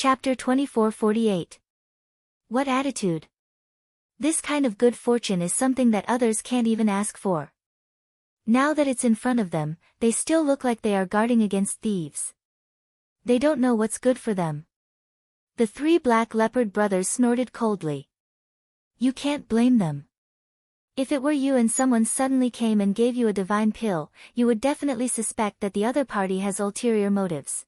Chapter 2448. What attitude? This kind of good fortune is something that others can't even ask for. Now that it's in front of them, they still look like they are guarding against thieves. They don't know what's good for them. The three black leopard brothers snorted coldly. You can't blame them. If it were you and someone suddenly came and gave you a divine pill, you would definitely suspect that the other party has ulterior motives.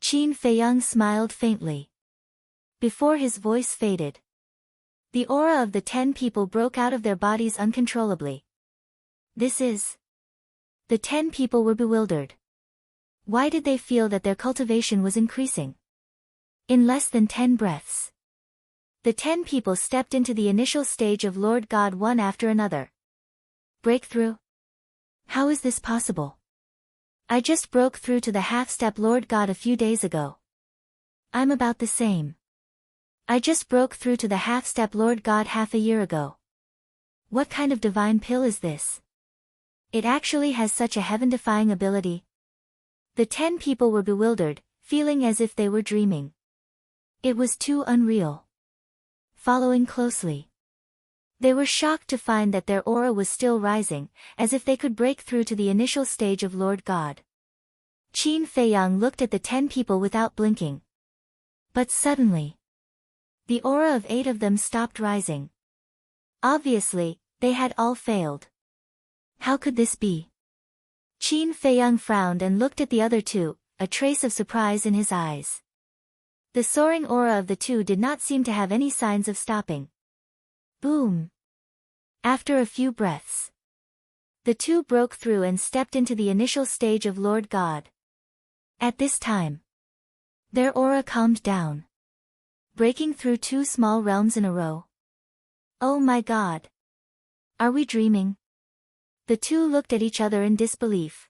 Qin Feiyang smiled faintly. Before his voice faded, the aura of the 10 people broke out of their bodies uncontrollably. This is... The 10 people were bewildered. Why did they feel that their cultivation was increasing? In less than 10 breaths, the 10 people stepped into the initial stage of Lord God one after another. Breakthrough? How is this possible? I just broke through to the half-step Lord God a few days ago. I'm about the same. I just broke through to the half-step Lord God half a year ago. What kind of divine pill is this? It actually has such a heaven-defying ability. The 10 people were bewildered, feeling as if they were dreaming. It was too unreal. Following closely, they were shocked to find that their aura was still rising, as if they could break through to the initial stage of Lord God. Qin Feiyang looked at the 10 people without blinking. But suddenly, the aura of 8 of them stopped rising. Obviously, they had all failed. How could this be? Qin Feiyang frowned and looked at the other 2, a trace of surprise in his eyes. The soaring aura of the 2 did not seem to have any signs of stopping. Boom! After a few breaths, the 2 broke through and stepped into the initial stage of Lord God. At this time, their aura calmed down, breaking through 2 small realms in a row. Oh my God! Are we dreaming? The 2 looked at each other in disbelief.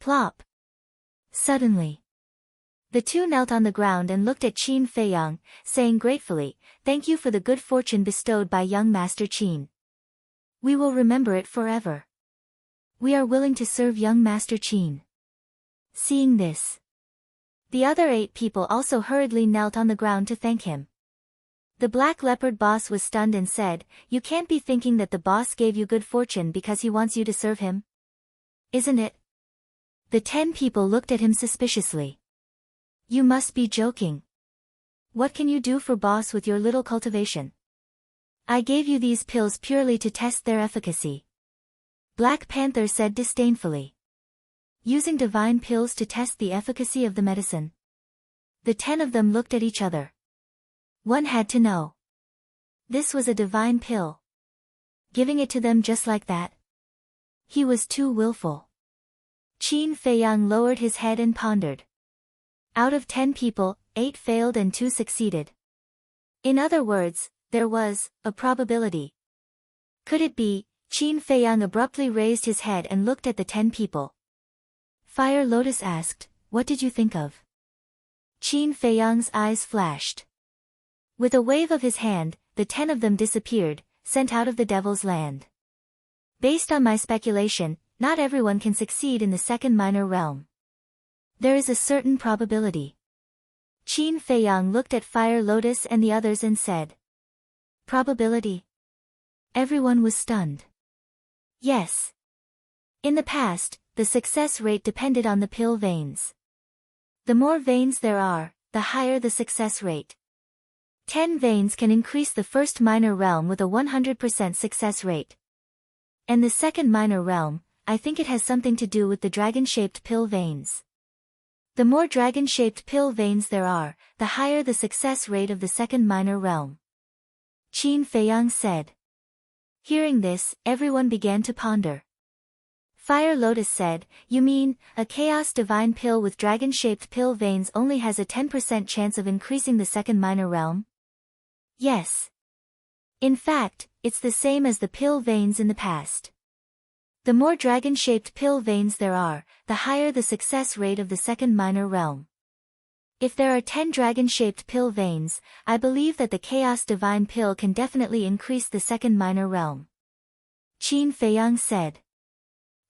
Plop! Suddenly, the 2 knelt on the ground and looked at Qin Feiyang, saying gratefully, "Thank you for the good fortune bestowed by young Master Qin. We will remember it forever. We are willing to serve young Master Qin." Seeing this, the other 8 people also hurriedly knelt on the ground to thank him. The black leopard boss was stunned and said, "You can't be thinking that the boss gave you good fortune because he wants you to serve him? Isn't it?" The 10 people looked at him suspiciously. You must be joking. What can you do for boss with your little cultivation? I gave you these pills purely to test their efficacy. Black Panther said disdainfully. Using divine pills to test the efficacy of the medicine. The 10 of them looked at each other. One had to know. This was a divine pill. Giving it to them just like that? He was too willful. Qin Feiyang lowered his head and pondered. Out of 10 people, 8 failed and 2 succeeded. In other words, there was a probability. Could it be? Qin Feiyang abruptly raised his head and looked at the 10 people. Fire Lotus asked, "What did you think of?" Qin Feiyang's eyes flashed. With a wave of his hand, the 10 of them disappeared, sent out of the Devil's Land. Based on my speculation, not everyone can succeed in the second minor realm. There is a certain probability. Qin Feiyang looked at Fire Lotus and the others and said. Probability? Everyone was stunned. Yes. In the past, the success rate depended on the pill veins. The more veins there are, the higher the success rate. 10 veins can increase the first minor realm with a 100% success rate. And the second minor realm, I think it has something to do with the dragon-shaped pill veins. The more dragon-shaped pill veins there are, the higher the success rate of the second minor realm. Qin Feiyang said. Hearing this, everyone began to ponder. Fire Lotus said, "You mean, a chaos divine pill with dragon-shaped pill veins only has a 10% chance of increasing the second minor realm?" Yes. In fact, it's the same as the pill veins in the past. The more dragon-shaped pill veins there are, the higher the success rate of the second minor realm. If there are 10 dragon-shaped pill veins, I believe that the Chaos Divine Pill can definitely increase the second minor realm. Qin Feiyang said.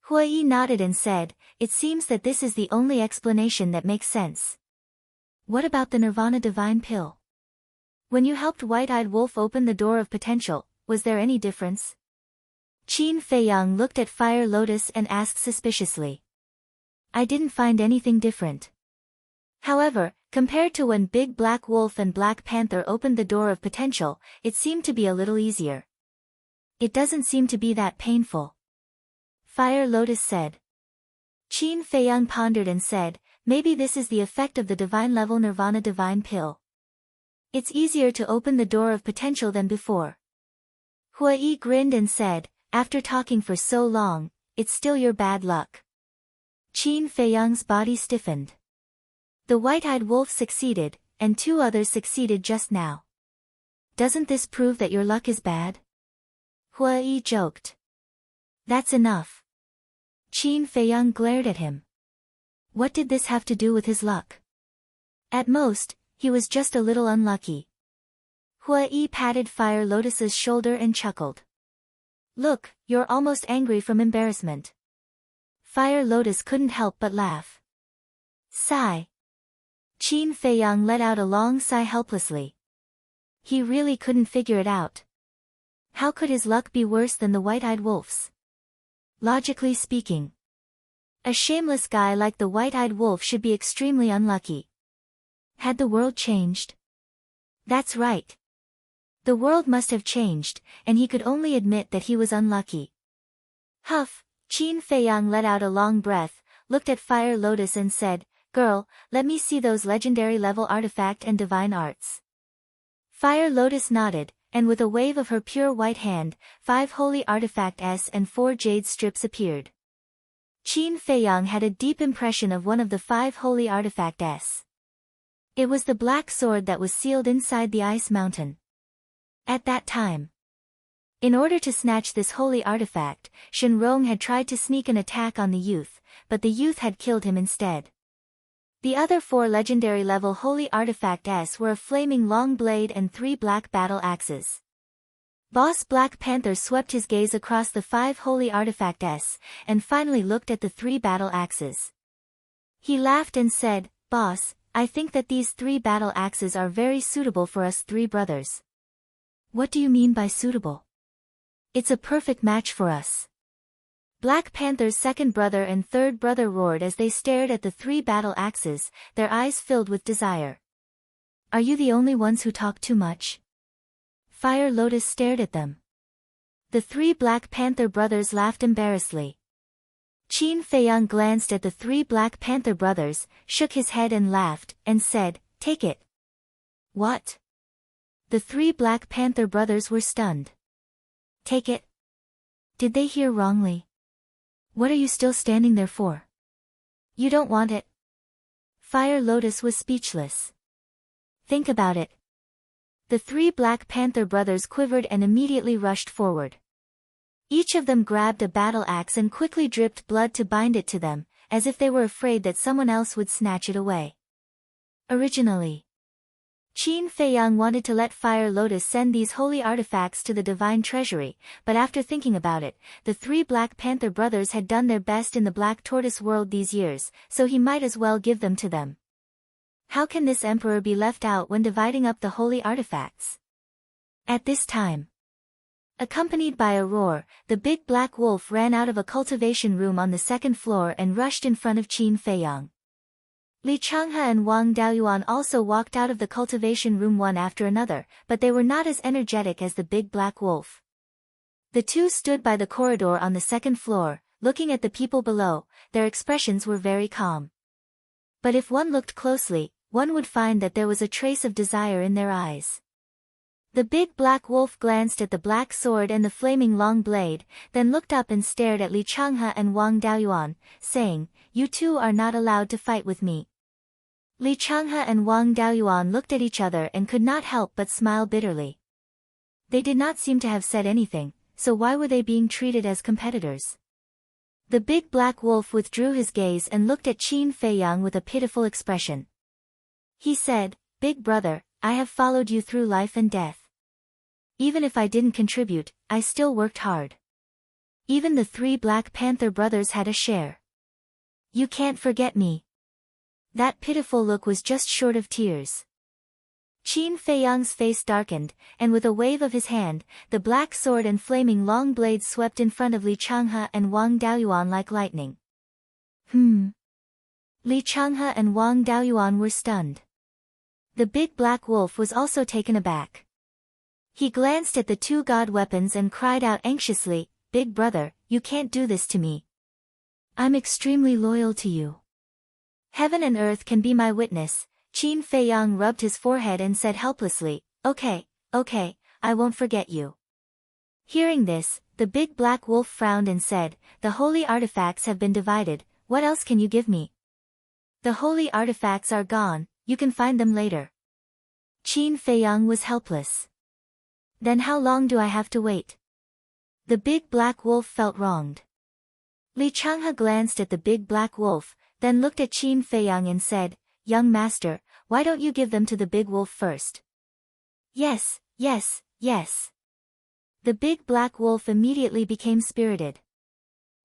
Hui nodded and said, "It seems that this is the only explanation that makes sense." What about the Nirvana Divine Pill? When you helped White-Eyed Wolf open the door of potential, was there any difference? Qin Feiyang looked at Fire Lotus and asked suspiciously. I didn't find anything different. However, compared to when Big Black Wolf and Black Panther opened the door of potential, it seemed to be a little easier. It doesn't seem to be that painful. Fire Lotus said. Qin Feiyang pondered and said, maybe this is the effect of the divine level Nirvana Divine Pill. It's easier to open the door of potential than before. Hua Yi grinned and said, after talking for so long, it's still your bad luck. Qin Feiyang's body stiffened. The White-Eyed Wolf succeeded, and 2 others succeeded just now. Doesn't this prove that your luck is bad? Hua Yi joked. That's enough. Qin Feiyang glared at him. What did this have to do with his luck? At most, he was just a little unlucky. Hua Yi patted Fire Lotus's shoulder and chuckled. Look, you're almost angry from embarrassment. Fire Lotus couldn't help but laugh. Sigh. Qin Feiyang let out a long sigh helplessly. He really couldn't figure it out. How could his luck be worse than the White-Eyed Wolf's? Logically speaking, a shameless guy like the White-Eyed Wolf should be extremely unlucky. Had the world changed? That's right. The world must have changed, and he could only admit that he was unlucky. Huff, Qin Feiyang let out a long breath, looked at Fire Lotus and said, Girl, let me see those legendary level artifact and divine arts. Fire Lotus nodded, and with a wave of her pure white hand, 5 holy artifact S and 4 jade strips appeared. Qin Feiyang had a deep impression of one of the 5 holy artifact S. It was the black sword that was sealed inside the ice mountain. At that time, in order to snatch this holy artifact, Shenrong had tried to sneak an attack on the youth, but the youth had killed him instead. The other 4 legendary level holy artifact S were a flaming long blade and 3 black battle axes. Boss Black Panther swept his gaze across the 5 holy artifact S, and finally looked at the 3 battle axes. He laughed and said, Boss, I think that these 3 battle axes are very suitable for us 3 brothers. What do you mean by suitable? It's a perfect match for us. Black Panther's second brother and third brother roared as they stared at the 3 battle axes, their eyes filled with desire. Are you the only ones who talk too much? Fire Lotus stared at them. The 3 Black Panther brothers laughed embarrassedly. Qin Feiyang glanced at the 3 Black Panther brothers, shook his head and laughed, and said, Take it. What? The 3 Black Panther brothers were stunned. Take it? Did they hear wrongly? What are you still standing there for? You don't want it? Fire Lotus was speechless. Think about it. The 3 Black Panther brothers quivered and immediately rushed forward. Each of them grabbed a battle axe and quickly dripped blood to bind it to them, as if they were afraid that someone else would snatch it away. Originally, Qin Feiyang wanted to let Fire Lotus send these holy artifacts to the divine treasury, but after thinking about it, the 3 Black Panther brothers had done their best in the Black Tortoise world these years, so he might as well give them to them. How can this emperor be left out when dividing up the holy artifacts? At this time, accompanied by a roar, the big black wolf ran out of a cultivation room on the 2nd floor and rushed in front of Qin Feiyang. Li Changhe and Wang Daoyuan also walked out of the cultivation room one after another, but they were not as energetic as the big black wolf. The 2 stood by the corridor on the 2nd floor, looking at the people below. Their expressions were very calm. But if one looked closely, one would find that there was a trace of desire in their eyes. The big black wolf glanced at the black sword and the flaming long blade, then looked up and stared at Li Changhe and Wang Daoyuan, saying, You 2 are not allowed to fight with me. Li Changhe and Wang Daoyuan looked at each other and could not help but smile bitterly. They did not seem to have said anything, so why were they being treated as competitors? The big black wolf withdrew his gaze and looked at Qin Feiyang with a pitiful expression. He said, Big brother, I have followed you through life and death. Even if I didn't contribute, I still worked hard. Even the 3 Black Panther brothers had a share. You can't forget me. That pitiful look was just short of tears. Qin Feiyang's face darkened, and with a wave of his hand, the black sword and flaming long blades swept in front of Li Changhe and Wang Daoyuan like lightning. Li Changhe and Wang Daoyuan were stunned. The big black wolf was also taken aback. He glanced at the two god weapons and cried out anxiously, "Big brother, you can't do this to me. I'm extremely loyal to you. Heaven and earth can be my witness." Qin Feiyang rubbed his forehead and said helplessly, Okay, I won't forget you." Hearing this, the big black wolf frowned and said, "The holy artifacts have been divided, what else can you give me?" "The holy artifacts are gone, you can find them later." Qin Feiyang was helpless. "Then how long do I have to wait?" The big black wolf felt wronged. Li Changhe glanced at the big black wolf, then looked at Qin Feiyang and said, "Young master, why don't you give them to the big wolf first?" Yes. The big black wolf immediately became spirited.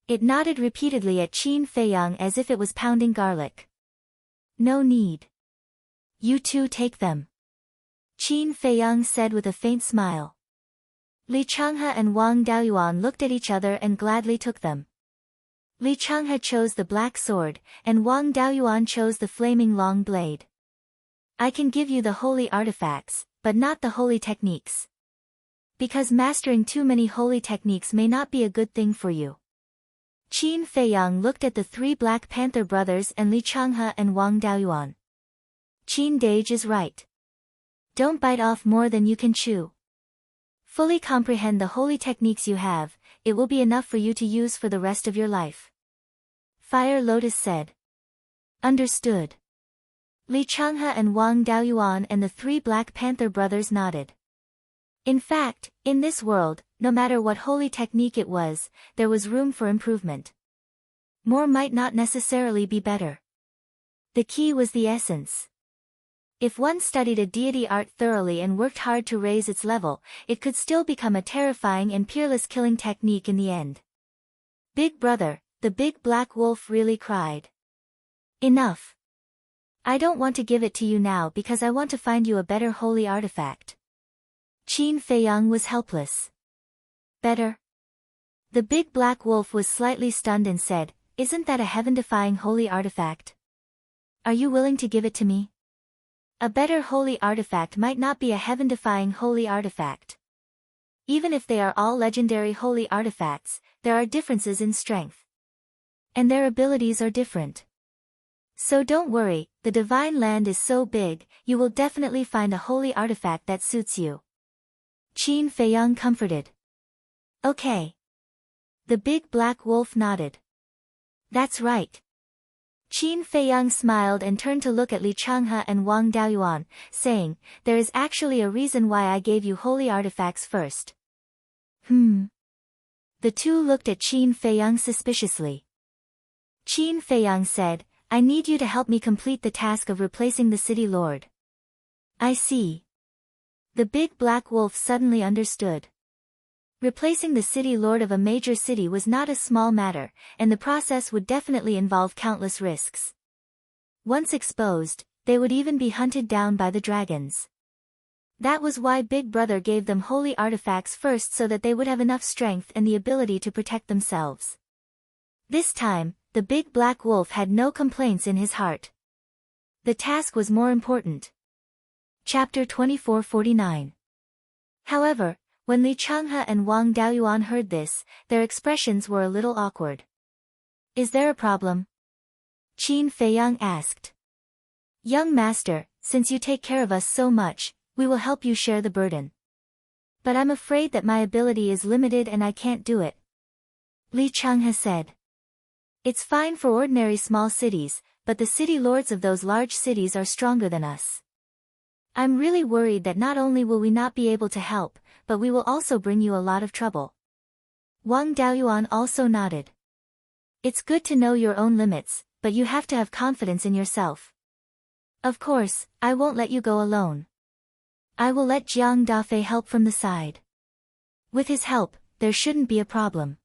It nodded repeatedly at Qin Feiyang as if it was pounding garlic. "No need. You two take them," Qin Feiyang said with a faint smile. Li Changhe and Wang Daoyuan looked at each other and gladly took them. Li Changhe chose the black sword, and Wang Daoyuan chose the flaming long blade. "I can give you the holy artifacts, but not the holy techniques. Because mastering too many holy techniques may not be a good thing for you." Qin Feiyang looked at the three Black Panther brothers and Li Changhe and Wang Daoyuan. "Qin Dage is right. Don't bite off more than you can chew. Fully comprehend the holy techniques you have, it will be enough for you to use for the rest of your life." Fire Lotus said. "Understood." Li Changhe and Wang Daoyuan and the three Black Panther brothers nodded. In fact, in this world, no matter what holy technique it was, there was room for improvement. More might not necessarily be better. The key was the essence. If one studied a deity art thoroughly and worked hard to raise its level, it could still become a terrifying and peerless killing technique in the end. "Big brother," the big black wolf really cried. "Enough. I don't want to give it to you now because I want to find you a better holy artifact." Qin Feiyang was helpless. "Better?" The big black wolf was slightly stunned and said, "Isn't that a heaven-defying holy artifact? Are you willing to give it to me?" A better holy artifact might not be a heaven-defying holy artifact. Even if they are all legendary holy artifacts, there are differences in strength. And their abilities are different. So don't worry, the divine land is so big, you will definitely find a holy artifact that suits you." Qin Feiyang comforted. "Okay." The big black wolf nodded. "That's right." Qin Feiyang smiled and turned to look at Li Changhe and Wang Daoyuan, saying, "There is actually a reason why I gave you holy artifacts first." The two looked at Qin Feiyang suspiciously. Qin Feiyang said, "I need you to help me complete the task of replacing the city lord." "I see." The big black wolf suddenly understood. Replacing the city lord of a major city was not a small matter, and the process would definitely involve countless risks. Once exposed, they would even be hunted down by the dragons. That was why Big Brother gave them holy artifacts first so that they would have enough strength and the ability to protect themselves. This time, the big black wolf had no complaints in his heart. The task was more important. Chapter 2449. However, when Li Changhe and Wang Daoyuan heard this, their expressions were a little awkward. "Is there a problem?" Qin Feiyang asked. "Young master, since you take care of us so much, we will help you share the burden. But I'm afraid that my ability is limited and I can't do it," Li Changhe said. "It's fine for ordinary small cities, but the city lords of those large cities are stronger than us. I'm really worried that not only will we not be able to help, but we will also bring you a lot of trouble." Wang Daoyuan also nodded. "It's good to know your own limits, but you have to have confidence in yourself. Of course, I won't let you go alone. I will let Jiang Dafei help from the side. With his help, there shouldn't be a problem.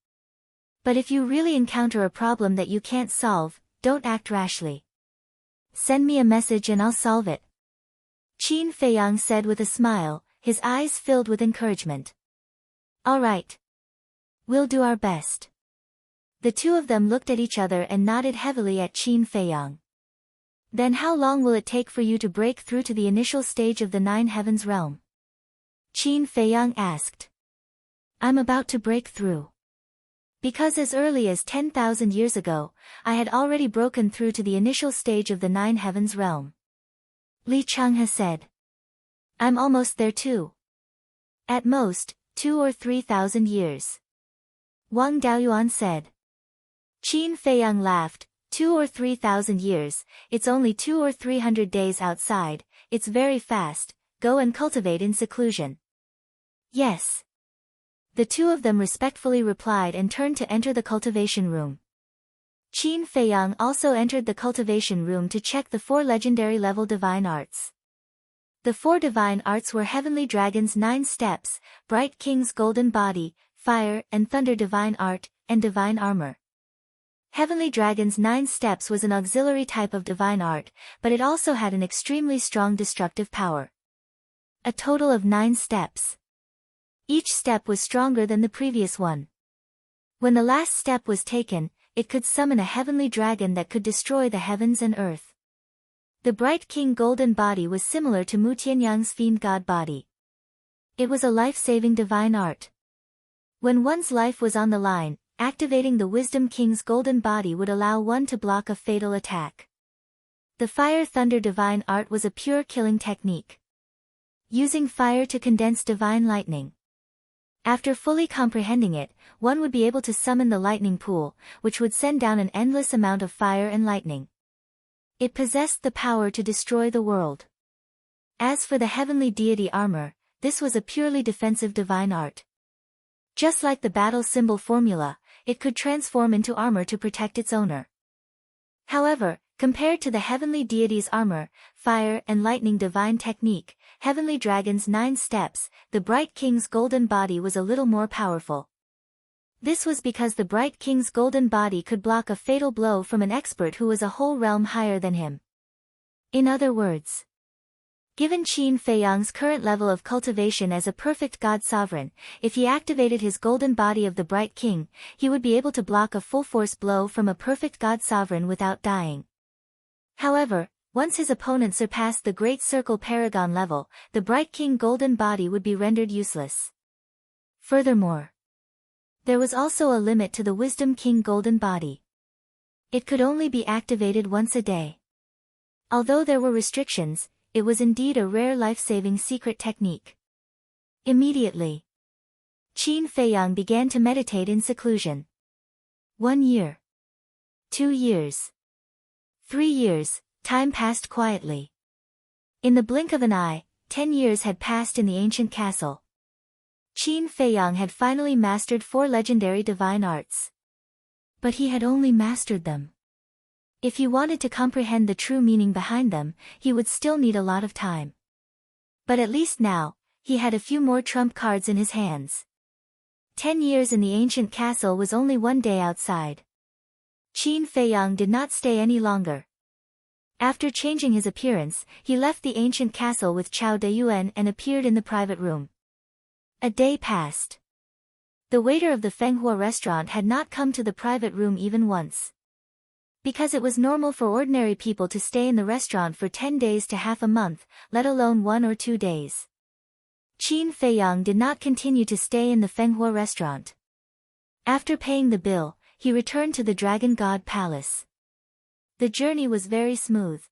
But if you really encounter a problem that you can't solve, don't act rashly. Send me a message and I'll solve it. Qin Feiyang said with a smile, his eyes filled with encouragement. All right. We'll do our best. The two of them looked at each other and nodded heavily at Qin Feiyang. Then how long will it take for you to break through to the initial stage of the Nine Heavens realm? Qin Feiyang asked. I'm about to break through. Because as early as 10,000 years ago, I had already broken through to the initial stage of the Nine Heavens realm. Li Changhe said. I'm almost there too. At most, 2 or 3,000 years. Wang Daoyuan said. Qin Feiyang laughed. 2 or 3,000 years, it's only 200 or 300 days outside, it's very fast, go and cultivate in seclusion. Yes. The two of them respectfully replied and turned to enter the cultivation room. Qin Feiyang also entered the cultivation room to check the 4 legendary level divine arts. The 4 divine arts were Heavenly Dragon's 9 steps, Bright King's golden body, Fire and Thunder divine art, and divine armor. Heavenly Dragon's 9 steps was an auxiliary type of divine art, but it also had an extremely strong destructive power. A total of 9 steps. Each step was stronger than the previous one. When the last step was taken, it could summon a heavenly dragon that could destroy the heavens and earth. The Bright King golden body was similar to Mu Tianyang's fiend god body. It was a life-saving divine art. When one's life was on the line, activating the Wisdom King's golden body would allow one to block a fatal attack. The Fire Thunder divine art was a pure killing technique. Using fire to condense divine lightning. After fully comprehending it, one would be able to summon the lightning pool, which would send down an endless amount of fire and lightning. It possessed the power to destroy the world. As for the heavenly deity armor, this was a purely defensive divine art. Just like the battle symbol formula, it could transform into armor to protect its owner. However, compared to the heavenly deity's armor, fire and lightning divine technique, Heavenly Dragon's 9 steps, the Bright King's golden body was a little more powerful. This was because the Bright King's golden body could block a fatal blow from an expert who was a whole realm higher than him. In other words, given Qin Feiyang's current level of cultivation as a perfect god sovereign, if he activated his golden body of the Bright King, he would be able to block a full-force blow from a perfect god sovereign without dying. However, once his opponent surpassed the Great Circle Paragon level, the Bright King golden body would be rendered useless. Furthermore, there was also a limit to the Wisdom King golden body. It could only be activated once a day. Although there were restrictions, it was indeed a rare life-saving secret technique. Immediately, Qin Feiyang began to meditate in seclusion. 1 year. 2 years. 3 years, time passed quietly. In the blink of an eye, 10 years had passed in the ancient castle. Qin Feiyang had finally mastered 4 legendary divine arts. But he had only mastered them. If he wanted to comprehend the true meaning behind them, he would still need a lot of time. But at least now, he had a few more trump cards in his hands. 10 years in the ancient castle was only 1 day outside. Qin Feiyang did not stay any longer. After changing his appearance, he left the ancient castle with Chao Deyuan and appeared in the private room. A day passed. The waiter of the Fenghua restaurant had not come to the private room even once. Because it was normal for ordinary people to stay in the restaurant for 10 days to half a month, let alone 1 or 2 days. Qin Feiyang did not continue to stay in the Fenghua restaurant. After paying the bill, he returned to the Dragon God Palace. The journey was very smooth.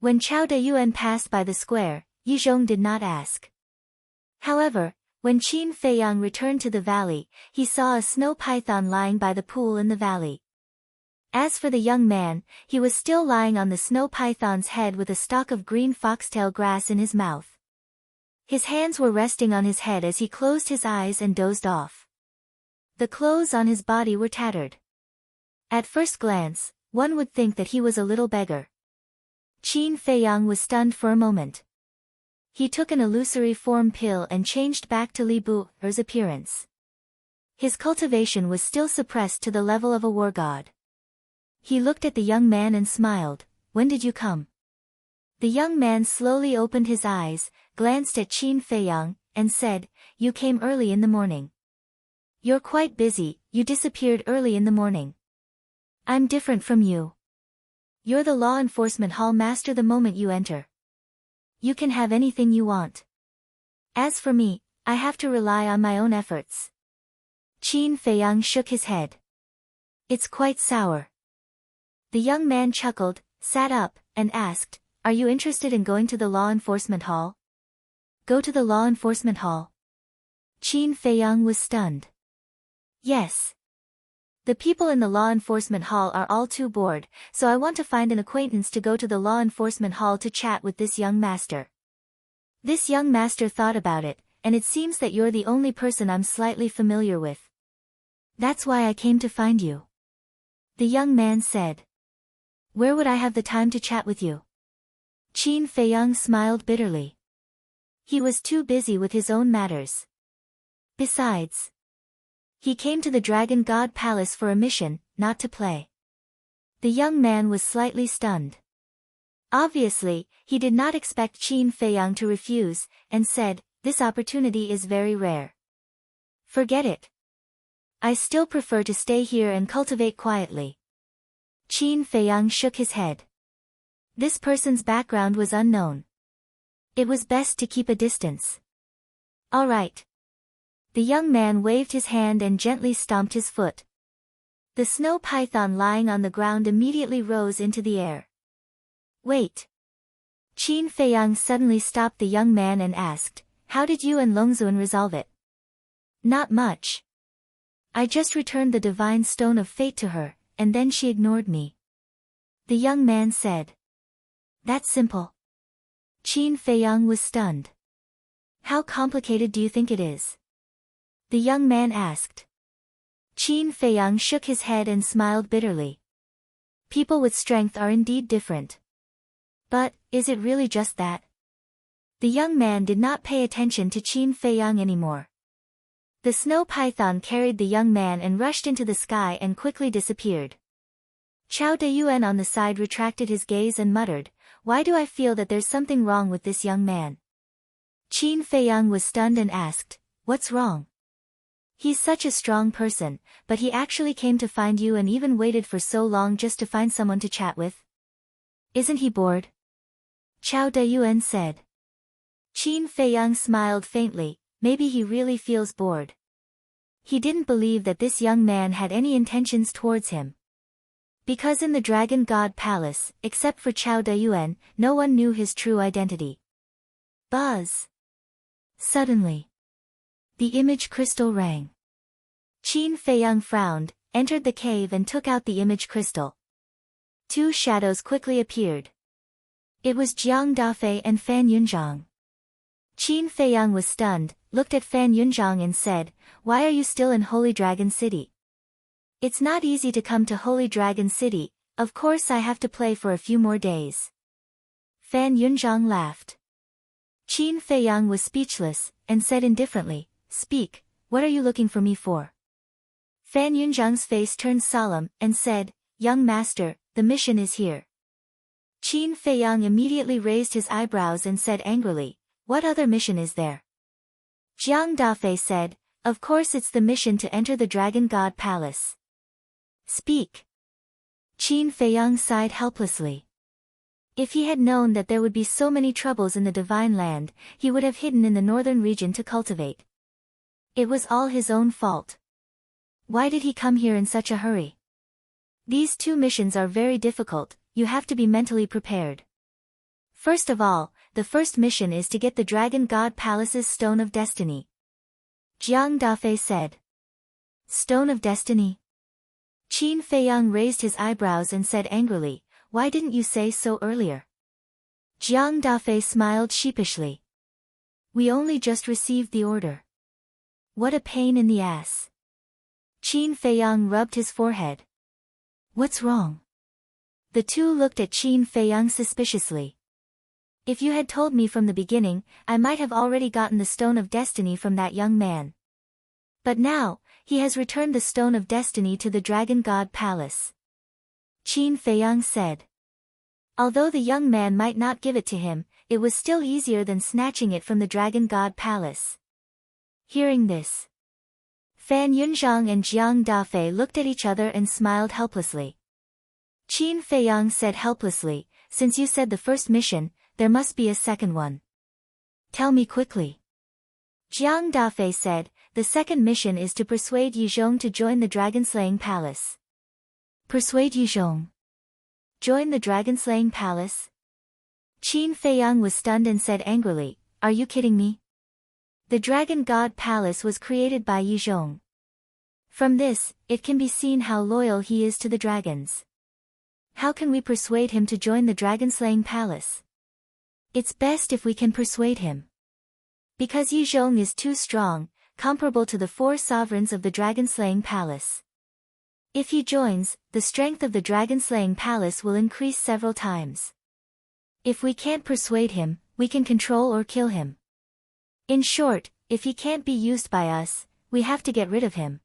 When Chao Deyuan passed by the square, Yizhong did not ask. However, when Qin Feiyang returned to the valley, he saw a snow python lying by the pool in the valley. As for the young man, he was still lying on the snow python's head with a stalk of green foxtail grass in his mouth. His hands were resting on his head as he closed his eyes and dozed off. The clothes on his body were tattered. At first glance, one would think that he was a little beggar. Qin Feiyang was stunned for a moment. He took an illusory form pill and changed back to Li Bu's appearance. His cultivation was still suppressed to the level of a war god. He looked at the young man and smiled. when did you come? The young man slowly opened his eyes, glanced at Qin Feiyang, and said, you came early in the morning. You're quite busy, you disappeared early in the morning. I'm different from you. You're the law enforcement hall master the moment you enter. You can have anything you want. As for me, I have to rely on my own efforts. Qin Feiyang shook his head. It's quite sour. The young man chuckled, sat up, and asked, are you interested in going to the law enforcement hall? Go to the law enforcement hall. Qin Feiyang was stunned. Yes. The people in the law enforcement hall are all too bored, so I want to find an acquaintance to go to the law enforcement hall to chat with this young master. This young master thought about it, and it seems that you're the only person I'm slightly familiar with. That's why I came to find you. The young man said. Where would I have the time to chat with you? Qin Feiyang smiled bitterly. He was too busy with his own matters. Besides, he came to the Dragon God Palace for a mission, not to play. The young man was slightly stunned. Obviously, he did not expect Qin Feiyang to refuse, and said, this opportunity is very rare. Forget it. I still prefer to stay here and cultivate quietly. Qin Feiyang shook his head. This person's background was unknown. It was best to keep a distance. All right. The young man waved his hand and gently stomped his foot. The snow python lying on the ground immediately rose into the air. Wait. Qin Feiyang suddenly stopped the young man and asked, how did you and Longzuan resolve it? Not much. I just returned the divine stone of fate to her, and then she ignored me. The young man said. That's simple. Qin Feiyang was stunned. How complicated do you think it is? The young man asked. Qin Feiyang shook his head and smiled bitterly. People with strength are indeed different. But, is it really just that? The young man did not pay attention to Qin Feiyang anymore. The snow python carried the young man and rushed into the sky and quickly disappeared. Chao Dayuan on the side retracted his gaze and muttered, why do I feel that there's something wrong with this young man? Qin Feiyang was stunned and asked, what's wrong? He's such a strong person, but he actually came to find you and even waited for so long just to find someone to chat with. Isn't he bored? Chao Dayuan said. Qin Feiyang smiled faintly, maybe he really feels bored. He didn't believe that this young man had any intentions towards him. Because in the Dragon God Palace, except for Chao Dayuan, no one knew his true identity. Buzz. Suddenly, the image crystal rang. Qin Feiyang frowned, entered the cave and took out the image crystal. Two shadows quickly appeared. It was Jiang Dafei and Fan Yunzhang. Qin Feiyang was stunned, looked at Fan Yunzhang and said, why are you still in Holy Dragon City? It's not easy to come to Holy Dragon City, of course I have to play for a few more days. Fan Yunzhang laughed. Qin Feiyang was speechless, and said indifferently, speak, what are you looking for me for? Fan Yunzhang's face turned solemn, and said, young master, the mission is here. Qin Feiyang immediately raised his eyebrows and said angrily, what other mission is there? Jiang Dafei said, of course it's the mission to enter the Dragon God Palace. Speak. Qin Feiyang sighed helplessly. If he had known that there would be so many troubles in the Divine Land, he would have hidden in the northern region to cultivate. It was all his own fault. Why did he come here in such a hurry? These two missions are very difficult, you have to be mentally prepared. First of all, the first mission is to get the Dragon God Palace's Stone of Destiny. Jiang Dafei said. Stone of Destiny? Qin Feiyang raised his eyebrows and said angrily, why didn't you say so earlier? Jiang Dafei smiled sheepishly. We only just received the order. What a pain in the ass. Qin Feiyang rubbed his forehead. What's wrong? The two looked at Qin Feiyang suspiciously. If you had told me from the beginning, I might have already gotten the Stone of Destiny from that young man. But now, he has returned the Stone of Destiny to the Dragon God Palace. Qin Feiyang said. Although the young man might not give it to him, it was still easier than snatching it from the Dragon God Palace. Hearing this, Fan Yunzhang and Jiang Dafei looked at each other and smiled helplessly. Qin Feiyang said helplessly, since you said the first mission, there must be a second one. Tell me quickly. Jiang Dafei said, the second mission is to persuade Yizhong to join the dragon-slaying palace. Persuade Yizhong? Join the dragon-slaying palace? Qin Feiyang was stunned and said angrily, are you kidding me? The Dragon God Palace was created by Yizhong. From this, it can be seen how loyal he is to the dragons. How can we persuade him to join the dragon-slaying palace? It's best if we can persuade him. Because Yizhong is too strong, comparable to the 4 sovereigns of the dragon-slaying palace. If he joins, the strength of the dragon-slaying palace will increase several times. If we can't persuade him, we can control or kill him. In short, if he can't be used by us, we have to get rid of him.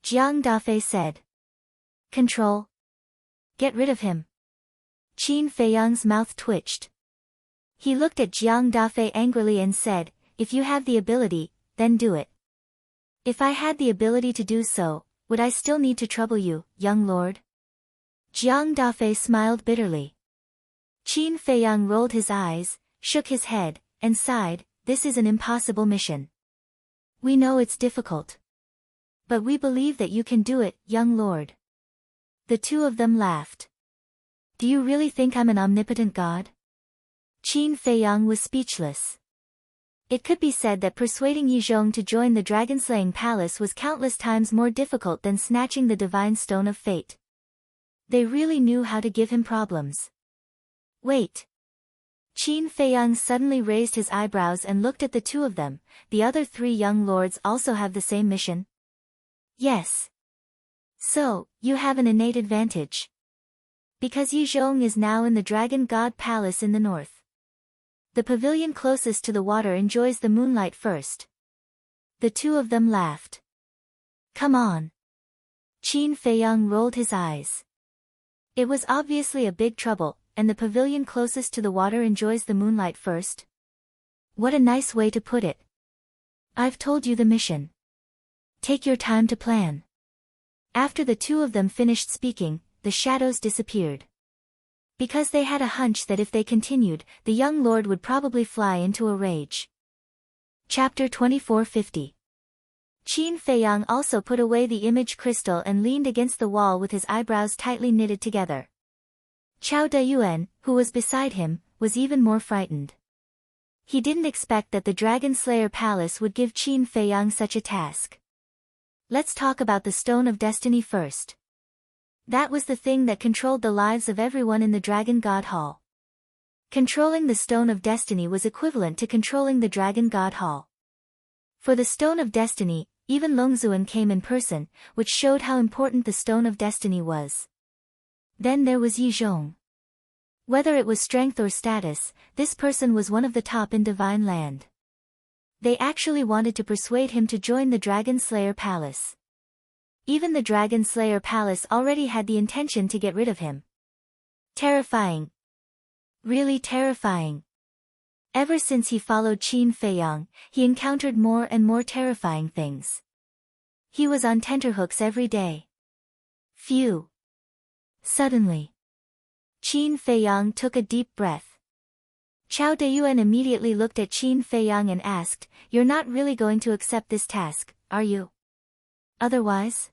Jiang Dafei said. Control? Get rid of him? Qin Feiyang's mouth twitched. He looked at Jiang Dafei angrily and said, if you have the ability, then do it. If I had the ability to do so, would I still need to trouble you, young lord? Jiang Dafei smiled bitterly. Qin Feiyang rolled his eyes, shook his head, and sighed, this is an impossible mission. We know it's difficult. But we believe that you can do it, young lord. The two of them laughed. Do you really think I'm an omnipotent god? Qin Feiyang was speechless. It could be said that persuading Yizhong to join the dragon-slaying palace was countless times more difficult than snatching the divine stone of fate. They really knew how to give him problems. Wait. Qin Feiyang suddenly raised his eyebrows and looked at the two of them. The other 3 young lords also have the same mission? Yes. So, you have an innate advantage. Because Yizhong is now in the Dragon God Palace in the north. The pavilion closest to the water enjoys the moonlight first. The two of them laughed. Come on. Qin Feiyang rolled his eyes. It was obviously a big trouble, and the pavilion closest to the water enjoys the moonlight first? What a nice way to put it. I've told you the mission. Take your time to plan. After the two of them finished speaking, the shadows disappeared. Because they had a hunch that if they continued, the young lord would probably fly into a rage. Chapter 2450. Qin Feiyang also put away the image crystal and leaned against the wall with his eyebrows tightly knitted together. Chao Dayuan, who was beside him, was even more frightened. He didn't expect that the Dragon Slayer Palace would give Qin Feiyang such a task. Let's talk about the Stone of Destiny first. That was the thing that controlled the lives of everyone in the Dragon God Hall. Controlling the Stone of Destiny was equivalent to controlling the Dragon God Hall. For the Stone of Destiny, even Longzuan came in person, which showed how important the Stone of Destiny was. Then there was Yizhong. Whether it was strength or status, this person was one of the top in Divine Land. They actually wanted to persuade him to join the Dragon Slayer Palace. Even the Dragon Slayer Palace already had the intention to get rid of him. Terrifying. Really terrifying. Ever since he followed Qin Feiyang, he encountered more and more terrifying things. He was on tenterhooks every day. Phew. Suddenly, Qin Feiyang took a deep breath. Chao Dayuan immediately looked at Qin Feiyang and asked, "You're not really going to accept this task, are you? Otherwise?"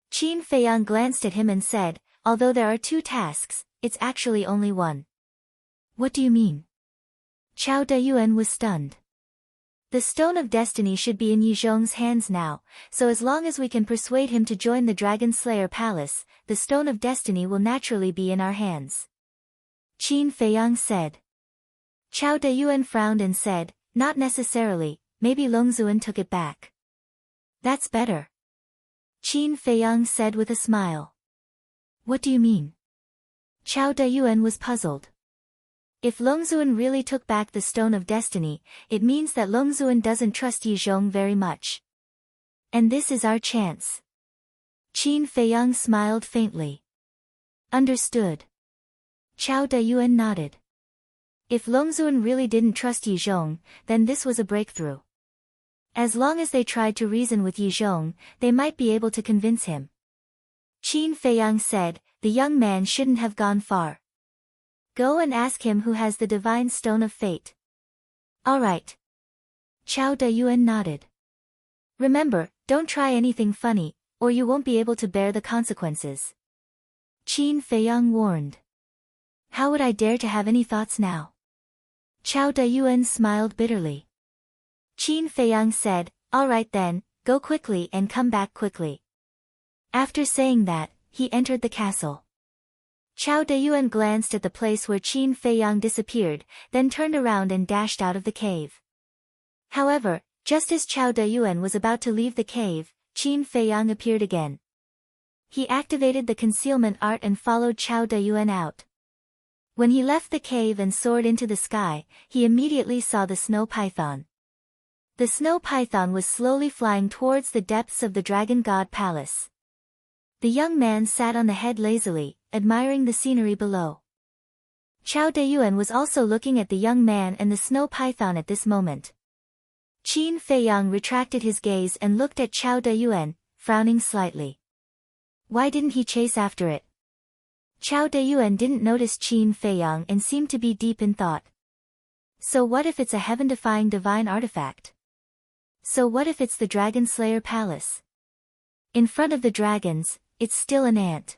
Qin Feiyang glanced at him and said, "Although there are 2 tasks, it's actually only one." "What do you mean?" Chao Dayuan was stunned. The Stone of Destiny should be in Yizhong's hands now, so as long as we can persuade him to join the Dragon Slayer Palace, the Stone of Destiny will naturally be in our hands. Qin Feiyang said. Chao Dayuan frowned and said, "Not necessarily, maybe Longzuan took it back." "That's better." Qin Feiyang said with a smile. "What do you mean?" Chao Dayuan was puzzled. If Longzuan really took back the Stone of Destiny, it means that Longzuan doesn't trust Yizhong very much. And this is our chance. Qin Feiyang smiled faintly. Understood. Chao Dayuan nodded. If Longzun really didn't trust Yi Zhong, then this was a breakthrough. As long as they tried to reason with Yi Zhong, they might be able to convince him. Qin Feiyang said, the young man shouldn't have gone far. Go and ask him who has the divine stone of fate. All right. Chao Dayuan nodded. Remember, don't try anything funny, or you won't be able to bear the consequences. Qin Feiyang warned. How would I dare to have any thoughts now? Chao Dayuan smiled bitterly. Qin Feiyang said, all right then, go quickly and come back quickly. After saying that, he entered the castle. Chao Dayuan glanced at the place where Qin Feiyang disappeared, then turned around and dashed out of the cave. However, just as Chao Dayuan was about to leave the cave, Qin Feiyang appeared again. He activated the concealment art and followed Chao Dayuan out. When he left the cave and soared into the sky, he immediately saw the snow python. The snow python was slowly flying towards the depths of the Dragon God Palace. The young man sat on the head lazily, admiring the scenery below. Chao Dayuan was also looking at the young man and the snow python at this moment. Qin Feiyang retracted his gaze and looked at Chao Dayuan, frowning slightly. Why didn't he chase after it? Chao Dayuan didn't notice Qin Feiyang and seemed to be deep in thought. So what if it's a heaven-defying divine artifact? So what if it's the Dragon Slayer Palace? In front of the dragons, it's still an ant.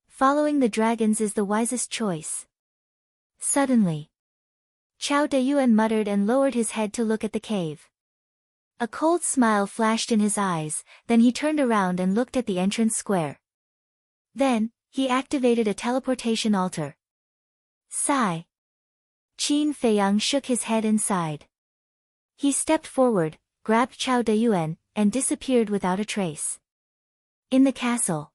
Following the dragons is the wisest choice. Suddenly, Chao Dayuan muttered and lowered his head to look at the cave. A cold smile flashed in his eyes, then he turned around and looked at the entrance square. Then, he activated a teleportation altar. Sigh. Qin Feiyang shook his head and sighed. He stepped forward, grabbed Chao Dayuan, and disappeared without a trace. In the castle.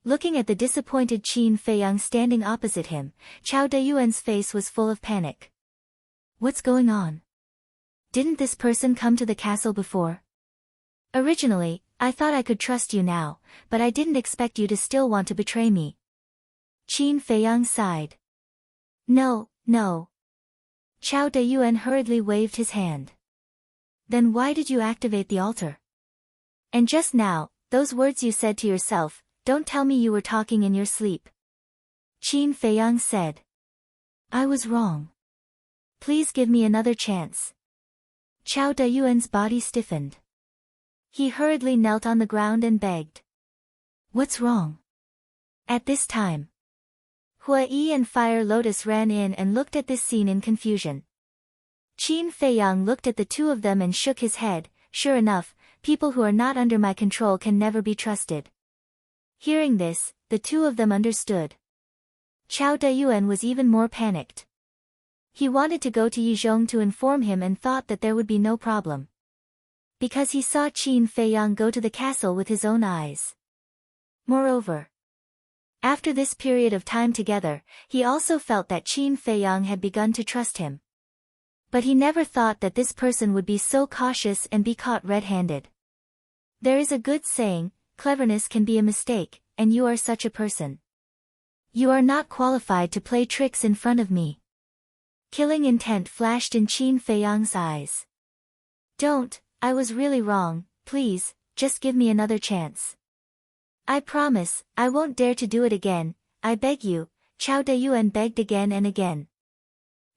Looking at the disappointed Qin Feiyang standing opposite him, Chao Dayuan's face was full of panic. What's going on? Didn't this person come to the castle before? Originally, I thought I could trust you now, but I didn't expect you to still want to betray me. Qin Feiyang sighed. No, no. Chao Dayuan hurriedly waved his hand. Then why did you activate the altar? And just now, those words you said to yourself, don't tell me you were talking in your sleep. Qin Feiyang said. I was wrong. Please give me another chance. Chao Dayuan's body stiffened. He hurriedly knelt on the ground and begged. What's wrong? At this time, Hua Yi and Fire Lotus ran in and looked at this scene in confusion. Qin Feiyang looked at the two of them and shook his head. Sure enough, people who are not under my control can never be trusted. Hearing this, the two of them understood. Chao Dayuan was even more panicked. He wanted to go to Yi Zhong to inform him and thought that there would be no problem. Because he saw Qin Feiyang go to the castle with his own eyes. Moreover, after this period of time together, he also felt that Qin Feiyang had begun to trust him. But he never thought that this person would be so cautious and be caught red-handed. There is a good saying, cleverness can be a mistake, and you are such a person. You are not qualified to play tricks in front of me. Killing intent flashed in Qin Feiyang's eyes. Don't, I was really wrong, please, just give me another chance. I promise, I won't dare to do it again, I beg you, Chao Dayuan begged again and again.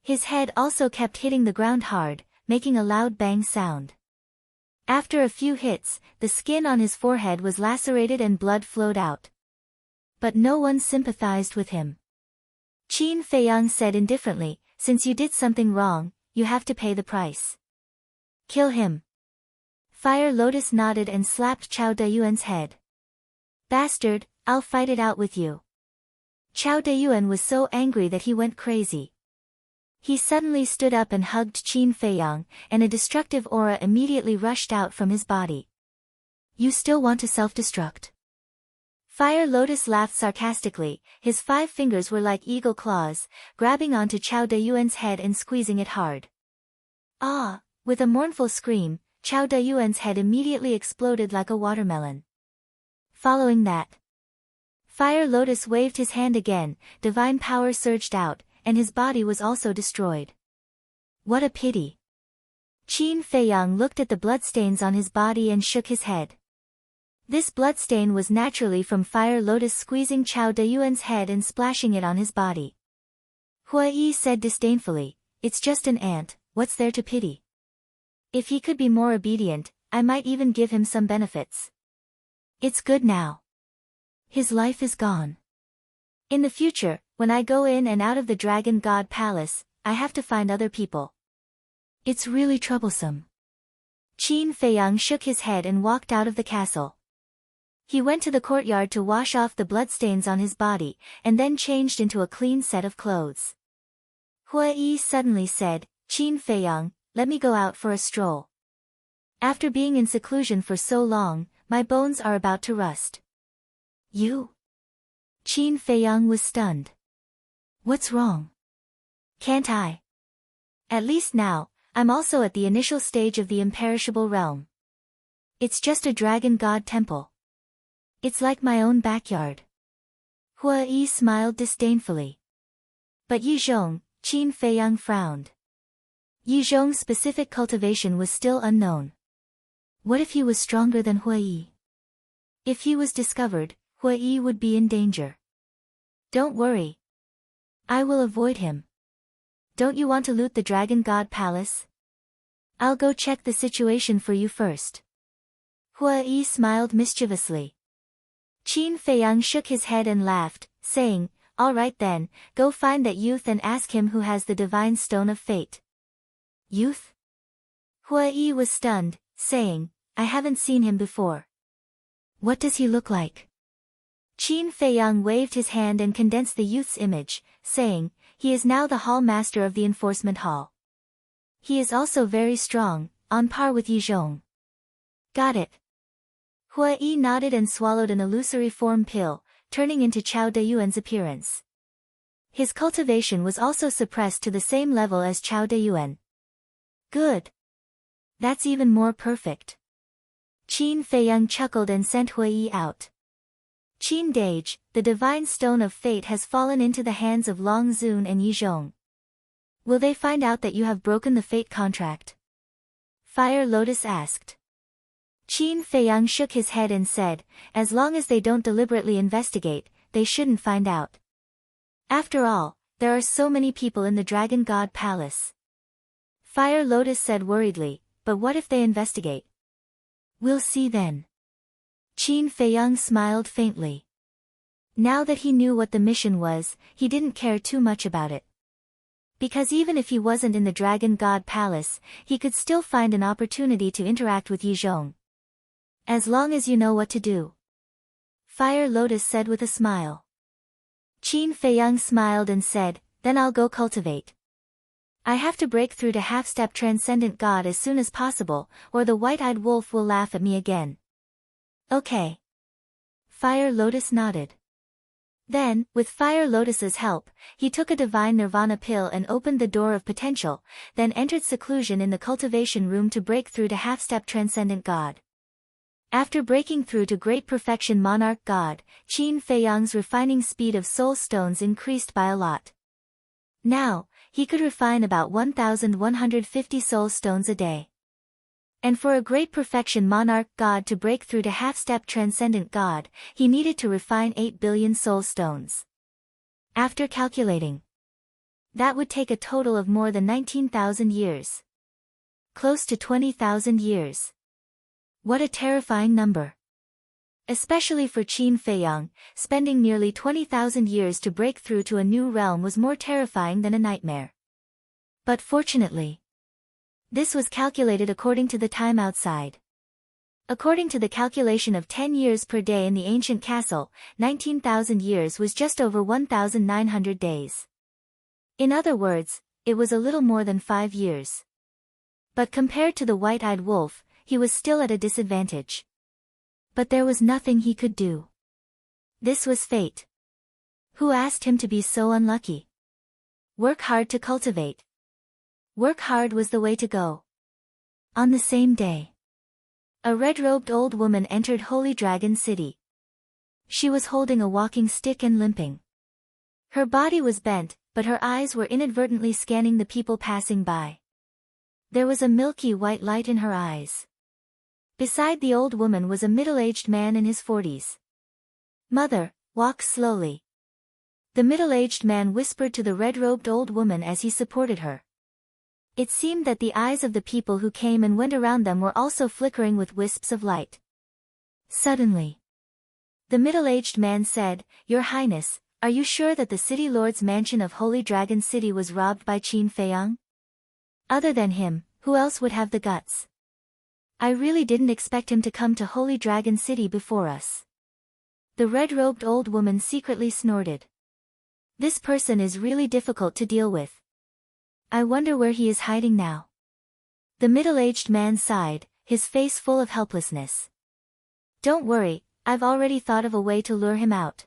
His head also kept hitting the ground hard, making a loud bang sound. After a few hits, the skin on his forehead was lacerated and blood flowed out. But no one sympathized with him. Qin Feiyang said indifferently, since you did something wrong, you have to pay the price. Kill him. Fire Lotus nodded and slapped Chao Dayuan's head. Bastard, I'll fight it out with you. Chao Dayuan was so angry that he went crazy. He suddenly stood up and hugged Qin Feiyang, and a destructive aura immediately rushed out from his body. You still want to self-destruct? Fire Lotus laughed sarcastically, his 5 fingers were like eagle claws, grabbing onto Chao Dayuan's head and squeezing it hard. Ah! With a mournful scream, Chao Dayuan's head immediately exploded like a watermelon. Following that, Fire Lotus waved his hand again, divine power surged out, and his body was also destroyed. What a pity. Qin Feiyang looked at the bloodstains on his body and shook his head. This bloodstain was naturally from Fire Lotus squeezing Chao Dayuan's head and splashing it on his body. Hua Yi said disdainfully, "It's just an ant, what's there to pity? If he could be more obedient, I might even give him some benefits. It's good now. His life is gone. In the future, when I go in and out of the Dragon God Palace, I have to find other people. It's really troublesome." Qin Feiyang shook his head and walked out of the castle. He went to the courtyard to wash off the bloodstains on his body, and then changed into a clean set of clothes. Hua Yi suddenly said, "Qin Feiyang, let me go out for a stroll. After being in seclusion for so long, my bones are about to rust." "You?" Qin Feiyang was stunned. "What's wrong?" "Can't I? At least now, I'm also at the initial stage of the imperishable realm. It's just a dragon god temple. It's like my own backyard." Hua Yi smiled disdainfully. But Yi Zhong, Qin Feiyang frowned. Yi Zhong's specific cultivation was still unknown. What if he was stronger than Hua Yi? If he was discovered, Hua Yi would be in danger. "Don't worry. I will avoid him. Don't you want to loot the Dragon God Palace? I'll go check the situation for you first." Hua Yi smiled mischievously. Qin Feiyang shook his head and laughed, saying, "All right then, go find that youth and ask him who has the divine stone of fate." "Youth?" Hua Yi was stunned, saying, "I haven't seen him before. What does he look like?" Qin Feiyang waved his hand and condensed the youth's image, saying, "He is now the hall master of the enforcement hall. He is also very strong, on par with Yi Zhong." "Got it." Hua Yi nodded and swallowed an illusory form pill, turning into Chao Dayuan's appearance. His cultivation was also suppressed to the same level as Chao Dayuan. "Good. That's even more perfect." Qin Feiyang chuckled and sent Hua Yi out. "Qin Dage, the divine stone of fate has fallen into the hands of Long Zun and Yi Zhong. Will they find out that you have broken the fate contract?" Fire Lotus asked. Qin Feiyang shook his head and said, "As long as they don't deliberately investigate, they shouldn't find out. After all, there are so many people in the Dragon God Palace." Fire Lotus said worriedly, "But what if they investigate?" "We'll see then." Qin Feiyang smiled faintly. Now that he knew what the mission was, he didn't care too much about it. Because even if he wasn't in the Dragon God Palace, he could still find an opportunity to interact with Yi Zhong. "As long as you know what to do," Fire Lotus said with a smile. Qin Feiyang smiled and said, "Then I'll go cultivate. I have to break through to half-step Transcendent God as soon as possible, or the white-eyed wolf will laugh at me again." "Okay." Fire Lotus nodded. Then, with Fire Lotus's help, he took a divine nirvana pill and opened the door of potential, then entered seclusion in the cultivation room to break through to half-step Transcendent God. After breaking through to Great Perfection Monarch God, Qin Feiyang's refining speed of soul stones increased by a lot. Now, he could refine about 1,150 soul stones a day. And for a Great Perfection Monarch God to break through to half-step Transcendent God, he needed to refine 8 billion soul stones. After calculating, that would take a total of more than 19,000 years. Close to 20,000 years. What a terrifying number. Especially for Qin Feiyang, spending nearly 20,000 years to break through to a new realm was more terrifying than a nightmare. But fortunately, this was calculated according to the time outside. According to the calculation of 10 years per day in the ancient castle, 19,000 years was just over 1,900 days. In other words, it was a little more than 5 years. But compared to the white-eyed wolf, he was still at a disadvantage. But there was nothing he could do. This was fate. Who asked him to be so unlucky? Work hard to cultivate. Work hard was the way to go. On the same day, a red-robed old woman entered Holy Dragon City. She was holding a walking stick and limping. Her body was bent, but her eyes were inadvertently scanning the people passing by. There was a milky white light in her eyes. Beside the old woman was a middle-aged man in his 40s. "Mother, walk slowly," the middle-aged man whispered to the red-robed old woman as he supported her. It seemed that the eyes of the people who came and went around them were also flickering with wisps of light. Suddenly, the middle-aged man said, "Your Highness, are you sure that the city lord's mansion of Holy Dragon City was robbed by Qin Feiyang? Other than him, who else would have the guts? I really didn't expect him to come to Holy Dragon City before us." The red-robed old woman secretly snorted. This person is really difficult to deal with. I wonder where he is hiding now. The middle-aged man sighed, his face full of helplessness. Don't worry, I've already thought of a way to lure him out.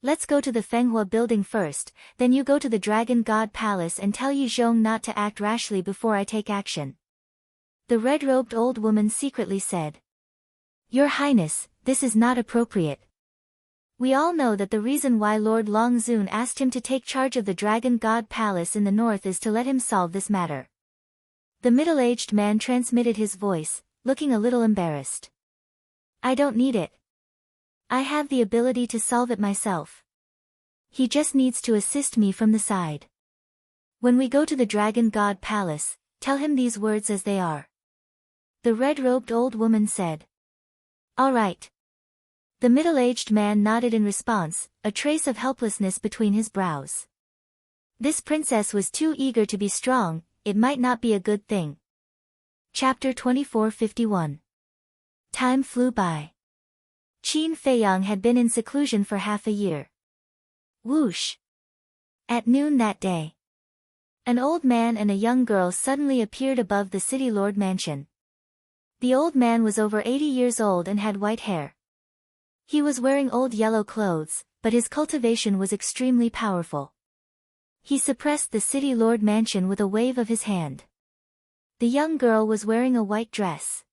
Let's go to the Fenghua building first, then you go to the Dragon God Palace and tell Yi Zhong not to act rashly before I take action. The red-robed old woman secretly said. Your Highness, this is not appropriate. We all know that the reason why Lord Longzun asked him to take charge of the Dragon God Palace in the north is to let him solve this matter. The middle-aged man transmitted his voice, looking a little embarrassed. I don't need it. I have the ability to solve it myself. He just needs to assist me from the side. When we go to the Dragon God Palace, tell him these words as they are. The red-robed old woman said. All right. The middle-aged man nodded in response, a trace of helplessness between his brows. This princess was too eager to be strong, it might not be a good thing. Chapter 2451. Time flew by. Qin Feiyang had been in seclusion for half a year. Whoosh! At noon that day, an old man and a young girl suddenly appeared above the city lord mansion. The old man was over 80 years old and had white hair. He was wearing old yellow clothes, but his cultivation was extremely powerful. He suppressed the city lord mansion with a wave of his hand. The young girl was wearing a white dress.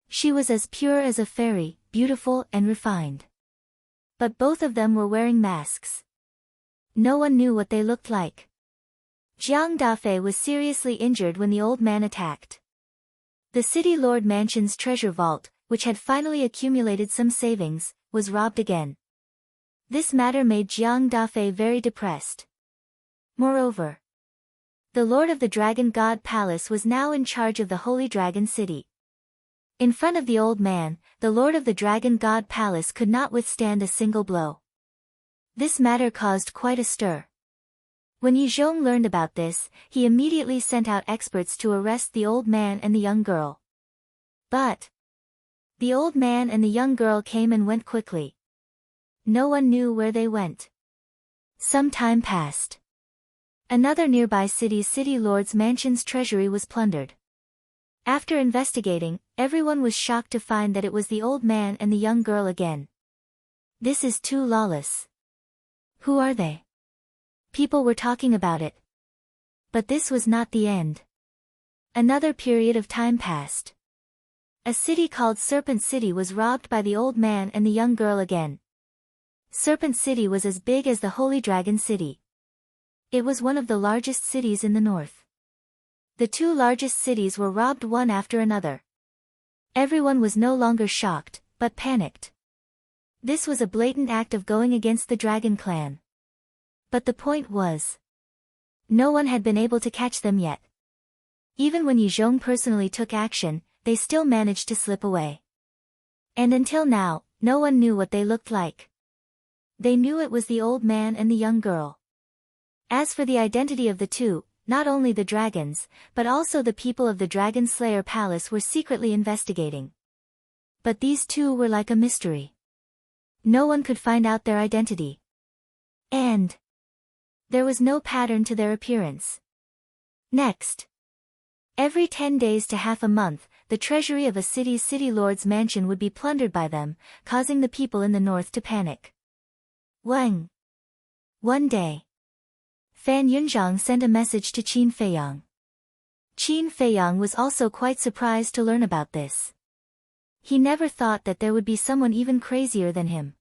She was as pure as a fairy, beautiful and refined. But both of them were wearing masks. No one knew what they looked like. Jiang Dafei was seriously injured when the old man attacked. The city lord mansion's treasure vault, which had finally accumulated some savings, was robbed again. This matter made Jiang Dafei very depressed. Moreover, the lord of the Dragon God Palace was now in charge of the Holy Dragon City. In front of the old man, the lord of the Dragon God Palace could not withstand a single blow. This matter caused quite a stir. When Yi Zhong learned about this, he immediately sent out experts to arrest the old man and the young girl. But the old man and the young girl came and went quickly. No one knew where they went. Some time passed. Another nearby city's city lord's mansion's treasury was plundered. After investigating, everyone was shocked to find that it was the old man and the young girl again. This is too lawless. Who are they? People were talking about it. But this was not the end. Another period of time passed. A city called Serpent City was robbed by the old man and the young girl again. Serpent City was as big as the Holy Dragon City. It was one of the largest cities in the north. The two largest cities were robbed one after another. Everyone was no longer shocked, but panicked. This was a blatant act of going against the Dragon Clan. But the point was, no one had been able to catch them yet. Even when Yi Zhong personally took action, they still managed to slip away. And until now, no one knew what they looked like. They knew it was the old man and the young girl. As for the identity of the two, not only the dragons, but also the people of the Dragon Slayer Palace were secretly investigating. But these two were like a mystery. No one could find out their identity. And there was no pattern to their appearance. Next, every 10 days to half a month, the treasury of a city's city lord's mansion would be plundered by them, causing the people in the north to panic. One day, Fan Yunzhang sent a message to Qin Feiyang. Qin Feiyang was also quite surprised to learn about this. He never thought that there would be someone even crazier than him.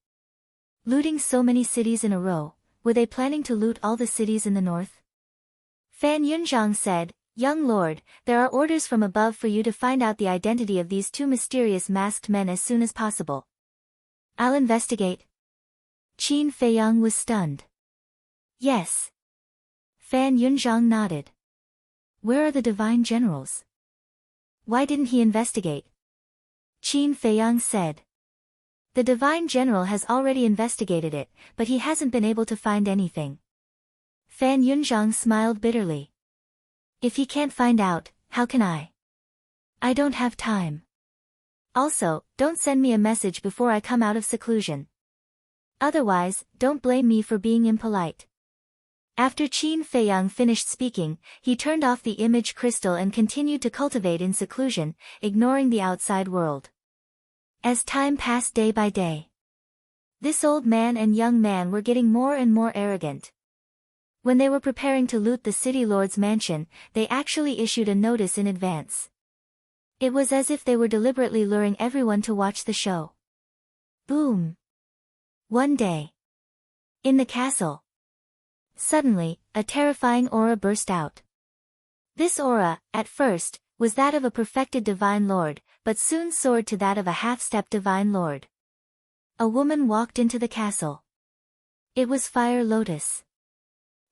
Looting so many cities in a row, were they planning to loot all the cities in the north? Fan Yunzhang said, Young lord, there are orders from above for you to find out the identity of these two mysterious masked men as soon as possible. I'll investigate. Qin Feiyang was stunned. Yes. Fan Yunzhang nodded. Where are the divine generals? Why didn't he investigate? Qin Feiyang said. The divine general has already investigated it, but he hasn't been able to find anything. Fan Yunzhang smiled bitterly. If he can't find out, how can I? I don't have time. Also, don't send me a message before I come out of seclusion. Otherwise, don't blame me for being impolite. After Qin Feiyang finished speaking, he turned off the image crystal and continued to cultivate in seclusion, ignoring the outside world. As time passed day by day, this old man and young man were getting more and more arrogant. When they were preparing to loot the city lord's mansion, they actually issued a notice in advance. It was as if they were deliberately luring everyone to watch the show. Boom! One day, in the castle, suddenly, a terrifying aura burst out. This aura, at first, was that of a perfected divine lord, but soon soared to that of a half-step divine lord. A woman walked into the castle. It was Fire Lotus.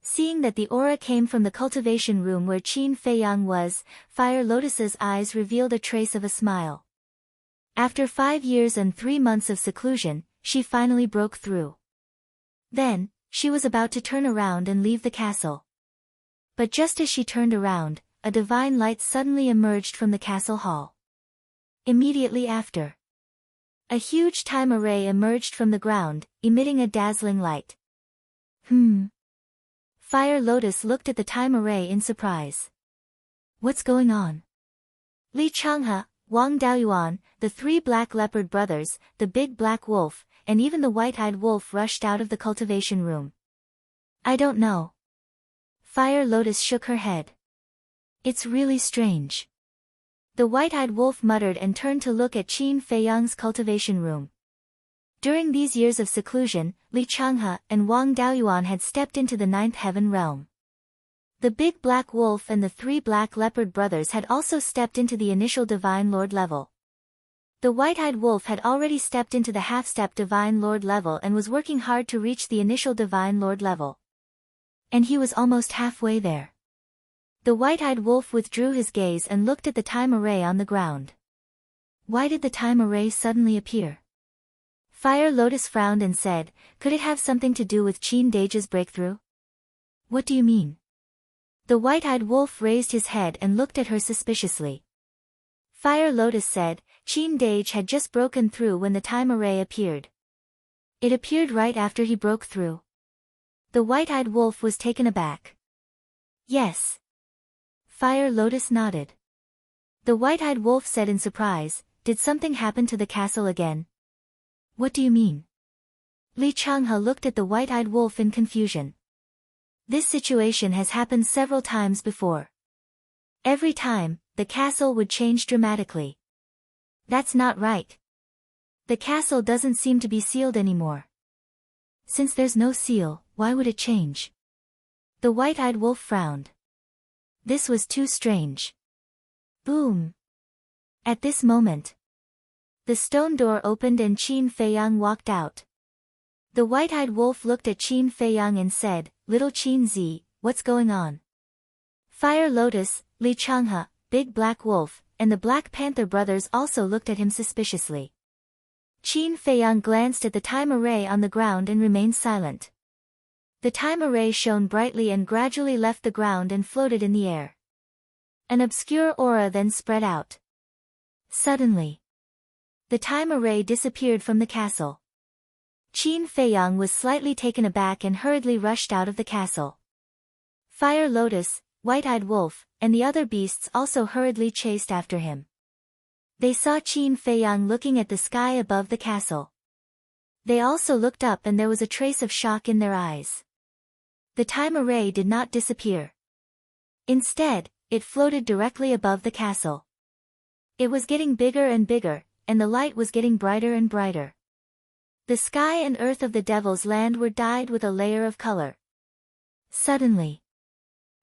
Seeing that the aura came from the cultivation room where Qin Feiyang was, Fire Lotus's eyes revealed a trace of a smile. After 5 years and 3 months of seclusion, she finally broke through. Then, she was about to turn around and leave the castle. But just as she turned around, a divine light suddenly emerged from the castle hall. Immediately after, a huge time array emerged from the ground, emitting a dazzling light. Fire Lotus looked at the time array in surprise. What's going on? Li Changhe, Wang Daoyuan, the 3 black leopard brothers, the big black wolf, and even the white-eyed wolf rushed out of the cultivation room. I don't know. Fire Lotus shook her head. It's really strange. The white-eyed wolf muttered and turned to look at Qin Feiyang's cultivation room. During these years of seclusion, Li Changhe and Wang Daoyuan had stepped into the 9th heaven realm. The big black wolf and the 3 black leopard brothers had also stepped into the initial divine lord level. The white-eyed wolf had already stepped into the half-step divine lord level and was working hard to reach the initial divine lord level. And he was almost halfway there. The white-eyed wolf withdrew his gaze and looked at the time array on the ground. Why did the time array suddenly appear? Fire Lotus frowned and said, could it have something to do with Qin Dage's breakthrough? What do you mean? The white-eyed wolf raised his head and looked at her suspiciously. Fire Lotus said, Qin Dage had just broken through when the time array appeared. It appeared right after he broke through. The white-eyed wolf was taken aback. Yes. Fire Lotus nodded. The white-eyed wolf said in surprise, did something happen to the castle again? What do you mean? Li Changhe looked at the white-eyed wolf in confusion. This situation has happened several times before. Every time, the castle would change dramatically. That's not right. The castle doesn't seem to be sealed anymore. Since there's no seal, why would it change? The white-eyed wolf frowned. This was too strange. Boom! At this moment, the stone door opened and Qin Feiyang walked out. The white-eyed wolf looked at Qin Feiyang and said, Little Qin Zi, what's going on? Fire Lotus, Li Changhe, Big Black Wolf, and the Black Panther brothers also looked at him suspiciously. Qin Feiyang glanced at the time array on the ground and remained silent. The time array shone brightly and gradually left the ground and floated in the air. An obscure aura then spread out. Suddenly, the time array disappeared from the castle. Qin Feiyang was slightly taken aback and hurriedly rushed out of the castle. Fire Lotus, White-Eyed Wolf, and the other beasts also hurriedly chased after him. They saw Qin Feiyang looking at the sky above the castle. They also looked up and there was a trace of shock in their eyes. The time array did not disappear. Instead, it floated directly above the castle. It was getting bigger and bigger, and the light was getting brighter and brighter. The sky and earth of the devil's land were dyed with a layer of color. Suddenly,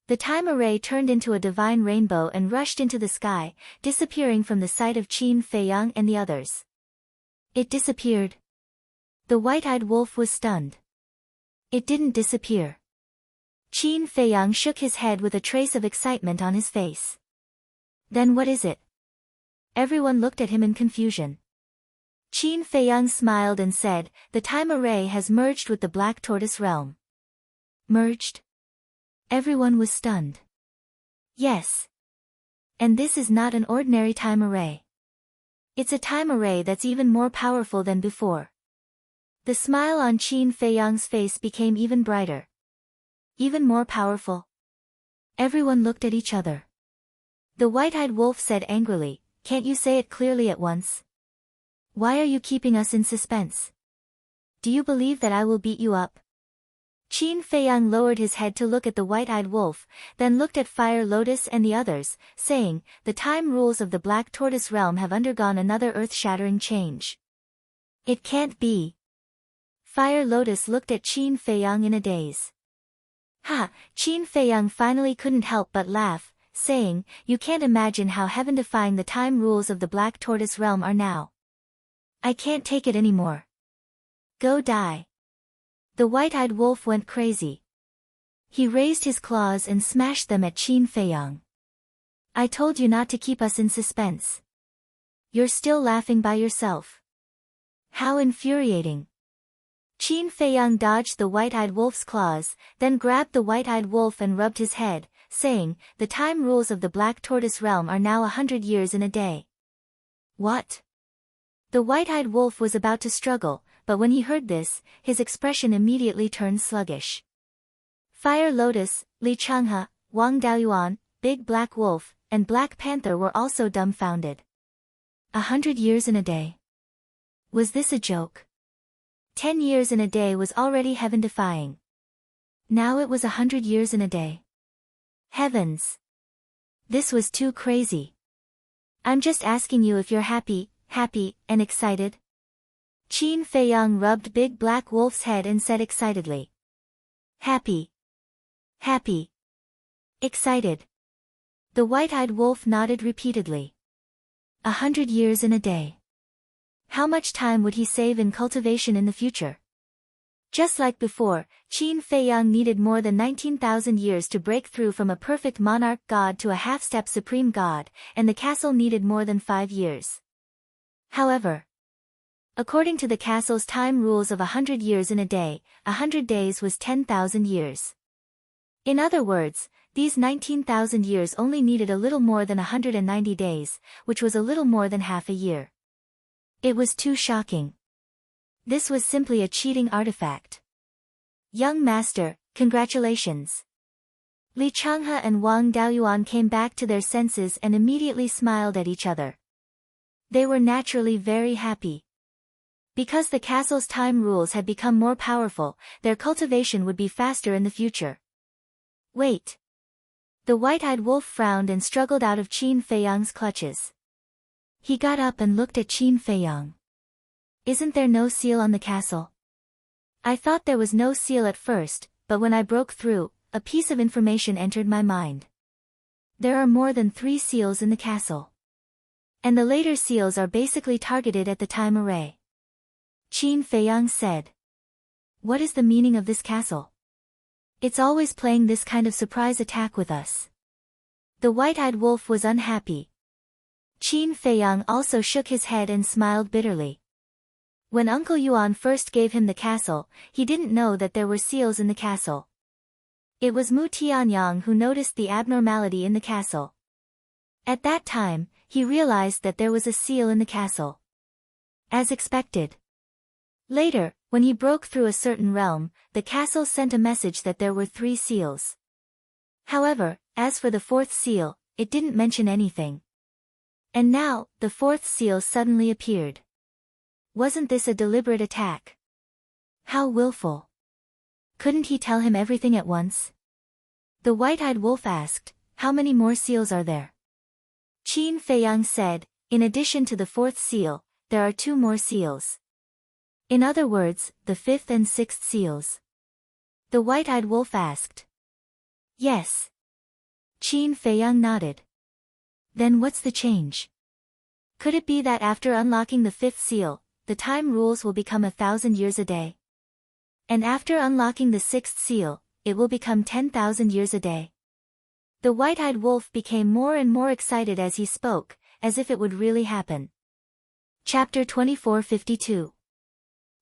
the time array turned into a divine rainbow and rushed into the sky, disappearing from the sight of Qin Feiyang and the others. It disappeared. The white-eyed wolf was stunned. It didn't disappear. Qin Feiyang shook his head with a trace of excitement on his face. Then what is it? Everyone looked at him in confusion. Qin Feiyang smiled and said, the time array has merged with the Black Tortoise realm. Merged? Everyone was stunned. Yes. And this is not an ordinary time array. It's a time array that's even more powerful than before. The smile on Qin Feiyang's face became even brighter. Even more powerful. Everyone looked at each other. The white-eyed wolf said angrily, can't you say it clearly at once? Why are you keeping us in suspense? Do you believe that I will beat you up? Qin Feiyang lowered his head to look at the white-eyed wolf, then looked at Fire Lotus and the others, saying, the time rules of the Black Tortoise realm have undergone another earth-shattering change. It can't be. Fire Lotus looked at Qin Feiyang in a daze. Ha! Qin Feiyang finally couldn't help but laugh, saying, you can't imagine how heaven-defying the time rules of the Black Tortoise realm are now. I can't take it anymore. Go die. The white-eyed wolf went crazy. He raised his claws and smashed them at Qin Feiyang. I told you not to keep us in suspense. You're still laughing by yourself. How infuriating. Qin Feiyang dodged the white-eyed wolf's claws, then grabbed the white-eyed wolf and rubbed his head, saying, the time rules of the Black Tortoise realm are now 100 years in a day. What? The white-eyed wolf was about to struggle, but when he heard this, his expression immediately turned sluggish. Fire Lotus, Li Changhe, Wang Daoyuan, Big Black Wolf, and Black Panther were also dumbfounded. 100 years in a day. Was this a joke? 10 years in a day was already heaven-defying. Now it was 100 years in a day. Heavens! This was too crazy. I'm just asking you if you're happy, and excited? Qin Feiyang rubbed Big Black Wolf's head and said excitedly. Happy. Excited. The white-eyed wolf nodded repeatedly. 100 years in a day. How much time would he save in cultivation in the future? Just like before, Qin Feiyang needed more than 19,000 years to break through from a perfect monarch god to a half-step supreme god, and the castle needed more than 5 years. However, according to the castle's time rules of 100 years in a day, 100 days was 10,000 years. In other words, these 19,000 years only needed a little more than 190 days, which was a little more than half a year. It was too shocking. This was simply a cheating artifact. Young master, congratulations. Li Changhe and Wang Daoyuan came back to their senses and immediately smiled at each other. They were naturally very happy. Because the castle's time rules had become more powerful, their cultivation would be faster in the future. Wait. The white-eyed wolf frowned and struggled out of Qin Feiyang's clutches. He got up and looked at Qin Feiyang. Isn't there no seal on the castle? I thought there was no seal at first, but when I broke through, a piece of information entered my mind. There are more than 3 seals in the castle. And the later seals are basically targeted at the time array. Qin Feiyang said. What is the meaning of this castle? It's always playing this kind of surprise attack with us. The white-eyed wolf was unhappy. Qin Feiyang also shook his head and smiled bitterly. When Uncle Yuan first gave him the castle, he didn't know that there were seals in the castle. It was Mu Tianyang who noticed the abnormality in the castle. At that time, he realized that there was a seal in the castle. As expected. Later, when he broke through a certain realm, the castle sent a message that there were 3 seals. However, as for the 4th seal, it didn't mention anything. And now, the 4th seal suddenly appeared. Wasn't this a deliberate attack? How willful. Couldn't he tell him everything at once? The white-eyed wolf asked, how many more seals are there? Qin Feiyang said, in addition to the 4th seal, there are 2 more seals. In other words, the fifth and sixth seals. The white-eyed wolf asked. Yes. Qin Feiyang nodded. Then what's the change? Could it be that after unlocking the fifth seal, the time rules will become 1,000 years a day? And after unlocking the sixth seal, it will become 10,000 years a day? The white-eyed wolf became more and more excited as he spoke, as if it would really happen. Chapter 2452.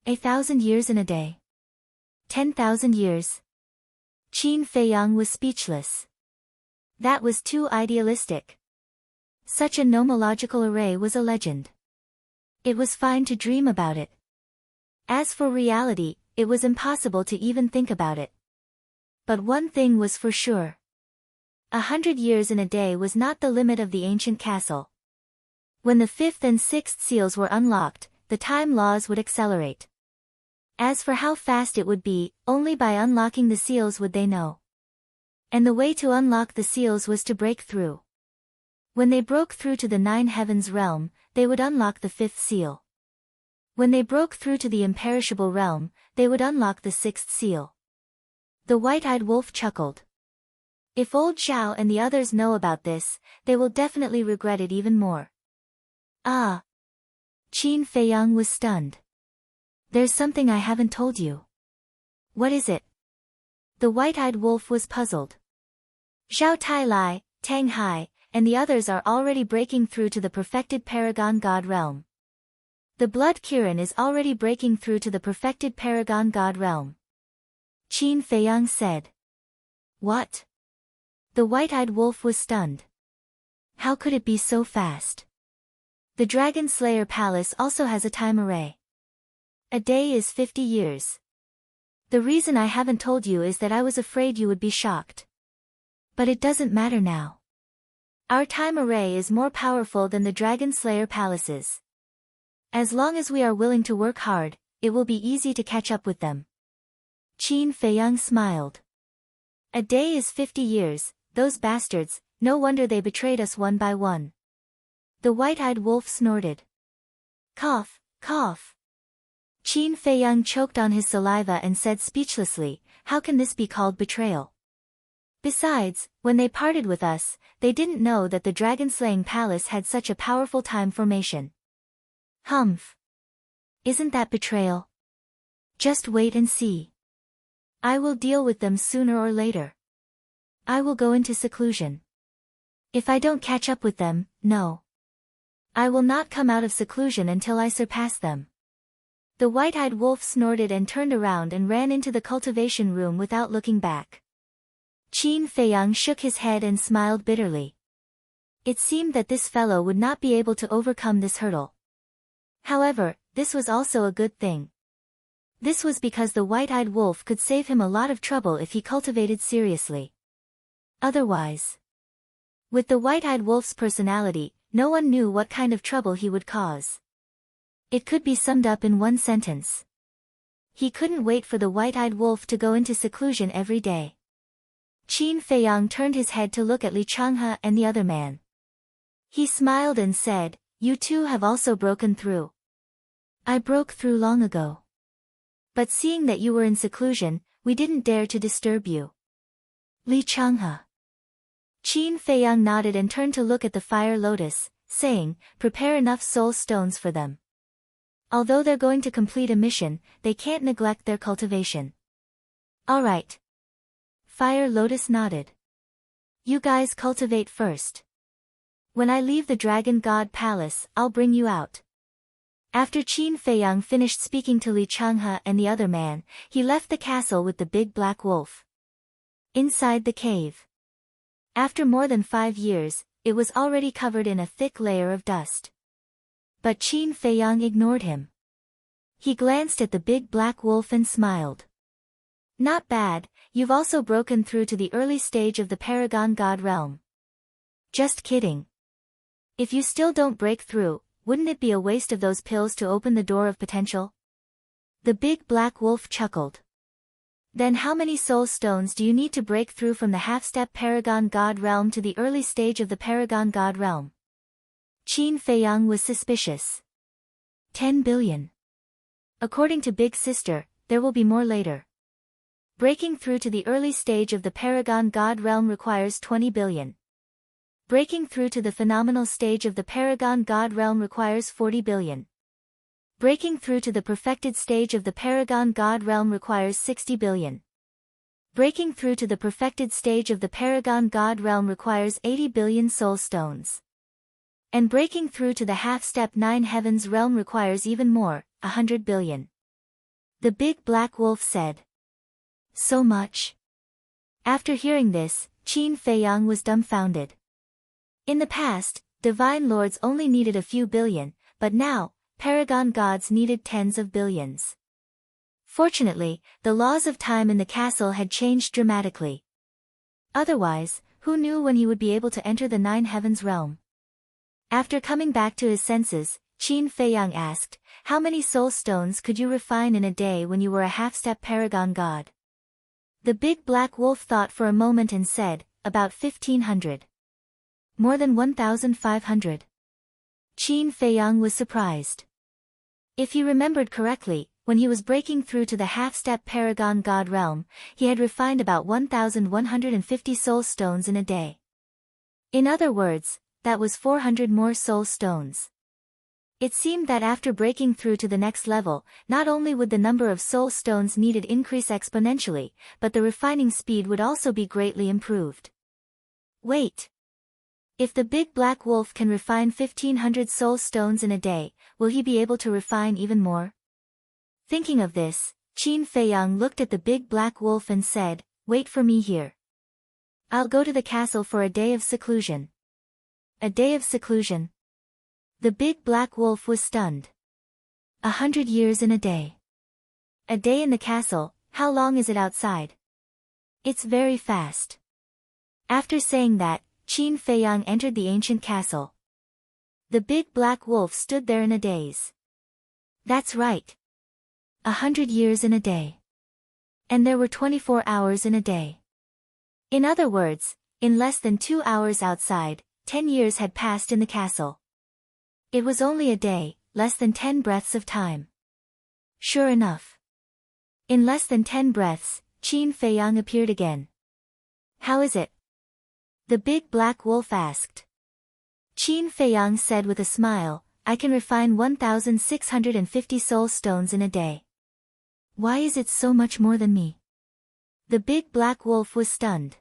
1,000 years in a day. 10,000 years. Qin Feiyang was speechless. That was too idealistic. Such a nomological array was a legend. It was fine to dream about it. As for reality, it was impossible to even think about it. But one thing was for sure. 100 years in a day was not the limit of the ancient castle. When the fifth and sixth seals were unlocked, the time laws would accelerate. As for how fast it would be, only by unlocking the seals would they know. And the way to unlock the seals was to break through. When they broke through to the nine heavens realm, they would unlock the fifth seal. When they broke through to the imperishable realm, they would unlock the sixth seal. The white-eyed wolf chuckled. If old Zhao and the others know about this, they will definitely regret it even more. Ah! Qin Feiyang was stunned. There's something I haven't told you. What is it? The white-eyed wolf was puzzled. Zhao Tailai, Tang Hai, and the others are already breaking through to the perfected Paragon God realm. The Blood Kirin is already breaking through to the perfected Paragon God realm. Qin Feiyang said. What? The white-eyed wolf was stunned. How could it be so fast? The Dragon Slayer Palace also has a time array. A day is 50 years. The reason I haven't told you is that I was afraid you would be shocked. But it doesn't matter now. Our time array is more powerful than the Dragon Slayer Palaces. As long as we are willing to work hard, it will be easy to catch up with them. Qin Feiyang smiled. A day is 50 years, those bastards, no wonder they betrayed us one by one. The white-eyed wolf snorted. Cough, cough. Qin Feiyang choked on his saliva and said speechlessly, how can this be called betrayal? Besides, when they parted with us, they didn't know that the dragon-slaying palace had such a powerful time formation. Humph. Isn't that betrayal? Just wait and see. I will deal with them sooner or later. I will go into seclusion. If I don't catch up with them, no. I will not come out of seclusion until I surpass them. The white-eyed wolf snorted and turned around and ran into the cultivation room without looking back. Qin Feiyang shook his head and smiled bitterly. It seemed that this fellow would not be able to overcome this hurdle. However, this was also a good thing. This was because the white-eyed wolf could save him a lot of trouble if he cultivated seriously. Otherwise, with the white-eyed wolf's personality, no one knew what kind of trouble he would cause. It could be summed up in one sentence. He couldn't wait for the white-eyed wolf to go into seclusion every day. Qin Feiyang turned his head to look at Li Changhe and the other man. He smiled and said, you two have also broken through. I broke through long ago. But seeing that you were in seclusion, we didn't dare to disturb you. Li Changhe. Qin Feiyang nodded and turned to look at the fire lotus, saying, prepare enough soul stones for them. Although they're going to complete a mission, they can't neglect their cultivation. All right. Fire Lotus nodded. You guys cultivate first. When I leave the Dragon God Palace, I'll bring you out. After Qin Feiyang finished speaking to Li Changhe and the other man, he left the castle with the big black wolf. Inside the cave. After more than 5 years, it was already covered in a thick layer of dust. But Qin Feiyang ignored him. He glanced at the big black wolf and smiled. Not bad, you've also broken through to the early stage of the Paragon God realm. Just kidding. If you still don't break through, wouldn't it be a waste of those pills to open the door of potential? The big black wolf chuckled. Then how many soul stones do you need to break through from the half-step Paragon God realm to the early stage of the Paragon God realm? Qin Feiyang was suspicious. 10 billion. According to Big Sister, there will be more later. Breaking through to the early stage of the Paragon God realm requires 20 billion. Breaking through to the phenomenal stage of the Paragon God realm requires 40 billion. Breaking through to the perfected stage of the Paragon God realm requires 60 billion. Breaking through to the perfected stage of the Paragon God realm requires 80 billion soul stones. And breaking through to the half-step 9 heavens realm requires even more, 100 billion. The big black wolf said. So much? After hearing this, Qin Feiyang was dumbfounded. In the past, divine lords only needed a few billion, but now, paragon gods needed tens of billions. Fortunately, the laws of time in the castle had changed dramatically. Otherwise, who knew when he would be able to enter the 9 heavens realm? After coming back to his senses, Qin Feiyang asked, how many soul stones could you refine in a day when you were a half-step paragon god? The big black wolf thought for a moment and said, about 1,500. More than 1,500. Qin Feiyang was surprised. If he remembered correctly, when he was breaking through to the half-step paragon god realm, he had refined about 1,150 soul stones in a day. In other words, that was 400 more soul stones. It seemed that after breaking through to the next level, not only would the number of soul stones needed increase exponentially, but the refining speed would also be greatly improved. Wait. If the big black wolf can refine 1,500 soul stones in a day, will he be able to refine even more? Thinking of this, Qin Feiyang looked at the big black wolf and said, wait for me here. I'll go to the castle for a day of seclusion. A day of seclusion? The big black wolf was stunned. 100 years in a day. A day in the castle, how long is it outside? It's very fast. After saying that, Qin Feiyang entered the ancient castle. The big black wolf stood there in a daze. That's right. 100 years in a day. And there were 24 hours in a day. In other words, in less than 2 hours outside, 10 years had passed in the castle. It was only a day, less than 10 breaths of time. Sure enough. In less than 10 breaths, Qin Feiyang appeared again. How is it? The big black wolf asked. Qin Feiyang said with a smile, I can refine 1,650 soul stones in a day. Why is it so much more than me? The big black wolf was stunned.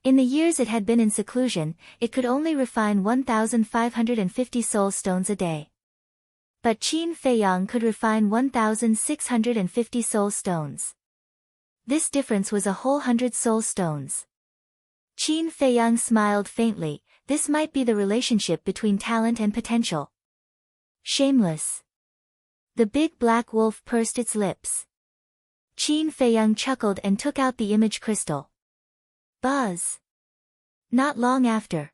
In the years it had been in seclusion, it could only refine 1,550 soul stones a day. But Qin Feiyang could refine 1,650 soul stones. This difference was a whole 100 soul stones. Qin Feiyang smiled faintly, this might be the relationship between talent and potential. Shameless. The big black wolf pursed its lips. Qin Feiyang chuckled and took out the image crystal. Buzz. Not long after.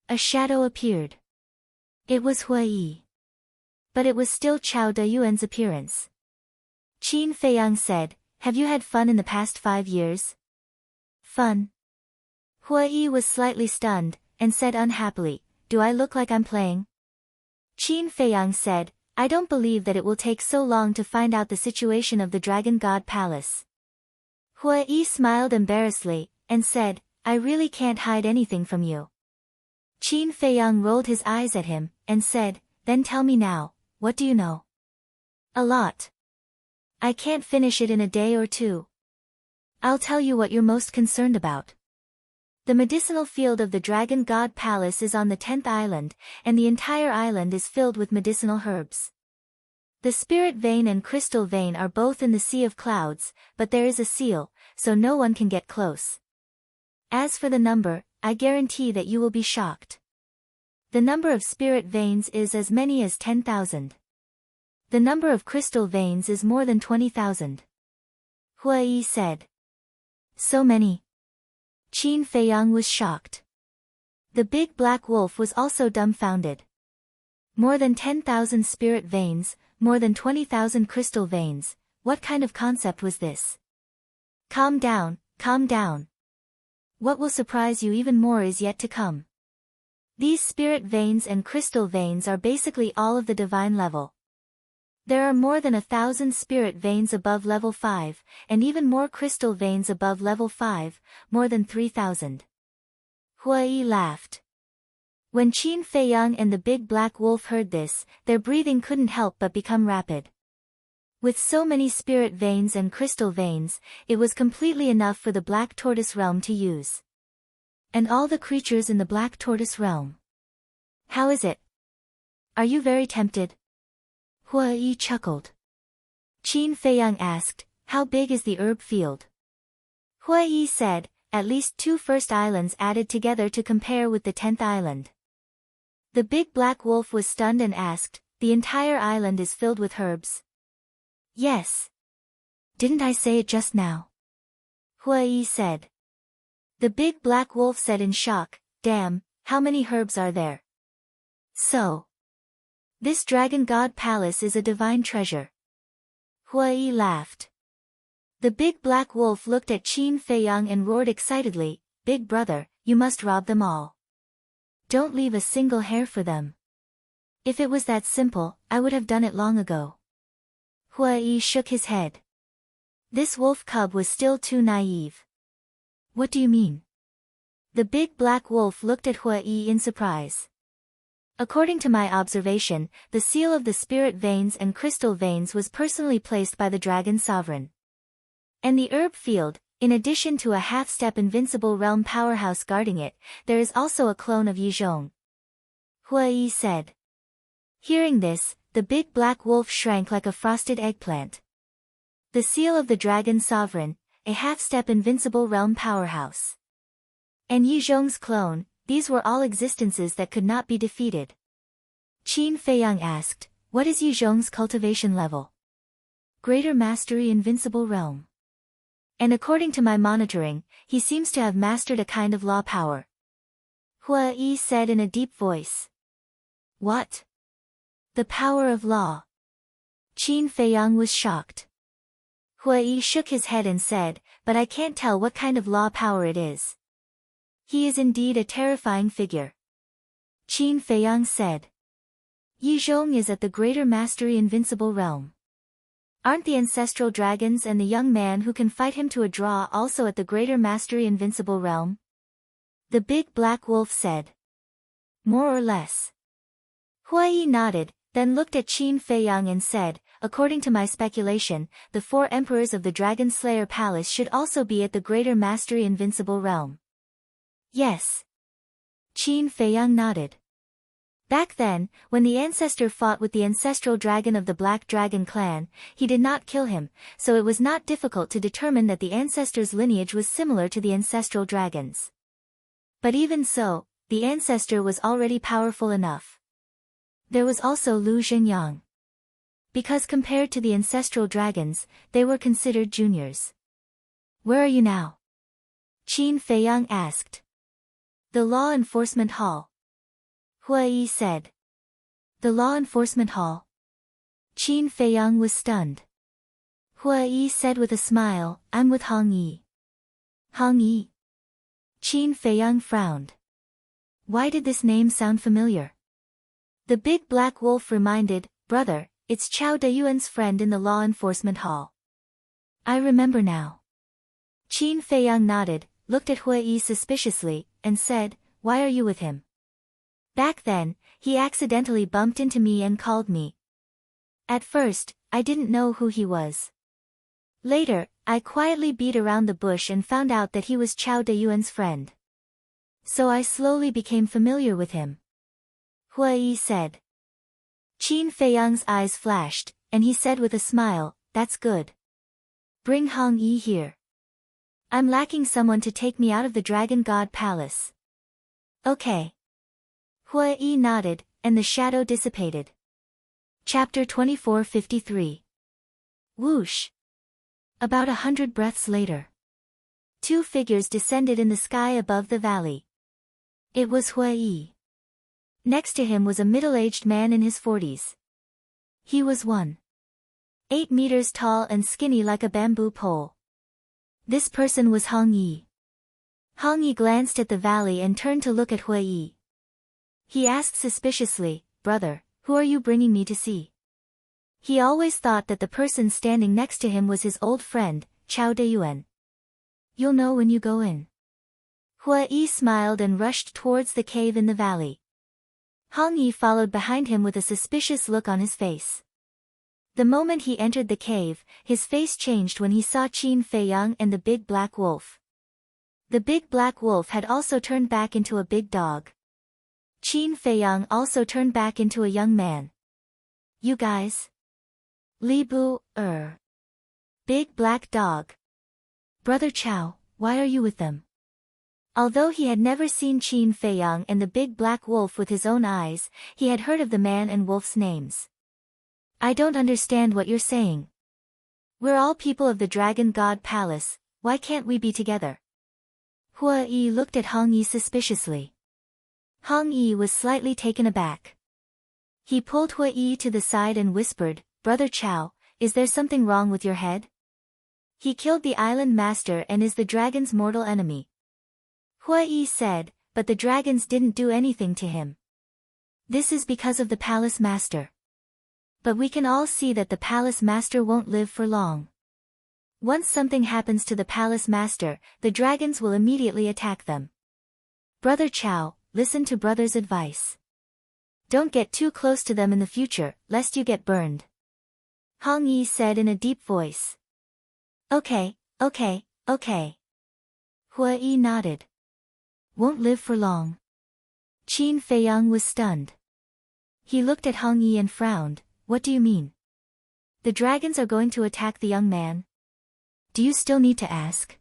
A shadow appeared. It was Hui. But it was still Chao Dayuan's appearance. Qin Feiyang said, have you had fun in the past 5 years? Fun? Hui was slightly stunned, and said unhappily, do I look like I'm playing? Qin Feiyang said, I don't believe that it will take so long to find out the situation of the Dragon God Palace. Hui smiled embarrassedly, and said, I really can't hide anything from you. Qin Feiyang rolled his eyes at him, and said, then tell me now, what do you know? A lot. I can't finish it in a day or two. I'll tell you what you're most concerned about. The medicinal field of the Dragon God Palace is on the 10th island, and the entire island is filled with medicinal herbs. The spirit vein and crystal vein are both in the Sea of Clouds, but there is a seal, so no one can get close. As for the number, I guarantee that you will be shocked. The number of spirit veins is as many as 10,000. The number of crystal veins is more than 20,000. Hui said. So many. Qin Feiyang was shocked. The big black wolf was also dumbfounded. More than 10,000 spirit veins, more than 20,000 crystal veins, what kind of concept was this? Calm down, calm down. What will surprise you even more is yet to come. These spirit veins and crystal veins are basically all of the divine level. There are more than 1,000 spirit veins above level 5, and even more crystal veins above level 5, more than 3,000. Hua Yi laughed. When Qin Feiyang and the big black wolf heard this, their breathing couldn't help but become rapid. With so many spirit veins and crystal veins, it was completely enough for the Black Tortoise realm to use. And all the creatures in the Black Tortoise realm. How is it? Are you very tempted? Hua Yi chuckled. Qin Feiyang asked, how big is the herb field? Hua Yi said, at least 2 first islands added together to compare with the 10th island. The big black wolf was stunned and asked, the entire island is filled with herbs? Yes. Didn't I say it just now? Hua Yi said. The big black wolf said in shock, damn, how many herbs are there? So. This dragon god palace is a divine treasure. Hua Yi laughed. The big black wolf looked at Qin Feiyang and roared excitedly, big brother, you must rob them all. Don't leave a single hair for them. If it was that simple, I would have done it long ago. Hua Yi shook his head. This wolf cub was still too naive. What do you mean? The big black wolf looked at Hua Yi in surprise. According to my observation, the seal of the spirit veins and crystal veins was personally placed by the dragon sovereign. And the herb field, in addition to a half-step invincible realm powerhouse guarding it, there is also a clone of Yizhong. Hua Yi said. Hearing this, the big black wolf shrank like a frosted eggplant. The seal of the dragon sovereign, a half-step invincible realm powerhouse. And Yizhong's clone, these were all existences that could not be defeated. Qin Feiyang asked, what is Yizhong's cultivation level? Greater Mastery Invincible Realm. And according to my monitoring, he seems to have mastered a kind of law power. Hua Yi said in a deep voice. What? The power of law. Qin Feiyang was shocked. Hua Yi shook his head and said, but I can't tell what kind of law power it is. He is indeed a terrifying figure. Qin Feiyang said. Yizhong is at the Greater Mastery Invincible Realm. Aren't the ancestral dragons and the young man who can fight him to a draw also at the Greater Mastery Invincible Realm? The big black wolf said. More or less. Hua Yi nodded, then looked at Qin Feiyang and said, according to my speculation, the 4 emperors of the Dragon Slayer Palace should also be at the Greater Mastery Invincible Realm. Yes. Qin Feiyang nodded. Back then, when the ancestor fought with the ancestral dragon of the Black Dragon clan, he did not kill him, so it was not difficult to determine that the ancestor's lineage was similar to the ancestral dragon's. But even so, the ancestor was already powerful enough. There was also Lu Zhengyang. Because compared to the ancestral dragons, they were considered juniors. Where are you now? Qin Feiyang asked. The Law Enforcement Hall. Hua Yi said. The Law Enforcement Hall. Qin Feiyang was stunned. Hua Yi said with a smile, I'm with Hong Yi. Hong Yi. Qin Feiyang frowned. Why did this name sound familiar? The big black wolf reminded, brother, it's Chao Dayuan's friend in the Law Enforcement Hall. I remember now. Qin Feiyang nodded, looked at Hua Yi suspiciously, and said, why are you with him? Back then, he accidentally bumped into me and called me. At first, I didn't know who he was. Later, I quietly beat around the bush and found out that he was Chao Dayuan's friend. So I slowly became familiar with him. Hua Yi said. Qin Feiyang's eyes flashed, and he said with a smile, that's good. Bring Hong Yi here. I'm lacking someone to take me out of the Dragon God Palace. Okay. Hua Yi nodded, and the shadow dissipated. Chapter 2453. Whoosh. About 100 breaths later. 2 figures descended in the sky above the valley. It was Hua Yi. Next to him was a middle-aged man in his 40s. He was 1.8 meters tall and skinny like a bamboo pole. This person was Hong Yi. Hong Yi glanced at the valley and turned to look at Hua Yi. He asked suspiciously, brother, who are you bringing me to see? He always thought that the person standing next to him was his old friend, Chao Deyuan. You'll know when you go in. Hua Yi smiled and rushed towards the cave in the valley. Hong Yi followed behind him with a suspicious look on his face. The moment he entered the cave, his face changed when he saw Qin Feiyang and the big black wolf. The big black wolf had also turned back into a big dog. Qin Feiyang also turned back into a young man. You guys? Li Bu, Big black dog. Brother Chao, why are you with them? Although he had never seen Qin Feiyang and the big black wolf with his own eyes, he had heard of the man and wolf's names. I don't understand what you're saying. We're all people of the Dragon God Palace, why can't we be together? Hua Yi looked at Hong Yi suspiciously. Hong Yi was slightly taken aback. He pulled Hua Yi to the side and whispered, Brother Chao, is there something wrong with your head? He killed the island master and is the dragon's mortal enemy. Hua Yi said, but the dragons didn't do anything to him. This is because of the palace master. But we can all see that the palace master won't live for long. Once something happens to the palace master, the dragons will immediately attack them. Brother Chao, listen to brother's advice. Don't get too close to them in the future, lest you get burned. Hong Yi said in a deep voice. Okay. Hua Yi nodded. Won't live for long. Qin Feiyang was stunned. He looked at Hong Yi and frowned. What do you mean? The dragons are going to attack the young man? Do you still need to ask?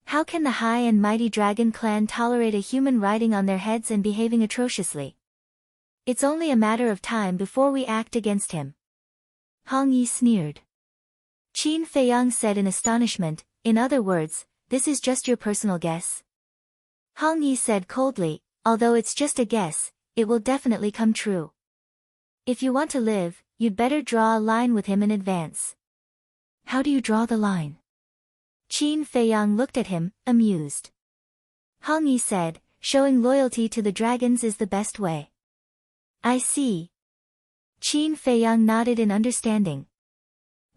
How can the high and mighty dragon clan tolerate a human riding on their heads and behaving atrociously? It's only a matter of time before we act against him. Hong Yi sneered. Qin Feiyang said in astonishment, in other words, this is just your personal guess? Hong Yi said coldly, although it's just a guess, it will definitely come true. If you want to live, you'd better draw a line with him in advance. How do you draw the line? Qin Feiyang looked at him, amused. Hong Yi said, showing loyalty to the dragons is the best way. I see. Qin Feiyang nodded in understanding.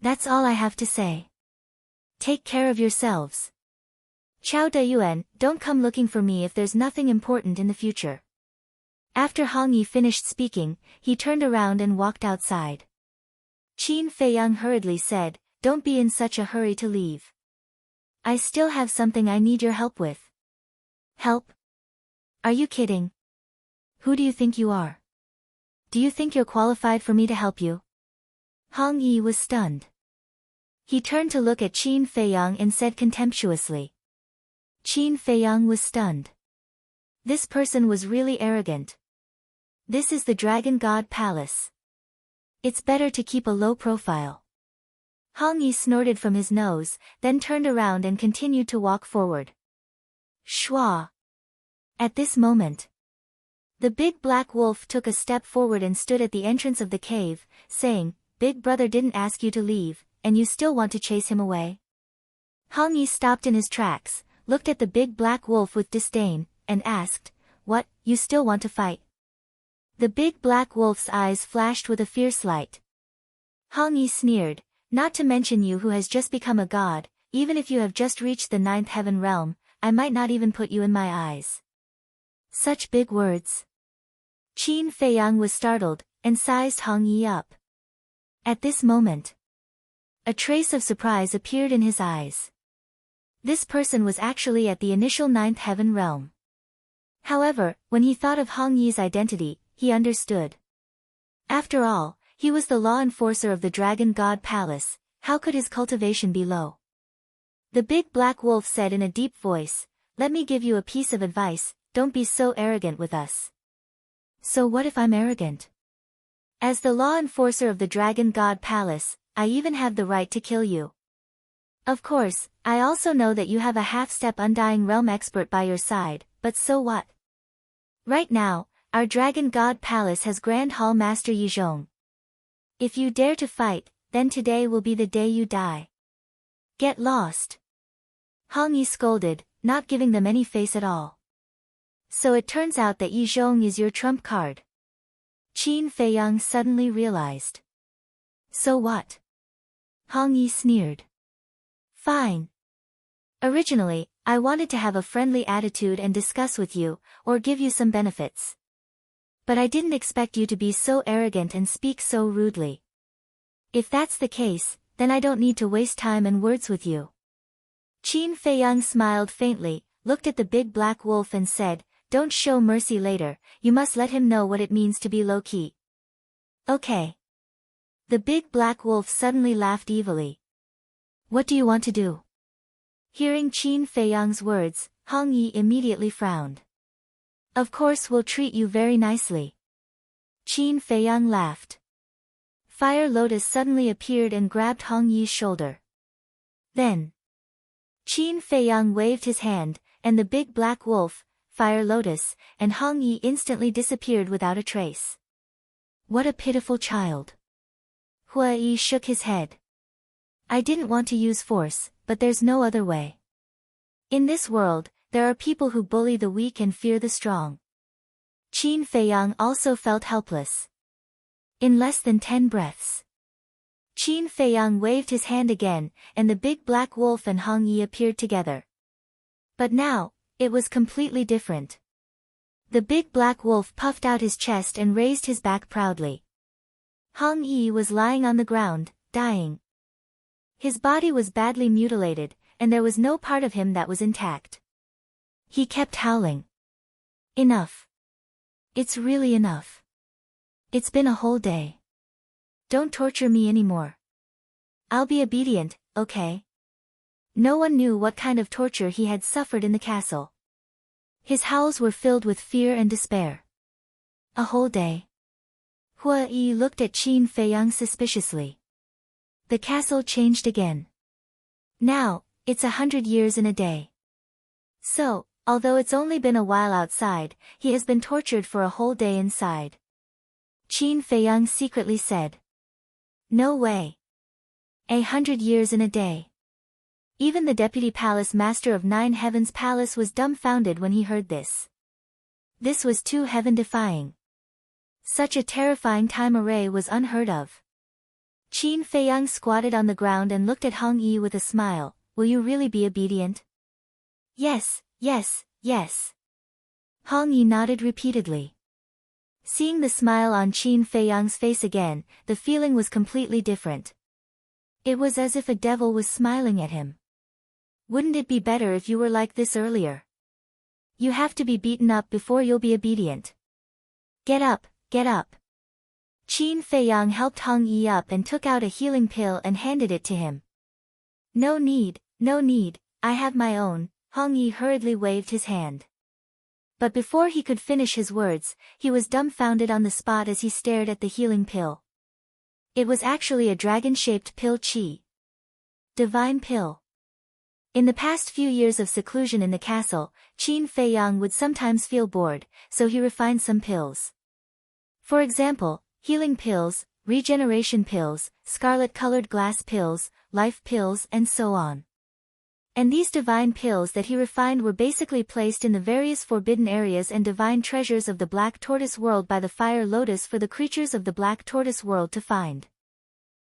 That's all I have to say. Take care of yourselves. Chao Deyuan, don't come looking for me if there's nothing important in the future. After Hong Yi finished speaking, he turned around and walked outside. Qin Feiyang hurriedly said, don't be in such a hurry to leave. I still have something I need your help with. Help? Are you kidding? Who do you think you are? Do you think you're qualified for me to help you? Hong Yi was stunned. He turned to look at Qin Feiyang and said contemptuously. Qin Feiyang was stunned. This person was really arrogant. This is the Dragon God Palace. It's better to keep a low profile. Hong Yi snorted from his nose, then turned around and continued to walk forward. Shua. At this moment, the big black wolf took a step forward and stood at the entrance of the cave, saying, Big brother didn't ask you to leave, and you still want to chase him away? Hong Yi stopped in his tracks, looked at the big black wolf with disdain, and asked, What, you still want to fight? The big black wolf's eyes flashed with a fierce light. Hong Yi sneered, Not to mention you who has just become a god, even if you have just reached the 9th heaven realm, I might not even put you in my eyes. Such big words. Qin Feiyang was startled, and sized Hong Yi up. At this moment, a trace of surprise appeared in his eyes. This person was actually at the initial 9th heaven realm. However, when he thought of Hong Yi's identity, he understood. After all, he was the law enforcer of the Dragon God Palace, how could his cultivation be low? The big black wolf said in a deep voice, Let me give you a piece of advice, don't be so arrogant with us. So what if I'm arrogant? As the law enforcer of the Dragon God Palace, I even have the right to kill you. Of course, I also know that you have a half-step Undying Realm expert by your side, but so what? Right now, our Dragon God Palace has Grand Hall Master Yizhong. If you dare to fight, then today will be the day you die. Get lost. Hong Yi scolded, not giving them any face at all. So it turns out that Yizhong is your trump card. Qin Feiyang suddenly realized. So what? Hong Yi sneered. Fine. Originally, I wanted to have a friendly attitude and discuss with you, or give you some benefits. But I didn't expect you to be so arrogant and speak so rudely. If that's the case, then I don't need to waste time and words with you. Qin Feiyang smiled faintly, looked at the big black wolf and said, don't show mercy later, you must let him know what it means to be low-key. Okay. The big black wolf suddenly laughed evilly. What do you want to do? Hearing Qin Feiyang's words, Hong Yi immediately frowned. Of course we'll treat you very nicely. Qin Feiyang laughed. Fire Lotus suddenly appeared and grabbed Hong Yi's shoulder. Then, Qin Feiyang waved his hand, and the big black wolf, Fire Lotus, and Hong Yi instantly disappeared without a trace. What a pitiful child. Hua Yi shook his head. I didn't want to use force, but there's no other way. In this world, there are people who bully the weak and fear the strong. Qin Feiyang also felt helpless. In less than 10 breaths, Qin Feiyang waved his hand again, and the big black wolf and Hong Yi appeared together. But now, it was completely different. The big black wolf puffed out his chest and raised his back proudly. Hong Yi was lying on the ground, dying. His body was badly mutilated, and there was no part of him that was intact. He kept howling. Enough. It's really enough. It's been a whole day. Don't torture me anymore. I'll be obedient, okay? No one knew what kind of torture he had suffered in the castle. His howls were filled with fear and despair. A whole day. Hua Yi looked at Qin Feiyang suspiciously. The castle changed again. Now, it's 100 years in a day. So, although it's only been a while outside, he has been tortured for a whole day inside. Qin Feiyang secretly said. No way. 100 years in a day. Even the deputy palace master of 9 Heavens Palace was dumbfounded when he heard this. This was too heaven-defying. Such a terrifying time array was unheard of. Qin Feiyang squatted on the ground and looked at Hong Yi with a smile. Will you really be obedient? Yes, yes, yes. Hong Yi nodded repeatedly. Seeing the smile on Qin Feiyang's face again, the feeling was completely different. It was as if a devil was smiling at him. Wouldn't it be better if you were like this earlier? You have to be beaten up before you'll be obedient. Get up, get up. Qin Feiyang helped Hong Yi up and took out a healing pill and handed it to him. No need, I have my own. Hong Yi hurriedly waved his hand. But before he could finish his words, he was dumbfounded on the spot as he stared at the healing pill. It was actually a dragon-shaped pill qi. Divine pill. In the past few years of seclusion in the castle, Qin Feiyang would sometimes feel bored, so he refined some pills. For example, healing pills, regeneration pills, scarlet-colored glass pills, life pills and so on. And these divine pills that he refined were basically placed in the various forbidden areas and divine treasures of the Black Tortoise world by the Fire Lotus for the creatures of the Black Tortoise world to find.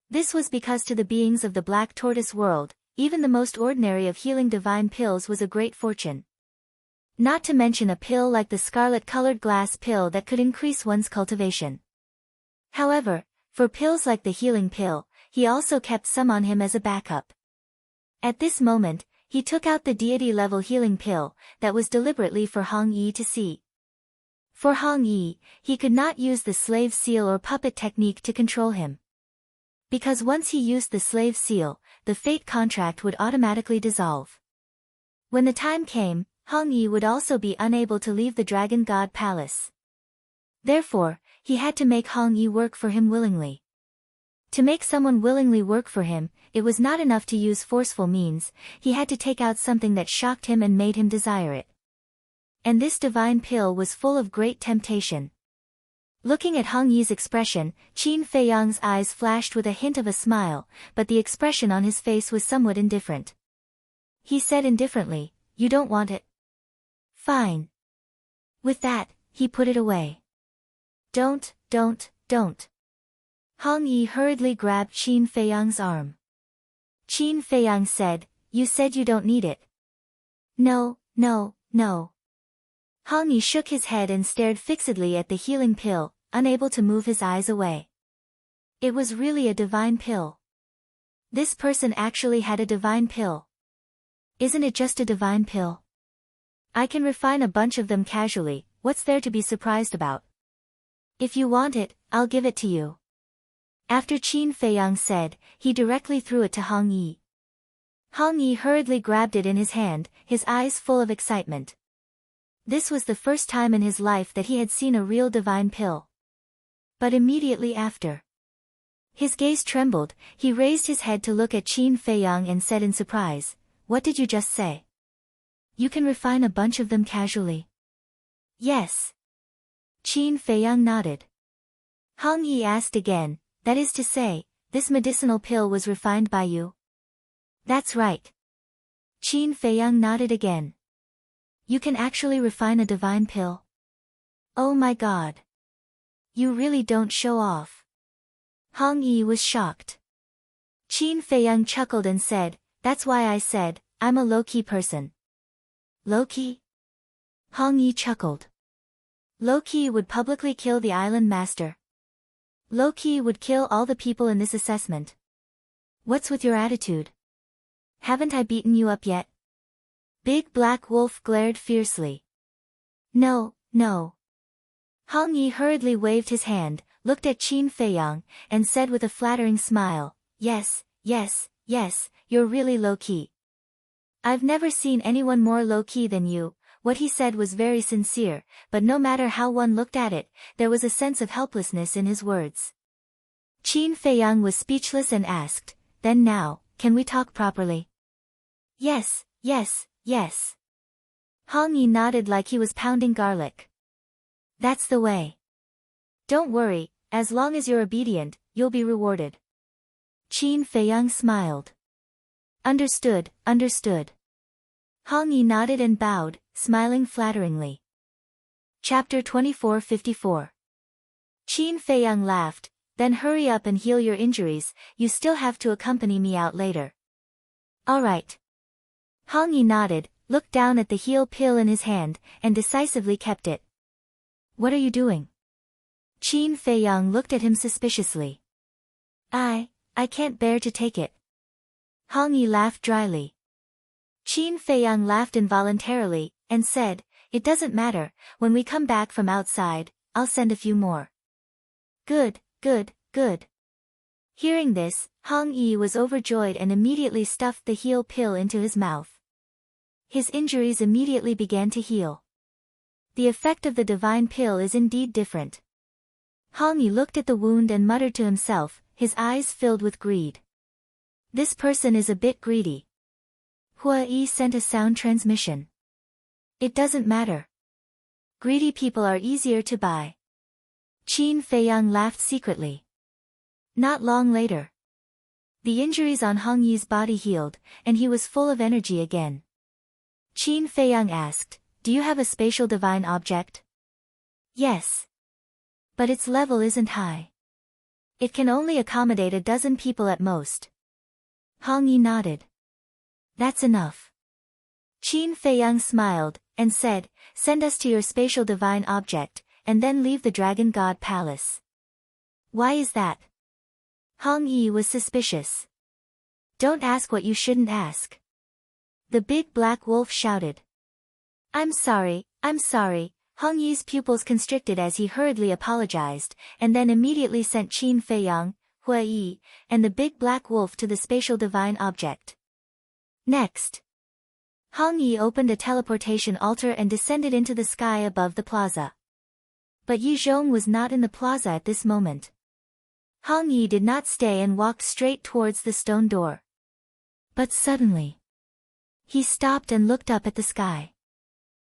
This was because to the beings of the Black Tortoise world, even the most ordinary of healing divine pills was a great fortune. Not to mention a pill like the scarlet-colored glass pill that could increase one's cultivation. However, for pills like the healing pill, he also kept some on him as a backup. At this moment, he took out the deity-level healing pill, that was deliberately for Hong Yi to see. For Hong Yi, he could not use the slave seal or puppet technique to control him. Because once he used the slave seal, the fate contract would automatically dissolve. When the time came, Hong Yi would also be unable to leave the Dragon God Palace. Therefore, he had to make Hong Yi work for him willingly. To make someone willingly work for him, it was not enough to use forceful means, he had to take out something that shocked him and made him desire it. And this divine pill was full of great temptation. Looking at Hong Yi's expression, Qin Feiyang's eyes flashed with a hint of a smile, but the expression on his face was somewhat indifferent. He said indifferently, "You don't want it? Fine." With that, he put it away. Don't. Hong Yi hurriedly grabbed Qin Feiyang's arm. Qin Feiyang said, "You said you don't need it." "No, no, no." Hong Yi shook his head and stared fixedly at the healing pill, unable to move his eyes away. It was really a divine pill. This person actually had a divine pill. Isn't it just a divine pill? I can refine a bunch of them casually, what's there to be surprised about? If you want it, I'll give it to you. After Qin Feiyang said, he directly threw it to Hong Yi. Hong Yi hurriedly grabbed it in his hand, his eyes full of excitement. This was the first time in his life that he had seen a real divine pill. But immediately after, his gaze trembled, he raised his head to look at Qin Feiyang and said in surprise, "What did you just say? You can refine a bunch of them casually?" "Yes." Qin Feiyang nodded. Hong Yi asked again, "That is to say, this medicinal pill was refined by you?" "That's right." Qin Feiyang nodded again. "You can actually refine a divine pill? Oh my god. You really don't show off." Hong Yi was shocked. Qin Feiyang chuckled and said, "That's why I said, I'm a low-key person." "Low-key?" Hong Yi chuckled. "Low-key would publicly kill the island master. Low-key would kill all the people in this assessment. What's with your attitude? Haven't I beaten you up yet?" Big Black Wolf glared fiercely. "No, no." Hong Yi hurriedly waved his hand, looked at Qin Feiyang, and said with a flattering smile, "Yes, yes, yes, you're really low-key. I've never seen anyone more low-key than you." What he said was very sincere, but no matter how one looked at it, there was a sense of helplessness in his words. Qin Feiyang was speechless and asked, "Then now, can we talk properly?" "Yes, yes, yes." Hong Yi nodded like he was pounding garlic. "That's the way. Don't worry, as long as you're obedient, you'll be rewarded." Qin Feiyang smiled. "Understood, understood." Hong Yi nodded and bowed, smiling flatteringly. Chapter 2454. Qin Feiyang laughed, "Then hurry up and heal your injuries, you still have to accompany me out later." "All right." Hong Yi nodded, looked down at the heal pill in his hand, and decisively kept it. "What are you doing?" Qin Feiyang looked at him suspiciously. I can't bear to take it." Hong Yi laughed dryly. Qin Feiyang laughed involuntarily, and said, "It doesn't matter, when we come back from outside, I'll send a few more." "Good, good, good." Hearing this, Hong Yi was overjoyed and immediately stuffed the heal pill into his mouth. His injuries immediately began to heal. The effect of the divine pill is indeed different. Hong Yi looked at the wound and muttered to himself, his eyes filled with greed. This person is a bit greedy. Hua Yi sent a sound transmission. It doesn't matter. Greedy people are easier to buy. Qin Feiyang laughed secretly. Not long later, the injuries on Hong Yi's body healed, and he was full of energy again. Qin Feiyang asked, "Do you have a spatial divine object?" "Yes. But its level isn't high. It can only accommodate a dozen people at most." Hong Yi nodded. "That's enough." Qin Feiyang smiled, and said, "Send us to your spatial divine object, and then leave the Dragon God Palace." "Why is that?" Hong Yi was suspicious. "Don't ask what you shouldn't ask." The Big Black Wolf shouted. I'm sorry." Hong Yi's pupils constricted as he hurriedly apologized, and then immediately sent Qin Feiyang, Hua Yi, and the Big Black Wolf to the spatial divine object. Next, Hong Yi opened a teleportation altar and descended into the sky above the plaza. But Yi Zhong was not in the plaza at this moment. Hong Yi did not stay and walked straight towards the stone door. But suddenly, he stopped and looked up at the sky.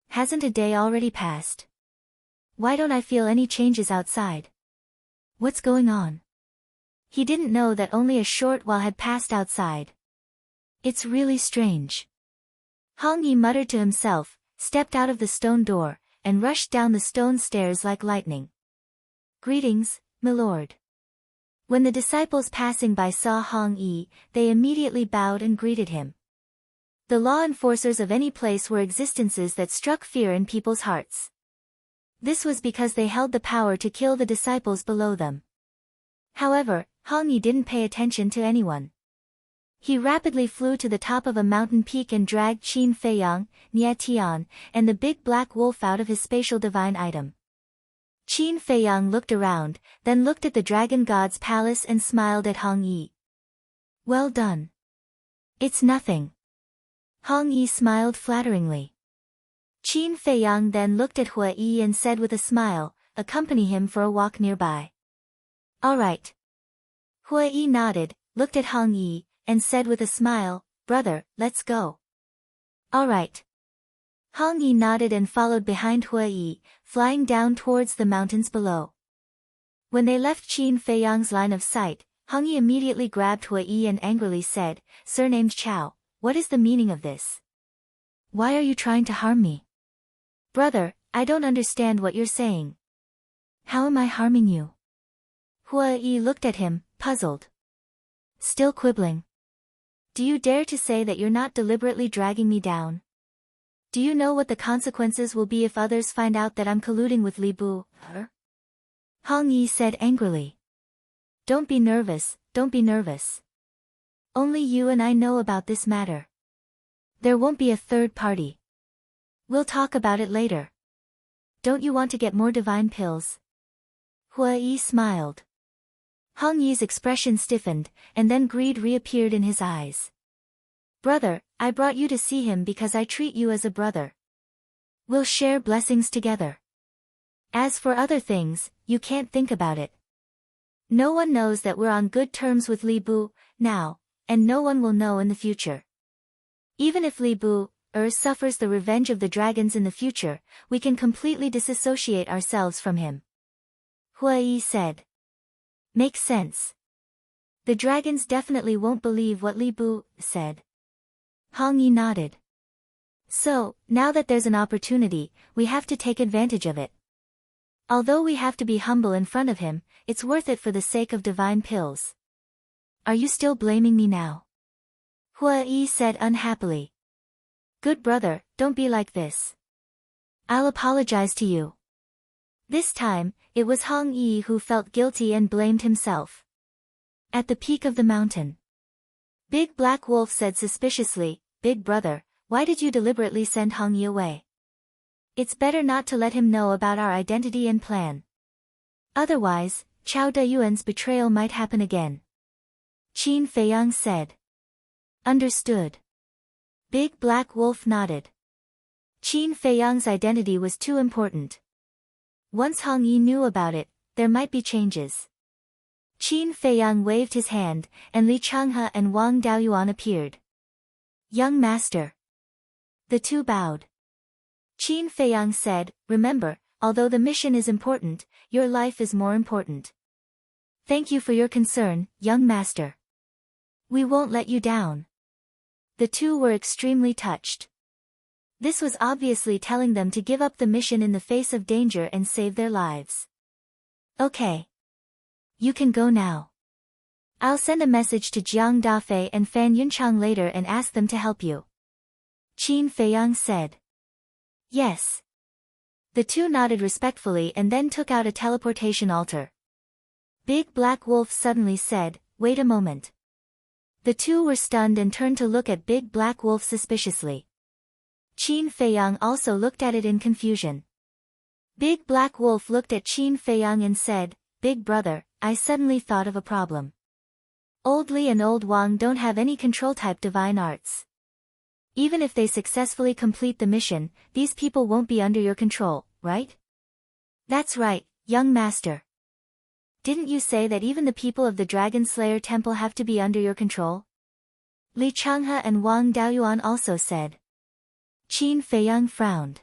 Hasn't a day already passed? Why don't I feel any changes outside? What's going on? He didn't know that only a short while had passed outside. It's really strange. Hong Yi muttered to himself, stepped out of the stone door, and rushed down the stone stairs like lightning. "Greetings, milord." When the disciples passing by saw Hong Yi, they immediately bowed and greeted him. The law enforcers of any place were existences that struck fear in people's hearts. This was because they held the power to kill the disciples below them. However, Hong Yi didn't pay attention to anyone. He rapidly flew to the top of a mountain peak and dragged Qin Feiyang, Nie Tian, and the big black wolf out of his spatial divine item. Qin Feiyang looked around, then looked at the dragon god's palace and smiled at Hong Yi. Well done. It's nothing. Hong Yi smiled flatteringly. Qin Feiyang then looked at Hua Yi and said with a smile, accompany him for a walk nearby. All right. Hua Yi nodded, looked at Hong Yi, and said with a smile, brother, let's go. All right. Hong Yi nodded and followed behind Hua Yi, flying down towards the mountains below. When they left Qin Feiyang's line of sight, Hong Yi immediately grabbed Hua Yi and angrily said, Surnamed Chao, what is the meaning of this? Why are you trying to harm me? Brother, I don't understand what you're saying. How am I harming you? Hua Yi looked at him, puzzled. Still quibbling. Do you dare to say that you're not deliberately dragging me down? Do you know what the consequences will be if others find out that I'm colluding with Li Bu? Hong Yi said angrily. Don't be nervous, don't be nervous. Only you and I know about this matter. There won't be a third party. We'll talk about it later. Don't you want to get more divine pills? Hua Yi smiled. Hong Yi's expression stiffened, and then greed reappeared in his eyes. Brother, I brought you to see him because I treat you as a brother. We'll share blessings together. As for other things, you can't think about it. No one knows that we're on good terms with Li Bu, now, and no one will know in the future. Even if Li Bu, suffers the revenge of the dragons in the future, we can completely disassociate ourselves from him. Hua Yi said. Makes sense. The dragons definitely won't believe what Li Bu said. Hong Yi nodded. So, now that there's an opportunity, we have to take advantage of it. Although we have to be humble in front of him, it's worth it for the sake of divine pills. Are you still blaming me now? Hua Yi said unhappily. Good brother, don't be like this. I'll apologize to you. This time, it was Hong Yi who felt guilty and blamed himself. At the peak of the mountain, Big Black Wolf said suspiciously, Big brother, why did you deliberately send Hong Yi away? It's better not to let him know about our identity and plan. Otherwise, Chao Dayuan's betrayal might happen again. Qin Feiyang said. Understood. Big Black Wolf nodded. Qin Feiyang's identity was too important. Once Hong Yi knew about it, there might be changes. Qin Feiyang waved his hand, and Li Changhe and Wang Daoyuan appeared. Young master. The two bowed. Qin Feiyang said, remember, although the mission is important, your life is more important. Thank you for your concern, young master. We won't let you down. The two were extremely touched. This was obviously telling them to give up the mission in the face of danger and save their lives. Okay. You can go now. I'll send a message to Jiang Dafei and Fan Yunchang later and ask them to help you. Qin Feiyang said. Yes. The two nodded respectfully and then took out a teleportation altar. Big Black Wolf suddenly said, wait a moment. The two were stunned and turned to look at Big Black Wolf suspiciously. Qin Feiyang also looked at it in confusion. Big Black Wolf looked at Qin Feiyang and said, Big brother, I suddenly thought of a problem. Old Li and Old Wang don't have any control-type divine arts. Even if they successfully complete the mission, these people won't be under your control, right? That's right, young master. Didn't you say that even the people of the Dragon Slayer Temple have to be under your control? Li Changhe and Wang Daoyuan also said. Qin Feiyang frowned.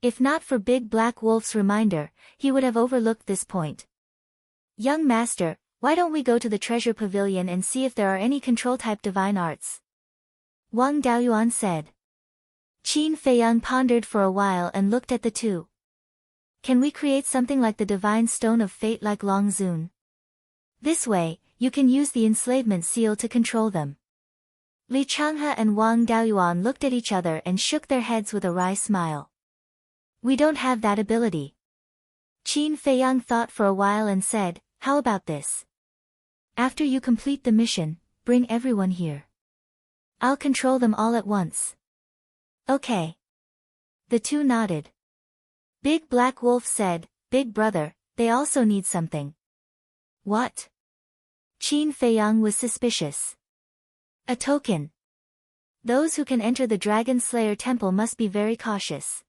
If not for Big Black Wolf's reminder, he would have overlooked this point. Young master, why don't we go to the treasure pavilion and see if there are any control-type divine arts? Wang Daoyuan said. Qin Feiyang pondered for a while and looked at the two. Can we create something like the divine stone of fate like Long Zun? This way, you can use the enslavement seal to control them. Li Changhe and Wang Daoyuan looked at each other and shook their heads with a wry smile. We don't have that ability. Qin Feiyang thought for a while and said, how about this? After you complete the mission, bring everyone here. I'll control them all at once. Okay. The two nodded. Big Black Wolf said, Big brother, they also need something. What? Qin Feiyang was suspicious. A token. Those who can enter the Dragon Slayer Temple must be very cautious.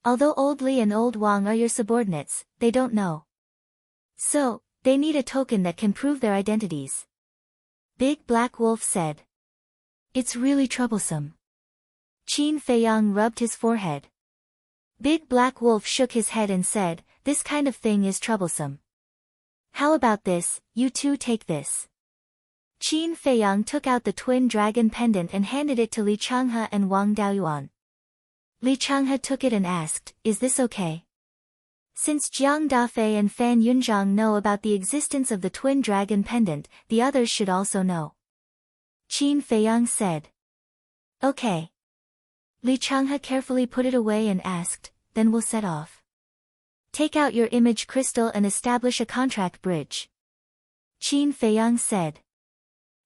Although Old Li and Old Wang are your subordinates, they don't know. So, they need a token that can prove their identities. Big Black Wolf said. It's really troublesome. Qin Feiyang rubbed his forehead. Big Black Wolf shook his head and said, this kind of thing is troublesome. How about this, you two take this. Qin Feiyang took out the twin dragon pendant and handed it to Li Changhe and Wang Daoyuan. Li Changhe took it and asked, is this okay? Since Jiang Dafei and Fan Yunzhang know about the existence of the twin dragon pendant, the others should also know. Qin Feiyang said. Okay. Li Changhe carefully put it away and asked, then we'll set off. Take out your image crystal and establish a contract bridge. Qin Feiyang said.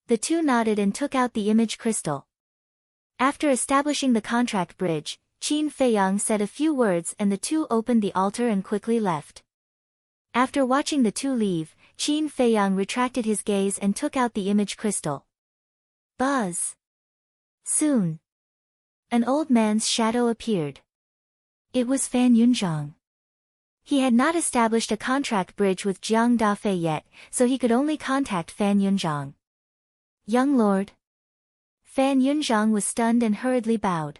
The two nodded and took out the image crystal. After establishing the contract bridge, Qin Feiyang said a few words and the two opened the altar and quickly left. After watching the two leave, Qin Feiyang retracted his gaze and took out the image crystal. Buzz. Soon. An old man's shadow appeared. It was Fan Yunzhang. He had not established a contract bridge with Jiang Dafei yet, so he could only contact Fan Yunzhang. Young lord. Fan Yunzhang was stunned and hurriedly bowed.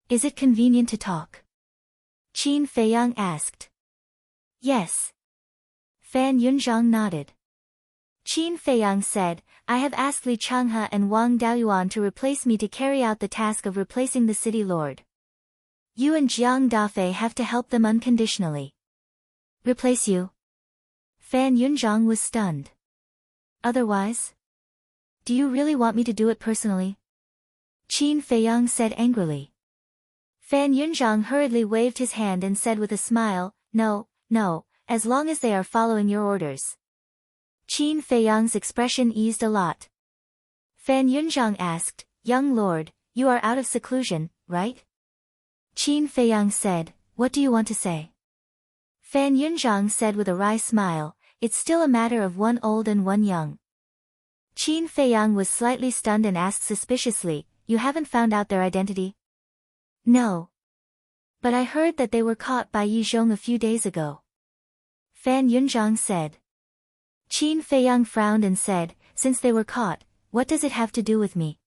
Is it convenient to talk? Qin Feiyang asked. Yes. Fan Yunzhang nodded. Qin Feiyang said, I have asked Li Changhe and Wang Daoyuan to replace me to carry out the task of replacing the city lord. You and Jiang Dafei have to help them unconditionally. Replace you? Fan Yunzhang was stunned. Otherwise? Do you really want me to do it personally? Qin Feiyang said angrily. Fan Yunzhang hurriedly waved his hand and said with a smile, no, as long as they are following your orders. Qin Feiyang's expression eased a lot. Fan Yunzhang asked, young lord, you are out of seclusion, right? Qin Feiyang said, what do you want to say? Fan Yunzhang said with a wry smile, it's still a matter of one old and one young. Qin Feiyang was slightly stunned and asked suspiciously, you haven't found out their identity? No. But I heard that they were caught by Yi Zhong a few days ago. Fan Yunzhang said. Qin Feiyang frowned and said, since they were caught, what does it have to do with me?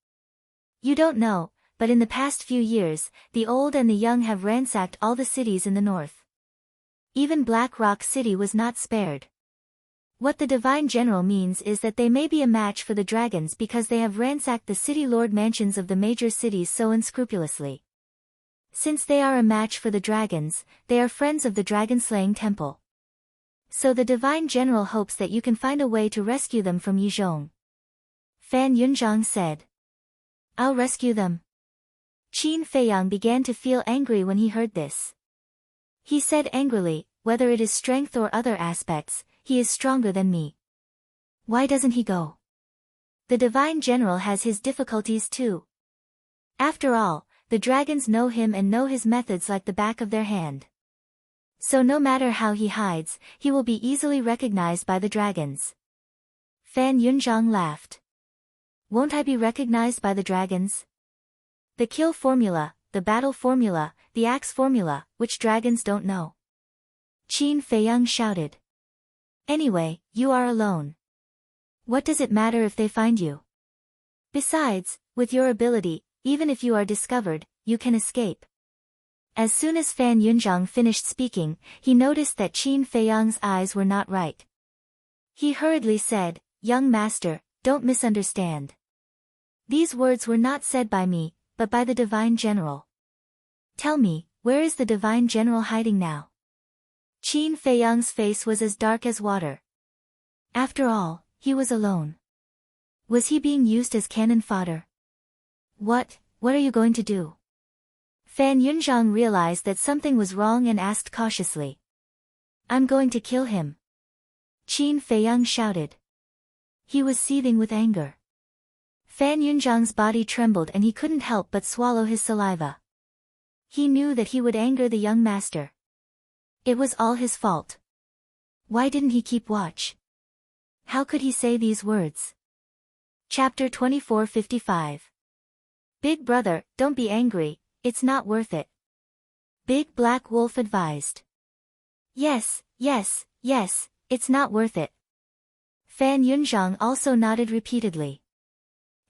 You don't know, but in the past few years, the old and the young have ransacked all the cities in the north. Even Black Rock City was not spared. What the Divine General means is that they may be a match for the dragons because they have ransacked the city lord mansions of the major cities so unscrupulously. Since they are a match for the dragons, they are friends of the dragon-slaying temple. So the Divine General hopes that you can find a way to rescue them from Yi Zhong. Fan Yunzhang said. I'll rescue them. Qin Feiyang began to feel angry when he heard this. He said angrily, whether it is strength or other aspects, he is stronger than me. Why doesn't he go? The Divine General has his difficulties too. After all, the dragons know him and know his methods like the back of their hand. So no matter how he hides, he will be easily recognized by the dragons. Fan Yunzhang laughed. Won't I be recognized by the dragons? The kill formula, the battle formula, the axe formula, which dragons don't know? Qin Feiyang shouted. Anyway, you are alone. What does it matter if they find you? Besides, with your ability, even if you are discovered, you can escape. As soon as Fan Yunzhang finished speaking, he noticed that Qin Feiyang's eyes were not right. He hurriedly said, young master, don't misunderstand. These words were not said by me, but by the Divine General. Tell me, where is the Divine General hiding now? Qin Feiyang's face was as dark as water. After all, he was alone. Was he being used as cannon fodder? What are you going to do? Fan Yunzhang realized that something was wrong and asked cautiously. I'm going to kill him. Qin Feiyang shouted. He was seething with anger. Fan Yunzhang's body trembled and he couldn't help but swallow his saliva. He knew that he would anger the young master. It was all his fault. Why didn't he keep watch? How could he say these words? Chapter 2455. Big brother, don't be angry, it's not worth it. Big Black Wolf advised. Yes, it's not worth it. Fan Yunzhang also nodded repeatedly.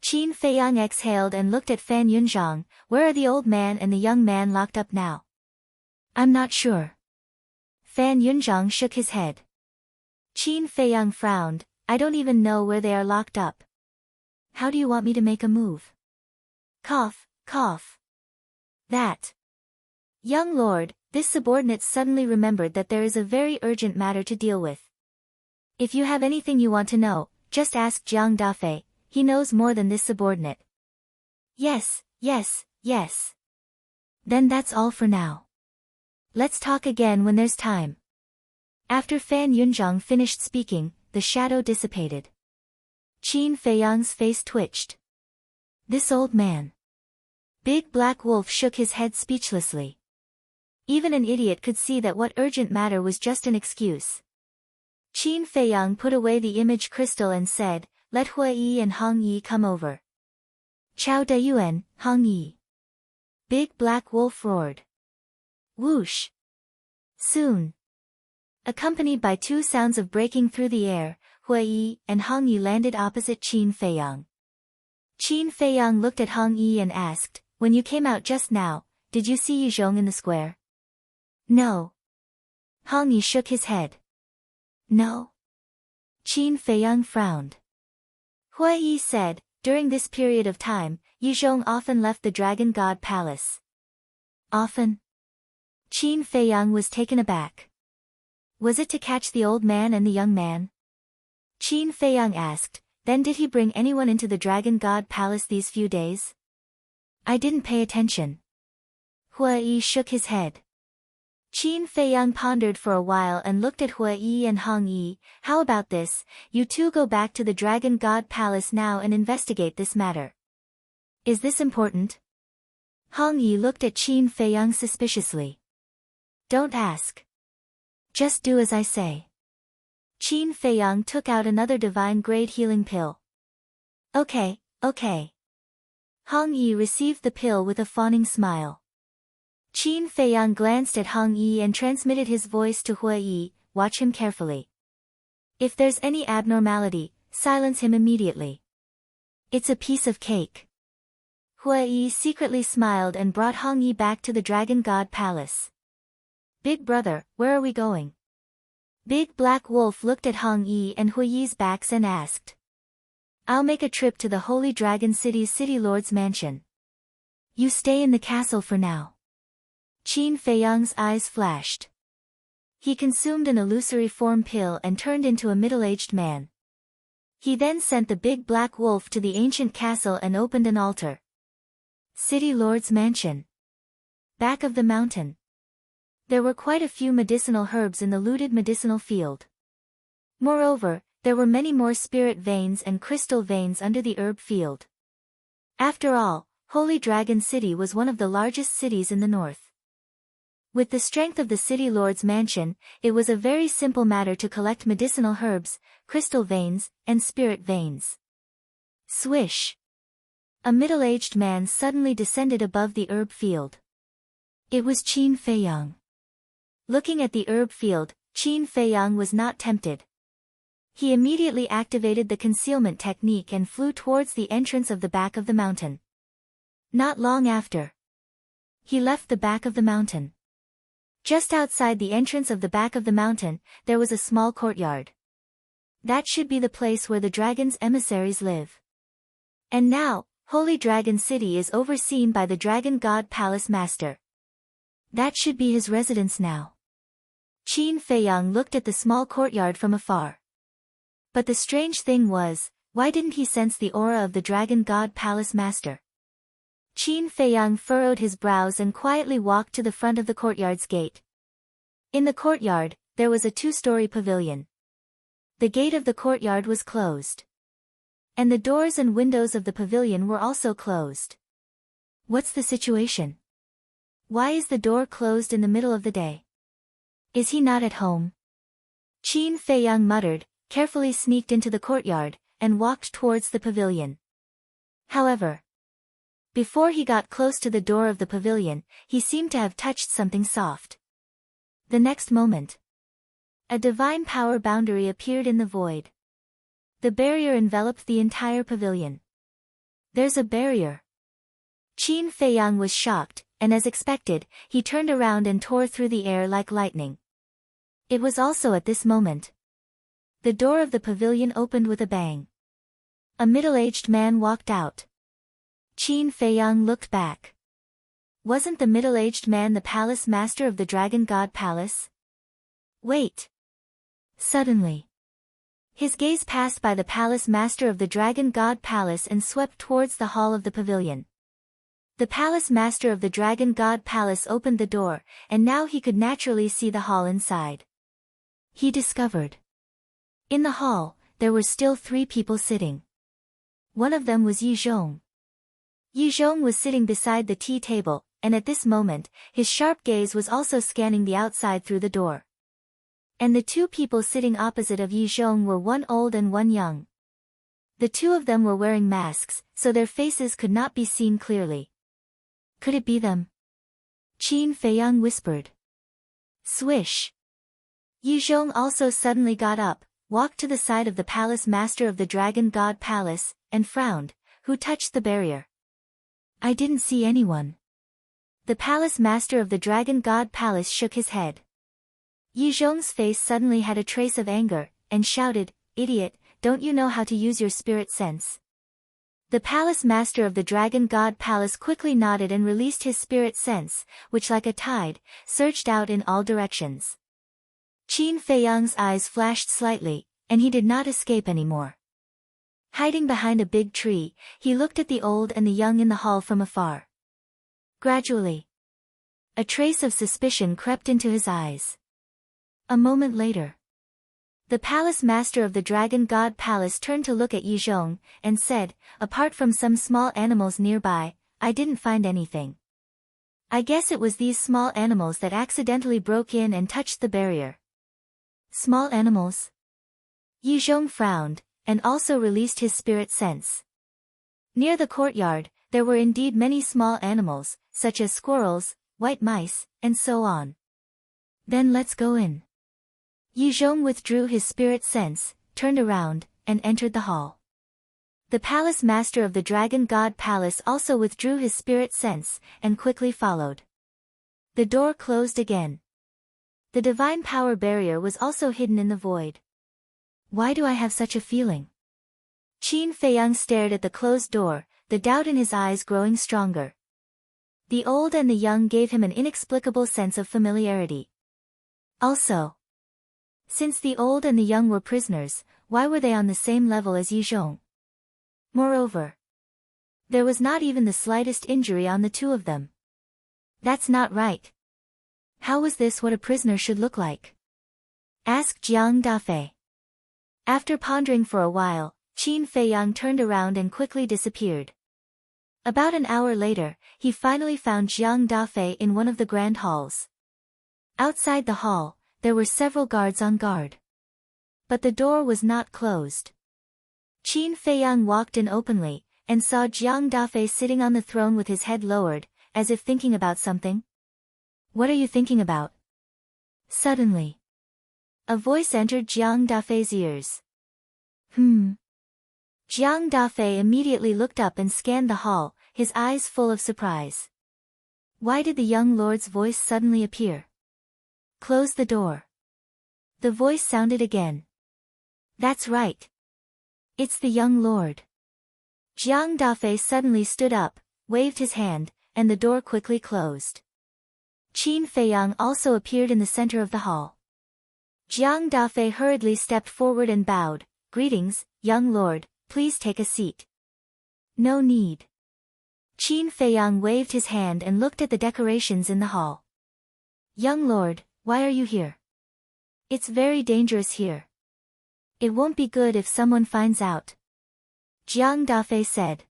Qin Feiyang exhaled and looked at Fan Yunzhang. Where are the old man and the young man locked up now? I'm not sure. Fan Yunzhang shook his head. Qin Feiyang frowned. I don't even know where they are locked up. How do you want me to make a move? Cough, cough. That. Young lord, this subordinate suddenly remembered that there is a very urgent matter to deal with. If you have anything you want to know, just ask Jiang Dafei, he knows more than this subordinate. Yes. Then that's all for now. Let's talk again when there's time. After Fan Yunzhang finished speaking, the shadow dissipated. Qin Feiyang's face twitched. This old man. Big Black Wolf shook his head speechlessly. Even an idiot could see that what urgent matter was just an excuse. Qin Feiyang put away the image crystal and said, let Hua Yi and Hong Yi come over. Chao Dayuan, Hong Yi. Big Black Wolf roared. Whoosh. Soon. Accompanied by two sounds of breaking through the air, Hua Yi and Hong Yi landed opposite Qin Feiyang. Qin Feiyang looked at Hong Yi and asked, when you came out just now, did you see Yizhong in the square? No. Hong Yi shook his head. No. Qin Feiyang frowned. Hua Yi said, during this period of time, Yizhong often left the Dragon God Palace. Often? Qin Feiyang was taken aback. Was it to catch the old man and the young man? Qin Feiyang asked, then did he bring anyone into the Dragon God Palace these few days? I didn't pay attention. Hua Yi shook his head. Qin Feiyang pondered for a while and looked at Hua Yi and Hong Yi. How about this, you two go back to the Dragon God Palace now and investigate this matter. Is this important? Hong Yi looked at Qin Feiyang suspiciously. Don't ask. Just do as I say. Qin Feiyang took out another divine-grade healing pill. Okay. Hong Yi received the pill with a fawning smile. Qin Feiyang glanced at Hong Yi and transmitted his voice to Hua Yi, watch him carefully. If there's any abnormality, silence him immediately. It's a piece of cake. Hua Yi secretly smiled and brought Hong Yi back to the Dragon God Palace. Big brother, where are we going? Big Black Wolf looked at Hong Yi and Hua Yi's backs and asked. I'll make a trip to the Holy Dragon City's City Lord's mansion. You stay in the castle for now. Qin Feiyang's eyes flashed. He consumed an illusory form pill and turned into a middle-aged man. He then sent the Big Black Wolf to the ancient castle and opened an altar. City Lord's mansion. Back of the mountain. There were quite a few medicinal herbs in the looted medicinal field. Moreover, there were many more spirit veins and crystal veins under the herb field. After all, Holy Dragon City was one of the largest cities in the north. With the strength of the City Lord's mansion, it was a very simple matter to collect medicinal herbs, crystal veins, and spirit veins. Swish! A middle-aged man suddenly descended above the herb field. It was Qin Feiyang. Looking at the herb field, Qin Feiyang was not tempted. He immediately activated the concealment technique and flew towards the entrance of the back of the mountain. Not long after, he left the back of the mountain. Just outside the entrance of the back of the mountain, there was a small courtyard. That should be the place where the dragon's emissaries live. And now, Holy Dragon City is overseen by the Dragon God Palace Master. That should be his residence now. Qin Feiyang looked at the small courtyard from afar. But the strange thing was, why didn't he sense the aura of the Dragon God Palace Master? Qin Feiyang furrowed his brows and quietly walked to the front of the courtyard's gate. In the courtyard, there was a 2-story pavilion. The gate of the courtyard was closed. And the doors and windows of the pavilion were also closed. What's the situation? Why is the door closed in the middle of the day? Is he not at home? Qin Feiyang muttered, carefully sneaked into the courtyard, and walked towards the pavilion. However, before he got close to the door of the pavilion, he seemed to have touched something soft. The next moment, a divine power boundary appeared in the void. The barrier enveloped the entire pavilion. There's a barrier. Qin Feiyang was shocked, and as expected, he turned around and tore through the air like lightning. It was also at this moment. The door of the pavilion opened with a bang. A middle-aged man walked out. Qin Feiyang looked back. Wasn't the middle-aged man the palace master of the Dragon God Palace? Wait. Suddenly, his gaze passed by the palace master of the Dragon God Palace and swept towards the hall of the pavilion. The palace master of the Dragon God Palace opened the door, and now he could naturally see the hall inside. He discovered. In the hall, there were still 3 people sitting. One of them was Yi Zhong. Yi Zhong was sitting beside the tea table, and at this moment, his sharp gaze was also scanning the outside through the door. And the 2 people sitting opposite of Yi Zhong were one old and one young. The 2 of them were wearing masks, so their faces could not be seen clearly. Could it be them? Qin Feiyang whispered. Swish. Yi Zhong also suddenly got up, walked to the side of the palace master of the Dragon God Palace, and frowned. Who touched the barrier? I didn't see anyone. The palace master of the Dragon God Palace shook his head. Yi Zhong's face suddenly had a trace of anger, and shouted, Idiot, don't you know how to use your spirit sense? The palace master of the Dragon God Palace quickly nodded and released his spirit sense, which like a tide, surged out in all directions. Qin Feiyang's eyes flashed slightly, and he did not escape anymore. Hiding behind a big tree, he looked at the old and the young in the hall from afar. Gradually, a trace of suspicion crept into his eyes. A moment later, the palace master of the Dragon God Palace turned to look at Yi Zhong, and said, Apart from some small animals nearby, I didn't find anything. I guess it was these small animals that accidentally broke in and touched the barrier. Small animals? Yi Zhong frowned, and also released his spirit sense. Near the courtyard, there were indeed many small animals, such as squirrels, white mice, and so on. Then let's go in. Yi Zhong withdrew his spirit sense, turned around, and entered the hall. The palace master of the Dragon God Palace also withdrew his spirit sense, and quickly followed. The door closed again. The divine power barrier was also hidden in the void. Why do I have such a feeling? Qin Feiyang stared at the closed door, the doubt in his eyes growing stronger. The old and the young gave him an inexplicable sense of familiarity. Also, since the old and the young were prisoners, why were they on the same level as Yi Zhong? Moreover, there was not even the slightest injury on the 2 of them. That's not right. How was this what a prisoner should look like? Asked Jiang Dafei. After pondering for a while, Qin Feiyang turned around and quickly disappeared. About an hour later, he finally found Jiang Dafei in one of the grand halls. Outside the hall, there were several guards on guard. But the door was not closed. Qin Feiyang walked in openly, and saw Jiang Dafei sitting on the throne with his head lowered, as if thinking about something. What are you thinking about? Suddenly, a voice entered Jiang Dafei's ears. Jiang Dafei immediately looked up and scanned the hall, his eyes full of surprise. Why did the young lord's voice suddenly appear? Close the door. The voice sounded again. That's right. It's the young lord. Jiang Dafei suddenly stood up, waved his hand, and the door quickly closed. Qin Feiyang also appeared in the center of the hall. Jiang Dafei hurriedly stepped forward and bowed, "Greetings, young lord, please take a seat." "No need." Qin Feiyang waved his hand and looked at the decorations in the hall. "Young lord, why are you here? It's very dangerous here. It won't be good if someone finds out," Jiang Dafei said.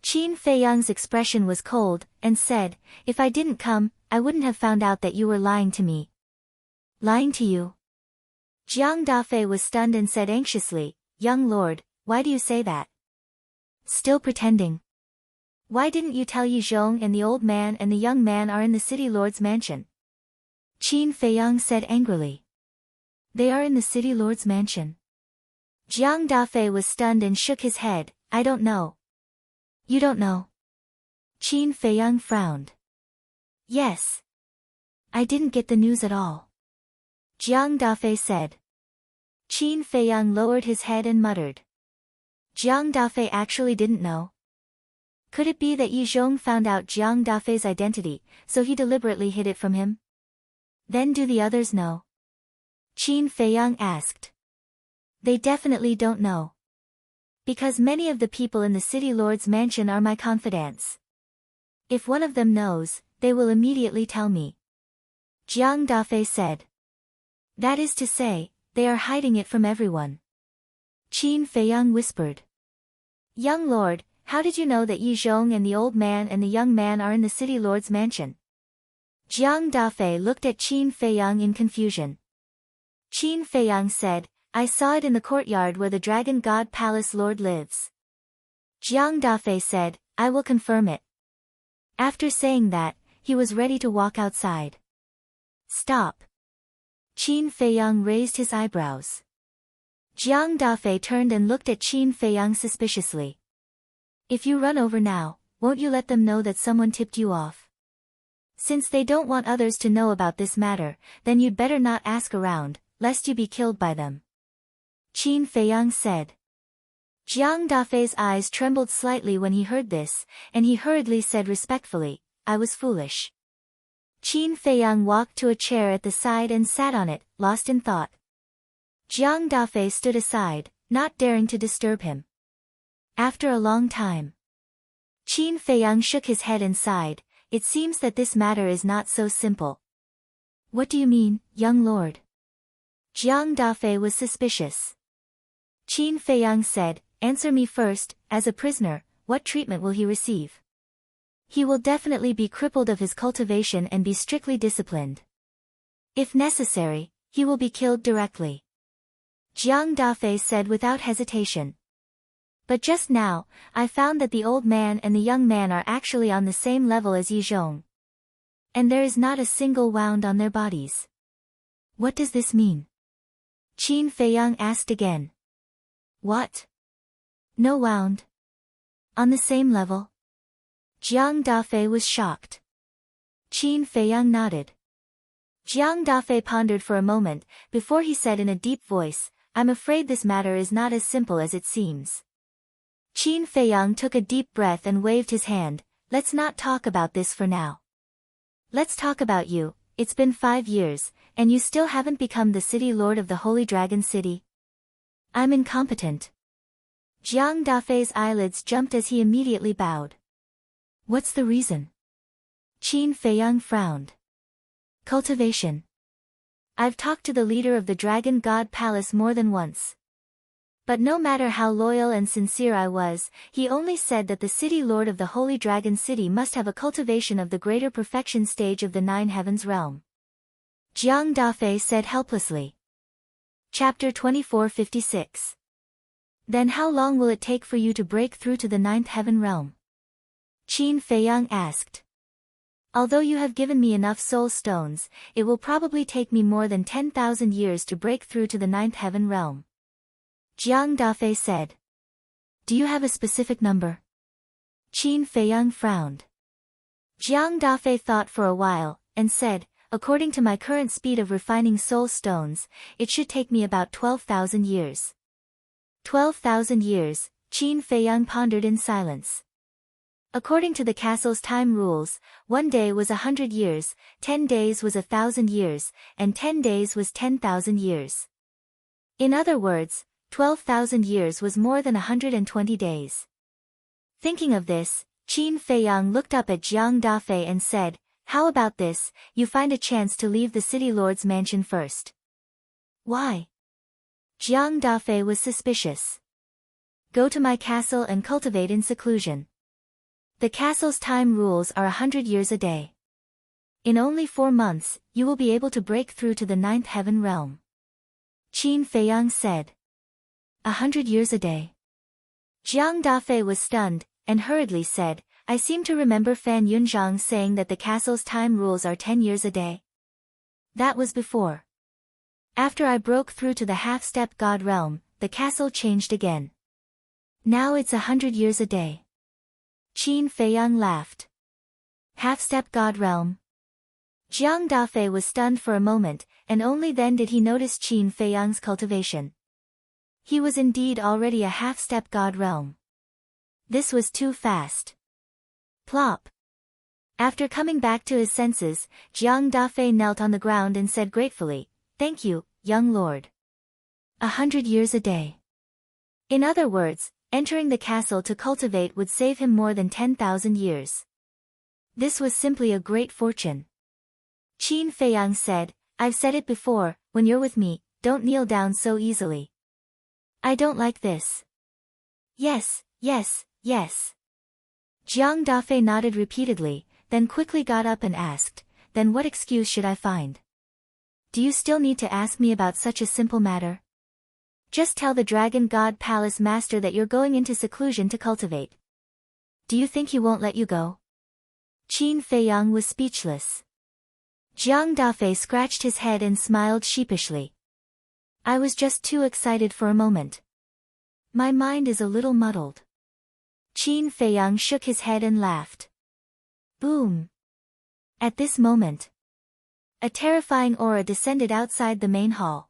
Qin Feiyang's expression was cold, and said, "If I didn't come, I wouldn't have found out that you were lying to me." "Lying to you?" Jiang Dafei was stunned and said anxiously, "Young lord, why do you say that? Still pretending? Why didn't you tell Yi Zhong and the old man and the young man are in the city lord's mansion?" Qin Feiyang said angrily. "They are in the city lord's mansion?" Jiang Dafei was stunned and shook his head. "I don't know." "You don't know?" Qin Feiyang frowned. "Yes. I didn't get the news at all," Jiang Dafei said. Qin Feiyang lowered his head and muttered. Jiang Dafei actually didn't know. Could it be that Yi Zhong found out Jiang Dafei's identity, so he deliberately hid it from him? Then do the others know? Qin Feiyang asked. "They definitely don't know. Because many of the people in the city lord's mansion are my confidants. If one of them knows, they will immediately tell me," Jiang Dafei said. "That is to say, they are hiding it from everyone," Qin Feiyang whispered. "Young lord, how did you know that Yi Zhong and the old man and the young man are in the city lord's mansion?" Jiang Dafei looked at Qin Feiyang in confusion. Qin Feiyang said, "I saw it in the courtyard where the Dragon God Palace Lord lives." Jiang Dafei said, "I will confirm it." After saying that, he was ready to walk outside. "Stop." Qin Feiyang raised his eyebrows. Jiang Dafei turned and looked at Qin Feiyang suspiciously. "If you run over now, won't you let them know that someone tipped you off? Since they don't want others to know about this matter, then you'd better not ask around, lest you be killed by them," Qin Feiyang said. Jiang Dafei's eyes trembled slightly when he heard this, and he hurriedly said respectfully, "I was foolish." Qin Feiyang walked to a chair at the side and sat on it, lost in thought. Jiang Dafei stood aside, not daring to disturb him. After a long time, Qin Feiyang shook his head and sighed. "It seems that this matter is not so simple." "What do you mean, young lord?" Jiang Dafei was suspicious. Qin Feiyang said, "Answer me first, as a prisoner, what treatment will he receive?" "He will definitely be crippled of his cultivation and be strictly disciplined. If necessary, he will be killed directly," Jiang Dafei said without hesitation. "But just now, I found that the old man and the young man are actually on the same level as Yi Zhong. And there is not a single wound on their bodies. What does this mean?" Qin Feiyang asked again. "What? No wound? On the same level?" Jiang Dafei was shocked. Qin Feiyang nodded. Jiang Dafei pondered for a moment, before he said in a deep voice, "I'm afraid this matter is not as simple as it seems." Qin Feiyang took a deep breath and waved his hand. "Let's not talk about this for now. Let's talk about you. It's been 5 years, and you still haven't become the city lord of the Holy Dragon City." "I'm incompetent." Jiang Dafei's eyelids jumped as he immediately bowed. "What's the reason?" Qin Feiyang frowned. "Cultivation. I've talked to the leader of the Dragon God Palace more than once. But no matter how loyal and sincere I was, he only said that the city lord of the Holy Dragon City must have a cultivation of the greater perfection stage of the 9 heavens realm." Jiang Dafei said helplessly. Chapter 2456. "Then how long will it take for you to break through to the 9th heaven realm?" Qin Feiyang asked. "Although you have given me enough soul stones, it will probably take me more than 10,000 years to break through to the 9th heaven realm," Jiang Dafei said. "Do you have a specific number?" Qin Feiyang frowned. Jiang Dafei thought for a while, and said, "According to my current speed of refining soul stones, it should take me about 12,000 years. 12,000 years, Qin Feiyang pondered in silence. According to the castle's time rules, 1 day was 100 years, 10 days was 1,000 years, and 10 days was 10,000 years. In other words, 12,000 years was more than 120 days. Thinking of this, Qin Feiyang looked up at Jiang Dafei and said, "How about this, you find a chance to leave the city lord's mansion first." "Why?" Jiang Dafei was suspicious. "Go to my castle and cultivate in seclusion. The castle's time rules are 100 years a day. In only 4 months, you will be able to break through to the 9th heaven realm." Qin Feiyang said. 100 years a day. Jiang Dafei was stunned, and hurriedly said, "I seem to remember Fan Yunzhang saying that the castle's time rules are 10 years a day. That was before. After I broke through to the half-step god realm, the castle changed again. Now it's 100 years a day." Qin Feiyang laughed. Half-step god realm? Jiang Dafei was stunned for a moment, and only then did he notice Qin Feiyang's cultivation. He was indeed already a half-step god realm. This was too fast. Plop. After coming back to his senses, Jiang Dafei knelt on the ground and said gratefully, "Thank you, young lord. 100 years a day." In other words, entering the castle to cultivate would save him more than 10,000 years. This was simply a great fortune. Qin Feiyang said, "I've said it before, when you're with me, don't kneel down so easily. I don't like this." "Yes, yes, yes." Jiang Dafei nodded repeatedly, then quickly got up and asked, "Then what excuse should I find? Do you still need to ask me about such a simple matter? Just tell the Dragon God Palace Master that you're going into seclusion to cultivate. Do you think he won't let you go?" Qin Feiyang was speechless. Jiang Dafei scratched his head and smiled sheepishly. "I was just too excited for a moment. My mind is a little muddled." Qin Feiyang shook his head and laughed. Boom! At this moment, a terrifying aura descended outside the main hall.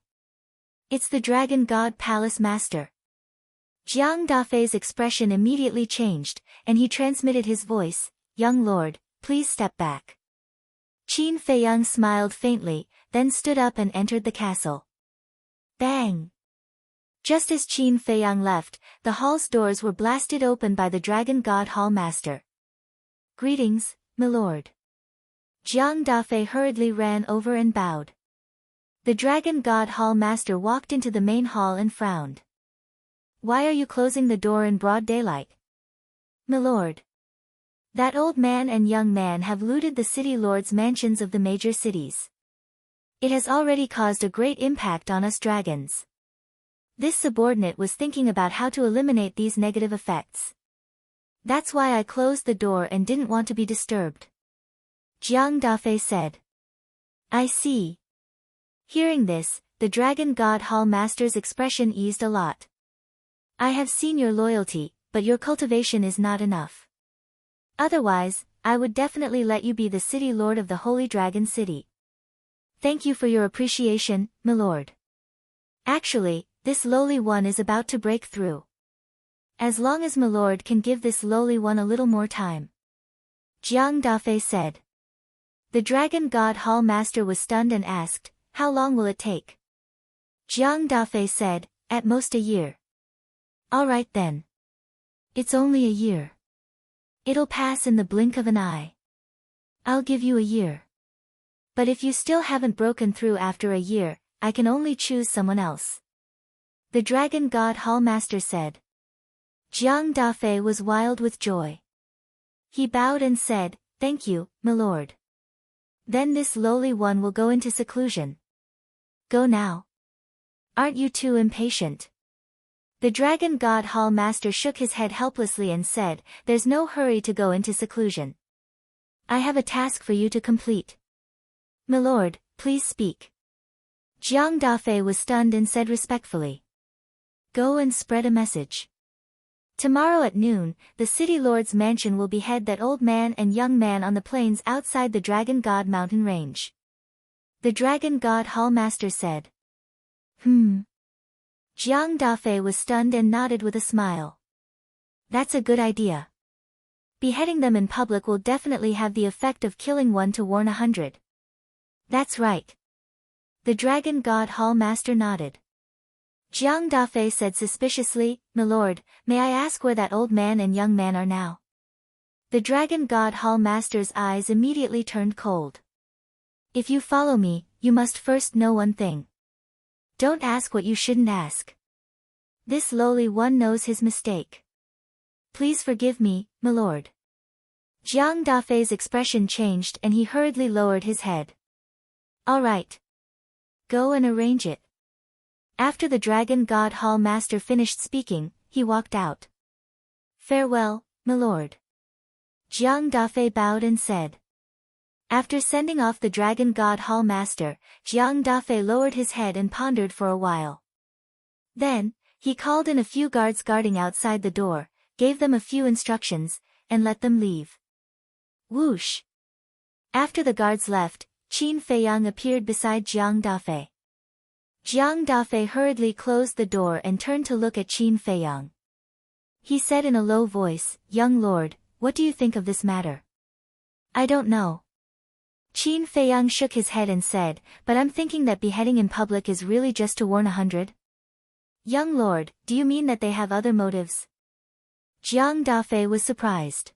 "It's the Dragon God Palace Master." Jiang Dafei's expression immediately changed, and he transmitted his voice, "Young lord, please step back." Qin Feiyang smiled faintly, then stood up and entered the castle. Bang! Just as Qin Feiyang left, the hall's doors were blasted open by the Dragon God Hall Master. "Greetings, milord." Jiang Dafei hurriedly ran over and bowed. The Dragon God Hall Master walked into the main hall and frowned. "Why are you closing the door in broad daylight?" "Milord. That old man and young man have looted the city lord's mansions of the major cities. It has already caused a great impact on us dragons. This subordinate was thinking about how to eliminate these negative effects. That's why I closed the door and didn't want to be disturbed." Jiang Dafei said. "I see." Hearing this, the Dragon God Hall Master's expression eased a lot. "I have seen your loyalty, but your cultivation is not enough. Otherwise, I would definitely let you be the city lord of the Holy Dragon City. Thank you for your appreciation, milord. Actually, this lowly one is about to break through. As long as milord can give this lowly one a little more time." Jiang Dafei said. The Dragon God Hall Master was stunned and asked, "How long will it take?" Jiang Dafei said, "At most a year." "All right then. It's only a year. It'll pass in the blink of an eye. I'll give you a year. But if you still haven't broken through after a year, I can only choose someone else." The Dragon God Hall Master said. Jiang Dafei was wild with joy. He bowed and said, "Thank you, milord. Then this lowly one will go into seclusion. Go now. Aren't you too impatient?" The Dragon God Hall Master shook his head helplessly and said, "There's no hurry to go into seclusion. I have a task for you to complete." "Milord, please speak." Jiang Dafei was stunned and said respectfully. "Go and spread a message. Tomorrow at noon, the city lord's mansion will behead that old man and young man on the plains outside the Dragon God mountain range." The Dragon God Hall Master said. Jiang Dafei was stunned and nodded with a smile. "That's a good idea. Beheading them in public will definitely have the effect of killing one to warn 100. "That's right." The Dragon God Hall Master nodded. Jiang Dafei said suspiciously, "My lord, may I ask where that old man and young man are now?" The Dragon God Hall Master's eyes immediately turned cold. "If you follow me, you must first know one thing. Don't ask what you shouldn't ask. This lowly one knows his mistake. Please forgive me, my lord." Jiang Dafei's expression changed and he hurriedly lowered his head. "All right. Go and arrange it." After the Dragon God Hall Master finished speaking, he walked out. "Farewell, my lord." Jiang Dafei bowed and said. After sending off the Dragon God Hall Master, Jiang Dafei lowered his head and pondered for a while. Then, he called in a few guards guarding outside the door, gave them a few instructions, and let them leave. Whoosh! After the guards left, Qin Feiyang appeared beside Jiang Dafei. Jiang Dafei hurriedly closed the door and turned to look at Qin Feiyang. He said in a low voice, "Young lord, what do you think of this matter?" "I don't know." Qin Feiyang shook his head and said, "But I'm thinking that beheading in public is really just to warn 100. "Young lord, do you mean that they have other motives?" Jiang Dafei was surprised.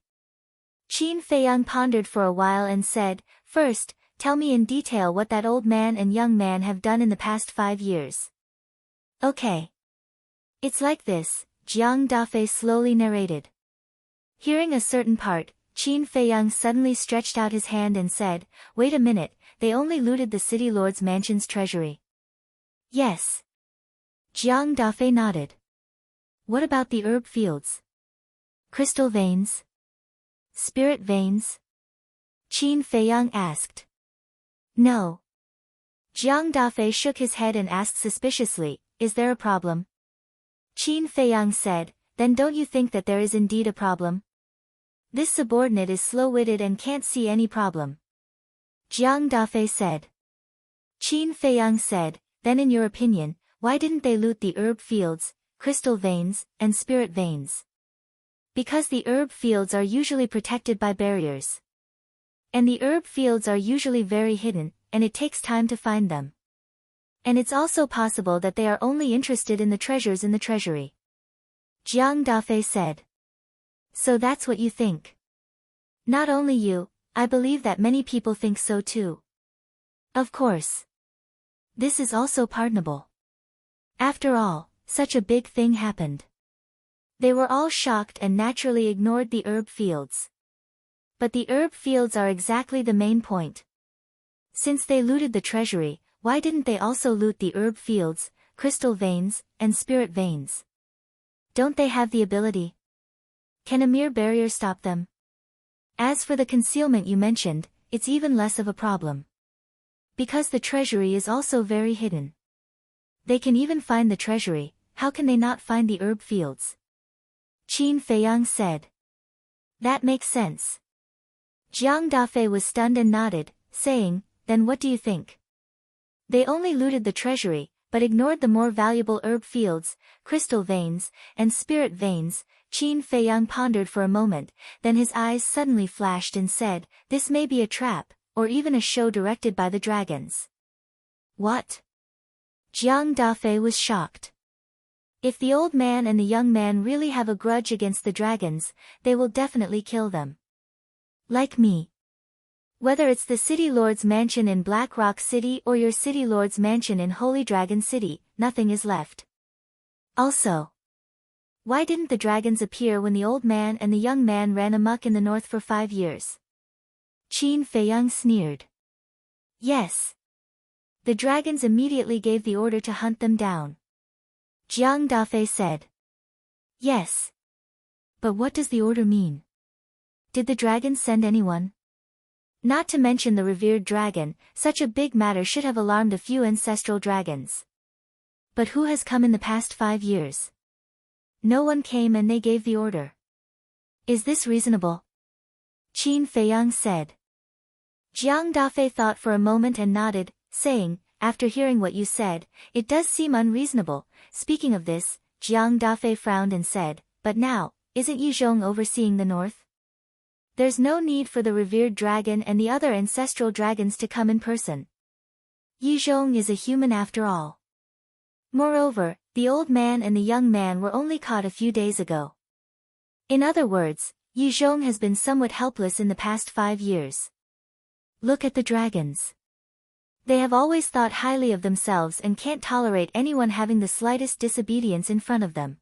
Qin Feiyang pondered for a while and said, "First, tell me in detail what that old man and young man have done in the past 5 years. "Okay. It's like this," Jiang Dafei slowly narrated. Hearing a certain part, Qin Feiyang suddenly stretched out his hand and said, "Wait a minute, they only looted the city lord's mansion's treasury." "Yes." Jiang Dafei nodded. "What about the herb fields? Crystal veins? Spirit veins?" Qin Feiyang asked. "No." Jiang Dafei shook his head and asked suspiciously, "Is there a problem?" Qin Feiyang said, "Then don't you think that there is indeed a problem? This subordinate is slow-witted and can't see any problem." Jiang Dafei said. Qin Feiyang said, "Then in your opinion, why didn't they loot the herb fields, crystal veins, and spirit veins?" "Because the herb fields are usually protected by barriers. And the herb fields are usually very hidden, and it takes time to find them. And it's also possible that they are only interested in the treasures in the treasury." Jiang Dafei said. "So that's what you think?" "Not only you, I believe that many people think so too." "Of course. This is also pardonable. After all, such a big thing happened." They were all shocked and naturally ignored the herb fields. But the herb fields are exactly the main point. Since they looted the treasury, why didn't they also loot the herb fields, crystal veins, and spirit veins? Don't they have the ability? Can a mere barrier stop them? As for the concealment you mentioned, it's even less of a problem. Because the treasury is also very hidden. They can even find the treasury, how can they not find the herb fields? Qin Feiyang said. That makes sense. Jiang Dafei was stunned and nodded, saying, "Then what do you think?" They only looted the treasury, but ignored the more valuable herb fields, crystal veins, and spirit veins. Qin Feiyang pondered for a moment, then his eyes suddenly flashed and said, "This may be a trap, or even a show directed by the dragons." What? Jiang Dafei was shocked. If the old man and the young man really have a grudge against the dragons, they will definitely kill them. Like me. Whether it's the City Lord's mansion in Black Rock City or your City Lord's mansion in Holy Dragon City, nothing is left. Also, why didn't the dragons appear when the old man and the young man ran amok in the north for 5 years? Qin Feiyang sneered. Yes. The dragons immediately gave the order to hunt them down. Jiang Dafei said. Yes. But what does the order mean? Did the dragons send anyone? Not to mention the revered dragon, such a big matter should have alarmed a few ancestral dragons. But who has come in the past 5 years? No one came and they gave the order. Is this reasonable? Qin Feiyang said. Jiang Dafei thought for a moment and nodded, saying, "After hearing what you said, it does seem unreasonable." Speaking of this, Jiang Dafei frowned and said, "But now, isn't Yizhong overseeing the north? There's no need for the revered dragon and the other ancestral dragons to come in person. Yizhong is a human after all. Moreover, the old man and the young man were only caught a few days ago. In other words, Yi Zhong has been somewhat helpless in the past 5 years. Look at the dragons. They have always thought highly of themselves and can't tolerate anyone having the slightest disobedience in front of them.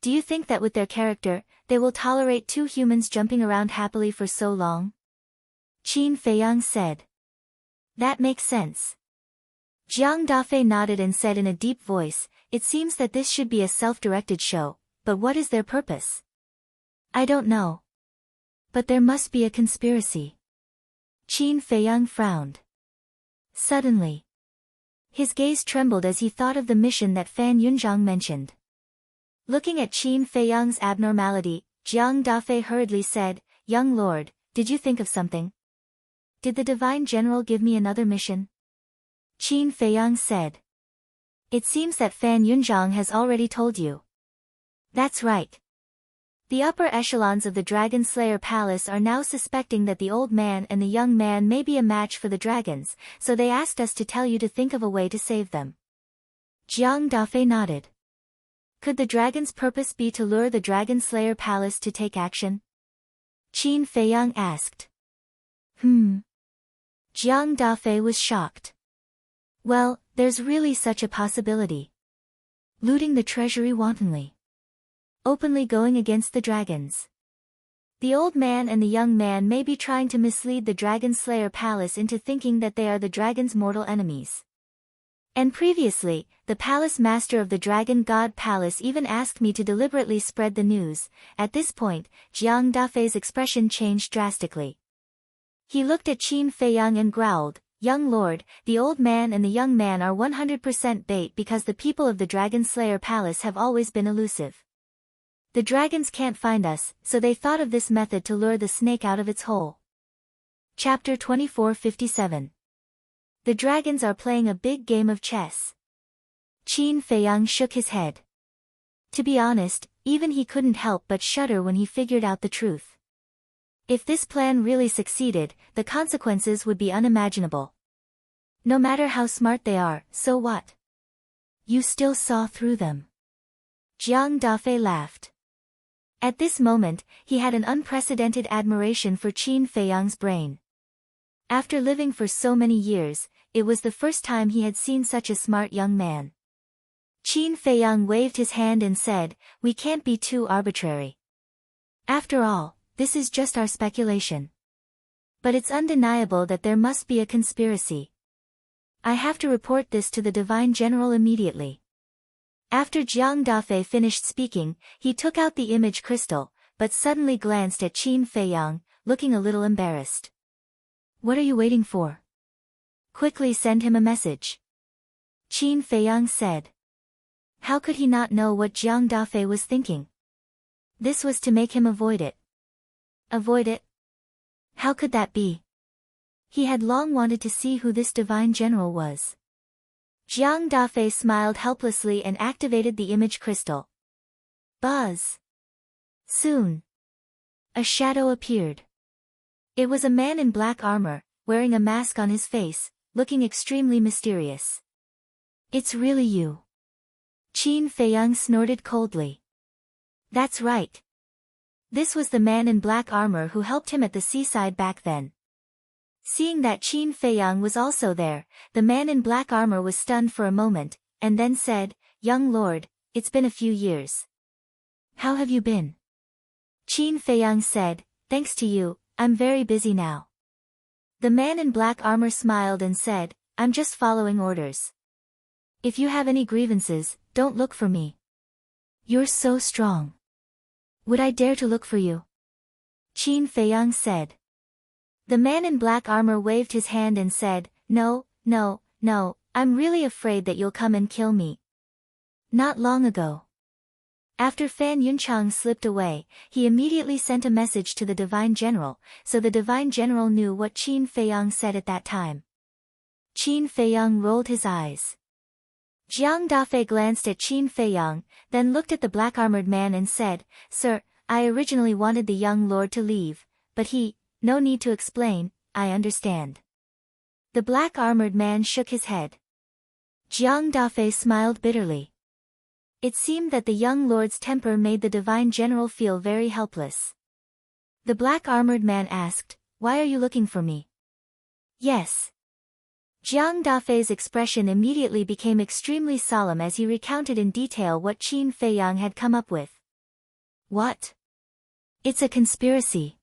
Do you think that with their character, they will tolerate 2 humans jumping around happily for so long? Qin Feiyang said. That makes sense. Jiang Dafei nodded and said in a deep voice, it seems that this should be a self-directed show, but what is their purpose? I don't know. But there must be a conspiracy. Qin Feiyang frowned. Suddenly, his gaze trembled as he thought of the mission that Fan Yunzhang mentioned. Looking at Qin Feiyang's abnormality, Jiang Dafei hurriedly said, Young lord, did you think of something? Did the divine general give me another mission? Qin Feiyang said. It seems that Fan Yunzhang has already told you. That's right. The upper echelons of the Dragon Slayer Palace are now suspecting that the old man and the young man may be a match for the dragons, so they asked us to tell you to think of a way to save them. Jiang Dafei nodded. Could the dragon's purpose be to lure the Dragon Slayer Palace to take action? Qin Feiyang asked. Jiang Dafei was shocked. Well, there's really such a possibility. Looting the treasury wantonly. Openly going against the dragons. The old man and the young man may be trying to mislead the Dragon Slayer Palace into thinking that they are the dragon's mortal enemies. And previously, the palace master of the Dragon God Palace even asked me to deliberately spread the news. At this point, Jiang Dafei's expression changed drastically. He looked at Qin Feiyang and growled, Young lord, the old man and the young man are 100% bait because the people of the Dragon Slayer Palace have always been elusive. The dragons can't find us, so they thought of this method to lure the snake out of its hole. Chapter 2457. The dragons are playing a big game of chess. Qin Feiyang shook his head. To be honest, even he couldn't help but shudder when he figured out the truth. If this plan really succeeded, the consequences would be unimaginable. No matter how smart they are, so what? You still saw through them. Jiang Dafei laughed. At this moment, he had an unprecedented admiration for Qin Feiyang's brain. After living for so many years, it was the first time he had seen such a smart young man. Qin Feiyang waved his hand and said, We can't be too arbitrary. After all, this is just our speculation. But it's undeniable that there must be a conspiracy. I have to report this to the Divine General immediately. After Jiang Dafei finished speaking, he took out the image crystal, but suddenly glanced at Qin Feiyang, looking a little embarrassed. What are you waiting for? Quickly send him a message. Qin Feiyang said. How could he not know what Jiang Dafei was thinking? This was to make him avoid it. Avoid it? How could that be? He had long wanted to see who this divine general was. Jiang Dafei smiled helplessly and activated the image crystal. Buzz. Soon, a shadow appeared. It was a man in black armor, wearing a mask on his face, looking extremely mysterious. It's really you. Qin Feiyang snorted coldly. That's right. This was the man in black armor who helped him at the seaside back then. Seeing that Qin Feiyang was also there, the man in black armor was stunned for a moment, and then said, Young lord, it's been a few years. How have you been? Qin Feiyang said, Thanks to you, I'm very busy now. The man in black armor smiled and said, I'm just following orders. If you have any grievances, don't look for me. You're so strong. Would I dare to look for you? Qin Feiyang said. The man in black armor waved his hand and said, No, I'm really afraid that you'll come and kill me. Not long ago. After Fan Yunchang slipped away, he immediately sent a message to the Divine General, so the Divine General knew what Qin Feiyang said at that time. Qin Feiyang rolled his eyes. Jiang Dafei glanced at Qin Feiyang, then looked at the black-armored man and said, Sir, I originally wanted the young lord to leave, but no need to explain, I understand. The black-armored man shook his head. Jiang Dafei smiled bitterly. It seemed that the young lord's temper made the divine general feel very helpless. The black-armored man asked, "Why are you looking for me?" "Yes." Jiang Dafei's expression immediately became extremely solemn as he recounted in detail what Qin Feiyang had come up with. "What? It's a conspiracy."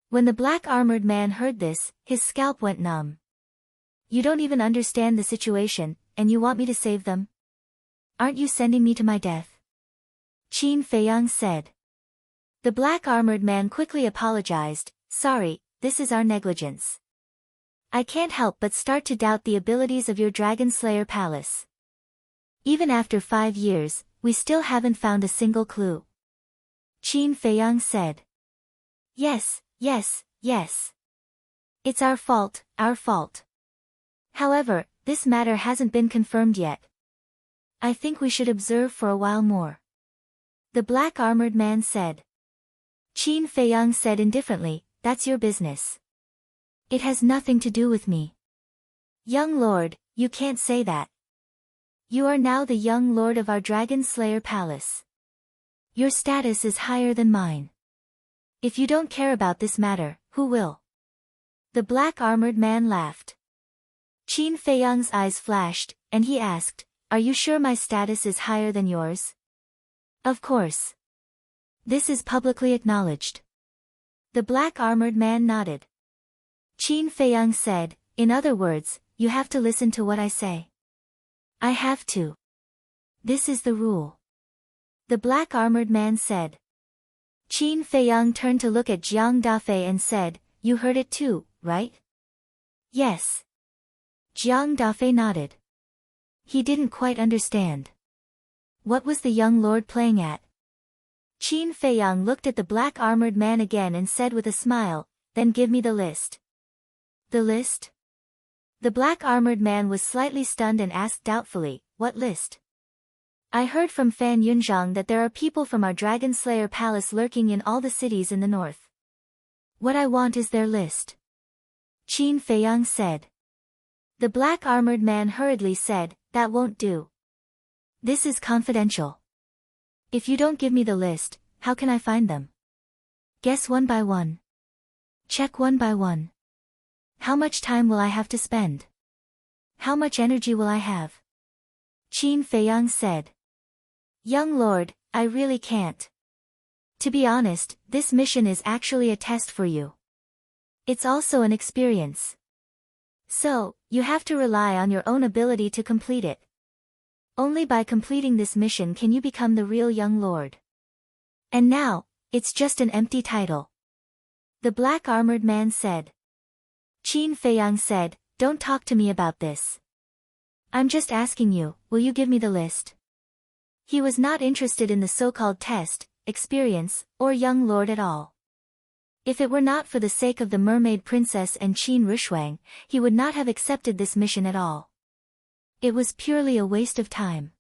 When the black-armored man heard this, his scalp went numb. "You don't even understand the situation, and you want me to save them? Aren't you sending me to my death?" Qin Feiyang said. The black-armored man quickly apologized, "Sorry, this is our negligence. I can't help but start to doubt the abilities of your Dragon Slayer palace. Even after 5 years, we still haven't found a single clue." Qin Feiyang said. Yes. It's our fault, our fault. However, this matter hasn't been confirmed yet. I think we should observe for a while more." The black-armored man said. Qin Feiyang said indifferently, "That's your business. It has nothing to do with me." "Young lord, you can't say that. You are now the young lord of our Dragon Slayer palace. Your status is higher than mine. If you don't care about this matter, who will?" The black-armored man laughed. Qin Feiyang's eyes flashed, and he asked, "Are you sure my status is higher than yours?" "Of course. This is publicly acknowledged." The black-armored man nodded. Qin Feiyang said, "In other words, you have to listen to what I say." "I have to. This is the rule." The black-armored man said. Qin Feiyang turned to look at Jiang Dafei and said, "You heard it too, right?" "Yes." Jiang Dafei nodded. He didn't quite understand. What was the young lord playing at? Qin Feiyang looked at the black-armored man again and said with a smile, "Then give me the list." "The list?" The black-armored man was slightly stunned and asked doubtfully, "What list?" "I heard from Fan Yunzhang that there are people from our Dragon Slayer palace lurking in all the cities in the north. What I want is their list." Qin Feiyang said. The black-armored man hurriedly said, "That won't do. This is confidential. If you don't give me the list, how can I find them? Guess one by one. Check one by one. How much time will I have to spend? How much energy will I have?" Qin Feiyang said. "Young lord, I really can't. To be honest, this mission is actually a test for you. It's also an experience. So, you have to rely on your own ability to complete it. Only by completing this mission can you become the real young lord. And now, it's just an empty title." The black-armored man said. Qin Feiyang said, "Don't talk to me about this. I'm just asking you, will you give me the list?" He was not interested in the so-called test, experience, or young lord at all. If it were not for the sake of the mermaid princess and Qin Rushuang, he would not have accepted this mission at all. It was purely a waste of time.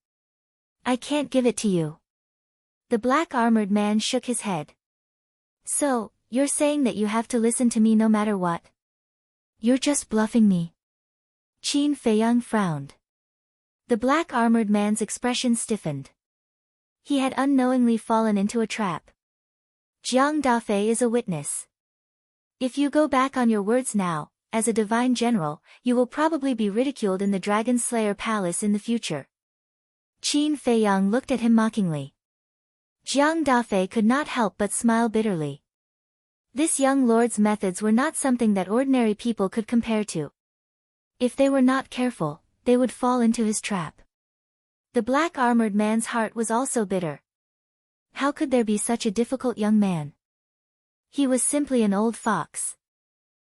"I can't give it to you." The black-armored man shook his head. "So, you're saying that you have to listen to me no matter what? You're just bluffing me." Qin Feiyang frowned. The black-armored man's expression stiffened. He had unknowingly fallen into a trap. Jiang Dafei is a witness. If you go back on your words now, as a divine general, you will probably be ridiculed in the Dragon Slayer palace in the future. Qin Feiyang looked at him mockingly. Jiang Dafei could not help but smile bitterly. This young lord's methods were not something that ordinary people could compare to. If they were not careful, they would fall into his trap. The black-armored man's heart was also bitter. How could there be such a difficult young man? He was simply an old fox.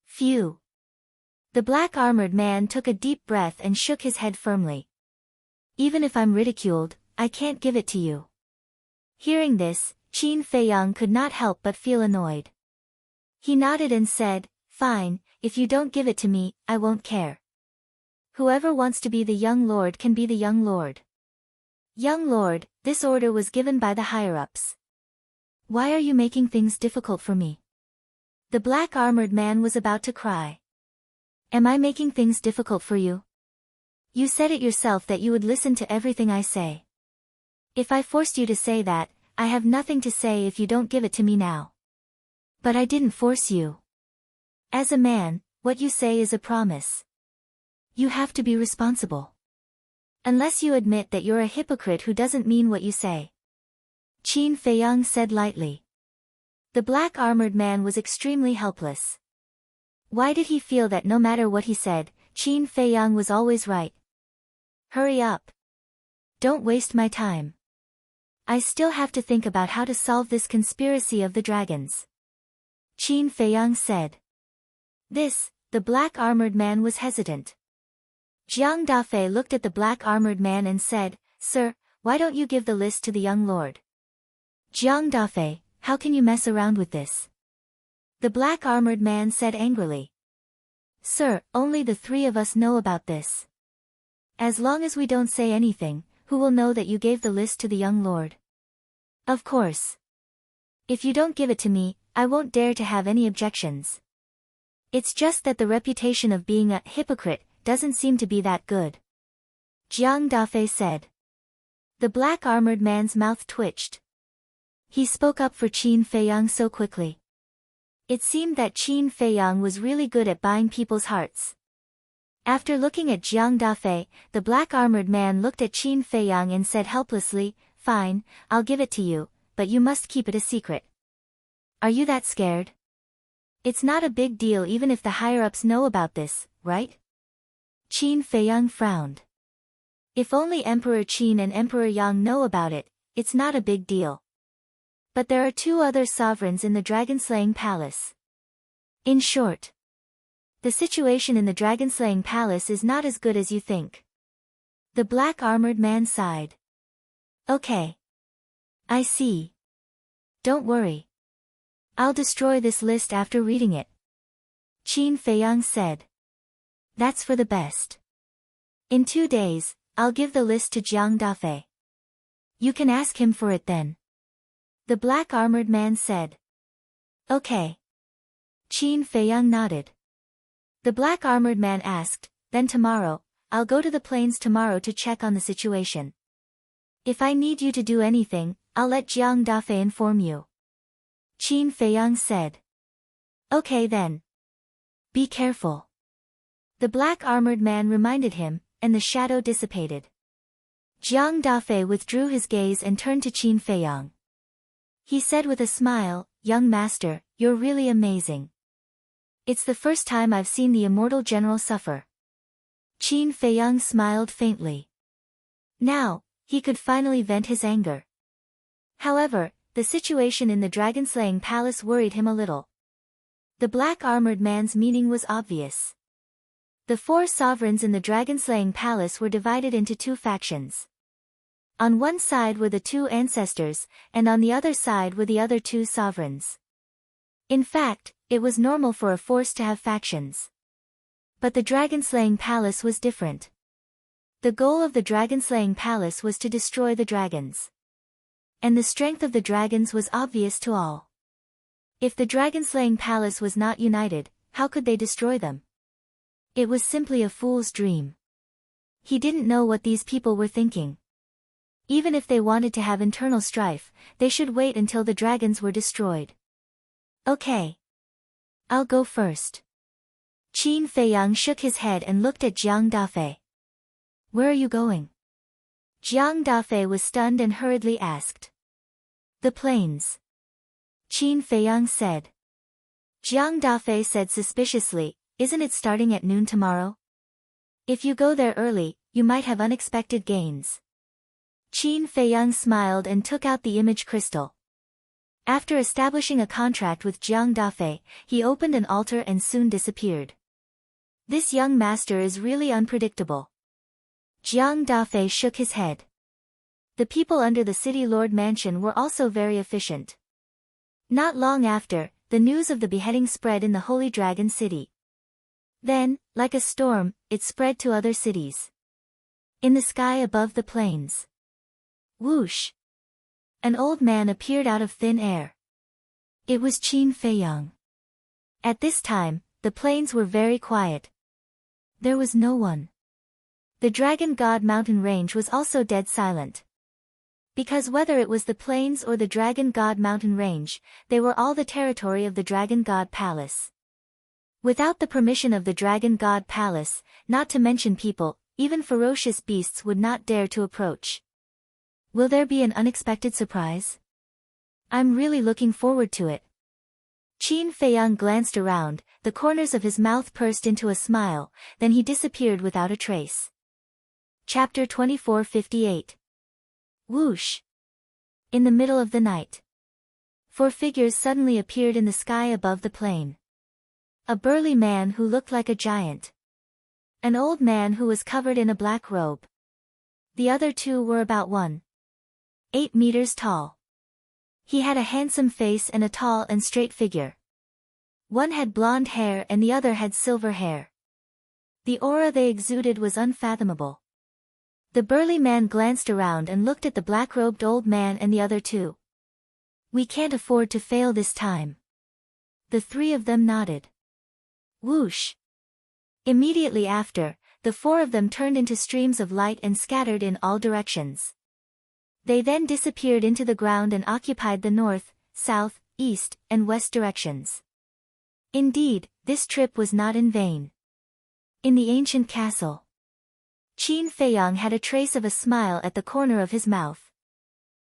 Phew. The black-armored man took a deep breath and shook his head firmly. Even if I'm ridiculed, I can't give it to you. Hearing this, Qin Feiyang could not help but feel annoyed. He nodded and said, "Fine, if you don't give it to me, I won't care. Whoever wants to be the young lord can be the young lord." "Young lord, this order was given by the higher-ups. Why are you making things difficult for me?" The black-armored man was about to cry. "Am I making things difficult for you?" You said it yourself that you would listen to everything I say. If I forced you to say that, I have nothing to say if you don't give it to me now. But I didn't force you. As a man, what you say is a promise. You have to be responsible. Unless you admit that you're a hypocrite who doesn't mean what you say. Qin Feiyang said lightly. The black armored man was extremely helpless. Why did he feel that no matter what he said, Qin Feiyang was always right? Hurry up. Don't waste my time. I still have to think about how to solve this conspiracy of the dragons. Qin Feiyang said. The black armored man was hesitant. Jiang Dafei looked at the black armored man and said, Sir, why don't you give the list to the young lord? Jiang Dafei, how can you mess around with this? The black armored man said angrily. Sir, only the three of us know about this. As long as we don't say anything, who will know that you gave the list to the young lord? Of course. If you don't give it to me, I won't dare to have any objections. It's just that the reputation of being a hypocrite doesn't seem to be that good. Jiang Dafei said. The black armored man's mouth twitched. He spoke up for Qin Feiyang so quickly. It seemed that Qin Feiyang was really good at buying people's hearts. After looking at Jiang Dafei, the black armored man looked at Qin Feiyang and said helplessly, Fine, I'll give it to you, but you must keep it a secret. Are you that scared? It's not a big deal even if the higher-ups know about this, right? Qin Feiyang frowned. If only Emperor Qin and Emperor Yang know about it, it's not a big deal. But there are two other sovereigns in the dragon-slaying palace. In short, the situation in the dragon-slaying palace is not as good as you think. The black armored man sighed. Okay. I see. Don't worry. I'll destroy this list after reading it. Qin Feiyang said. That's for the best. In 2 days, I'll give the list to Jiang Dafei. You can ask him for it then. The black armored man said. Okay. Qin Feiyang nodded. The black armored man asked, Then tomorrow, I'll go to the plains tomorrow to check on the situation. If I need you to do anything, I'll let Jiang Dafei inform you. Qin Feiyang said. Okay then. Be careful. The black armored man reminded him, and the shadow dissipated. Jiang Dafei withdrew his gaze and turned to Qin Feiyang. He said with a smile, Young master, you're really amazing. It's the first time I've seen the immortal general suffer. Qin Feiyang smiled faintly. Now, he could finally vent his anger. However, the situation in the dragon-slaying palace worried him a little. The black armored man's meaning was obvious. The 4 sovereigns in the dragon-slaying palace were divided into 2 factions. On one side were the 2 ancestors, and on the other side were the other 2 sovereigns. In fact, it was normal for a force to have factions. But the dragon-slaying palace was different. The goal of the dragon-slaying palace was to destroy the dragons. And the strength of the dragons was obvious to all. If the dragon-slaying palace was not united, how could they destroy them? It was simply a fool's dream. He didn't know what these people were thinking. Even if they wanted to have internal strife, they should wait until the dragons were destroyed. Okay. I'll go first. Qin Feiyang shook his head and looked at Jiang Dafei. Where are you going? Jiang Dafei was stunned and hurriedly asked. The plains. Qin Feiyang said. Jiang Dafei said suspiciously, Isn't it starting at noon tomorrow? If you go there early, you might have unexpected gains. Qin Feiyang smiled and took out the image crystal. After establishing a contract with Jiang Dafei, he opened an altar and soon disappeared. This young master is really unpredictable. Jiang Dafei shook his head. The people under the city lord mansion were also very efficient. Not long after, the news of the beheading spread in the Holy Dragon City. Then, like a storm, it spread to other cities. In the sky above the plains. Whoosh! An old man appeared out of thin air. It was Qin Feiyang. At this time, the plains were very quiet. There was no one. The Dragon God mountain range was also dead silent. Because whether it was the plains or the Dragon God mountain range, they were all the territory of the Dragon God Palace. Without the permission of the Dragon God Palace, not to mention people, even ferocious beasts would not dare to approach. Will there be an unexpected surprise? I'm really looking forward to it. Qin Feiyang glanced around, the corners of his mouth pursed into a smile, then he disappeared without a trace. Chapter 2458. Whoosh! In the middle of the night, 4 figures suddenly appeared in the sky above the plain. A burly man who looked like a giant. An old man who was covered in a black robe. The other 2 were about 1.8 meters tall. He had a handsome face and a tall and straight figure. One had blonde hair and the other had silver hair. The aura they exuded was unfathomable. The burly man glanced around and looked at the black-robed old man and the other 2. We can't afford to fail this time. The 3 of them nodded. Whoosh! Immediately after, the 4 of them turned into streams of light and scattered in all directions. They then disappeared into the ground and occupied the north, south, east, and west directions. Indeed, this trip was not in vain. In the ancient castle, Qin Feiyang had a trace of a smile at the corner of his mouth.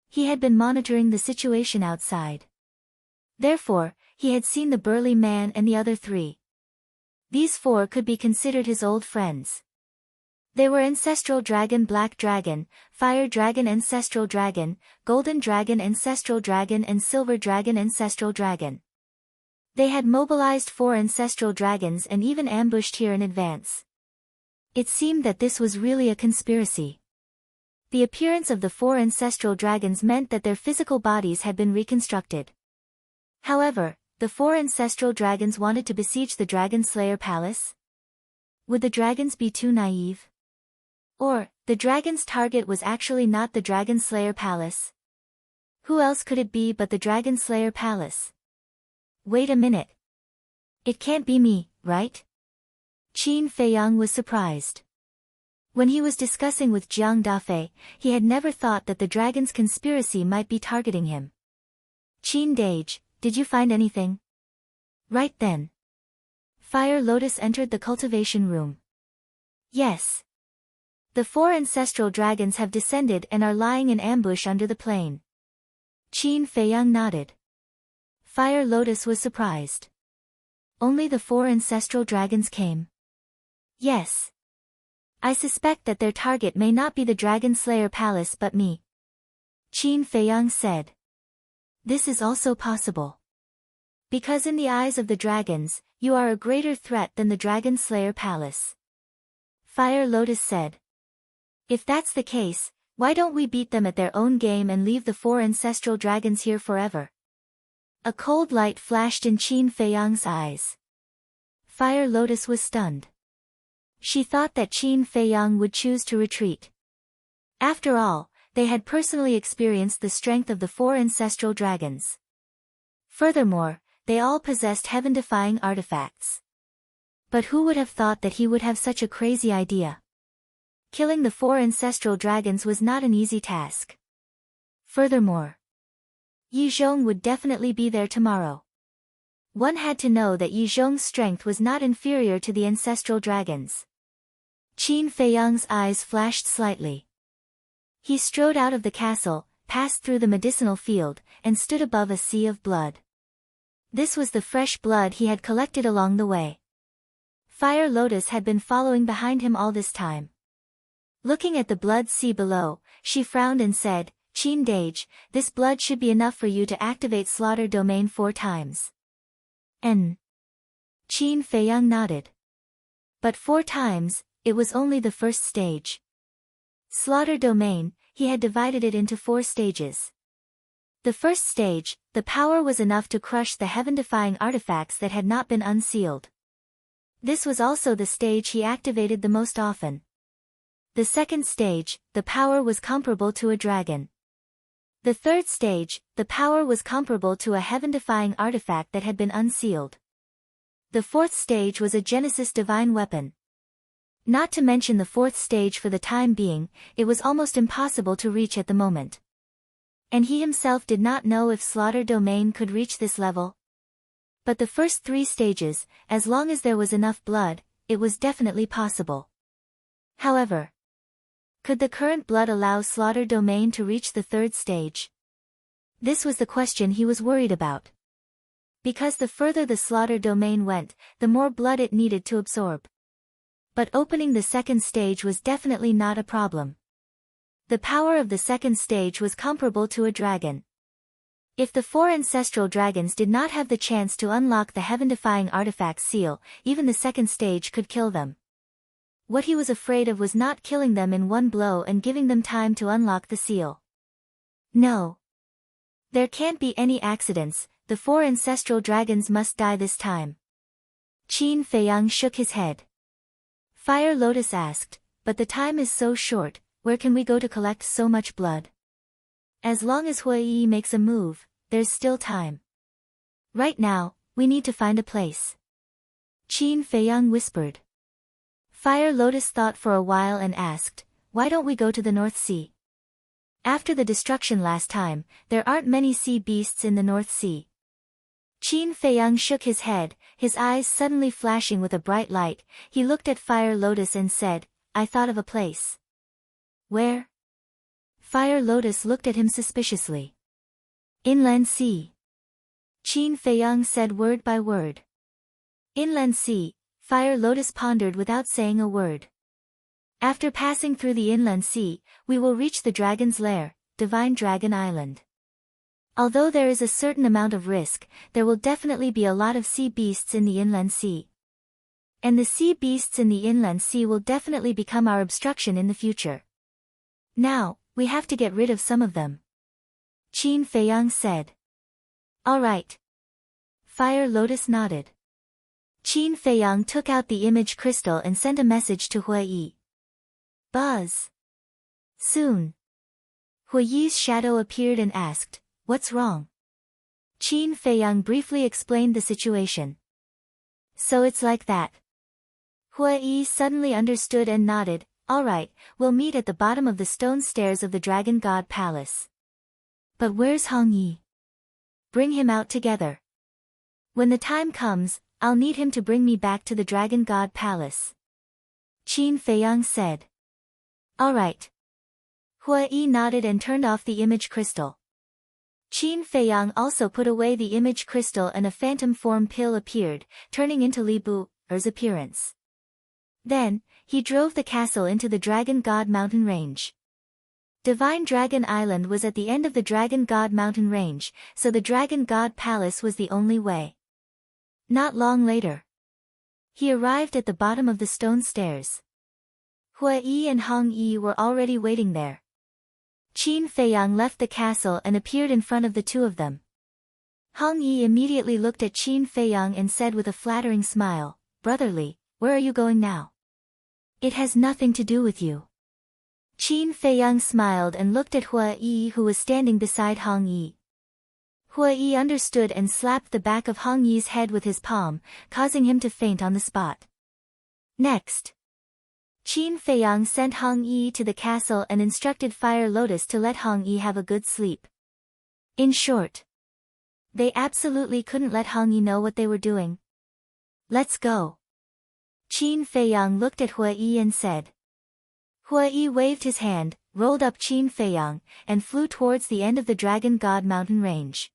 He had been monitoring the situation outside. Therefore, he had seen the burly man and the other 3. These 4 could be considered his old friends. They were Ancestral Dragon, Black Dragon, Fire Dragon, Ancestral Dragon, Golden Dragon, Ancestral Dragon, and Silver Dragon, Ancestral Dragon. They had mobilized 4 Ancestral Dragons and even ambushed here in advance. It seemed that this was really a conspiracy. The appearance of the 4 Ancestral Dragons meant that their physical bodies had been reconstructed. However, the 4 Ancestral Dragons wanted to besiege the Dragon Slayer Palace? Would the dragons be too naive? Or, the dragon's target was actually not the Dragon Slayer Palace? Who else could it be but the Dragon Slayer Palace? Wait a minute. It can't be me, right? Qin Feiyang was surprised. When he was discussing with Jiang Dafei, he had never thought that the dragon's conspiracy might be targeting him. Qin Dage, did you find anything? Right then, Fire Lotus entered the cultivation room. Yes. The 4 ancestral dragons have descended and are lying in ambush under the plain. Qin Feiyang nodded. Fire Lotus was surprised. Only the 4 ancestral dragons came. Yes. I suspect that their target may not be the Dragon Slayer Palace but me. Qin Feiyang said. This is also possible. Because in the eyes of the dragons, you are a greater threat than the Dragon Slayer Palace. Fire Lotus said. If that's the case, why don't we beat them at their own game and leave the 4 ancestral dragons here forever? A cold light flashed in Qin Feiyang's eyes. Fire Lotus was stunned. She thought that Qin Feiyang would choose to retreat. After all, they had personally experienced the strength of the 4 ancestral dragons. Furthermore, they all possessed heaven-defying artifacts. But who would have thought that he would have such a crazy idea? Killing the 4 ancestral dragons was not an easy task. Furthermore, Yi Zhong would definitely be there tomorrow. One had to know that Yi Zhong's strength was not inferior to the ancestral dragons. Qin Feiyang's eyes flashed slightly. He strode out of the castle, passed through the medicinal field, and stood above a sea of blood. This was the fresh blood he had collected along the way. Fire Lotus had been following behind him all this time. Looking at the blood sea below, she frowned and said, Qin Dage, this blood should be enough for you to activate Slaughter Domain 4 times. Qin Feiyang nodded. But 4 times, it was only the first stage. Slaughter Domain, he had divided it into 4 stages. The first stage, the power was enough to crush the heaven-defying artifacts that had not been unsealed. This was also the stage he activated the most often. The second stage, the power was comparable to a dragon. The third stage, the power was comparable to a heaven-defying artifact that had been unsealed. The fourth stage was a Genesis divine weapon. Not to mention the fourth stage for the time being, it was almost impossible to reach at the moment. And he himself did not know if Slaughter Domain could reach this level. But the first 3 stages, as long as there was enough blood, it was definitely possible. However, could the current blood allow Slaughter Domain to reach the 3rd stage? This was the question he was worried about. Because the further the Slaughter Domain went, the more blood it needed to absorb. But opening the 2nd stage was definitely not a problem. The power of the 2nd stage was comparable to a dragon. If the 4 ancestral dragons did not have the chance to unlock the heaven-defying artifact seal, even the 2nd stage could kill them. What he was afraid of was not killing them in one blow and giving them time to unlock the seal. No. There can't be any accidents, the 4 ancestral dragons must die this time. Qin Feiyang shook his head. Fire Lotus asked, but the time is so short, where can we go to collect so much blood? As long as Huiyi makes a move, there's still time. Right now, we need to find a place. Qin Feiyang whispered. Fire Lotus thought for a while and asked, why don't we go to the North Sea? After the destruction last time, there aren't many sea beasts in the North Sea. Qin Feiyang shook his head, his eyes suddenly flashing with a bright light. He looked at Fire Lotus and said, I thought of a place. Where? Fire Lotus looked at him suspiciously. Inland Sea. Qin Feiyang said word by word. Inland Sea, Fire Lotus pondered without saying a word. After passing through the Inland Sea, we will reach the Dragon's Lair, Divine Dragon Island. Although there is a certain amount of risk, there will definitely be a lot of sea beasts in the Inland Sea. And the sea beasts in the Inland Sea will definitely become our obstruction in the future. Now, we have to get rid of some of them. Qin Feiyang said. All right. Fire Lotus nodded. Qin Feiyang took out the image crystal and sent a message to Huiyi. Buzz. Soon. Huiyi's shadow appeared and asked, what's wrong? Qin Feiyang briefly explained the situation. So it's like that. Huiyi suddenly understood and nodded, all right, we'll meet at the bottom of the stone stairs of the Dragon God Palace. But where's Hongyi? Bring him out together. When the time comes, I'll need him to bring me back to the Dragon God Palace. Qin Feiyang said. All right. Huiyi nodded and turned off the image crystal. Qin Feiyang also put away the image crystal and a phantom form pill appeared, turning into Li Bu's appearance. Then, he drove the castle into the Dragon God mountain range. Divine Dragon Island was at the end of the Dragon God mountain range, so the Dragon God Palace was the only way. Not long later, he arrived at the bottom of the stone stairs. Huiyi and Hongyi were already waiting there. Qin Feiyang left the castle and appeared in front of the two of them. Hongyi immediately looked at Qin Feiyang and said with a flattering smile, Brotherly, where are you going now? It has nothing to do with you. Qin Feiyang smiled and looked at Huiyi who was standing beside Hongyi. Huiyi understood and slapped the back of Hongyi's head with his palm, causing him to faint on the spot. Next, Qin Feiyang sent Hongyi to the castle and instructed Fire Lotus to let Hongyi have a good sleep. In short, they absolutely couldn't let Hongyi know what they were doing. Let's go. Qin Feiyang looked at Huiyi and said. Huiyi waved his hand, rolled up Qin Feiyang, and flew towards the end of the Dragon God mountain range.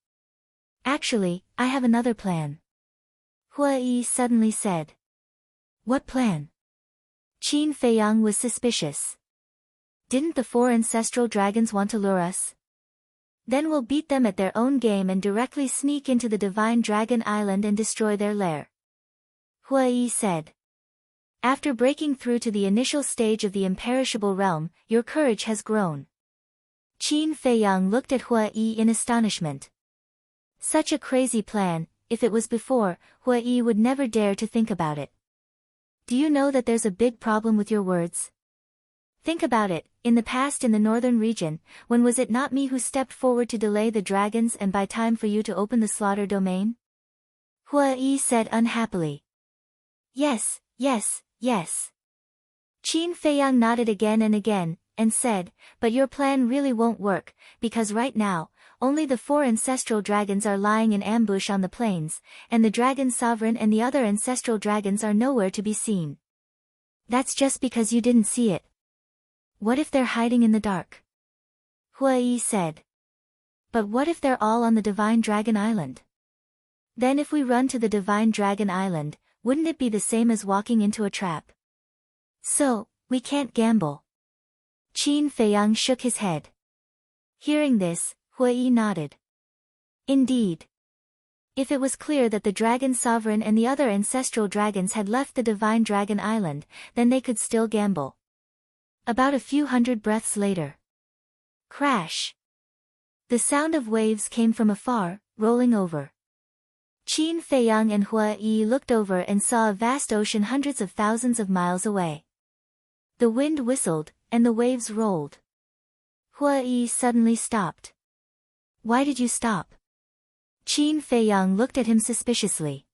Actually, I have another plan. Huiyi suddenly said. What plan? Qin Feiyang was suspicious. Didn't the 4 ancestral dragons want to lure us? Then we'll beat them at their own game and directly sneak into the Divine Dragon Island and destroy their lair. Huiyi said. After breaking through to the initial stage of the imperishable realm, your courage has grown. Qin Feiyang looked at Huiyi in astonishment. Such a crazy plan, if it was before, Huiyi would never dare to think about it. Do you know that there's a big problem with your words? Think about it, in the past in the northern region, when was it not me who stepped forward to delay the dragons and buy time for you to open the slaughter domain? Huiyi said unhappily. Yes, yes, yes. Qin Feiyang nodded again and again, and said, but your plan really won't work, because right now, only the 4 ancestral dragons are lying in ambush on the plains, and the dragon sovereign and the other ancestral dragons are nowhere to be seen. That's just because you didn't see it. What if they're hiding in the dark? Hua Yi said. But what if they're all on the Divine Dragon Island? Then if we run to the Divine Dragon Island, wouldn't it be the same as walking into a trap? So, we can't gamble. Qin Feiyang shook his head. Hearing this, Hua Yi nodded. Indeed. If it was clear that the Dragon Sovereign and the other ancestral dragons had left the Divine Dragon Island, then they could still gamble. About a few hundred breaths later. Crash! The sound of waves came from afar, rolling over. Qin Feiyang and Hua Yi looked over and saw a vast ocean hundreds of thousands of miles away. The wind whistled, and the waves rolled. Hua Yi suddenly stopped. Why did you stop? Qin Feiyang looked at him suspiciously.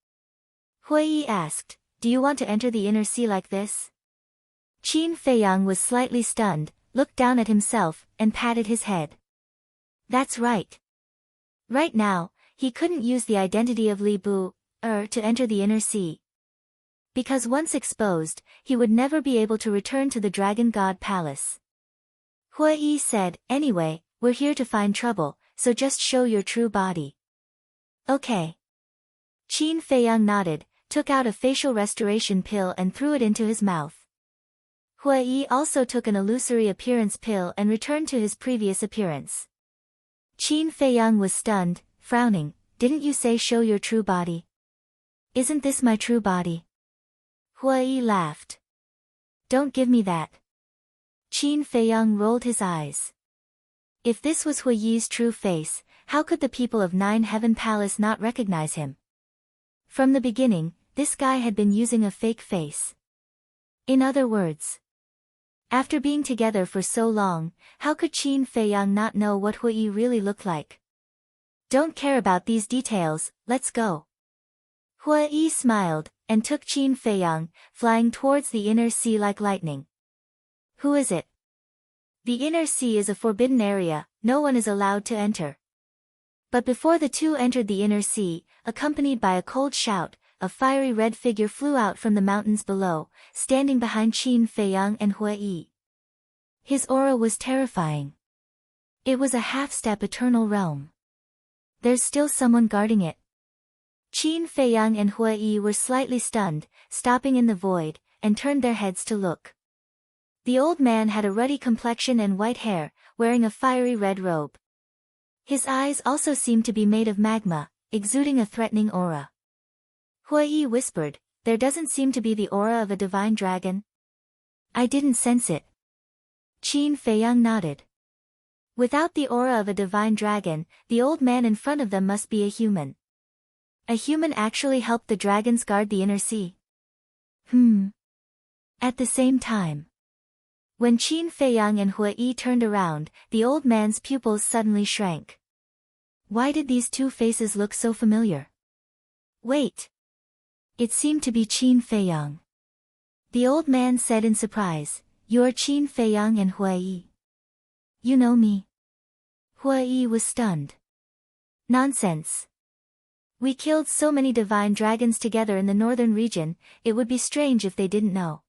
Hua Yi asked, do you want to enter the inner sea like this? Qin Feiyang was slightly stunned, looked down at himself, and patted his head. That's right. Right now, he couldn't use the identity of Li Bu, to enter the inner sea. Because once exposed, he would never be able to return to the Dragon God Palace. Hua Yi said, anyway, we're here to find trouble, so just show your true body. Okay. Qin Feiyang nodded, took out a facial restoration pill and threw it into his mouth. Hua Yi also took an illusory appearance pill and returned to his previous appearance. Qin Feiyang was stunned, frowning, didn't you say show your true body? Isn't this my true body? Hua Yi laughed. Don't give me that. Qin Feiyang rolled his eyes. If this was Hua Yi's true face, how could the people of Nine Heaven Palace not recognize him? From the beginning, this guy had been using a fake face. In other words, after being together for so long, how could Qin Feiyang not know what Hua Yi really looked like? Don't care about these details, let's go. Hua Yi smiled, and took Qin Feiyang, flying towards the inner sea like lightning. Who is it? The inner sea is a forbidden area, no one is allowed to enter. But before the two entered the inner sea, accompanied by a cold shout, a fiery red figure flew out from the mountains below, standing behind Qin Feiyang and Hua Yi. His aura was terrifying. It was a half-step eternal realm. There's still someone guarding it. Qin Feiyang and Hua Yi were slightly stunned, stopping in the void, and turned their heads to look. The old man had a ruddy complexion and white hair, wearing a fiery red robe. His eyes also seemed to be made of magma, exuding a threatening aura. Hua Yi whispered, there doesn't seem to be the aura of a divine dragon. I didn't sense it. Qin Feiyang nodded. Without the aura of a divine dragon, the old man in front of them must be a human. A human actually helped the dragons guard the inner sea. At the same time. When Qin Feiyang and Hua Yi turned around, the old man's pupils suddenly shrank. Why did these two faces look so familiar? Wait. It seemed to be Qin Feiyang. The old man said in surprise, you're Qin Feiyang and Hua Yi. You know me. Hua Yi was stunned. Nonsense. We killed so many divine dragons together in the northern region, it would be strange if they didn't know.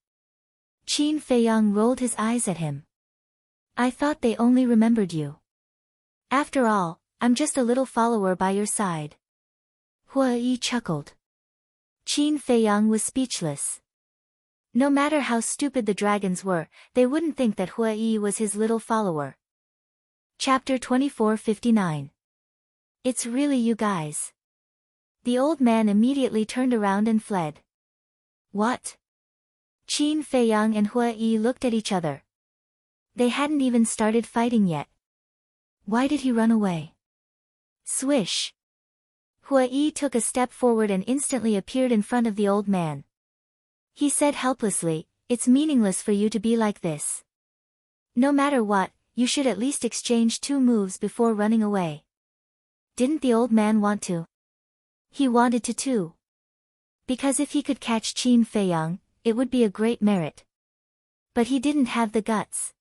Qin Feiyang rolled his eyes at him. I thought they only remembered you. After all, I'm just a little follower by your side. Hua Yi chuckled. Qin Feiyang was speechless. No matter how stupid the dragons were, they wouldn't think that Hua Yi was his little follower. Chapter 2459. It's really you guys. The old man immediately turned around and fled. What? Qin Feiyang and Hua Yi looked at each other. They hadn't even started fighting yet. Why did he run away? Swish. Hua Yi took a step forward and instantly appeared in front of the old man. He said helplessly, it's meaningless for you to be like this. No matter what, you should at least exchange 2 moves before running away. Didn't the old man want to? He wanted to too. Because if he could catch Qin Feiyang, it would be a great merit. But he didn't have the guts.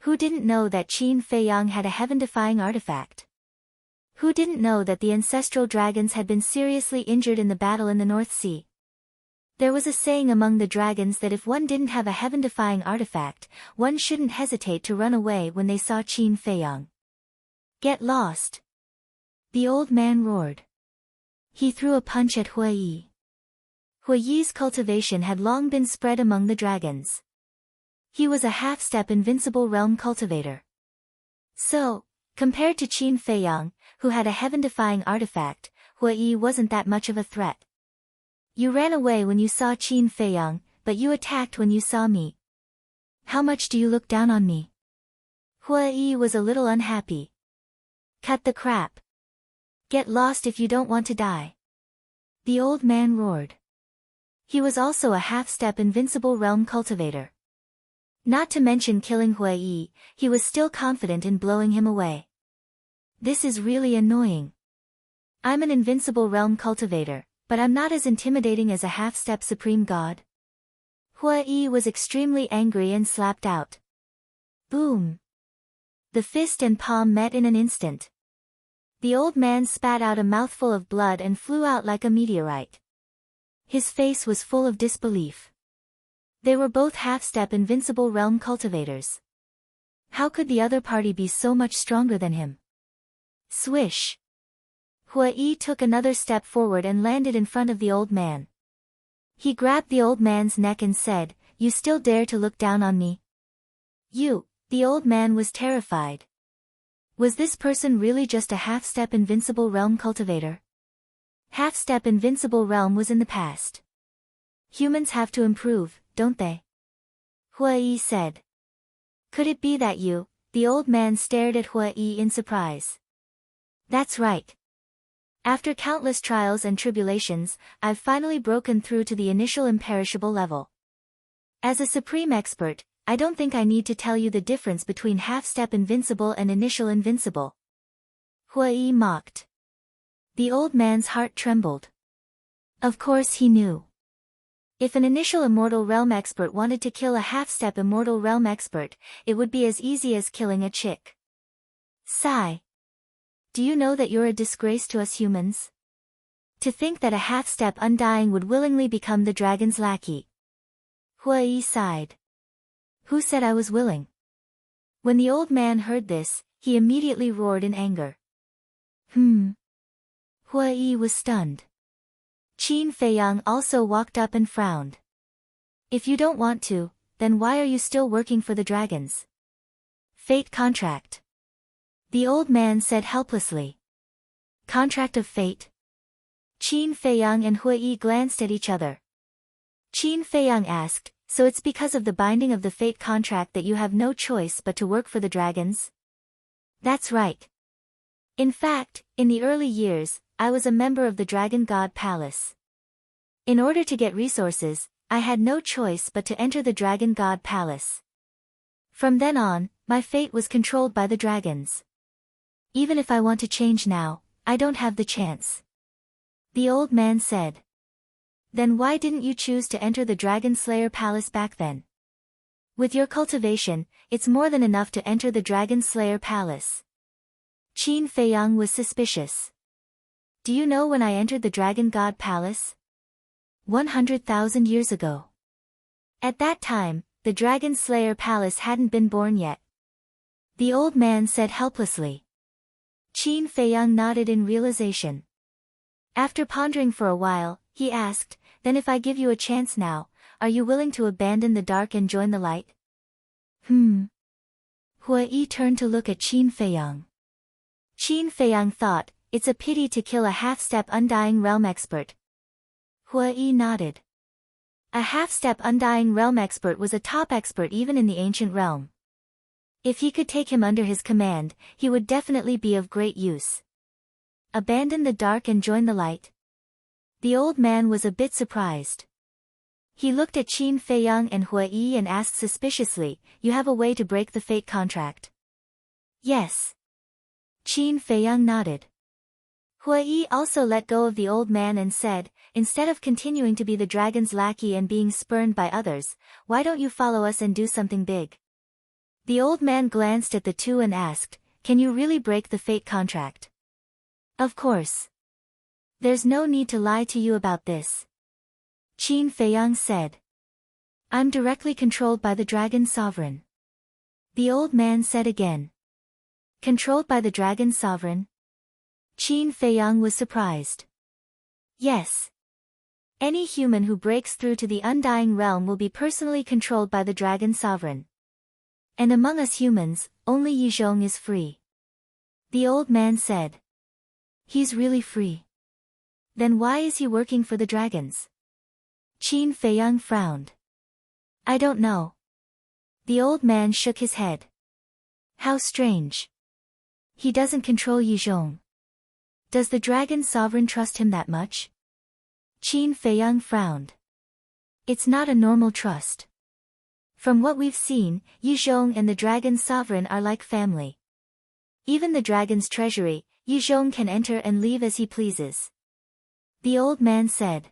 Who didn't know that Qin Feiyang had a heaven-defying artifact? Who didn't know that the ancestral dragons had been seriously injured in the battle in the North Sea? There was a saying among the dragons that if one didn't have a heaven-defying artifact, one shouldn't hesitate to run away when they saw Qin Feiyang. Get lost! The old man roared. He threw a punch at Hui Yi. Hui Yi's cultivation had long been spread among the dragons. He was a half-step invincible realm cultivator. So, compared to Qin Feiyang, who had a heaven-defying artifact, Hui Yi wasn't that much of a threat. You ran away when you saw Qin Feiyang, but you attacked when you saw me. How much do you look down on me? Hui Yi was a little unhappy. Cut the crap. Get lost if you don't want to die. The old man roared. He was also a half-step invincible realm cultivator. Not to mention killing Hui Yi, he was still confident in blowing him away. This is really annoying. I'm an invincible realm cultivator, but I'm not as intimidating as a half-step supreme god. Hui Yi was extremely angry and slapped out. Boom! The fist and palm met in an instant. The old man spat out a mouthful of blood and flew out like a meteorite. His face was full of disbelief. They were both half-step invincible realm cultivators. How could the other party be so much stronger than him? Swish! Hui Yi took another step forward and landed in front of the old man. He grabbed the old man's neck and said, "You still dare to look down on me?" You! The old man was terrified. Was this person really just a half-step invincible realm cultivator? Half-step invincible realm was in the past. Humans have to improve, don't they? Hui Yi said. Could it be that you? The old man stared at Hui Yi in surprise. That's right. After countless trials and tribulations, I've finally broken through to the initial imperishable level. As a supreme expert, I don't think I need to tell you the difference between half-step invincible and initial invincible. Hui Yi mocked. The old man's heart trembled. Of course he knew. If an initial immortal realm expert wanted to kill a half-step immortal realm expert, it would be as easy as killing a chick. Sigh. Do you know that you're a disgrace to us humans? To think that a half-step undying would willingly become the dragon's lackey. Hui Yi sighed. Who said I was willing? When the old man heard this, he immediately roared in anger. Hui Yi was stunned. Qin Feiyang also walked up and frowned. If you don't want to, then why are you still working for the dragons? Fate contract. The old man said helplessly. Contract of fate? Qin Feiyang and Hui Yi glanced at each other. Qin Feiyang asked, so it's because of the binding of the fate contract that you have no choice but to work for the dragons? That's right. In fact, in the early years, I was a member of the Dragon God Palace. In order to get resources, I had no choice but to enter the Dragon God Palace. From then on, my fate was controlled by the dragons. Even if I want to change now, I don't have the chance. The old man said. Then why didn't you choose to enter the Dragon Slayer Palace back then? With your cultivation, it's more than enough to enter the Dragon Slayer Palace. Qin Feiyang was suspicious. Do you know when I entered the Dragon God Palace? 100,000 years ago. At that time, the Dragon Slayer Palace hadn't been born yet. The old man said helplessly. Qin Feiyang nodded in realization. After pondering for a while, he asked, then if I give you a chance now, are you willing to abandon the dark and join the light? Hui Yi turned to look at Qin Feiyang. Qin Feiyang thought, it's a pity to kill a half-step undying realm expert. Hui Yi nodded. A half-step undying realm expert was a top expert even in the ancient realm. If he could take him under his command, he would definitely be of great use. Abandon the dark and join the light? The old man was a bit surprised. He looked at Qin Feiyang and Hui Yi and asked suspiciously, you have a way to break the fate contract? Yes. Qin Feiyang nodded. Yi also let go of the old man and said, instead of continuing to be the dragon's lackey and being spurned by others, why don't you follow us and do something big? The old man glanced at the two and asked, can you really break the fate contract? Of course. There's no need to lie to you about this. Qin Feiyang said. I'm directly controlled by the dragon sovereign. The old man said again. Controlled by the dragon sovereign? Qin Feiyang was surprised. Yes. Any human who breaks through to the undying realm will be personally controlled by the dragon sovereign. And among us humans, only Yizhong is free. The old man said. He's really free. Then why is he working for the dragons? Qin Feiyang frowned. I don't know. The old man shook his head. How strange. He doesn't control Yizhong. Does the dragon sovereign trust him that much? Qin Feiyang frowned. It's not a normal trust. From what we've seen, Yizhong and the dragon sovereign are like family. Even the dragon's treasury, Yizhong can enter and leave as he pleases. The old man said.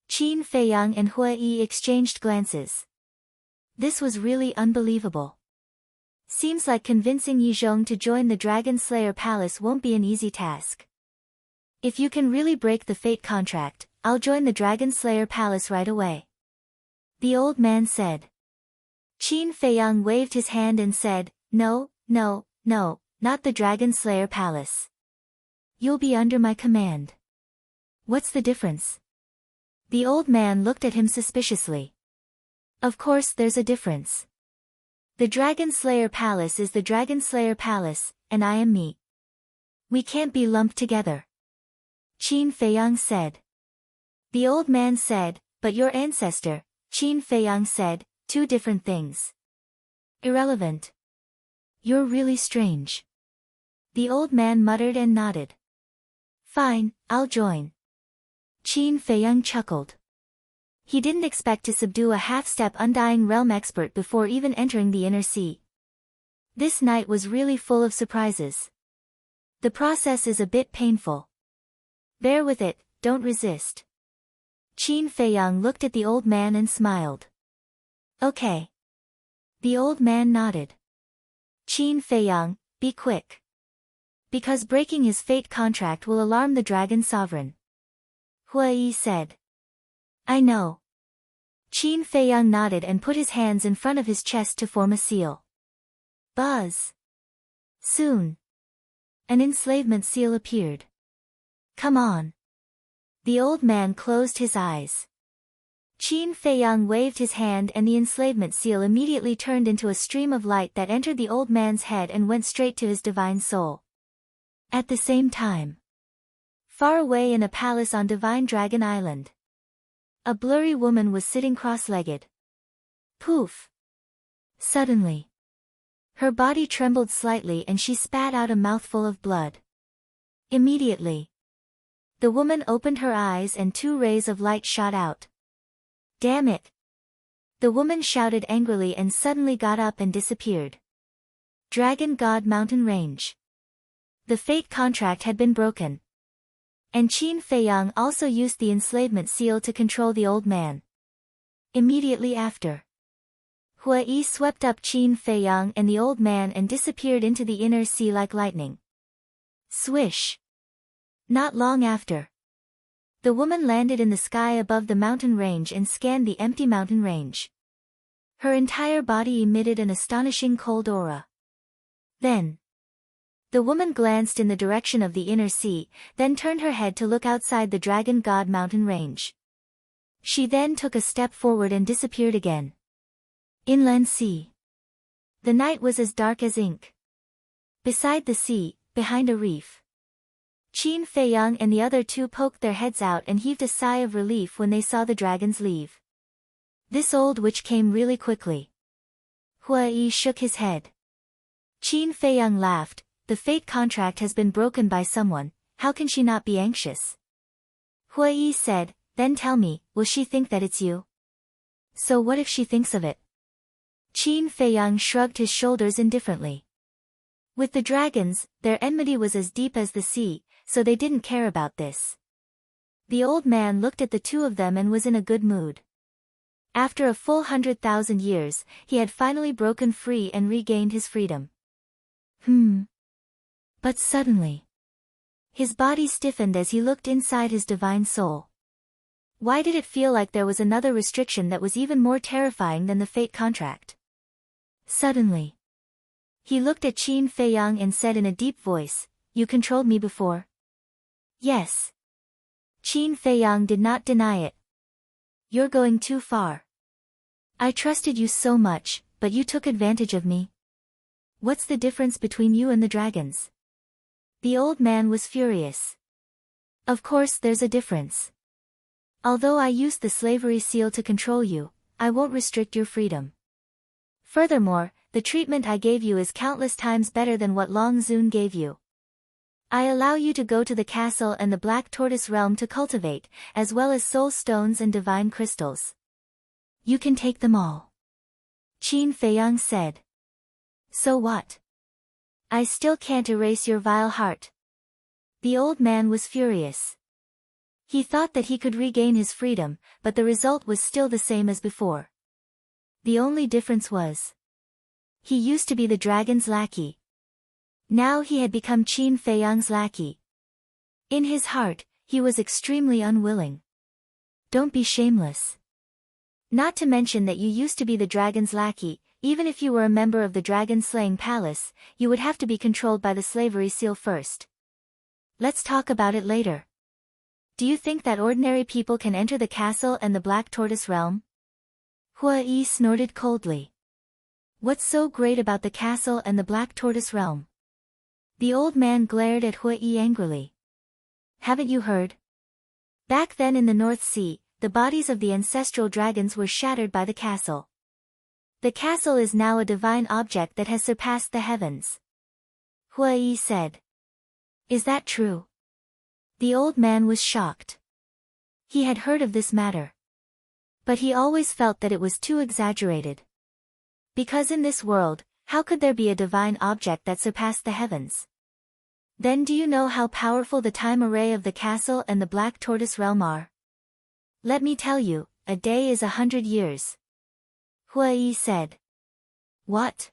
Qin Feiyang and Yi exchanged glances. This was really unbelievable. Seems like convincing Yizhong to join the Dragon Slayer Palace won't be an easy task. If you can really break the fate contract, I'll join the Dragon Slayer Palace right away. The old man said. Qin Feiyang waved his hand and said, no, no, no, not the Dragon Slayer Palace. You'll be under my command. What's the difference? The old man looked at him suspiciously. Of course there's a difference. The Dragon Slayer Palace is the Dragon Slayer Palace, and I am me. We can't be lumped together. Qin Feiyang said. The old man said, but your ancestor, Qin Feiyang said, two different things. Irrelevant. You're really strange. The old man muttered and nodded. Fine, I'll join. Qin Feiyang chuckled. He didn't expect to subdue a half-step Undying Realm expert before even entering the Inner Sea. This night was really full of surprises. The process is a bit painful. Bear with it, don't resist. Qin Feiyang looked at the old man and smiled. Okay. The old man nodded. Qin Feiyang, be quick. Because breaking his fate contract will alarm the dragon sovereign. Yi said. I know. Qin Feiyang nodded and put his hands in front of his chest to form a seal. Buzz. Soon. An enslavement seal appeared. Come on. The old man closed his eyes. Qin Feiyang waved his hand and the enslavement seal immediately turned into a stream of light that entered the old man's head and went straight to his divine soul. At the same time. Far away in a palace on Divine Dragon Island. A blurry woman was sitting cross-legged. Poof! Suddenly. Her body trembled slightly and she spat out a mouthful of blood. Immediately. The woman opened her eyes and two rays of light shot out. Damn it! The woman shouted angrily and suddenly got up and disappeared. Dragon God Mountain Range. The fate contract had been broken. And Qin Feiyang also used the enslavement seal to control the old man. Immediately after. Yi swept up Qin Feiyang and the old man and disappeared into the inner sea like lightning. Swish! Not long after. The woman landed in the sky above the mountain range and scanned the empty mountain range. Her entire body emitted an astonishing cold aura. Then. The woman glanced in the direction of the inner sea, then turned her head to look outside the Dragon God Mountain Range. She then took a step forward and disappeared again. Inland Sea. The night was as dark as ink. Beside the sea, behind a reef. Qin Feiyang and the other two poked their heads out and heaved a sigh of relief when they saw the dragons leave. This old witch came really quickly. Yi shook his head. Qin Feiyang laughed. The fate contract has been broken by someone, how can she not be anxious? Yi said, then tell me, will she think that it's you? So what if she thinks of it? Qin Feiyang shrugged his shoulders indifferently. With the dragons, their enmity was as deep as the sea, so they didn't care about this. The old man looked at the two of them and was in a good mood. After a full 100,000 years, he had finally broken free and regained his freedom. But suddenly, his body stiffened as he looked inside his divine soul. Why did it feel like there was another restriction that was even more terrifying than the fate contract? Suddenly, he looked at Qin Feiyang and said in a deep voice, "You controlled me before?" "Yes." Qin Feiyang did not deny it. "You're going too far. I trusted you so much, but you took advantage of me. What's the difference between you and the dragons?" The old man was furious. "Of course there's a difference. Although I used the slavery seal to control you, I won't restrict your freedom. Furthermore, the treatment I gave you is countless times better than what Long Zun gave you. I allow you to go to the castle and the Black Tortoise realm to cultivate, as well as soul stones and divine crystals. You can take them all." Qin Feiyang said. "So what? I still can't erase your vile heart." The old man was furious. He thought that he could regain his freedom, but the result was still the same as before. The only difference was, he used to be the dragon's lackey. Now he had become Qin Feiyang's lackey. In his heart, he was extremely unwilling. Don't be shameless. Not to mention that you used to be the dragon's lackey. Even if you were a member of the dragon-slaying palace, you would have to be controlled by the slavery seal first. Let's talk about it later. Do you think that ordinary people can enter the castle and the Black Tortoise realm? Hua Yi snorted coldly. What's so great about the castle and the Black Tortoise realm? The old man glared at Hua Yi angrily. Haven't you heard? Back then in the North Sea, the bodies of the ancestral dragons were shattered by the castle. The castle is now a divine object that has surpassed the heavens. Hua Yi said. Is that true? The old man was shocked. He had heard of this matter. But he always felt that it was too exaggerated. Because in this world, how could there be a divine object that surpassed the heavens? Then do you know how powerful the time array of the castle and the Black Tortoise realm are? Let me tell you, a day is 100 years. Hua Yi said. What?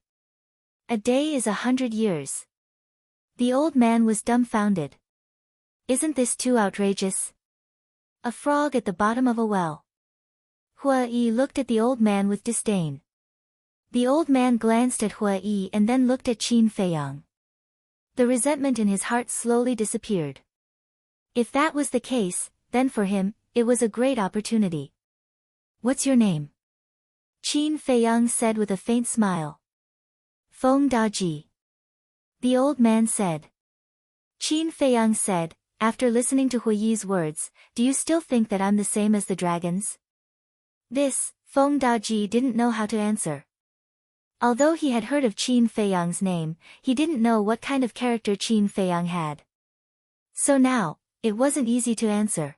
A day is 100 years. The old man was dumbfounded. Isn't this too outrageous? A frog at the bottom of a well. Hua Yi looked at the old man with disdain. The old man glanced at Hua Yi and then looked at Qin Feiyang. The resentment in his heart slowly disappeared. If that was the case, then for him, it was a great opportunity. What's your name? Qin Feiyang said with a faint smile. Feng Daji. The old man said. Qin Feiyang said, after listening to Hua Yi's words, do you still think that I'm the same as the dragons? This, Feng Daji didn't know how to answer. Although he had heard of Qin Feiyang's name, he didn't know what kind of character Qin Feiyang had. So now, it wasn't easy to answer.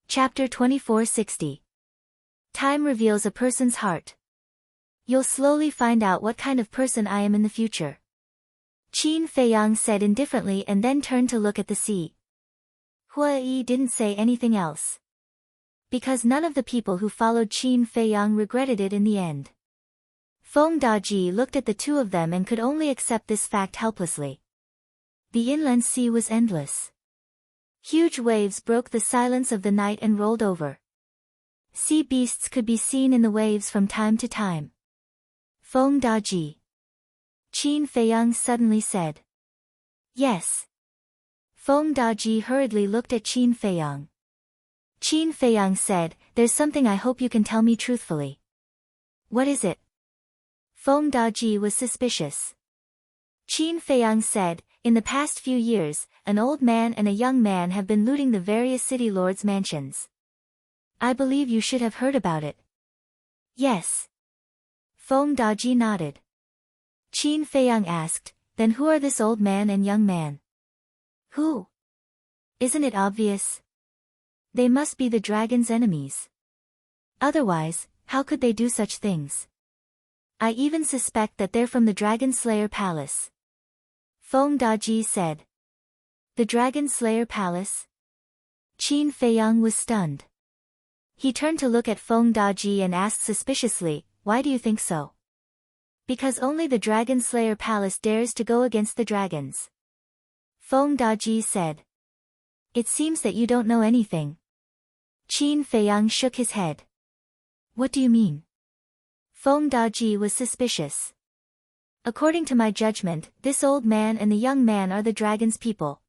Chapter 2460. Time reveals a person's heart. You'll slowly find out what kind of person I am in the future. Qin Feiyang said indifferently and then turned to look at the sea. Hua Yi didn't say anything else. Because none of the people who followed Qin Feiyang regretted it in the end. Feng Daji looked at the two of them and could only accept this fact helplessly. The inland sea was endless. Huge waves broke the silence of the night and rolled over. Sea beasts could be seen in the waves from time to time. Feng Daji. Qin Feiyang suddenly said. Yes. Feng Daji hurriedly looked at Qin Feiyang. Qin Feiyang said, there's something I hope you can tell me truthfully. What is it? Feng Daji was suspicious. Qin Feiyang said, in the past few years, an old man and a young man have been looting the various city lords' mansions. I believe you should have heard about it. Yes. Feng Daji nodded. Qin Feiyang asked, then who are this old man and young man? Who? Isn't it obvious? They must be the dragon's enemies. Otherwise, how could they do such things? I even suspect that they're from the Dragon Slayer Palace. Feng Daji said. The Dragon Slayer Palace? Qin Feiyang was stunned. He turned to look at Feng Daji and asked suspiciously, why do you think so? Because only the Dragon Slayer Palace dares to go against the dragons. Feng Daji said. It seems that you don't know anything. Qin Feiyang shook his head. What do you mean? Feng Daji was suspicious. According to my judgment, this old man and the young man are the dragon's people.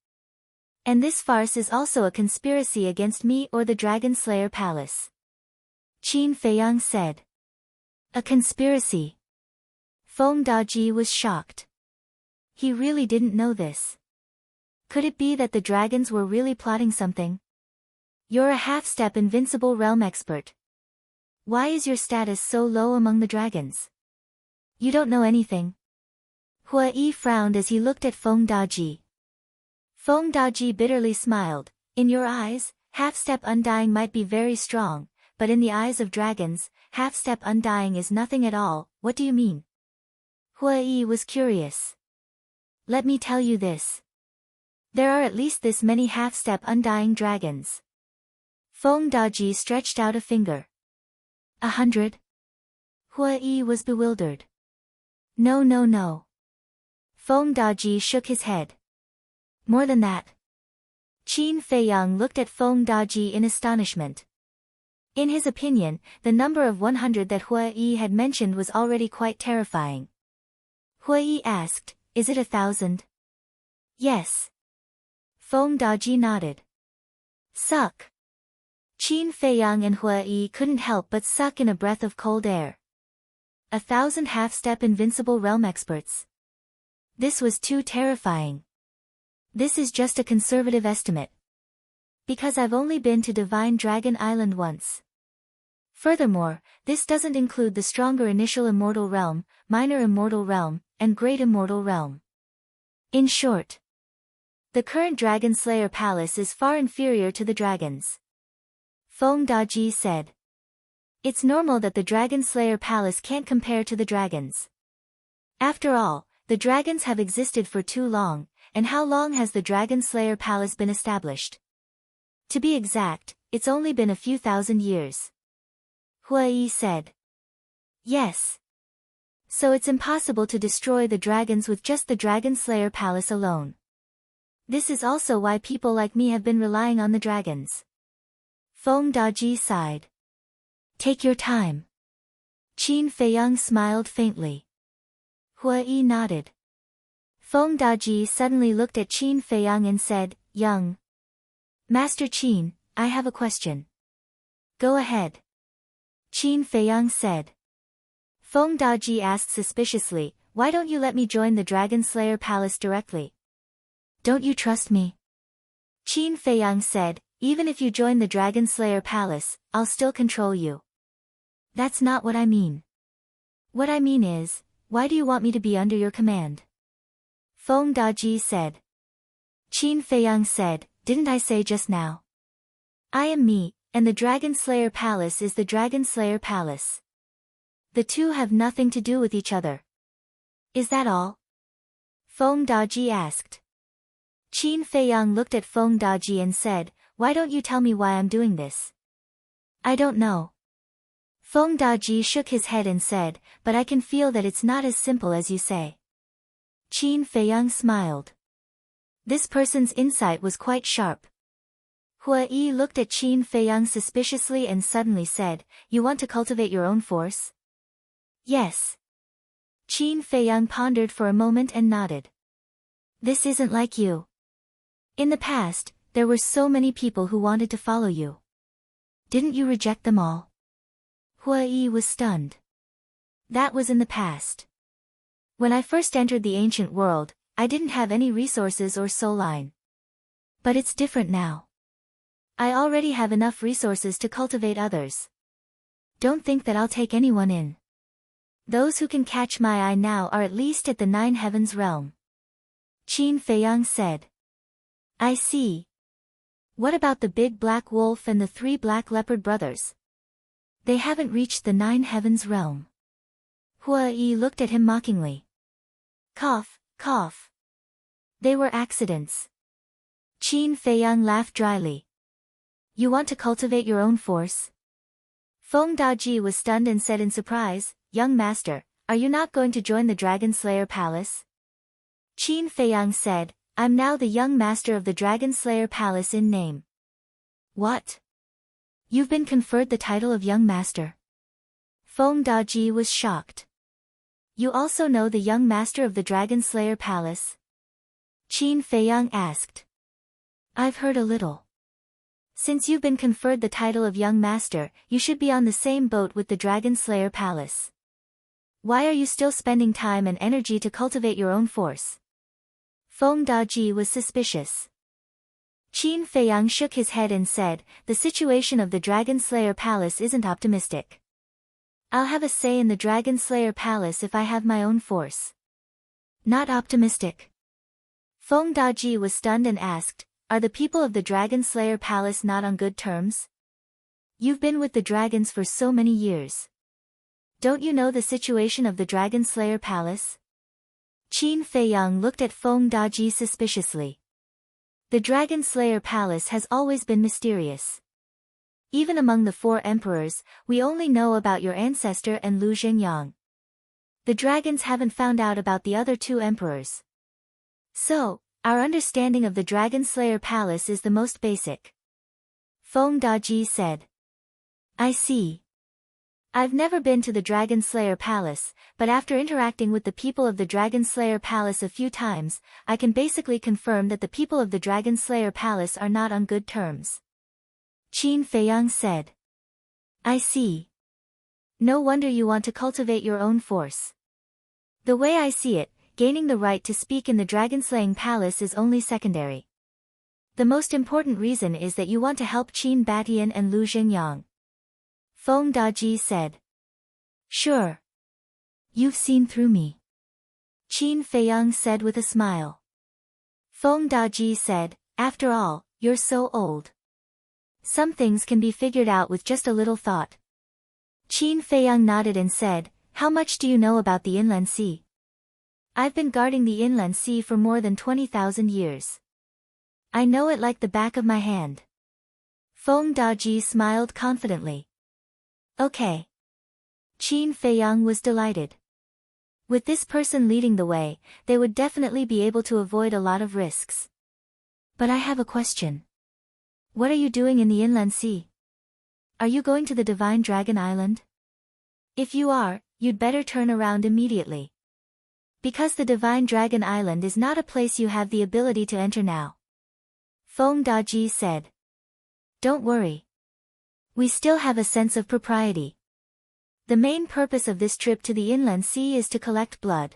And this farce is also a conspiracy against me or the Dragon Slayer Palace. Qin Feiyang said. A conspiracy? Feng Daji was shocked. He really didn't know this. Could it be that the dragons were really plotting something? You're a half-step invincible realm expert. Why is your status so low among the dragons? You don't know anything. Hua Yi frowned as he looked at Feng Daji. Feng Daji bitterly smiled. In your eyes, half-step undying might be very strong, but in the eyes of dragons, half-step undying is nothing at all. What do you mean? Hua Yi was curious. Let me tell you this. There are at least this many half-step undying dragons. Feng Daji stretched out a finger. 100? Hua Yi was bewildered. No no no. Feng Daji shook his head. More than that. Qin Feiyang looked at Feng Daji in astonishment. In his opinion, the number of 100 that Hua Yi had mentioned was already quite terrifying. Hua Yi asked, is it 1,000? Yes. Feng Daji nodded. Suck. Qin Feiyang and Hua Yi couldn't help but suck in a breath of cold air. 1,000 half-step invincible realm experts. This was too terrifying. This is just a conservative estimate. Because I've only been to Divine Dragon Island once. Furthermore, this doesn't include the stronger initial immortal realm, minor immortal realm, and great immortal realm. In short, the current Dragon Slayer Palace is far inferior to the dragons. Feng Daji said. It's normal that the Dragon Slayer Palace can't compare to the dragons. After all, the dragons have existed for too long, and how long has the Dragon Slayer Palace been established? To be exact, it's only been a few thousand years. Hua Yi said. Yes. So it's impossible to destroy the dragons with just the Dragon Slayer Palace alone. This is also why people like me have been relying on the dragons. Feng Daji sighed. Take your time. Qin Feiyang smiled faintly. Hua Yi nodded. Feng Daji suddenly looked at Qin Feiyang and said, Young Master Qin, I have a question. Go ahead. Qin Feiyang said. Feng Daji asked suspiciously, why don't you let me join the Dragon Slayer Palace directly? Don't you trust me? Qin Feiyang said, even if you join the Dragon Slayer Palace, I'll still control you. That's not what I mean. What I mean is, why do you want me to be under your command? Feng Daji said. Qin Feiyang said, didn't I say just now? I am me, and the Dragon Slayer Palace is the Dragon Slayer Palace. The two have nothing to do with each other. Is that all? Feng Daji asked. Qin Feiyang looked at Feng Daji and said, why don't you tell me why I'm doing this? I don't know. Feng Daji shook his head and said, but I can feel that it's not as simple as you say. Qin Feiyang smiled. This person's insight was quite sharp. Hua Yi looked at Qin Feiyang suspiciously and suddenly said, you want to cultivate your own force? Yes. Qin Feiyang pondered for a moment and nodded. This isn't like you. In the past, there were so many people who wanted to follow you. Didn't you reject them all? Hua Yi was stunned. That was in the past. When I first entered the ancient world, I didn't have any resources or soul line. But it's different now. I already have enough resources to cultivate others. Don't think that I'll take anyone in. Those who can catch my eye now are at least at the 9 heavens realm. Qin Feiyang said. I see. What about the big black wolf and the 3 black leopard brothers? They haven't reached the 9 heavens realm. Hua Yi looked at him mockingly. Cough, cough. They were accidents. Qin Feiyang laughed dryly. You want to cultivate your own force? Feng Daji was stunned and said in surprise, Young master, are you not going to join the Dragon Slayer Palace? Qin Feiyang said, I'm now the young master of the Dragon Slayer Palace in name. What? You've been conferred the title of young master? Feng Daji was shocked. You also know the young master of the Dragon Slayer Palace? Qin Feiyang asked. I've heard a little. Since you've been conferred the title of young master, you should be on the same boat with the Dragon Slayer Palace. Why are you still spending time and energy to cultivate your own force? Feng Daji was suspicious. Qin Feiyang shook his head and said, the situation of the Dragon Slayer Palace isn't optimistic. I'll have a say in the Dragon Slayer Palace if I have my own force. Not optimistic. Feng Daji was stunned and asked, are the people of the Dragon Slayer Palace not on good terms? You've been with the dragons for so many years. Don't you know the situation of the Dragon Slayer Palace? Qin Feiyang looked at Feng Daji suspiciously. The Dragon Slayer Palace has always been mysterious. Even among the 4 emperors, we only know about your ancestor and Lu Zhengyang. The dragons haven't found out about the other 2 emperors. So, our understanding of the Dragon Slayer Palace is the most basic. Feng Daji said. I see. I've never been to the Dragon Slayer Palace, but after interacting with the people of the Dragon Slayer Palace a few times, I can basically confirm that the people of the Dragon Slayer Palace are not on good terms. Qin Feiyang said. I see. No wonder you want to cultivate your own force. The way I see it, gaining the right to speak in the Dragon-slaying Palace is only secondary. The most important reason is that you want to help Qin Batian and Lu Zhengyang. Feng Daji said. Sure. You've seen through me. Qin Feiyang said with a smile. Feng Daji said, after all, you're so old. Some things can be figured out with just a little thought. Qin Feiyang nodded and said, how much do you know about the inland sea? I've been guarding the inland sea for more than 20,000 years. I know it like the back of my hand. Feng Daji smiled confidently. Okay. Qin Feiyang was delighted. With this person leading the way, they would definitely be able to avoid a lot of risks. But I have a question. What are you doing in the inland sea? Are you going to the Divine Dragon Island? If you are, you'd better turn around immediately. Because the Divine Dragon Island is not a place you have the ability to enter now. Feng Daji said. Don't worry. We still have a sense of propriety. The main purpose of this trip to the inland sea is to collect blood.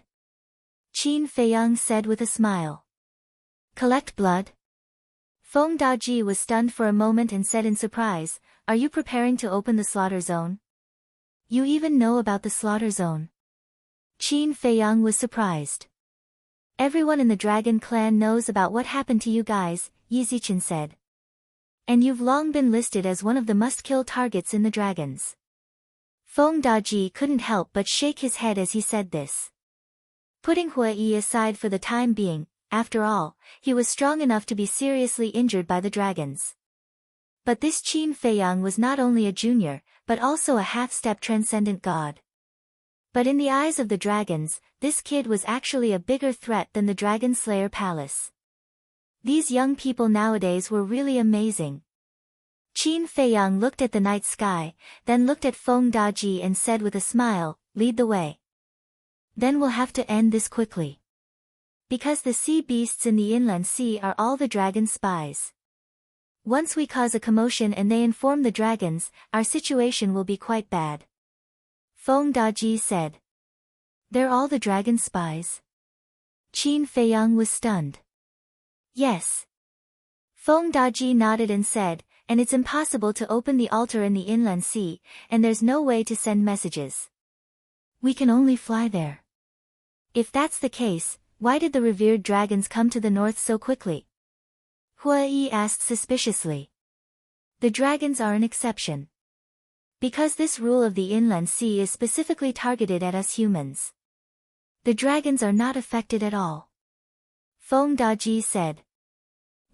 Qin Feiyang said with a smile. Collect blood? Feng Daji was stunned for a moment and said in surprise, are you preparing to open the slaughter zone? You even know about the slaughter zone. Qin Feiyang was surprised. Everyone in the Dragon Clan knows about what happened to you guys, Yi Zichen said. And you've long been listed as one of the must-kill targets in the dragons. Feng Daji couldn't help but shake his head as he said this. Putting Hua Yi aside for the time being, after all, he was strong enough to be seriously injured by the dragons. But this Qin Feiyang was not only a junior, but also a half-step transcendent god. But in the eyes of the dragons, this kid was actually a bigger threat than the Dragon Slayer Palace. These young people nowadays were really amazing. Qin Feiyang looked at the night sky, then looked at Feng Daji and said with a smile, lead the way. Then we'll have to end this quickly. Because the sea beasts in the inland sea are all the dragon spies. Once we cause a commotion and they inform the dragons, our situation will be quite bad. Feng Daji said. They're all the dragon spies? Qin Feiyang was stunned. Yes. Feng Daji nodded and said, and it's impossible to open the altar in the inland sea, and there's no way to send messages. We can only fly there. If that's the case, why did the revered dragons come to the north so quickly? Hua Yi asked suspiciously. The dragons are an exception. Because this rule of the inland sea is specifically targeted at us humans. The dragons are not affected at all. Feng Daji said.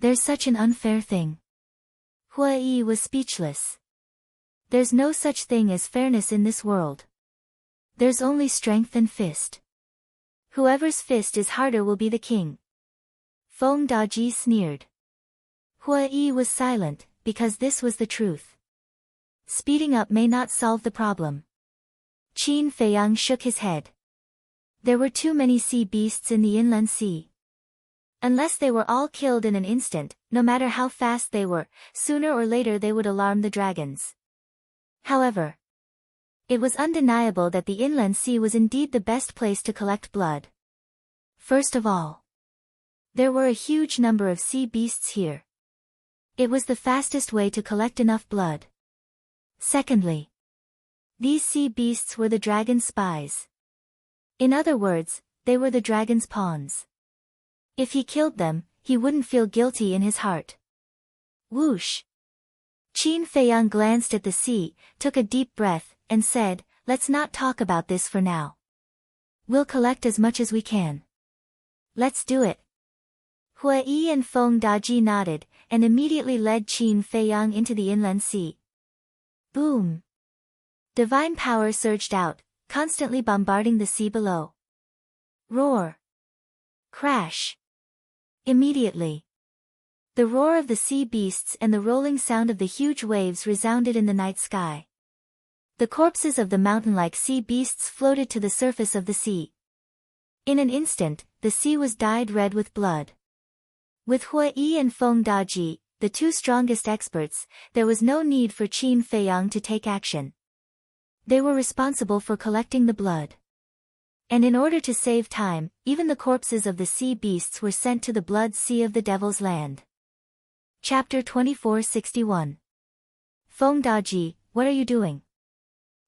There's such an unfair thing. Hua Yi was speechless. There's no such thing as fairness in this world. There's only strength and fist. Whoever's fist is harder will be the king. Feng Daji sneered. Hua Yi was silent, because this was the truth. Speeding up may not solve the problem. Qin Feiyang shook his head. There were too many sea beasts in the inland sea. Unless they were all killed in an instant, no matter how fast they were, sooner or later they would alarm the dragons. However, it was undeniable that the inland sea was indeed the best place to collect blood. First of all, there were a huge number of sea beasts here. It was the fastest way to collect enough blood. Secondly, these sea beasts were the dragon's spies. In other words, they were the dragon's pawns. If he killed them, he wouldn't feel guilty in his heart. Whoosh! Qin Feiyang glanced at the sea, took a deep breath, and said, let's not talk about this for now. We'll collect as much as we can. Let's do it. Hua Yi and Feng Daji nodded, and immediately led Qin Feiyang into the inland sea. Boom! Divine power surged out, constantly bombarding the sea below. Roar! Crash! Immediately, the roar of the sea beasts and the rolling sound of the huge waves resounded in the night sky. The corpses of the mountain-like sea beasts floated to the surface of the sea. In an instant, the sea was dyed red with blood. With Hua Yi and Feng Daji, the two strongest experts, there was no need for Qin Feiyang to take action. They were responsible for collecting the blood. And in order to save time, even the corpses of the sea beasts were sent to the blood sea of the Devil's Land. Chapter 2461. Feng Daji, what are you doing?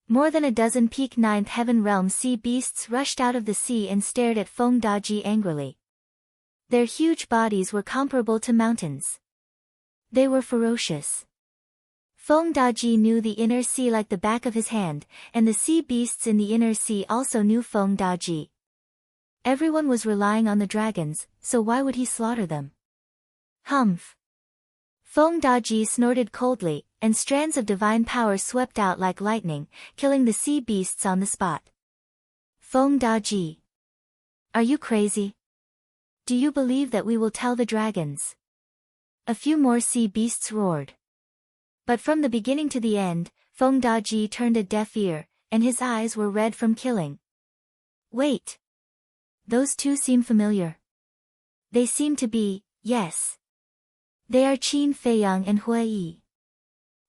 More than a dozen peak ninth heaven realm sea beasts rushed out of the sea and stared at Feng Daji angrily. Their huge bodies were comparable to mountains. They were ferocious. Feng Daji knew the inner sea like the back of his hand, and the sea beasts in the inner sea also knew Feng Daji. Everyone was relying on the dragons, so why would he slaughter them? Humph! Feng Daji snorted coldly, and strands of divine power swept out like lightning, killing the sea beasts on the spot. Feng Daji. Are you crazy? Do you believe that we will tell the dragons? A few more sea beasts roared. But from the beginning to the end, Feng Daji turned a deaf ear, and his eyes were red from killing. Wait! Those two seem familiar. They seem to be, yes. They are Qin Feiyang and Hua Yi.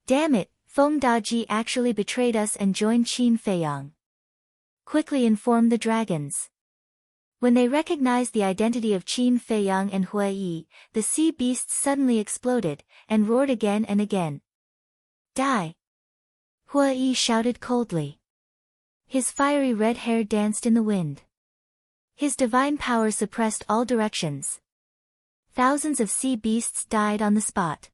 Damn it, Feng Daji actually betrayed us and joined Qin Feiyang. Quickly inform the dragons. When they recognized the identity of Qin Feiyang and Hua Yi, the sea beasts suddenly exploded, and roared again and again. Die! Hua Yi shouted coldly. His fiery red hair danced in the wind. His divine power suppressed all directions. Thousands of sea beasts died on the spot.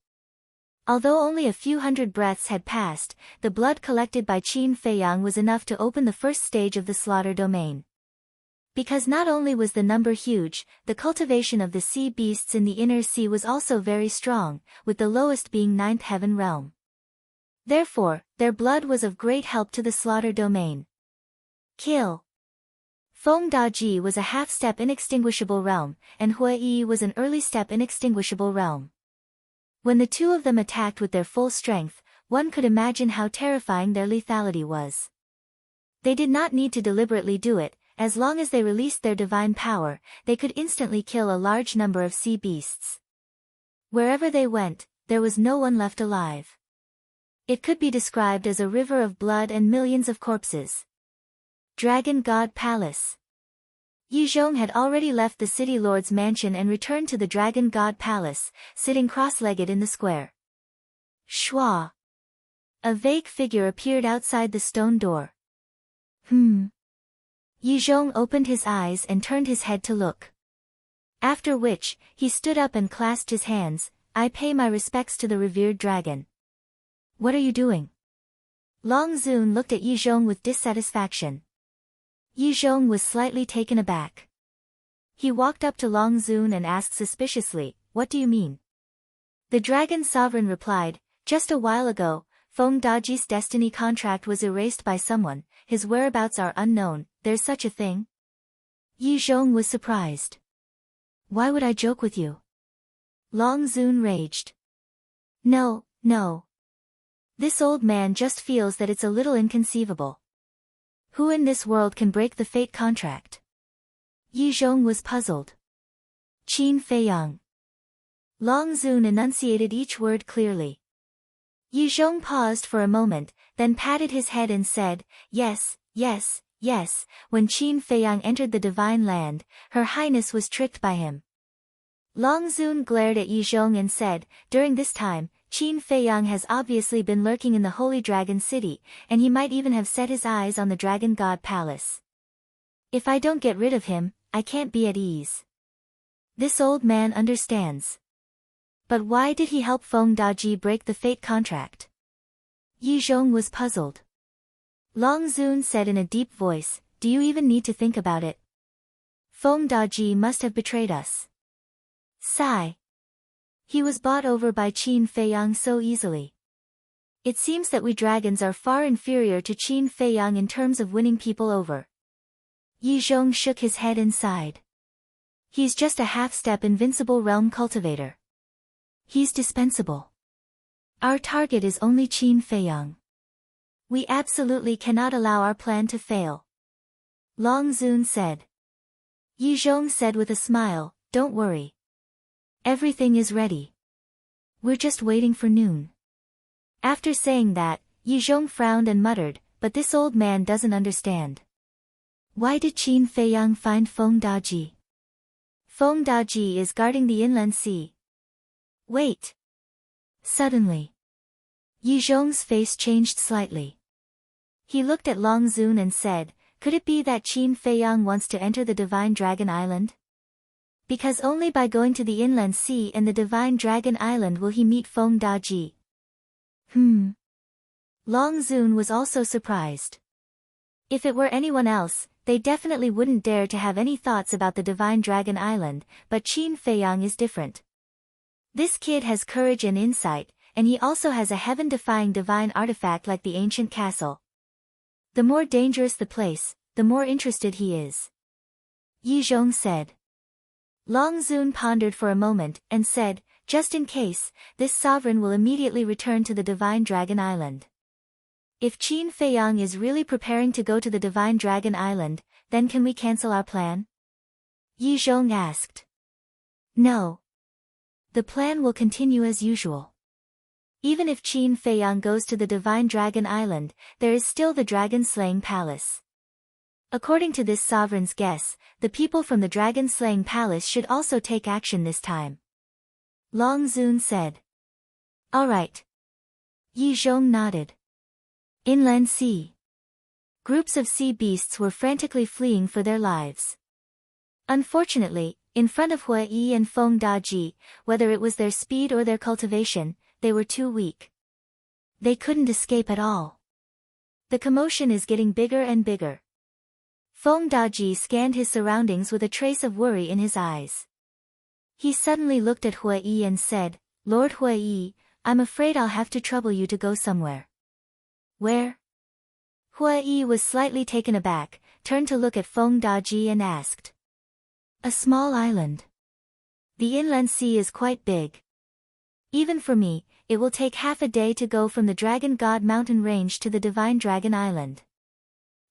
Although only a few hundred breaths had passed, the blood collected by Qin Feiyang was enough to open the first stage of the slaughter domain. Because not only was the number huge, the cultivation of the sea beasts in the inner sea was also very strong, with the lowest being ninth heaven realm. Therefore, their blood was of great help to the slaughter domain. Kill! Feng Daji was a half-step inextinguishable realm, and Hua Yi was an early step inextinguishable realm. When the two of them attacked with their full strength, one could imagine how terrifying their lethality was. They did not need to deliberately do it, as long as they released their divine power, they could instantly kill a large number of sea beasts. Wherever they went, there was no one left alive. It could be described as a river of blood and millions of corpses. Dragon God Palace. Yi Zhong had already left the city lord's mansion and returned to the Dragon God Palace, sitting cross-legged in the square. Shwa! A vague figure appeared outside the stone door. Yi Zhong opened his eyes and turned his head to look. After which, he stood up and clasped his hands. I pay my respects to the revered dragon. What are you doing? Long Zun looked at Yi Zhong with dissatisfaction. Yi Zhong was slightly taken aback. He walked up to Long Zun and asked suspiciously, "What do you mean?" The dragon's sovereign replied, "Just a while ago, Feng Daji's destiny contract was erased by someone, his whereabouts are unknown, there's such a thing?" Yi Zhong was surprised. "Why would I joke with you?" Long Zun raged. No. This old man just feels that it's a little inconceivable. Who in this world can break the fate contract? Yi Zhong was puzzled. Qin Feiyang. Long Zun enunciated each word clearly. Yi Zhong paused for a moment, then patted his head and said, yes. When Qin Feiyang entered the divine land, Her Highness was tricked by him. Long Zun glared at Yi Zhong and said, "During this time, Qin Feiyang has obviously been lurking in the Holy Dragon City, and he might even have set his eyes on the Dragon God Palace. If I don't get rid of him, I can't be at ease." This old man understands. But why did he help Feng Daji break the fate contract? Yi Zhong was puzzled. Long Zun said in a deep voice, "Do you even need to think about it? Feng Daji must have betrayed us." Sigh. He was bought over by Qin Feiyang so easily. It seems that we dragons are far inferior to Qin Feiyang in terms of winning people over. Yi Zhong shook his head and sighed. He's just a half-step invincible realm cultivator. He's dispensable. Our target is only Qin Feiyang. We absolutely cannot allow our plan to fail. Long Zun said. Yi Zhong said with a smile, "Don't worry. Everything is ready. We're just waiting for noon." After saying that, Yi Zhong frowned and muttered, "But this old man doesn't understand. Why did Qin Feiyang find Feng Daji? Feng Daji is guarding the inland sea." Wait. Suddenly, Yi Zhong's face changed slightly. He looked at Long Zun and said, "Could it be that Qin Feiyang wants to enter the Divine Dragon Island? Because only by going to the inland sea and the Divine Dragon Island will he meet Feng Daji." Long Zun was also surprised. If it were anyone else, they definitely wouldn't dare to have any thoughts about the Divine Dragon Island, but Qin Feiyang is different. This kid has courage and insight, and he also has a heaven-defying divine artifact like the ancient castle. The more dangerous the place, the more interested he is. Yi Zhong said. Long Zun pondered for a moment, and said, "Just in case, this sovereign will immediately return to the Divine Dragon Island. If Qin Feiyang is really preparing to go to the Divine Dragon Island, then can we cancel our plan?" Yi Zhong asked. "No. The plan will continue as usual. Even if Qin Feiyang goes to the Divine Dragon Island, there is still the Dragon-Slaying Palace. According to this sovereign's guess, the people from the Dragon-Slaying Palace should also take action this time." Long Zun said. "All right." Yi Zhong nodded. Inland sea. Groups of sea beasts were frantically fleeing for their lives. Unfortunately, in front of Hua Yi and Feng Daji, whether it was their speed or their cultivation, they were too weak. They couldn't escape at all. The commotion is getting bigger and bigger. Feng Daji scanned his surroundings with a trace of worry in his eyes. He suddenly looked at Hua Yi and said, "Lord Hua Yi, I'm afraid I'll have to trouble you to go somewhere." "Where?" Hua Yi was slightly taken aback, turned to look at Feng Daji and asked. "A small island. The inland sea is quite big. Even for me, it will take half a day to go from the Dragon God mountain range to the Divine Dragon Island.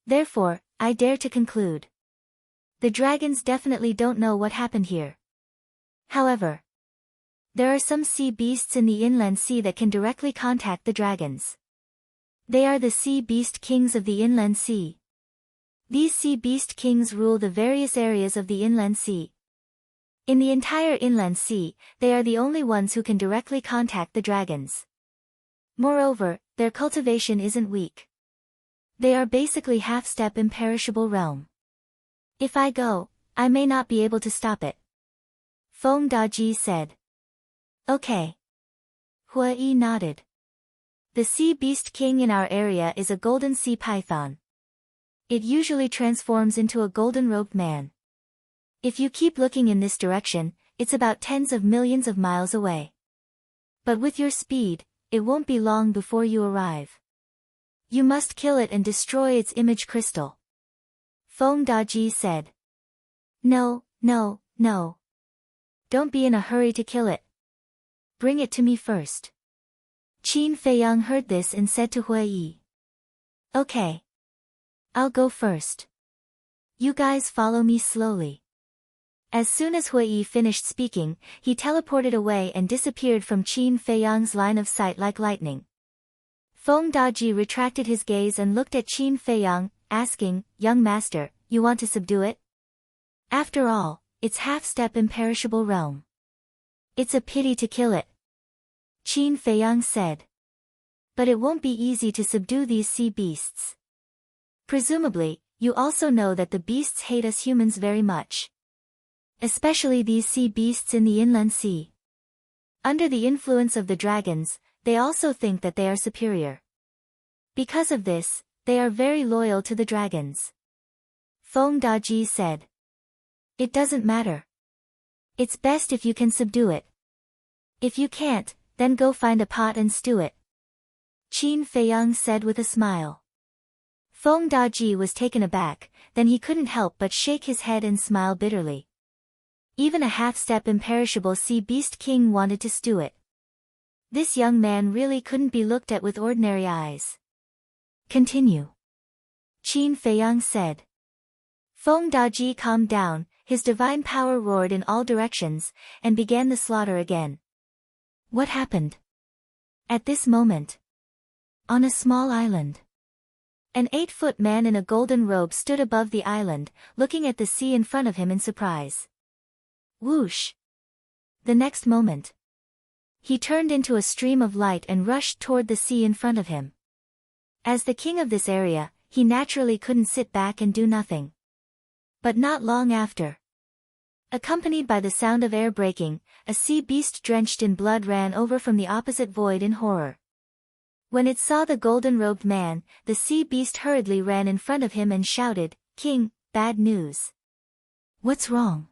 Therefore, I dare to conclude. The dragons definitely don't know what happened here. However, there are some sea beasts in the inland sea that can directly contact the dragons. They are the sea beast kings of the inland sea. These sea beast kings rule the various areas of the inland sea. In the entire inland sea, they are the only ones who can directly contact the dragons. Moreover, their cultivation isn't weak. They are basically half-step imperishable realm. If I go, I may not be able to stop it." Feng Daji said. "Okay." Hua Yi nodded. "The sea beast king in our area is a golden sea python. It usually transforms into a golden-robed man. If you keep looking in this direction, it's about tens of millions of miles away. But with your speed, it won't be long before you arrive. You must kill it and destroy its image crystal. Feng Daji said. No, no, no. Don't be in a hurry to kill it. Bring it to me first. Qin Feiyang heard this and said to Hui Yi. Okay. I'll go first. You guys follow me slowly. As soon as Hui Yi finished speaking, he teleported away and disappeared from Qin Feiyang's line of sight like lightning. Feng Daji retracted his gaze and looked at Qin Feiyang, asking, Young master, you want to subdue it? After all, it's half-step imperishable realm. It's a pity to kill it. Qin Feiyang said. But it won't be easy to subdue these sea beasts. Presumably, you also know that the beasts hate us humans very much. Especially these sea beasts in the inland sea. Under the influence of the dragons, they also think that they are superior. Because of this, they are very loyal to the dragons. Feng Daji said. It doesn't matter. It's best if you can subdue it. If you can't, then go find a pot and stew it. Qin Feiyang said with a smile. Feng Daji was taken aback, then he couldn't help but shake his head and smile bitterly. Even a half-step imperishable sea beast king wanted to stew it. This young man really couldn't be looked at with ordinary eyes. Continue. Qin Feiyang said. Feng Daji calmed down, his divine power roared in all directions, and began the slaughter again. What happened? At this moment. On a small island. An 8-foot man in a golden robe stood above the island, looking at the sea in front of him in surprise. Whoosh! The next moment. He turned into a stream of light and rushed toward the sea in front of him. As the king of this area, he naturally couldn't sit back and do nothing. But not long after. Accompanied by the sound of air breaking, a sea beast drenched in blood ran over from the opposite void in horror. When it saw the golden-robed man, the sea beast hurriedly ran in front of him and shouted, King, bad news. What's wrong?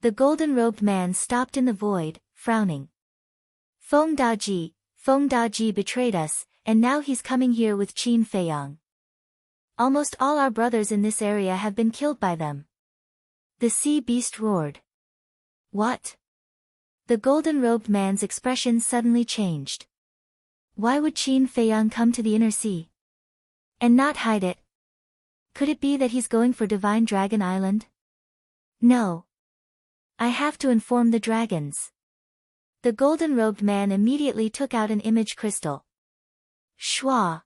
The golden-robed man stopped in the void, frowning. Feng Daji betrayed us, and now he's coming here with Qin Feiyang. Almost all our brothers in this area have been killed by them. The sea beast roared. What? The golden-robed man's expression suddenly changed. Why would Qin Feiyang come to the inner sea? And not hide it? Could it be that he's going for Divine Dragon Island? No. I have to inform the dragons. The golden-robed man immediately took out an image crystal. Shwa!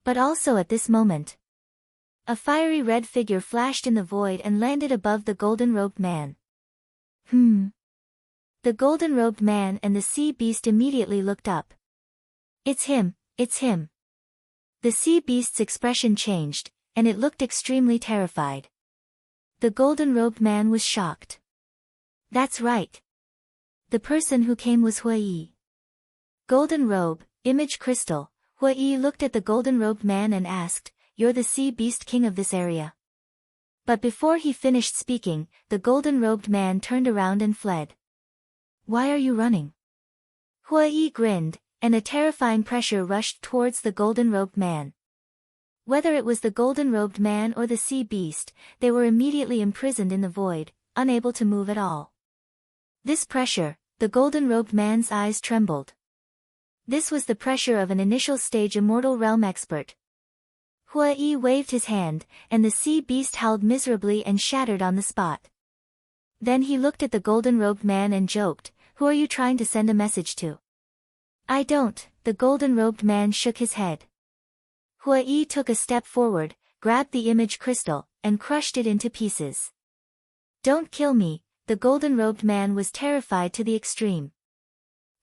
But also at this moment. A fiery red figure flashed in the void and landed above the golden-robed man. The golden-robed man and the sea beast immediately looked up. It's him, it's him. The sea beast's expression changed, and it looked extremely terrified. The golden-robed man was shocked. That's right. The person who came was Hui Yi. Golden robe, image crystal. Hui Yi looked at the golden-robed man and asked, You're the sea beast king of this area? But before he finished speaking, the golden-robed man turned around and fled. Why are you running? Hui Yi grinned, and a terrifying pressure rushed towards the golden-robed man. Whether it was the golden-robed man or the sea beast, they were immediately imprisoned in the void, unable to move at all. This pressure, the golden-robed man's eyes trembled. This was the pressure of an initial stage immortal realm expert. Hui Yi waved his hand, and the sea beast howled miserably and shattered on the spot. Then he looked at the golden-robed man and joked, Who are you trying to send a message to? I don't, the golden-robed man shook his head. Hui Yi took a step forward, grabbed the image crystal, and crushed it into pieces. Don't kill me, the golden-robed man was terrified to the extreme.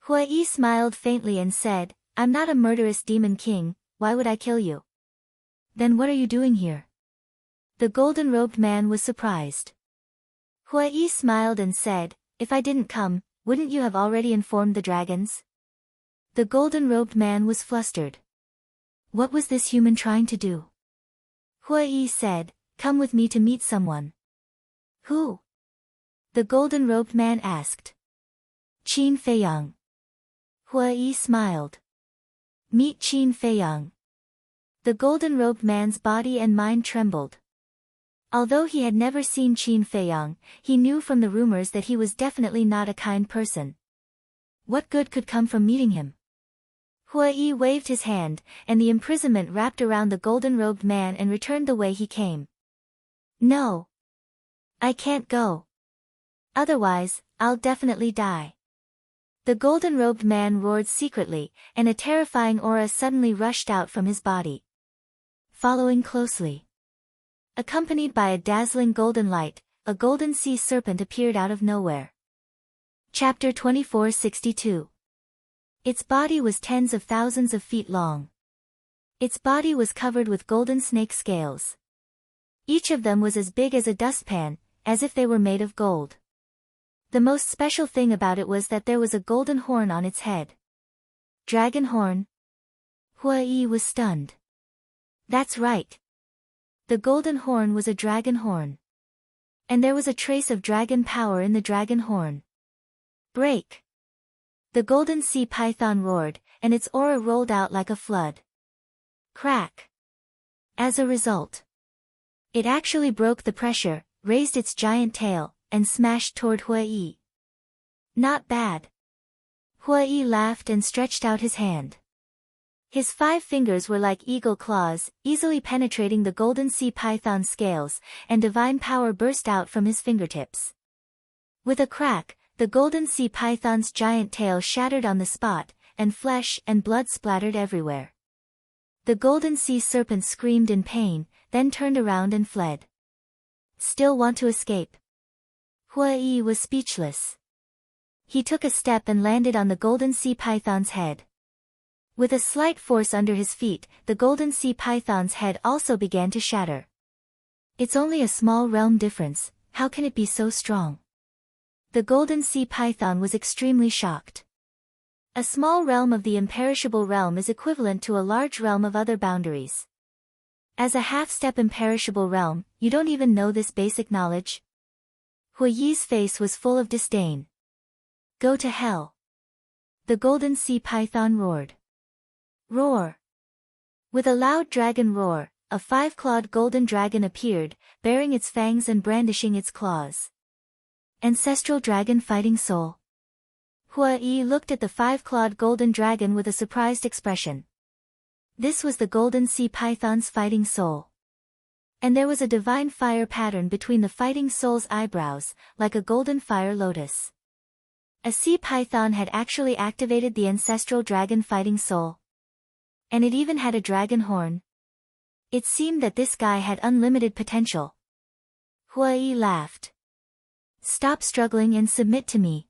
Hui Yi smiled faintly and said, I'm not a murderous demon king, why would I kill you? Then what are you doing here? The golden-robed man was surprised. Hui Yi smiled and said, If I didn't come, wouldn't you have already informed the dragons? The golden-robed man was flustered. What was this human trying to do? Hui Yi said, Come with me to meet someone. Who? The golden-robed man asked. Qin Feiyang. Hua Yi smiled. Meet Qin Feiyang. The golden-robed man's body and mind trembled. Although he had never seen Qin Feiyang, he knew from the rumors that he was definitely not a kind person. What good could come from meeting him? Hua Yi waved his hand, and the imprisonment wrapped around the golden-robed man and returned the way he came. No. I can't go. Otherwise, I'll definitely die. The golden-robed man roared secretly, and a terrifying aura suddenly rushed out from his body. Following closely. Accompanied by a dazzling golden light, a golden sea serpent appeared out of nowhere. Chapter 2462. Its body was tens of thousands of feet long. Its body was covered with golden snake scales. Each of them was as big as a dustpan, as if they were made of gold. The most special thing about it was that there was a golden horn on its head. Dragon horn? Hua Yi was stunned. That's right. The golden horn was a dragon horn. And there was a trace of dragon power in the dragon horn. Break! The golden sea python roared, and its aura rolled out like a flood. Crack! As a result, it actually broke the pressure, raised its giant tail, and smashed toward Hua Yi. Not bad. Hua Yi laughed and stretched out his hand. His 5 fingers were like eagle claws, easily penetrating the golden sea python's scales, and divine power burst out from his fingertips. With a crack, the golden sea python's giant tail shattered on the spot, and flesh and blood splattered everywhere. The golden sea serpent screamed in pain, then turned around and fled. Still want to escape? Hua Yi was speechless. He took a step and landed on the golden sea python's head. With a slight force under his feet, the golden sea python's head also began to shatter. It's only a small realm difference, how can it be so strong? The golden sea python was extremely shocked. A small realm of the imperishable realm is equivalent to a large realm of other boundaries. As a half-step imperishable realm, you don't even know this basic knowledge? Hua Yi's face was full of disdain. Go to hell. The golden sea python roared. Roar! With a loud dragon roar, a 5-clawed golden dragon appeared, baring its fangs and brandishing its claws. Ancestral dragon fighting soul. Hua Yi looked at the 5-clawed golden dragon with a surprised expression. This was the golden sea python's fighting soul. And there was a divine fire pattern between the fighting soul's eyebrows, like a golden fire lotus. A sea python had actually activated the ancestral dragon fighting soul. And it even had a dragon horn. It seemed that this guy had unlimited potential. Hua Yi laughed. Stop struggling and submit to me.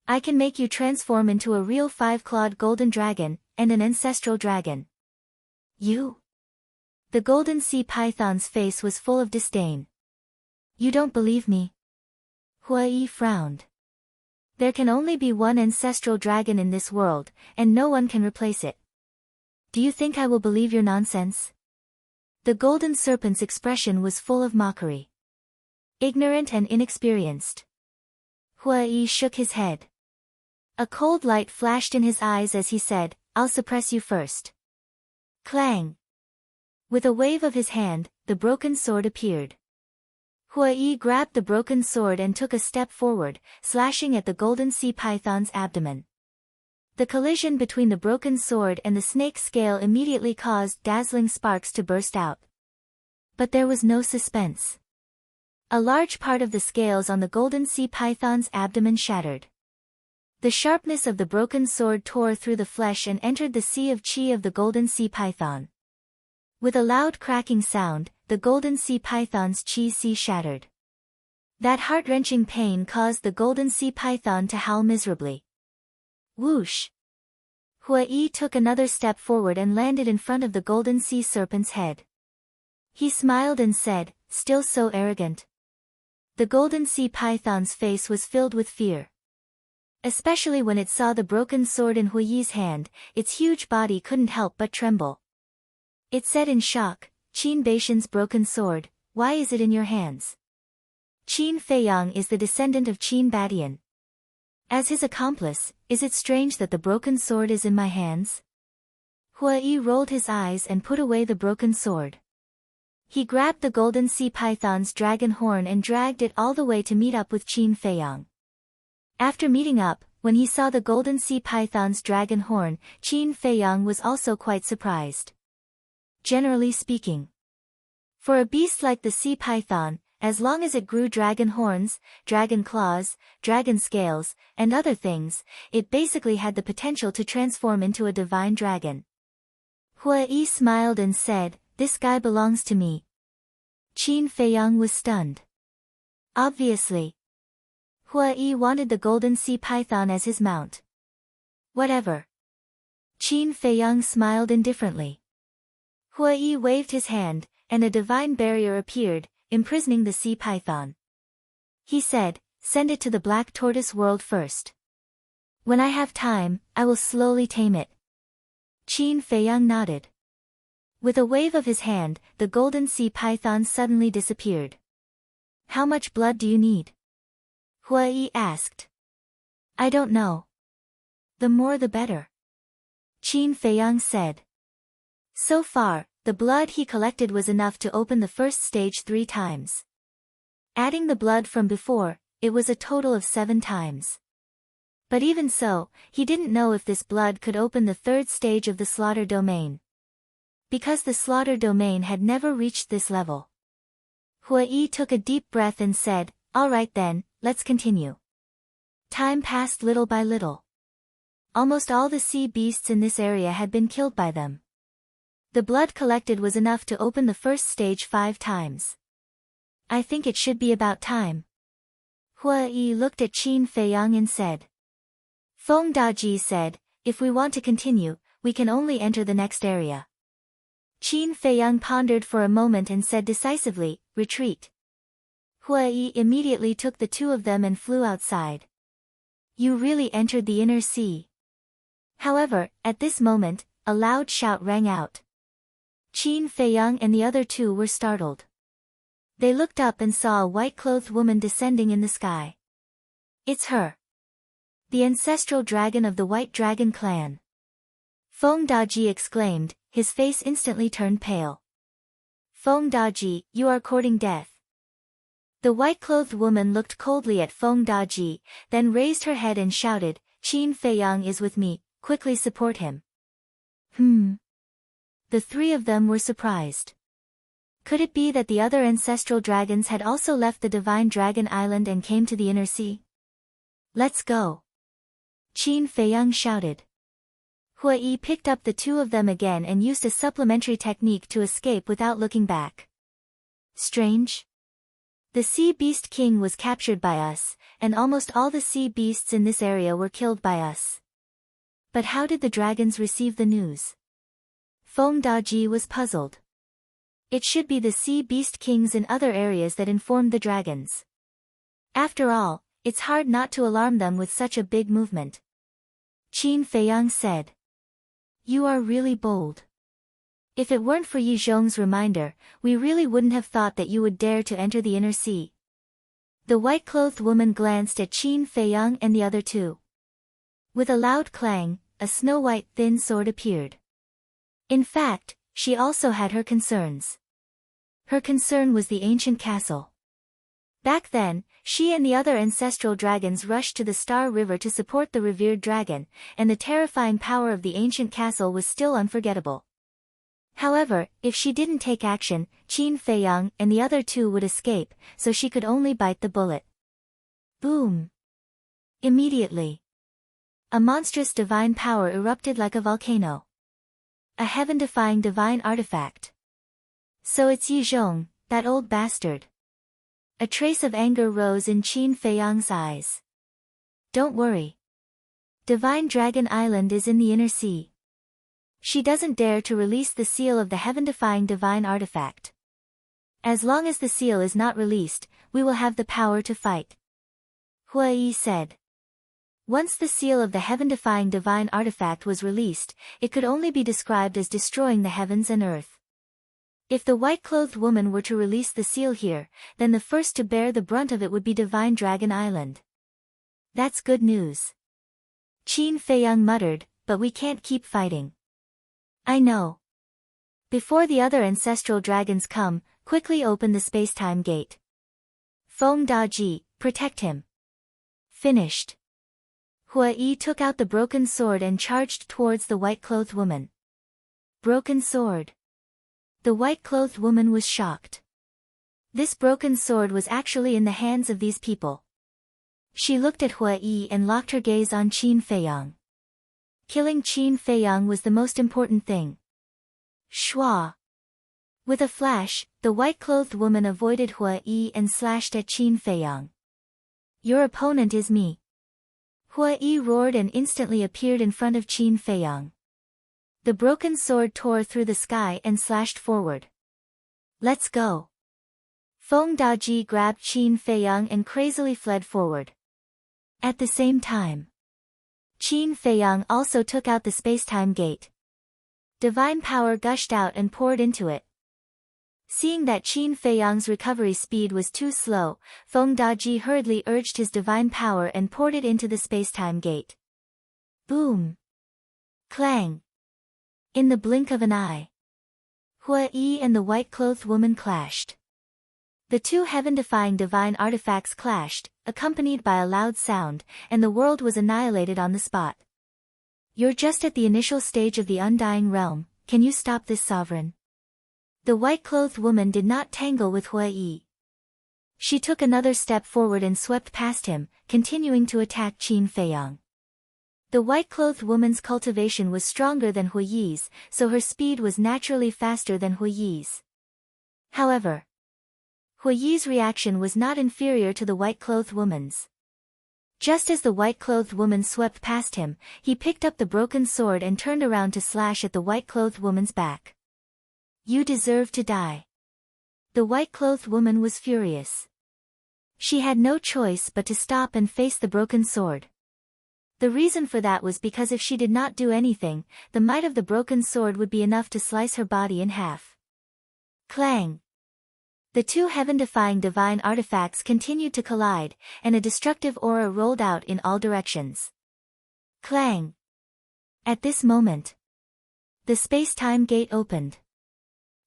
I can make you transform into a real 5-clawed golden dragon, and an ancestral dragon. You? The golden sea python's face was full of disdain. You don't believe me? Hua Yi frowned. There can only be one ancestral dragon in this world, and no one can replace it. Do you think I will believe your nonsense? The golden serpent's expression was full of mockery. Ignorant and inexperienced. Hua Yi shook his head. A cold light flashed in his eyes as he said, I'll suppress you first. Clang! With a wave of his hand, the broken sword appeared. Hua Yi grabbed the broken sword and took a step forward, slashing at the golden sea python's abdomen. The collision between the broken sword and the snake scale immediately caused dazzling sparks to burst out. But there was no suspense. A large part of the scales on the golden sea python's abdomen shattered. The sharpness of the broken sword tore through the flesh and entered the sea of chi of the golden sea python. With a loud cracking sound, the golden sea python's chi sea shattered. That heart-wrenching pain caused the golden sea python to howl miserably. Whoosh! Hua Yi took another step forward and landed in front of the golden sea serpent's head. He smiled and said, still so arrogant. The golden sea python's face was filled with fear. Especially when it saw the broken sword in Hua Yi's hand, its huge body couldn't help but tremble. It said in shock, Qin Beishan's broken sword, why is it in your hands? Qin Feiyang is the descendant of Qin Badian. As his accomplice, is it strange that the broken sword is in my hands? Hua Yi rolled his eyes and put away the broken sword. He grabbed the golden sea python's dragon horn and dragged it all the way to meet up with Qin Feiyang. After meeting up, when he saw the golden sea python's dragon horn, Qin Feiyang was also quite surprised. Generally speaking, for a beast like the sea python, as long as it grew dragon horns, dragon claws, dragon scales, and other things, it basically had the potential to transform into a divine dragon. Hua Yi smiled and said, "This guy belongs to me." Qin Feiyang was stunned. Obviously, Hua Yi wanted the golden sea python as his mount. Whatever. Qin Feiyang smiled indifferently. Hua Yi waved his hand, and a divine barrier appeared, imprisoning the sea python. He said, "Send it to the Black Tortoise world first. When I have time, I will slowly tame it." Qin Feiyang nodded. With a wave of his hand, the golden sea python suddenly disappeared. "How much blood do you need?" Hua Yi asked. "I don't know. The more the better," Qin Feiyang said. So far, the blood he collected was enough to open the first stage 3 times. Adding the blood from before, it was a total of 7 times. But even so, he didn't know if this blood could open the 3rd stage of the slaughter domain. Because the slaughter domain had never reached this level. Hua Yi took a deep breath and said, "All right then, let's continue." Time passed little by little. Almost all the sea beasts in this area had been killed by them. The blood collected was enough to open the first stage 5 times. "I think it should be about time." Hua Yi looked at Qin Feiyang and said. Feng Daji said, "If we want to continue, we can only enter the next area." Qin Feiyang pondered for a moment and said decisively, "Retreat." Hua Yi immediately took the 2 of them and flew outside. "You really entered the inner sea." However, at this moment, a loud shout rang out. Qin Feiyang and the other 2 were startled. They looked up and saw a white-clothed woman descending in the sky. "It's her. The ancestral dragon of the White Dragon clan." Feng Daji exclaimed, his face instantly turned pale. "Feng Daji, you are courting death." The white-clothed woman looked coldly at Feng Daji, then raised her head and shouted, "Qin Feiyang is with me, quickly support him." The 3 of them were surprised. Could it be that the other ancestral dragons had also left the Divine Dragon Island and came to the inner sea? "Let's go!" Qin Feiyang shouted. Hua Yi picked up the 2 of them again and used a supplementary technique to escape without looking back. Strange. The Sea Beast King was captured by us, and almost all the sea beasts in this area were killed by us. But how did the dragons receive the news? Feng Daji was puzzled. It should be the Sea Beast Kings in other areas that informed the dragons. After all, it's hard not to alarm them with such a big movement. Qin Feiyang said. "You are really bold. If it weren't for Yi Zhong's reminder, we really wouldn't have thought that you would dare to enter the inner sea." The white-clothed woman glanced at Qin Feiyang and the other 2. With a loud clang, a snow-white thin sword appeared. In fact, she also had her concerns. Her concern was the ancient castle. Back then, she and the other ancestral dragons rushed to the Star River to support the revered dragon, and the terrifying power of the ancient castle was still unforgettable. However, if she didn't take action, Qin Feiyang and the other 2 would escape, so she could only bite the bullet. Boom! Immediately, a monstrous divine power erupted like a volcano. A heaven-defying divine artifact. "So it's Yi Zhong, that old bastard." A trace of anger rose in Qin Feiyang's eyes. "Don't worry. Divine Dragon Island is in the inner sea. She doesn't dare to release the seal of the heaven-defying divine artifact. As long as the seal is not released, we will have the power to fight," Hua Yi said. Once the seal of the heaven-defying divine artifact was released, it could only be described as destroying the heavens and earth. If the white-clothed woman were to release the seal here, then the first to bear the brunt of it would be Divine Dragon Island. That's good news. Qin Feiyang muttered, but we can't keep fighting. I know. Before the other ancestral dragons come, quickly open the space-time gate. Feng Daji, protect him. Finished. Hua Yi took out the broken sword and charged towards the white-clothed woman. Broken sword. The white-clothed woman was shocked. This broken sword was actually in the hands of these people. She looked at Hua Yi and locked her gaze on Qin Feiyang. Killing Qin Feiyang was the most important thing. Shua. With a flash, the white-clothed woman avoided Hua Yi and slashed at Qin Feiyang. Your opponent is me. Hua Yi roared and instantly appeared in front of Qin Feiyang. The broken sword tore through the sky and slashed forward. Let's go. Feng Daji grabbed Qin Feiyang and crazily fled forward. At the same time, Qin Feiyang also took out the space-time gate. Divine power gushed out and poured into it. Seeing that Qin Feiyang's recovery speed was too slow, Feng Daji hurriedly urged his divine power and poured it into the space-time gate. Boom! Clang! In the blink of an eye, Hua Yi and the white-clothed woman clashed. The two heaven-defying divine artifacts clashed, accompanied by a loud sound, and the world was annihilated on the spot. You're just at the initial stage of the undying realm, can you stop this sovereign? The white-clothed woman did not tangle with Hua Yi. She took another step forward and swept past him, continuing to attack Qin Feiyang. The white-clothed woman's cultivation was stronger than Hua Yi's, so her speed was naturally faster than Hua Yi's. However, Hua Yi's reaction was not inferior to the white-clothed woman's. Just as the white-clothed woman swept past him, he picked up the broken sword and turned around to slash at the white-clothed woman's back. You deserve to die. The white-clothed woman was furious. She had no choice but to stop and face the broken sword. The reason for that was because if she did not do anything, the might of the broken sword would be enough to slice her body in half. Clang! The two heaven-defying divine artifacts continued to collide, and a destructive aura rolled out in all directions. Clang! At this moment, the space-time gate opened.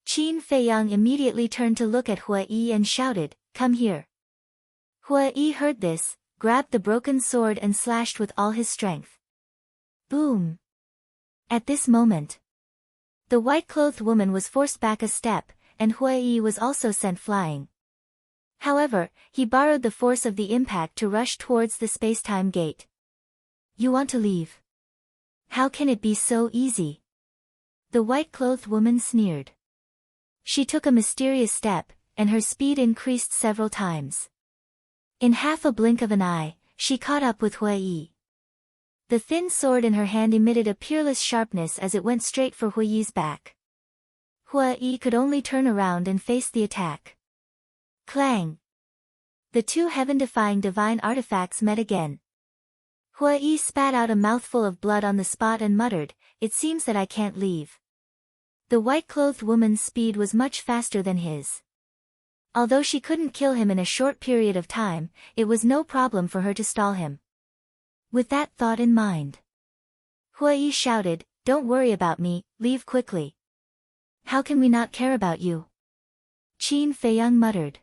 Qin Feiyang immediately turned to look at Hua Yi and shouted, "Come here." Hua Yi heard this, grabbed the broken sword and slashed with all his strength. Boom! At this moment, the white-clothed woman was forced back a step, and Hua Yi was also sent flying. However, he borrowed the force of the impact to rush towards the space-time gate. You want to leave? How can it be so easy? The white-clothed woman sneered. She took a mysterious step, and her speed increased several times. In half a blink of an eye, she caught up with Hua Yi. The thin sword in her hand emitted a peerless sharpness as it went straight for Hua Yi's back. Hua Yi could only turn around and face the attack. Clang! The two heaven-defying divine artifacts met again. Hua Yi spat out a mouthful of blood on the spot and muttered, "It seems that I can't leave." The white-clothed woman's speed was much faster than his. Although she couldn't kill him in a short period of time, it was no problem for her to stall him. With that thought in mind, Hua Yi shouted, "Don't worry about me, leave quickly." How can we not care about you? Qin Feiyang muttered.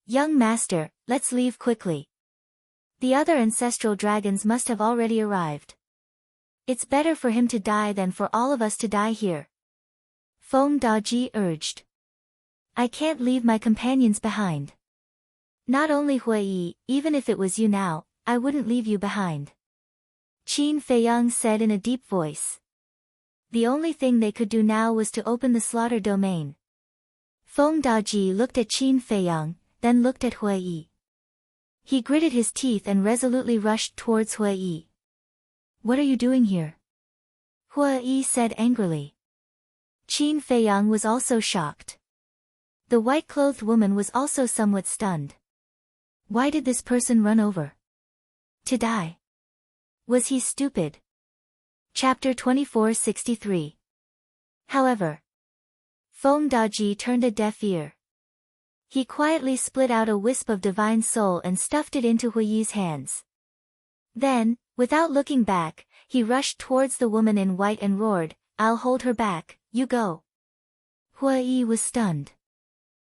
Young master, let's leave quickly. The other ancestral dragons must have already arrived. It's better for him to die than for all of us to die here. Feng Daji urged. I can't leave my companions behind. Not only Hua Yi, even if it was you now, I wouldn't leave you behind. Qin Feiyang said in a deep voice. The only thing they could do now was to open the slaughter domain. Feng Daji looked at Qin Feiyang, then looked at Hua Yi. He gritted his teeth and resolutely rushed towards Hua Yi. What are you doing here? Hua Yi said angrily. Qin Feiyang was also shocked. The white-clothed woman was also somewhat stunned. Why did this person run over? To die? Was he stupid? Chapter 2463. However, Feng Daji turned a deaf ear. He quietly split out a wisp of divine soul and stuffed it into Hui's hands. Then, without looking back, he rushed towards the woman in white and roared, "I'll hold her back, you go." Hui was stunned.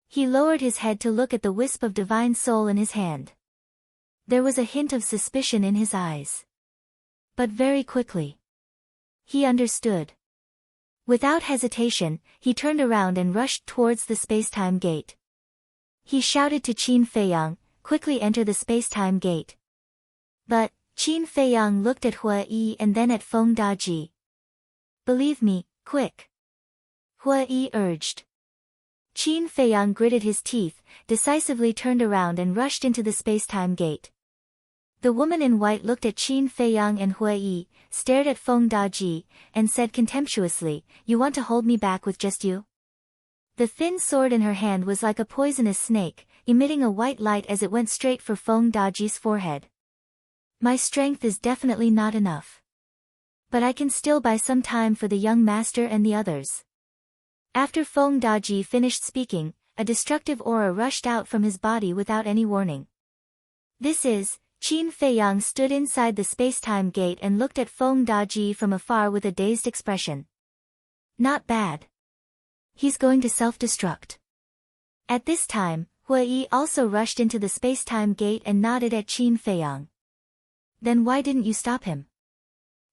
He lowered his head to look at the wisp of divine soul in his hand. There was a hint of suspicion in his eyes. But very quickly, he understood. Without hesitation, he turned around and rushed towards the spacetime gate. He shouted to Qin Feiyang, "Quickly enter the spacetime gate." But, Qin Feiyang looked at Hui and then at Feng Daji. "Believe me, quick," Hui urged. Qin Feiyang gritted his teeth, decisively turned around and rushed into the spacetime gate. The woman in white looked at Qin Feiyang and Hui, stared at Feng Daji, and said contemptuously, "You want to hold me back with just you?" The thin sword in her hand was like a poisonous snake, emitting a white light as it went straight for Feng Daji's forehead. "My strength is definitely not enough. But I can still buy some time for the young master and the others." After Feng Daji finished speaking, a destructive aura rushed out from his body without any warning. Qin Feiyang stood inside the spacetime gate and looked at Feng Daji from afar with a dazed expression. "Not bad. He's going to self-destruct." At this time, Hui also rushed into the spacetime gate and nodded at Qin Feiyang. "Then why didn't you stop him?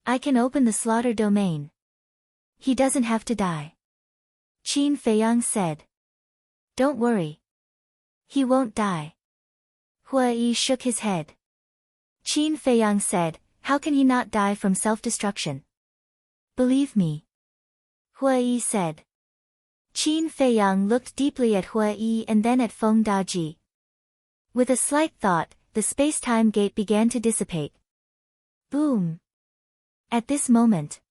I can open the slaughter domain. He doesn't have to die," Qin Feiyang said. "Don't worry. He won't die." Hui shook his head. Qin Feiyang said, "How can he not die from self-destruction?" "Believe me," Hui said. Qin Feiyang looked deeply at Hui and then at Feng Daji. With a slight thought, the spacetime gate began to dissipate. Boom! At this moment,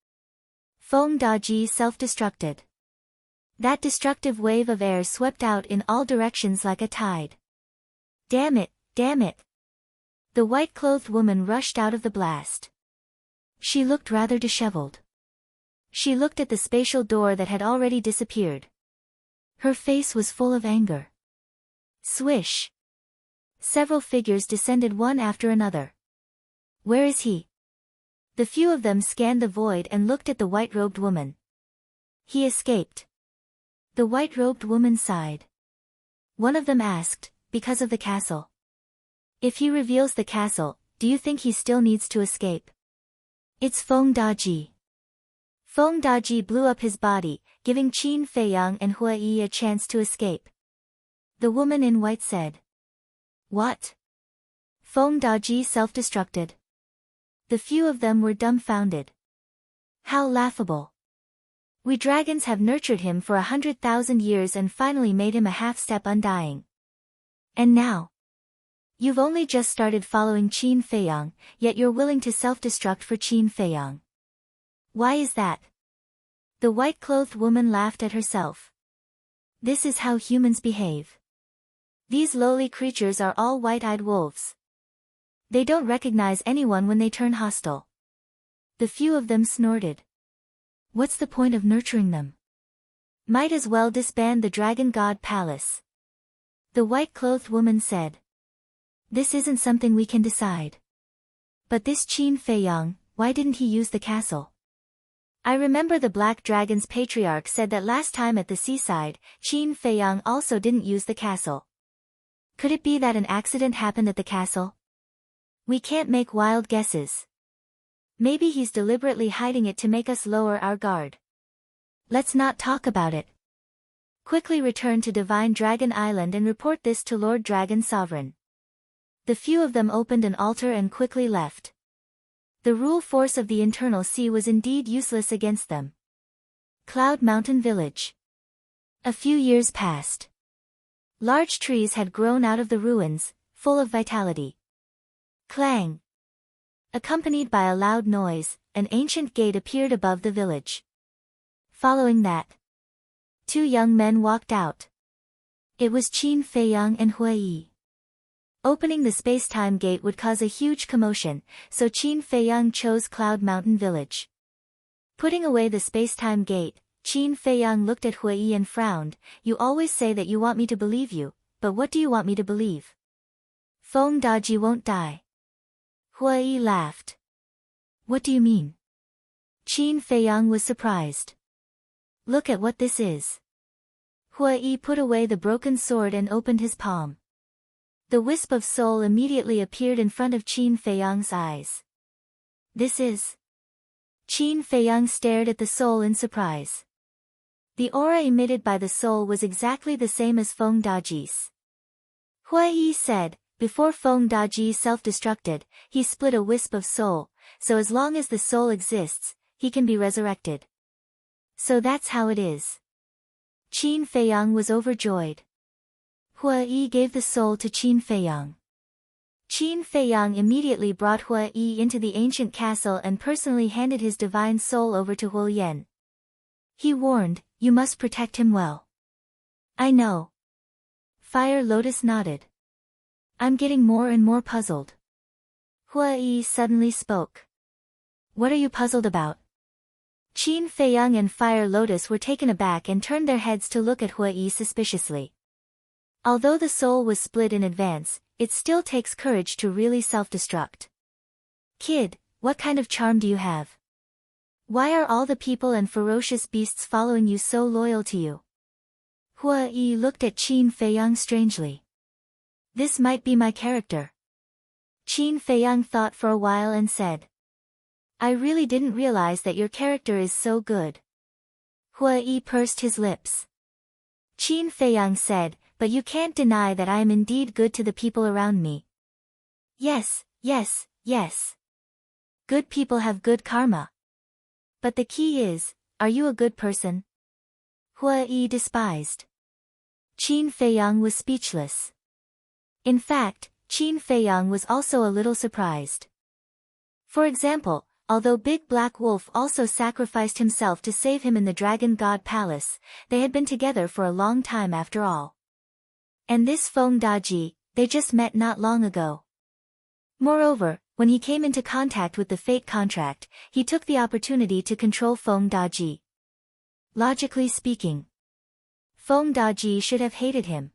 Feng Daji self-destructed. That destructive wave of air swept out in all directions like a tide. Damn it, damn it! The white-clothed woman rushed out of the blast. She looked rather disheveled. She looked at the spatial door that had already disappeared. Her face was full of anger. Swish! Several figures descended one after another. "Where is he?" The few of them scanned the void and looked at the white-robed woman. "He escaped." The white-robed woman sighed. One of them asked, "Because of the castle? If he reveals the castle, do you think he still needs to escape?" "It's Feng Daji." Feng Daji blew up his body, giving Qin Feiyang and Hui a chance to escape. The woman in white said. "What? Feng Daji self-destructed?" The few of them were dumbfounded. How laughable. We dragons have nurtured him for 100,000 years and finally made him a half-step undying. And now? You've only just started following Qin Feiyang, yet you're willing to self-destruct for Qin Feiyang. Why is that? The white-clothed woman laughed at herself. This is how humans behave. These lowly creatures are all white-eyed wolves. They don't recognize anyone when they turn hostile. The few of them snorted. What's the point of nurturing them? Might as well disband the Dragon God Palace. The white-clothed woman said. This isn't something we can decide. But this Qin Feiyang, why didn't he use the castle? I remember the Black Dragon's patriarch said that last time at the seaside, Qin Feiyang also didn't use the castle. Could it be that an accident happened at the castle? We can't make wild guesses. Maybe he's deliberately hiding it to make us lower our guard. Let's not talk about it. Quickly return to Divine Dragon Island and report this to Lord Dragon Sovereign. The few of them opened an altar and quickly left. The rule force of the internal sea was indeed useless against them. Cloud Mountain Village. A few years passed. Large trees had grown out of the ruins, full of vitality. Clang! Accompanied by a loud noise, an ancient gate appeared above the village. Following that, two young men walked out. It was Qin Feiyang and Hui. Opening the space-time gate would cause a huge commotion, so Qin Feiyang chose Cloud Mountain Village. Putting away the space-time gate, Qin Feiyang looked at Hui Yi and frowned. You always say that you want me to believe you, but what do you want me to believe? Feng Daji won't die. Hui Yi laughed. What do you mean? Qin Feiyang was surprised. Look at what this is. Hui Yi put away the broken sword and opened his palm. The wisp of soul immediately appeared in front of Qin Feiyang's eyes. This is... Qin Feiyang stared at the soul in surprise. The aura emitted by the soul was exactly the same as Feng Daji's. Hui Yi said, before Feng Daji self-destructed, he split a wisp of soul, so as long as the soul exists, he can be resurrected. So that's how it is. Qin Feiyang was overjoyed. Hui Yi gave the soul to Qin Feiyang. Qin Feiyang immediately brought Hui Yi into the ancient castle and personally handed his divine soul over to Hu Yan. He warned, you must protect him well. I know. Fire Lotus nodded. I'm getting more and more puzzled. Hui Yi suddenly spoke. What are you puzzled about? Qin Feiyang and Fire Lotus were taken aback and turned their heads to look at Hui Yi suspiciously. Although the soul was split in advance, it still takes courage to really self-destruct. Kid, what kind of charm do you have? Why are all the people and ferocious beasts following you so loyal to you? Hui Yi looked at Qin Feiyang strangely. This might be my character. Qin Feiyang thought for a while and said. I really didn't realize that your character is so good. Hui Yi pursed his lips. Qin Feiyang said, but you can't deny that I am indeed good to the people around me. Yes, yes, yes. Good people have good karma. But the key is, are you a good person? Hui Yi despised. Qin Feiyang was speechless. In fact, Qin Feiyang was also a little surprised. For example, although Big Black Wolf also sacrificed himself to save him in the Dragon God Palace, they had been together for a long time after all. And this Feng Daji, they just met not long ago. Moreover, when he came into contact with the fate contract, he took the opportunity to control Feng Daji. Logically speaking, Feng Daji should have hated him.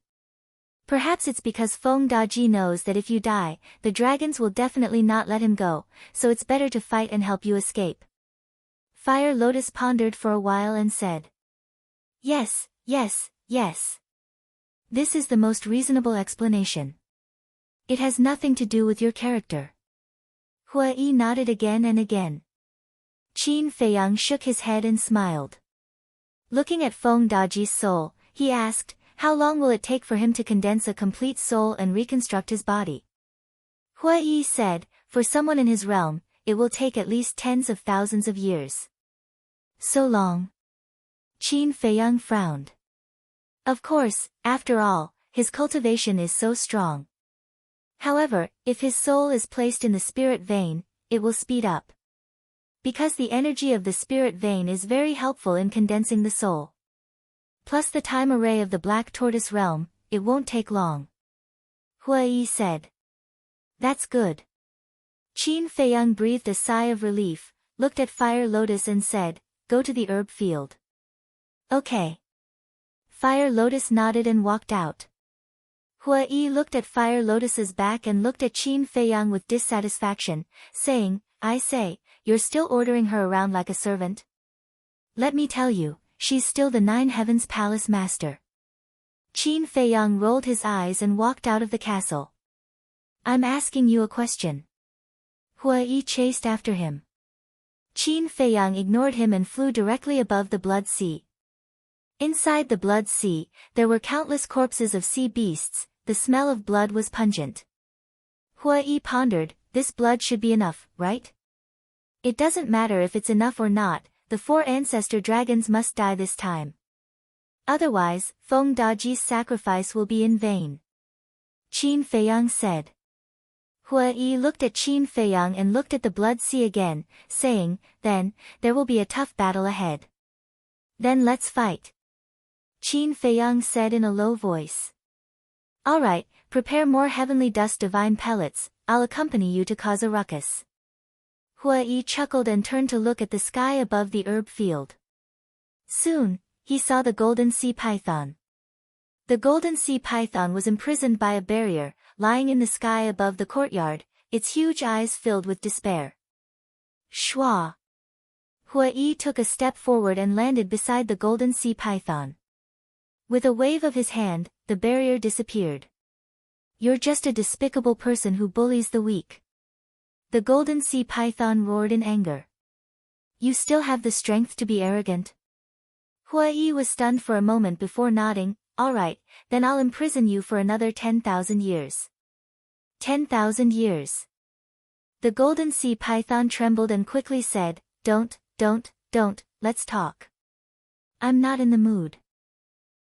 Perhaps it's because Feng Daji knows that if you die, the dragons will definitely not let him go, so it's better to fight and help you escape. Fire Lotus pondered for a while and said. Yes, yes, yes. This is the most reasonable explanation. It has nothing to do with your character. Hui Yi nodded again and again. Qin Feiyang shook his head and smiled. Looking at Feng Daji's soul, he asked, how long will it take for him to condense a complete soul and reconstruct his body? Hui Yi said, for someone in his realm, it will take at least tens of thousands of years. So long? Qin Feiyang frowned. Of course, after all, his cultivation is so strong. However, if his soul is placed in the spirit vein, it will speed up. Because the energy of the spirit vein is very helpful in condensing the soul. Plus the time array of the Black Tortoise realm, it won't take long. Hui Yi said. That's good. Qin Feiyang breathed a sigh of relief, looked at Fire Lotus and said, go to the herb field. Okay. Fire Lotus nodded and walked out. Hui Yi looked at Fire Lotus's back and looked at Qin Feiyang with dissatisfaction, saying, I say, you're still ordering her around like a servant? Let me tell you, she's still the Nine Heavens Palace Master. Qin Feiyang rolled his eyes and walked out of the castle. I'm asking you a question. Hui Yi chased after him. Qin Feiyang ignored him and flew directly above the Blood Sea. Inside the Blood Sea, there were countless corpses of sea beasts, the smell of blood was pungent. Hui Yi pondered, this blood should be enough, right? It doesn't matter if it's enough or not, the 4 ancestor dragons must die this time. Otherwise, Feng Daji's sacrifice will be in vain. Qin Feiyang said. Hui Yi looked at Qin Feiyang and looked at the Blood Sea again, saying, then, there will be a tough battle ahead. Then let's fight. Qin Feiyang said in a low voice. Alright, prepare more heavenly dust divine pellets, I'll accompany you to cause a ruckus. Hui Yi chuckled and turned to look at the sky above the herb field. Soon, he saw the golden sea python. The golden sea python was imprisoned by a barrier, lying in the sky above the courtyard, its huge eyes filled with despair. Shwa! Huai took a step forward and landed beside the golden sea python. With a wave of his hand, the barrier disappeared. You're just a despicable person who bullies the weak. The golden sea python roared in anger. You still have the strength to be arrogant? Huai was stunned for a moment before nodding. All right, then I'll imprison you for another 10,000 years. 10,000 years. The golden sea python trembled and quickly said, Don't, let's talk. I'm not in the mood.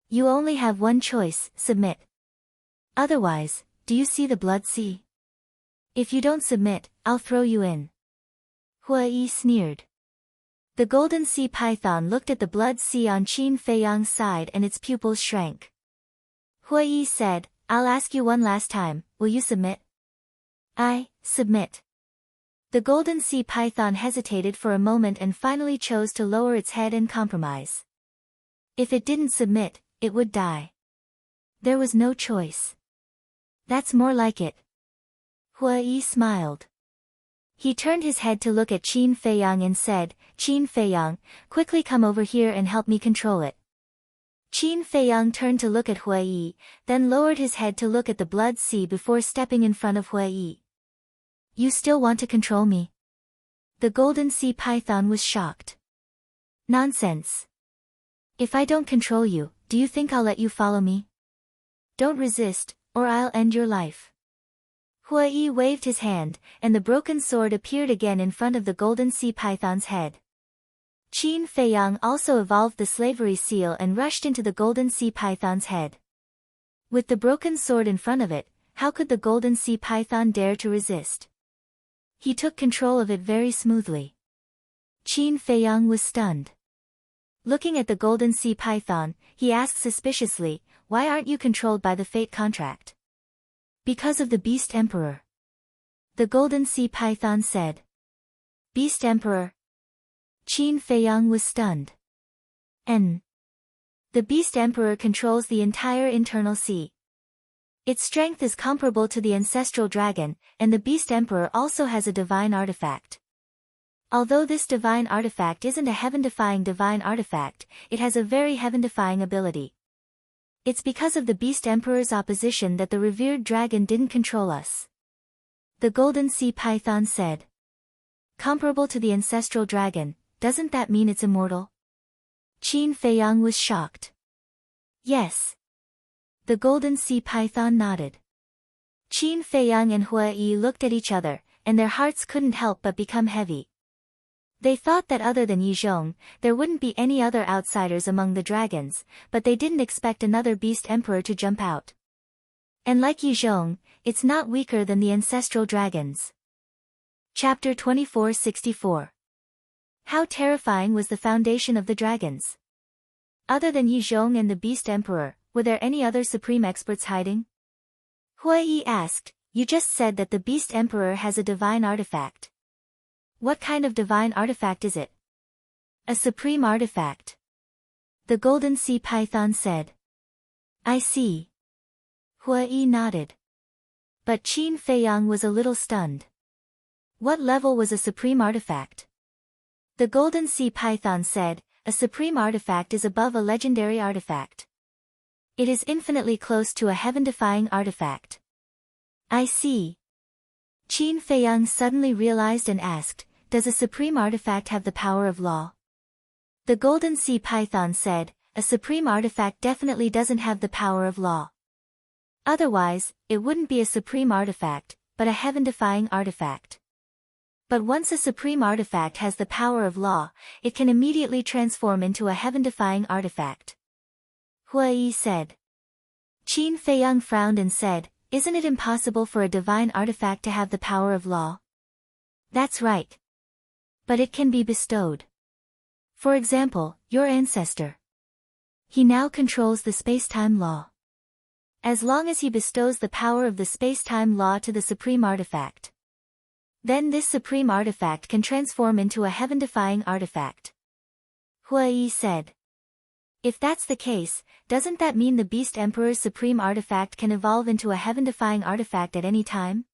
You only have one choice, submit. Otherwise, do you see the blood sea? If you don't submit, I'll throw you in. Huai sneered. The golden sea python looked at the blood sea on Qin Feiyang's side and its pupils shrank. Huai said, I'll ask you one last time, will you submit? I submit. The golden sea python hesitated for a moment and finally chose to lower its head and compromise. If it didn't submit, it would die. There was no choice. That's more like it. Huai smiled. He turned his head to look at Qin Feiyang and said, Qin Feiyang, quickly come over here and help me control it. Qin Feiyang turned to look at Huai, then lowered his head to look at the blood sea before stepping in front of Huai. You still want to control me? The golden sea python was shocked. Nonsense. If I don't control you, do you think I'll let you follow me? Don't resist, or I'll end your life. Huai waved his hand, and the broken sword appeared again in front of the golden sea python's head. Qin Feiyang also evolved the slavery seal and rushed into the golden sea python's head. With the broken sword in front of it, how could the golden sea python dare to resist? He took control of it very smoothly. Qin Feiyang was stunned. Looking at the golden sea python, he asked suspiciously, Why aren't you controlled by the fate contract? Because of the Beast Emperor. The golden sea python said. Beast Emperor? Qin Feiyang was stunned. The Beast Emperor controls the entire internal sea. Its strength is comparable to the ancestral dragon, and the Beast Emperor also has a divine artifact. Although this divine artifact isn't a heaven-defying divine artifact, it has a very heaven-defying ability. It's because of the Beast Emperor's opposition that the revered dragon didn't control us. The golden sea python said. Comparable to the ancestral dragon, doesn't that mean it's immortal? Qin Feiyang was shocked. Yes. The golden sea python nodded. Qin Feiyang and Huai looked at each other, and their hearts couldn't help but become heavy. They thought that other than Yizhong, there wouldn't be any other outsiders among the dragons, but they didn't expect another Beast Emperor to jump out. And like Yizhong, it's not weaker than the ancestral dragons. Chapter 2464. How terrifying was the foundation of the dragons? Other than Yizhong and the Beast Emperor, were there any other supreme experts hiding? Huai asked, You just said that the Beast Emperor has a divine artifact. What kind of divine artifact is it? A supreme artifact. The golden sea python said. I see. Huai nodded. But Qin Feiyang was a little stunned. What level was a supreme artifact? The golden sea python said, A supreme artifact is above a legendary artifact. It is infinitely close to a heaven-defying artifact. I see. Qin Feiyang suddenly realized and asked, Does a supreme artifact have the power of law? The golden sea python said, A supreme artifact definitely doesn't have the power of law. Otherwise, it wouldn't be a supreme artifact, but a heaven-defying artifact. But once a supreme artifact has the power of law, it can immediately transform into a heaven-defying artifact. Huai said. Qin Feiyang frowned and said, Isn't it impossible for a divine artifact to have the power of law? That's right. But it can be bestowed. For example, your ancestor. He now controls the space-time law. As long as he bestows the power of the space-time law to the supreme artifact. Then this supreme artifact can transform into a heaven-defying artifact. Huai said. If that's the case, doesn't that mean the Beast Emperor's supreme artifact can evolve into a heaven-defying artifact at any time?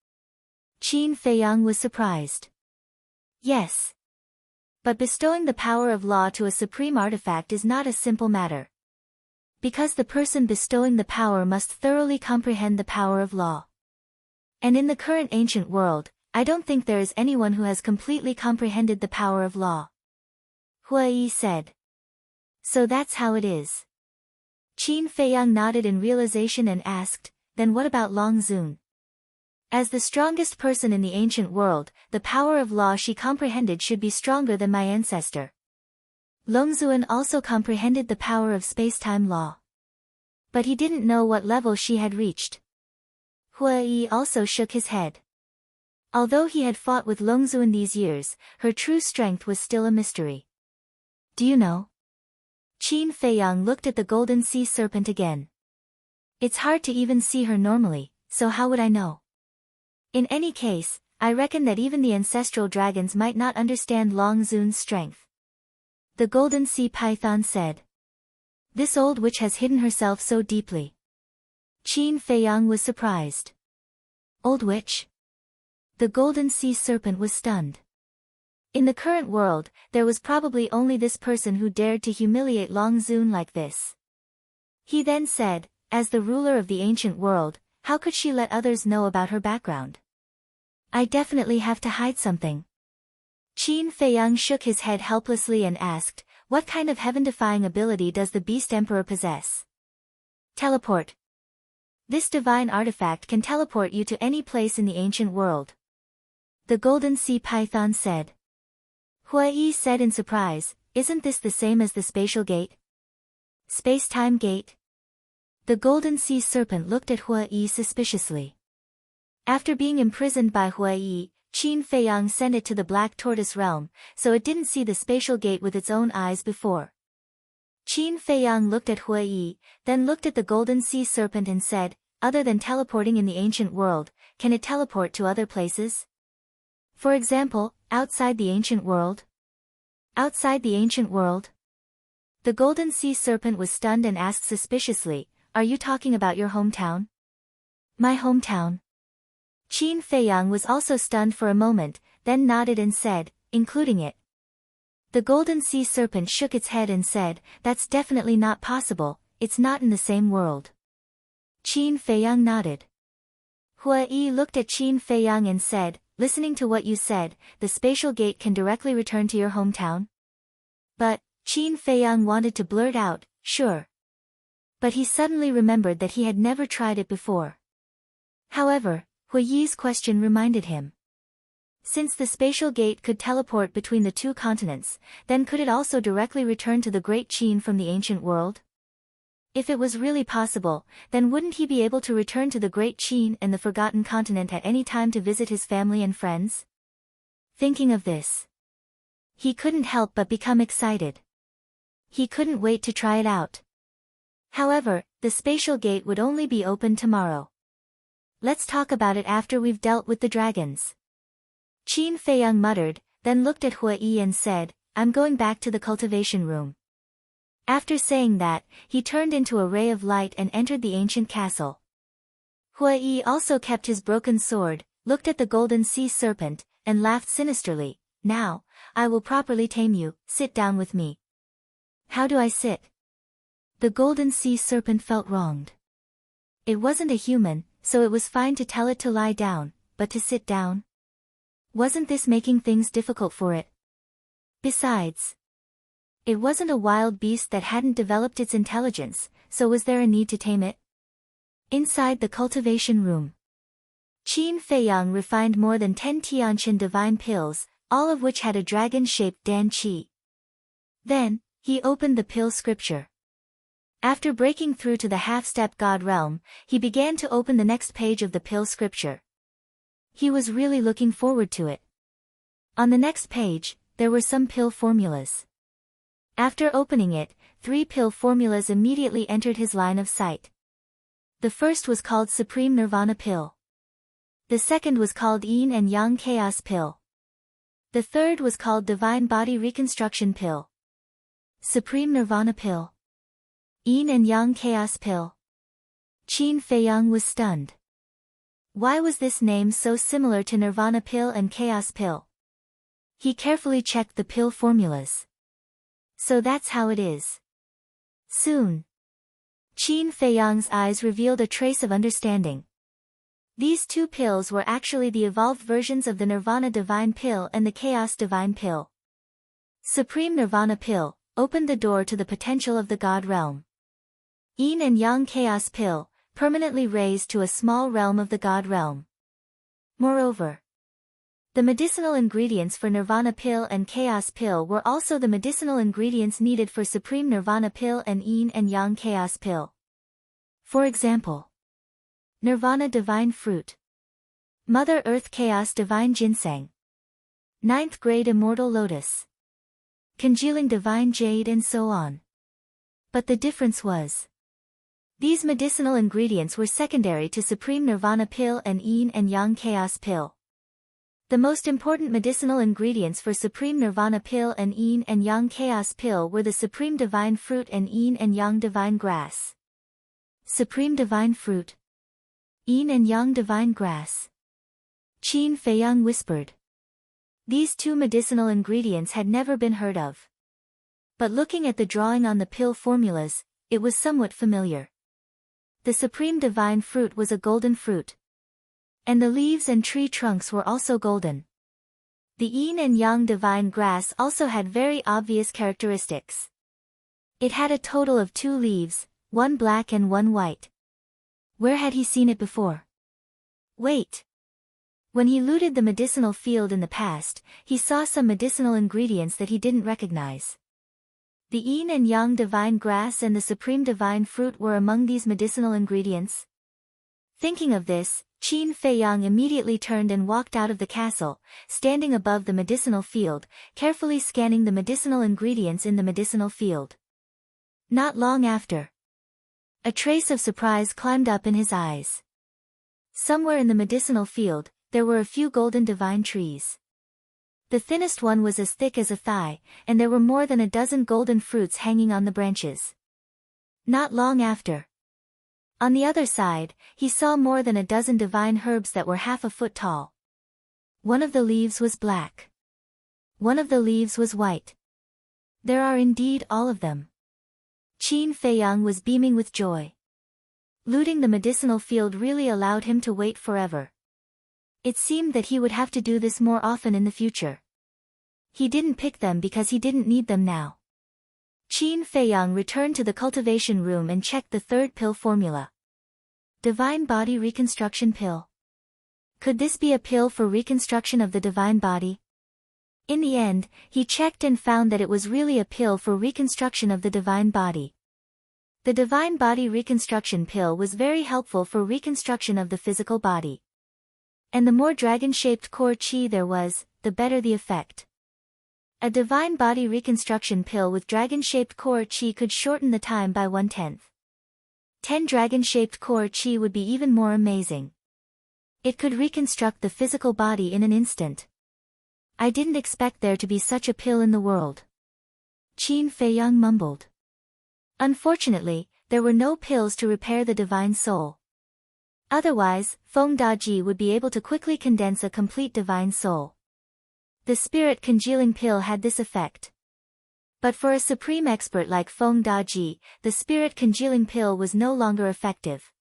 Qin Feiyang was surprised. Yes. But bestowing the power of law to a supreme artifact is not a simple matter. Because the person bestowing the power must thoroughly comprehend the power of law. And in the current ancient world, I don't think there is anyone who has completely comprehended the power of law. Hua Yi said. So that's how it is. Qin Feiyang nodded in realization and asked, then what about Long Zun? As the strongest person in the ancient world, the power of law she comprehended should be stronger than my ancestor. Long Zun also comprehended the power of space-time law. But he didn't know what level she had reached. Hua Yi also shook his head. Although he had fought with Long Zun these years, her true strength was still a mystery. Do you know? Qin Feiyang looked at the golden sea serpent again. It's hard to even see her normally, so how would I know? In any case, I reckon that even the ancestral dragons might not understand Long Zun's strength. The golden sea python said. This old witch has hidden herself so deeply. Qin Feiyang was surprised. Old witch? The golden sea serpent was stunned. In the current world, there was probably only this person who dared to humiliate Long Zun like this. He then said, as the ruler of the ancient world, how could she let others know about her background? I definitely have to hide something. Qin Feiyang shook his head helplessly and asked, what kind of heaven-defying ability does the Beast Emperor possess? Teleport. This divine artifact can teleport you to any place in the ancient world. The golden sea python said. Hua Yi said in surprise, isn't this the same as the spatial gate? Space-time gate? The golden sea serpent looked at Hua Yi suspiciously. After being imprisoned by Hua Yi, Qin Feiyang sent it to the Black Tortoise realm, so it didn't see the spatial gate with its own eyes before. Qin Feiyang looked at Hua Yi, then looked at the golden sea serpent and said, other than teleporting in the ancient world, can it teleport to other places? For example, outside the ancient world? Outside the ancient world? The golden sea serpent was stunned and asked suspiciously, are you talking about your hometown? My hometown. Qin Feiyang was also stunned for a moment, then nodded and said, including it. The golden sea serpent shook its head and said, that's definitely not possible, it's not in the same world. Qin Feiyang nodded. Hua Yi looked at Qin Feiyang and said, listening to what you said, the spatial gate can directly return to your hometown? But, Qin Feiyang wanted to blurt out, sure. But he suddenly remembered that he had never tried it before. However, Hua Yi's question reminded him. Since the spatial gate could teleport between the two continents, then could it also directly return to the Great Qin from the ancient world? If it was really possible, then wouldn't he be able to return to the Great Qin and the Forgotten Continent at any time to visit his family and friends? Thinking of this, he couldn't help but become excited. He couldn't wait to try it out. However, the spatial gate would only be open tomorrow. Let's talk about it after we've dealt with the dragons. Qin Feiyang muttered, then looked at Hua Yi and said, I'm going back to the cultivation room. After saying that, he turned into a ray of light and entered the ancient castle. Hua Yi also kept his broken sword, looked at the golden sea serpent, and laughed sinisterly. Now, I will properly tame you, sit down with me. How do I sit? The golden sea serpent felt wronged. It wasn't a human, so it was fine to tell it to lie down, but to sit down? Wasn't this making things difficult for it? Besides, it wasn't a wild beast that hadn't developed its intelligence, so was there a need to tame it? Inside the cultivation room, Qin Feiyang refined more than 10 Tianqian divine pills, all of which had a dragon-shaped Dan Qi. Then, he opened the pill scripture. After breaking through to the half-step god realm, he began to open the next page of the pill scripture. He was really looking forward to it. On the next page, there were some pill formulas. After opening it, 3 pill formulas immediately entered his line of sight. The first was called Supreme Nirvana Pill. The second was called Yin and Yang Chaos Pill. The third was called Divine Body Reconstruction Pill. Supreme Nirvana Pill. Yin and Yang Chaos Pill. Qin Feiyang was stunned. Why was this name so similar to Nirvana Pill and Chaos Pill? He carefully checked the pill formulas. So that's how it is. Soon. Qin Feiyang's eyes revealed a trace of understanding. These two pills were actually the evolved versions of the Nirvana Divine Pill and the Chaos Divine Pill. Supreme Nirvana Pill opened the door to the potential of the God realm. Yin and Yang Chaos Pill permanently raised to a small realm of the God realm. Moreover, the medicinal ingredients for Nirvana Pill and Chaos Pill were also the medicinal ingredients needed for Supreme Nirvana Pill and Yin and Yang Chaos Pill. For example, Nirvana Divine Fruit, Mother Earth Chaos Divine Ginseng, 9th Grade Immortal Lotus, Congealing Divine Jade, and so on. But the difference was, these medicinal ingredients were secondary to Supreme Nirvana Pill and Yin and Yang Chaos Pill. The most important medicinal ingredients for Supreme Nirvana Pill and Yin and Yang Chaos Pill were the Supreme Divine Fruit and Yin and Yang Divine Grass. Supreme Divine Fruit, Yin and Yang Divine Grass. Qin Feiyang whispered. These two medicinal ingredients had never been heard of. But looking at the drawing on the pill formulas, it was somewhat familiar. The Supreme Divine Fruit was a golden fruit. And the leaves and tree trunks were also golden. The Yin and Yang Divine Grass also had very obvious characteristics. It had a total of 2 leaves, one black and one white. Where had he seen it before? Wait. When he looted the medicinal field in the past, he saw some medicinal ingredients that he didn't recognize. The Yin and Yang Divine Grass and the Supreme Divine Fruit were among these medicinal ingredients. Thinking of this, Qin Feiyang immediately turned and walked out of the castle, standing above the medicinal field, carefully scanning the medicinal ingredients in the medicinal field. Not long after, a trace of surprise climbed up in his eyes. Somewhere in the medicinal field, there were a few golden divine trees. The thinnest one was as thick as a thigh, and there were more than a dozen golden fruits hanging on the branches. Not long after, on the other side, he saw more than a dozen divine herbs that were half a foot tall. One of the leaves was black. One of the leaves was white. There are indeed all of them. Qin Feiyang was beaming with joy. Looting the medicinal field really allowed him to wait forever. It seemed that he would have to do this more often in the future. He didn't pick them because he didn't need them now. Qin Feiyang returned to the cultivation room and checked the 3rd pill formula. Divine Body Reconstruction Pill. Could this be a pill for reconstruction of the divine body? In the end, he checked and found that it was really a pill for reconstruction of the divine body. The Divine Body Reconstruction Pill was very helpful for reconstruction of the physical body. And the more dragon-shaped core qi there was, the better the effect. A Divine Body Reconstruction Pill with dragon-shaped core qi could shorten the time by 1/10. 10 dragon-shaped core qi would be even more amazing. It could reconstruct the physical body in an instant. I didn't expect there to be such a pill in the world. Qin Feiyang mumbled. Unfortunately, there were no pills to repair the divine soul. Otherwise, Feng Daji would be able to quickly condense a complete divine soul. The spirit congealing pill had this effect. But for a supreme expert like Feng Daji, the spirit congealing pill was no longer effective.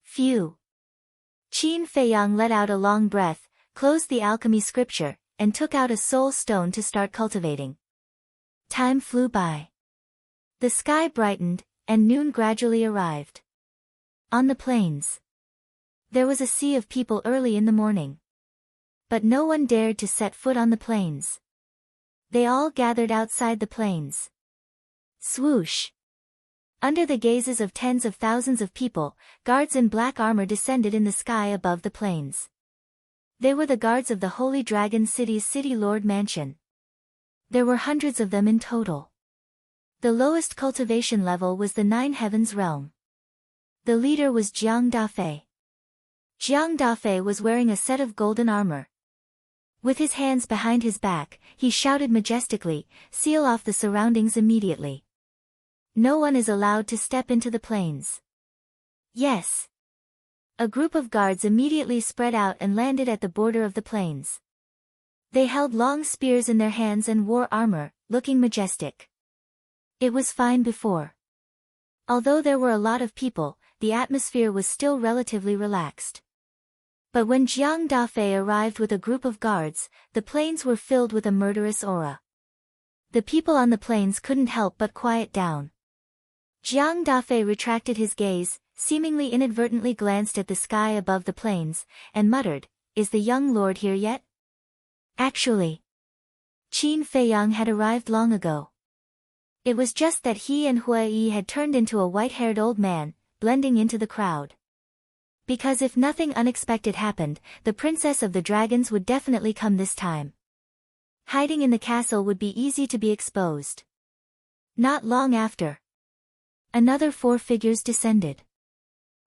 Phew. Qin Feiyang let out a long breath, closed the alchemy scripture, and took out a soul stone to start cultivating. Time flew by. The sky brightened, and noon gradually arrived. On the plains, there was a sea of people early in the morning. But no one dared to set foot on the plains. They all gathered outside the plains. Swoosh! Under the gazes of tens of thousands of people, guards in black armor descended in the sky above the plains. They were the guards of the Holy Dragon City's City Lord Mansion. There were hundreds of them in total. The lowest cultivation level was the 9 Heavens realm. The leader was Jiang Dafei. Jiang Dafei was wearing a set of golden armor. With his hands behind his back, he shouted majestically, "Seal off the surroundings immediately." No one is allowed to step into the plains. Yes. A group of guards immediately spread out and landed at the border of the plains. They held long spears in their hands and wore armor, looking majestic. It was fine before. Although there were a lot of people, the atmosphere was still relatively relaxed. But when Jiang Dafei arrived with a group of guards, the plains were filled with a murderous aura. The people on the plains couldn't help but quiet down. Jiang Dafei retracted his gaze, seemingly inadvertently glanced at the sky above the plains, and muttered, "Is the young lord here yet?" Actually, Qin Feiyang had arrived long ago. It was just that he and Huai had turned into a white-haired old man, blending into the crowd. Because if nothing unexpected happened, the Princess of the Dragons would definitely come this time. Hiding in the castle would be easy to be exposed. Not long after, another 4 figures descended.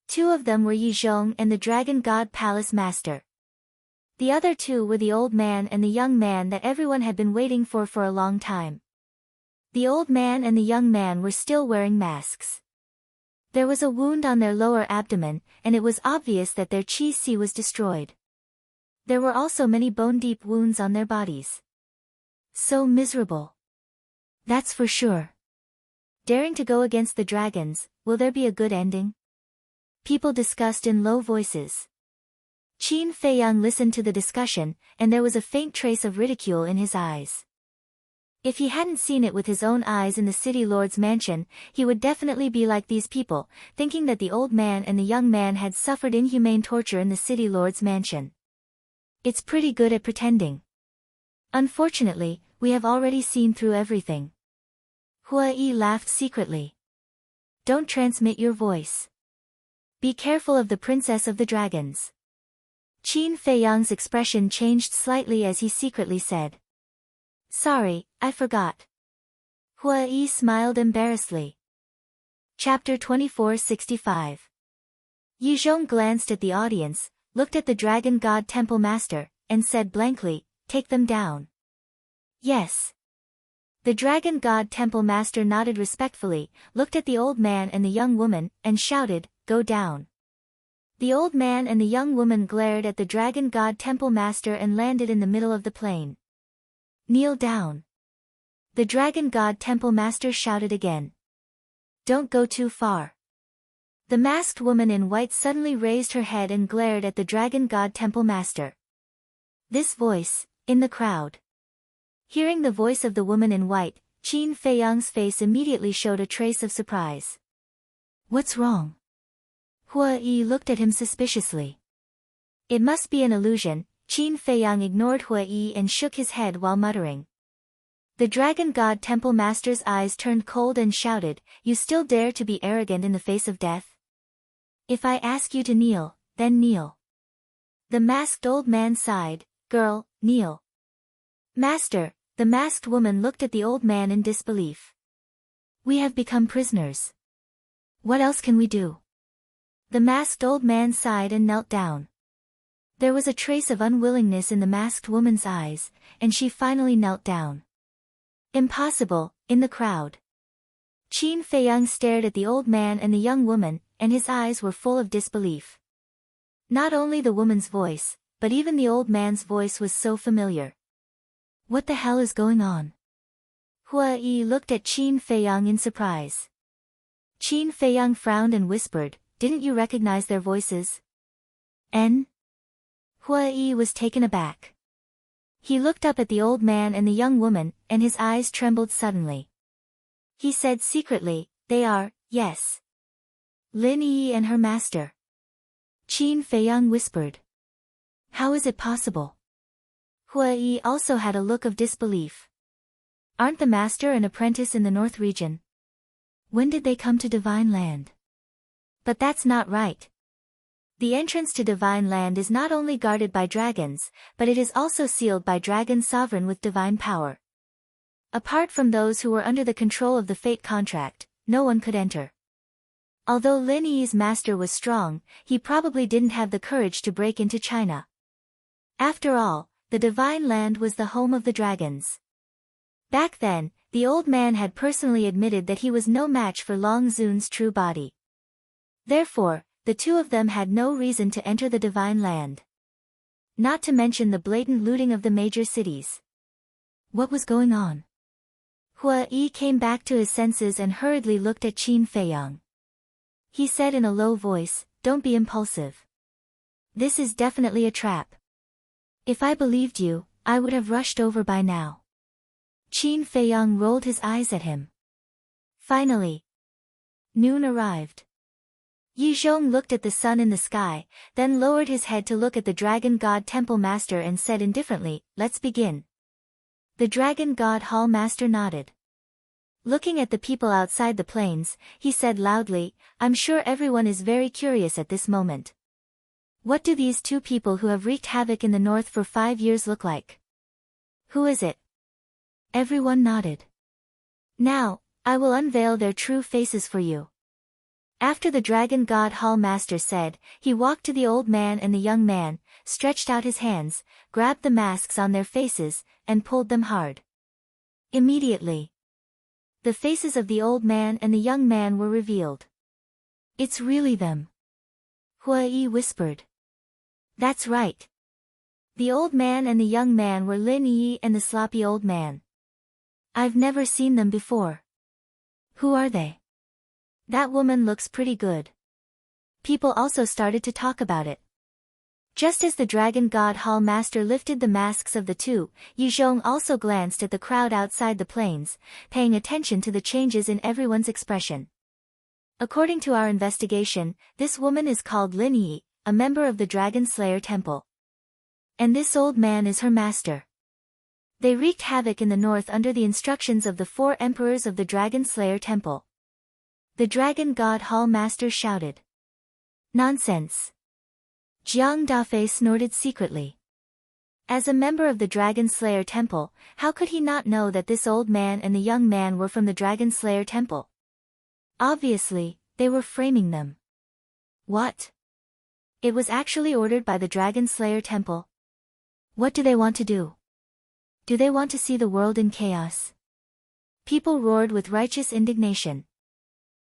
2 of them were Yi Zhong and the Dragon God Palace Master. The other 2 were the old man and the young man that everyone had been waiting for a long time. The old man and the young man were still wearing masks. There was a wound on their lower abdomen, and it was obvious that their qi was destroyed. There were also many bone-deep wounds on their bodies. So miserable. That's for sure. Daring to go against the dragons, will there be a good ending? People discussed in low voices. Qin Feiyang listened to the discussion, and there was a faint trace of ridicule in his eyes. If he hadn't seen it with his own eyes in the city lord's mansion, he would definitely be like these people, thinking that the old man and the young man had suffered inhumane torture in the city lord's mansion. It's pretty good at pretending. Unfortunately, we have already seen through everything. Huai laughed secretly. Don't transmit your voice. Be careful of the Princess of the Dragons. Qin Feiyang's expression changed slightly as he secretly said. Sorry, I forgot. Huai smiled embarrassedly. Chapter 2465. Yi Zhong glanced at the audience, looked at the Dragon God Temple Master, and said blankly, "Take them down." Yes. The Dragon God Temple Master nodded respectfully, looked at the old man and the young woman, and shouted, "Go down." The old man and the young woman glared at the Dragon God Temple Master and landed in the middle of the plain. Kneel down. The Dragon God Temple Master shouted again. Don't go too far. The masked woman in white suddenly raised her head and glared at the Dragon God Temple Master. This voice, in the crowd. Hearing the voice of the woman in white, Qin Feiyang's face immediately showed a trace of surprise. What's wrong? Huai looked at him suspiciously. It must be an illusion. Qin Feiyang ignored Huai and shook his head while muttering. The Dragon God Temple Master's eyes turned cold and shouted, "You still dare to be arrogant in the face of death? If I ask you to kneel, then kneel." The masked old man sighed, "Girl, kneel." Master, the masked woman looked at the old man in disbelief. We have become prisoners. What else can we do? The masked old man sighed and knelt down. There was a trace of unwillingness in the masked woman's eyes, and she finally knelt down. Impossible, in the crowd. Qin Feiyang stared at the old man and the young woman, and his eyes were full of disbelief. Not only the woman's voice, but even the old man's voice was so familiar. What the hell is going on? Huai looked at Qin Feiyang in surprise. Qin Feiyang frowned and whispered, "Didn't you recognize their voices?" N? Huai was taken aback. He looked up at the old man and the young woman, and his eyes trembled suddenly. He said secretly, "They are, yes. Lin Yi and her master." Qin Feiyang whispered. How is it possible? Huai also had a look of disbelief. Aren't the master and apprentice in the north region? When did they come to Divine Land? But that's not right. The entrance to Divine Land is not only guarded by dragons, but it is also sealed by Dragon Sovereign with divine power. Apart from those who were under the control of the fate contract, no one could enter. Although Lin Yi's master was strong, he probably didn't have the courage to break into China. After all, the Divine Land was the home of the dragons. Back then, The old man had personally admitted that he was no match for Long Zun's true body. Therefore, the two of them had no reason to enter the divine land. Not to mention the blatant looting of the major cities. What was going on? Hua Yi came back to his senses and hurriedly looked at Qin Feiyang. He said in a low voice, "Don't be impulsive. This is definitely a trap. If I believed you, I would have rushed over by now." Qin Feiyang rolled his eyes at him. Finally, noon arrived. Yi Zhong looked at the sun in the sky, then lowered his head to look at the Dragon God Temple Master and said indifferently, "Let's begin." The Dragon God Hall Master nodded. Looking at the people outside the plains, he said loudly, "I'm sure everyone is very curious at this moment. What do these two people who have wreaked havoc in the north for 5 years look like? Who is it?" Everyone nodded. "Now, I will unveil their true faces for you." After the Dragon God Hall Master said, he walked to the old man and the young man, stretched out his hands, grabbed the masks on their faces, and pulled them hard. Immediately, the faces of the old man and the young man were revealed. "It's really them," Hua Yi whispered. "That's right. The old man and the young man were Lin Yi and the sloppy old man. I've never seen them before. Who are they? That woman looks pretty good." People also started to talk about it. Just as the Dragon God Hall Master lifted the masks of the two, Yi Zhong also glanced at the crowd outside the plains, paying attention to the changes in everyone's expression. According to our investigation, this woman is called Lin Yi, a member of the Dragon Slayer Temple. And this old man is her master. They wreaked havoc in the north under the instructions of the 4 emperors of the Dragon Slayer Temple. The Dragon God Hall Master shouted. "Nonsense." Jiang Dafei snorted secretly. As a member of the Dragon Slayer Temple, how could he not know that this old man and the young man were from the Dragon Slayer Temple? Obviously, they were framing them. What? It was actually ordered by the Dragon Slayer Temple. What do they want to do? Do they want to see the world in chaos? People roared with righteous indignation.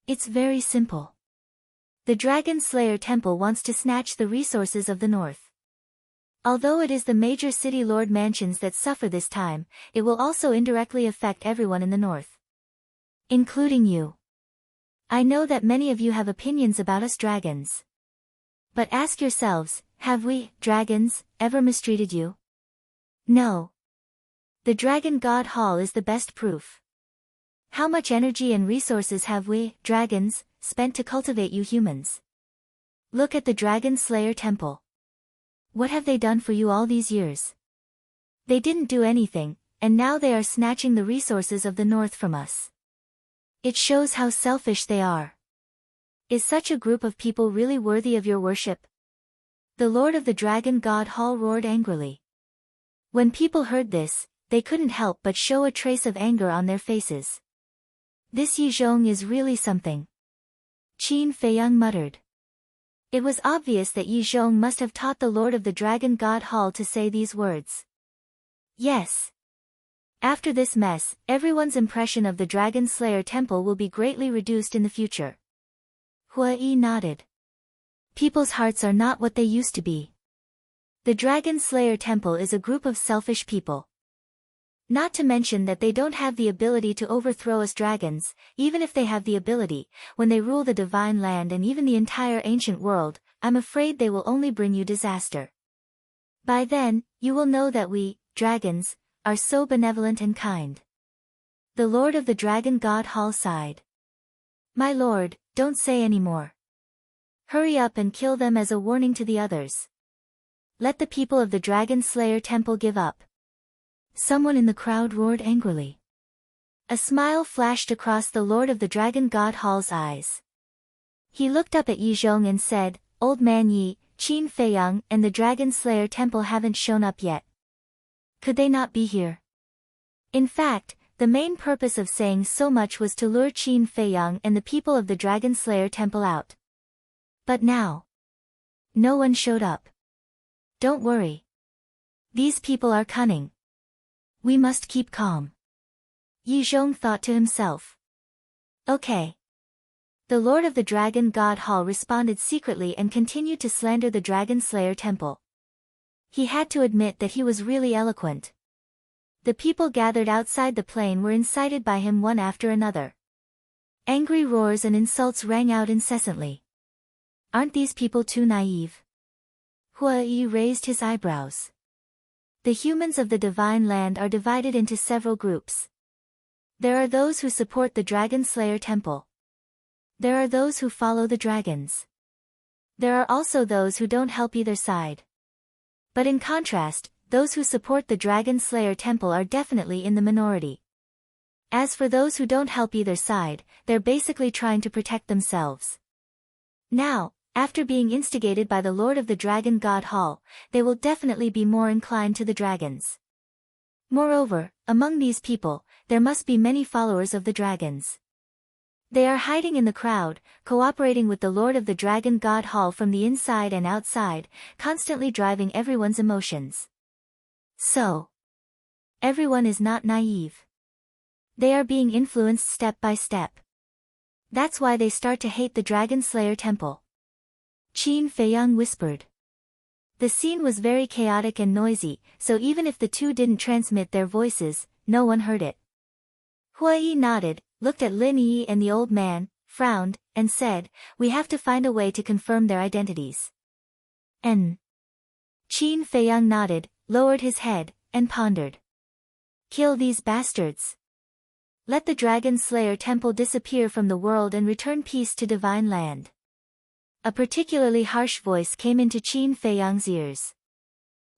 It's very simple. The Dragon Slayer Temple wants to snatch the resources of the north. Although it is the major city lord mansions that suffer this time, it will also indirectly affect everyone in the north. Including you. I know that many of you have opinions about us dragons. But ask yourselves, have we, dragons, ever mistreated you? No. The Dragon God Hall is the best proof. How much energy and resources have we, dragons, spent to cultivate you humans? Look at the Dragon Slayer Temple. What have they done for you all these years? They didn't do anything, and now they are snatching the resources of the north from us. It shows how selfish they are. Is such a group of people really worthy of your worship? The Lord of the Dragon God Hall roared angrily. When people heard this, they couldn't help but show a trace of anger on their faces. This Yi Zhong is really something. Qin Feiyang muttered. It was obvious that Yi Zhong must have taught the Lord of the Dragon God Hall to say these words. Yes. After this mess, everyone's impression of the Dragon Slayer Temple will be greatly reduced in the future. Hua Yi nodded. People's hearts are not what they used to be. The Dragon Slayer Temple is a group of selfish people. Not to mention that they don't have the ability to overthrow us dragons, even if they have the ability, when they rule the divine land and even the entire ancient world, I'm afraid they will only bring you disaster. By then, you will know that we, dragons, are so benevolent and kind. The Lord of the Dragon God Hall sighed. My lord, don't say any more. Hurry up and kill them as a warning to the others. Let the people of the Dragon Slayer Temple give up. Someone in the crowd roared angrily. A smile flashed across the Lord of the Dragon God Hall's eyes. He looked up at Yi Zhong and said, Old Man Yi, Qin Feiyang and the Dragon Slayer Temple haven't shown up yet. Could they not be here? In fact, the main purpose of saying so much was to lure Qin Feiyang and the people of the Dragon Slayer Temple out. But now, no one showed up. Don't worry. These people are cunning. We must keep calm. Yi Zhong thought to himself. Okay. The Lord of the Dragon God Hall responded secretly and continued to slander the Dragon Slayer Temple. He had to admit that he was really eloquent. The people gathered outside the plain were incited by him one after another. Angry roars and insults rang out incessantly. Aren't these people too naive? Hua Yi raised his eyebrows. The humans of the Divine Land are divided into several groups. There are those who support the Dragon Slayer Temple. There are those who follow the dragons. There are also those who don't help either side. But in contrast, those who support the Dragon Slayer Temple are definitely in the minority. As for those who don't help either side, they're basically trying to protect themselves. Now, after being instigated by the Lord of the Dragon God Hall, they will definitely be more inclined to the dragons. Moreover, among these people, there must be many followers of the dragons. They are hiding in the crowd, cooperating with the Lord of the Dragon God Hall from the inside and outside, constantly driving everyone's emotions. So, everyone is not naive. They are being influenced step by step. That's why they start to hate the Dragon Slayer Temple. Qin Feiyang whispered. The scene was very chaotic and noisy, so even if the two didn't transmit their voices, no one heard it. Hua Yi nodded, looked at Lin Yi and the old man, frowned, and said, "We have to find a way to confirm their identities." Qin Feiyang nodded, lowered his head, and pondered. Kill these bastards. Let the Dragon Slayer Temple disappear from the world and return peace to Divine Land. A particularly harsh voice came into Qin Feiyang's ears.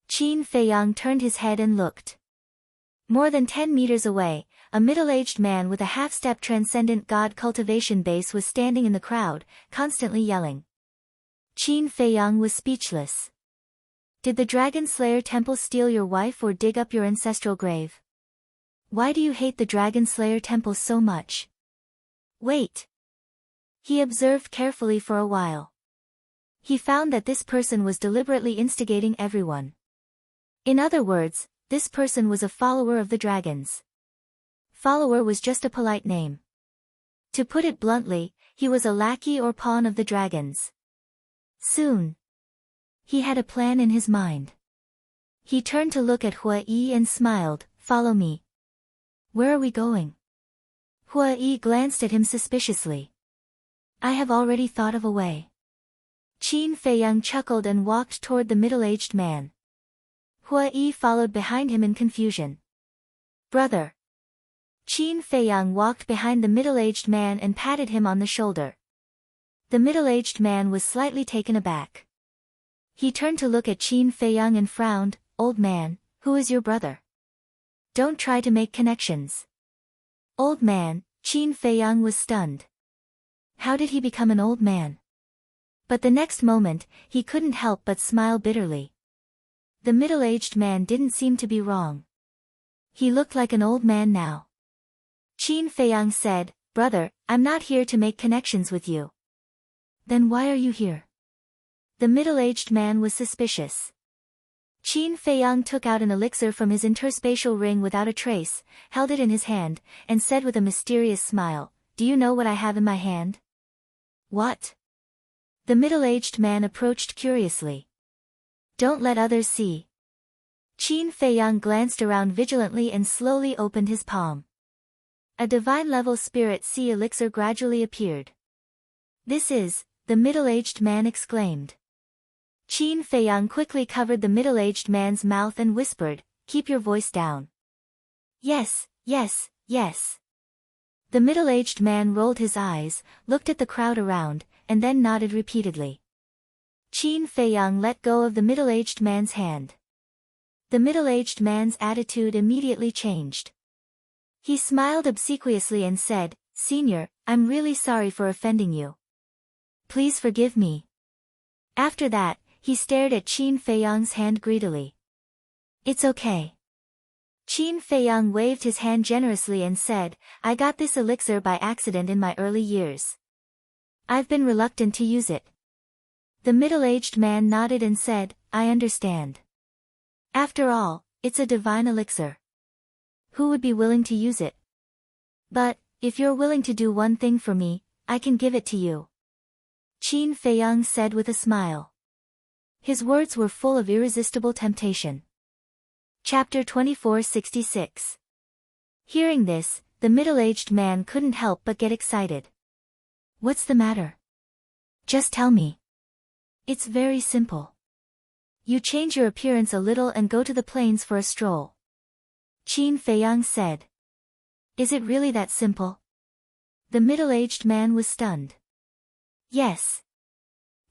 Qin Feiyang turned his head and looked. More than 10 meters away, a middle-aged man with a half-step transcendent god cultivation base was standing in the crowd, constantly yelling. Qin Feiyang was speechless. Did the Dragon Slayer Temple steal your wife or dig up your ancestral grave? Why do you hate the Dragon Slayer Temple so much? Wait. He observed carefully for a while. He found that this person was deliberately instigating everyone. In other words, this person was a follower of the dragons. Follower was just a polite name. To put it bluntly, he was a lackey or pawn of the dragons. Soon. He had a plan in his mind. He turned to look at Hua Yi and smiled, "Follow me." "Where are we going?" Hua Yi glanced at him suspiciously. "I have already thought of a way." Qin Feiyang chuckled and walked toward the middle-aged man. Hua Yi followed behind him in confusion. "Brother." Qin Feiyang walked behind the middle-aged man and patted him on the shoulder. The middle-aged man was slightly taken aback. He turned to look at Qin Feiyang and frowned, "Old man, who is your brother? Don't try to make connections." Old man, Qin Feiyang was stunned. How did he become an old man? But the next moment, he couldn't help but smile bitterly. The middle-aged man didn't seem to be wrong. He looked like an old man now. Qin Feiyang said, "Brother, I'm not here to make connections with you." "Then why are you here?" The middle-aged man was suspicious. Qin Feiyang took out an elixir from his interspatial ring without a trace, held it in his hand, and said with a mysterious smile, "Do you know what I have in my hand?" "What?" The middle-aged man approached curiously. "Don't let others see." Qin Feiyang glanced around vigilantly and slowly opened his palm. A divine-level spirit sea elixir gradually appeared. "This is," the middle-aged man exclaimed. Qin Feiyang quickly covered the middle-aged man's mouth and whispered, "Keep your voice down." "Yes, yes, yes." The middle-aged man rolled his eyes, looked at the crowd around, and then nodded repeatedly. Qin Feiyang let go of the middle-aged man's hand. The middle-aged man's attitude immediately changed. He smiled obsequiously and said, "Senior, I'm really sorry for offending you. Please forgive me." After that, he stared at Qin Feiyang's hand greedily. "It's okay." Qin Feiyang waved his hand generously and said, "I got this elixir by accident in my early years. I've been reluctant to use it." The middle-aged man nodded and said, "I understand. After all, it's a divine elixir. Who would be willing to use it?" But, if you're willing to do one thing for me, I can give it to you. Qin Feiyang said with a smile. His words were full of irresistible temptation. Chapter 2466. Hearing this, the middle-aged man couldn't help but get excited. What's the matter? Just tell me. It's very simple. You change your appearance a little and go to the plains for a stroll. Qin Feiyang said. Is it really that simple? The middle-aged man was stunned. Yes.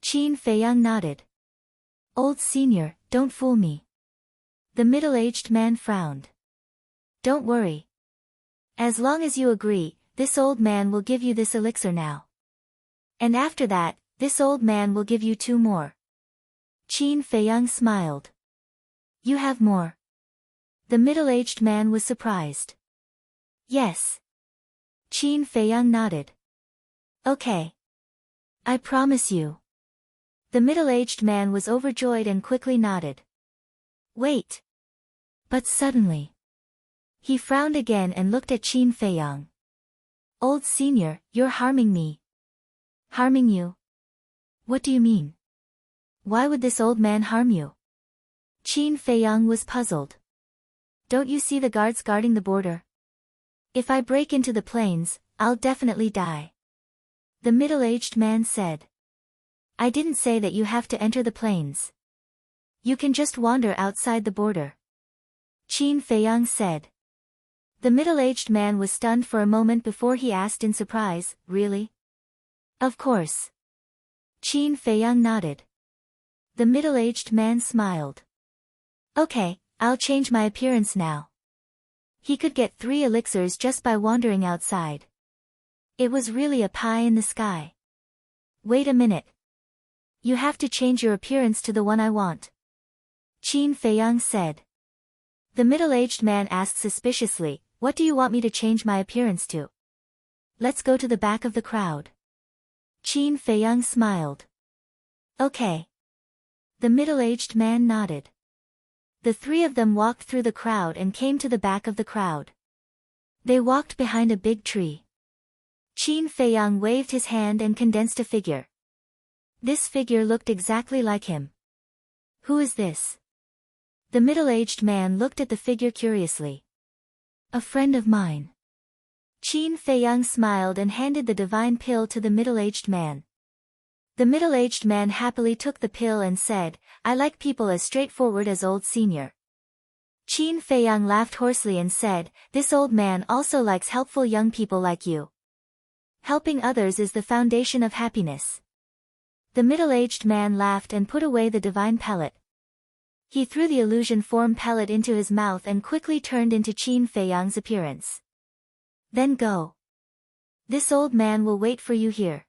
Qin Feiyang nodded. Old senior, don't fool me. The middle-aged man frowned. Don't worry. As long as you agree, this old man will give you this elixir now. And after that, this old man will give you 2 more. Qin Feiyang smiled. You have more? The middle-aged man was surprised. Yes. Qin Feiyang nodded. Okay. I promise you. The middle-aged man was overjoyed and quickly nodded. Wait. But suddenly, he frowned again and looked at Qin Feiyang. Old senior, you're harming me. Harming you? What do you mean? Why would this old man harm you? Qin Feiyang was puzzled. Don't you see the guards guarding the border? If I break into the plains, I'll definitely die. The middle-aged man said. I didn't say that you have to enter the plains. You can just wander outside the border. Qin Feiyang said. The middle-aged man was stunned for a moment before he asked in surprise, really? Of course. Qin Feiyang nodded. The middle-aged man smiled. Okay, I'll change my appearance now. He could get 3 elixirs just by wandering outside. It was really a pie in the sky. Wait a minute. You have to change your appearance to the one I want. Qin Feiyang said. The middle-aged man asked suspiciously, what do you want me to change my appearance to? Let's go to the back of the crowd. Qin Feiyang smiled. Okay. The middle-aged man nodded. The 3 of them walked through the crowd and came to the back of the crowd. They walked behind a big tree. Qin Feiyang waved his hand and condensed a figure. This figure looked exactly like him. Who is this? The middle-aged man looked at the figure curiously. A friend of mine. Qin Feiyang smiled and handed the divine pill to the middle-aged man. The middle-aged man happily took the pill and said, I like people as straightforward as old senior. Qin Feiyang laughed hoarsely and said, this old man also likes helpful young people like you. Helping others is the foundation of happiness. The middle-aged man laughed and put away the divine pellet. He threw the illusion form pellet into his mouth and quickly turned into Qin Feiyang's appearance. Then go. This old man will wait for you here.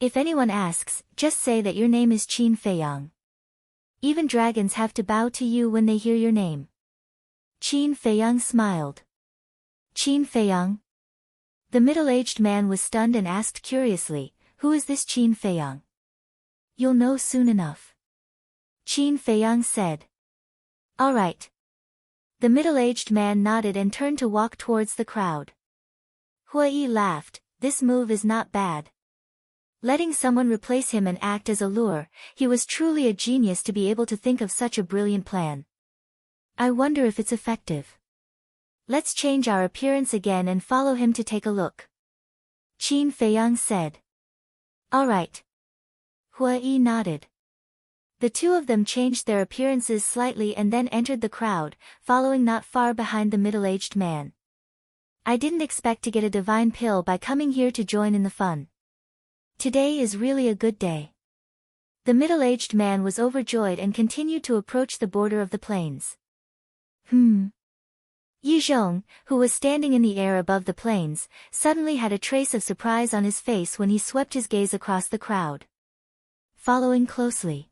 If anyone asks, just say that your name is Qin Feiyang. Even dragons have to bow to you when they hear your name. Qin Feiyang smiled. Qin Feiyang? The middle-aged man was stunned and asked curiously, who is this Qin Feiyang? You'll know soon enough. Qin Feiyang said. All right. The middle-aged man nodded and turned to walk towards the crowd. Hui laughed, this move is not bad. Letting someone replace him and act as a lure, he was truly a genius to be able to think of such a brilliant plan. I wonder if it's effective. Let's change our appearance again and follow him to take a look. Qin Feiyang said. All right. Hui nodded. The 2 of them changed their appearances slightly and then entered the crowd, following not far behind the middle-aged man. I didn't expect to get a divine pill by coming here to join in the fun. Today is really a good day. The middle-aged man was overjoyed and continued to approach the border of the plains. Yi Zhong, who was standing in the air above the plains, suddenly had a trace of surprise on his face when he swept his gaze across the crowd. Following closely.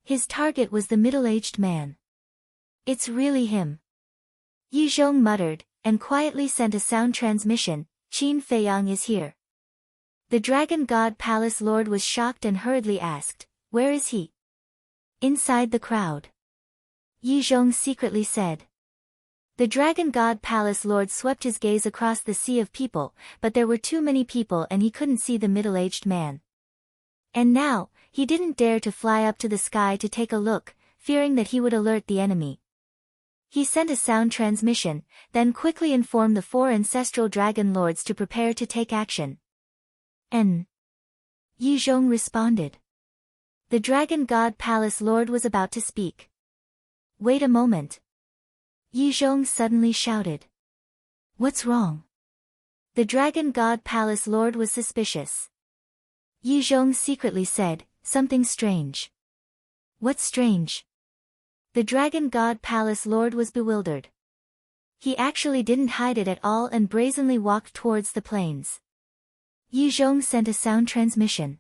His target was the middle-aged man. It's really him. Yi Zhong muttered, and quietly sent a sound transmission, Qin Feiyang is here. The Dragon God Palace Lord was shocked and hurriedly asked, where is he? Inside the crowd. Yi Zhong secretly said. The Dragon God Palace Lord swept his gaze across the sea of people, but there were too many people and he couldn't see the middle-aged man. And now, he didn't dare to fly up to the sky to take a look, fearing that he would alert the enemy. He sent a sound transmission, then quickly informed the 4 ancestral dragon lords to prepare to take action. Yi Zhong responded. The Dragon God Palace Lord was about to speak. Wait a moment. Yi Zhong suddenly shouted. What's wrong? The Dragon God Palace Lord was suspicious. Yi Zhong secretly said, something strange. What's strange? The Dragon God Palace Lord was bewildered. He actually didn't hide it at all and brazenly walked towards the plains. Yi Zhong sent a sound transmission.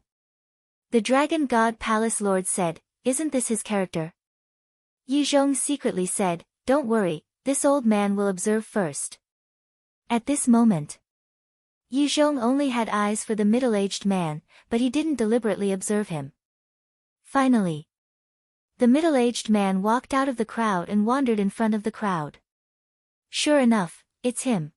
The Dragon God Palace Lord said, isn't this his character? Yi Zhong secretly said, don't worry, this old man will observe first. At this moment, Yi Zhong only had eyes for the middle-aged man, but he didn't deliberately observe him. Finally, the middle-aged man walked out of the crowd and wandered in front of the crowd. Sure enough, it's him.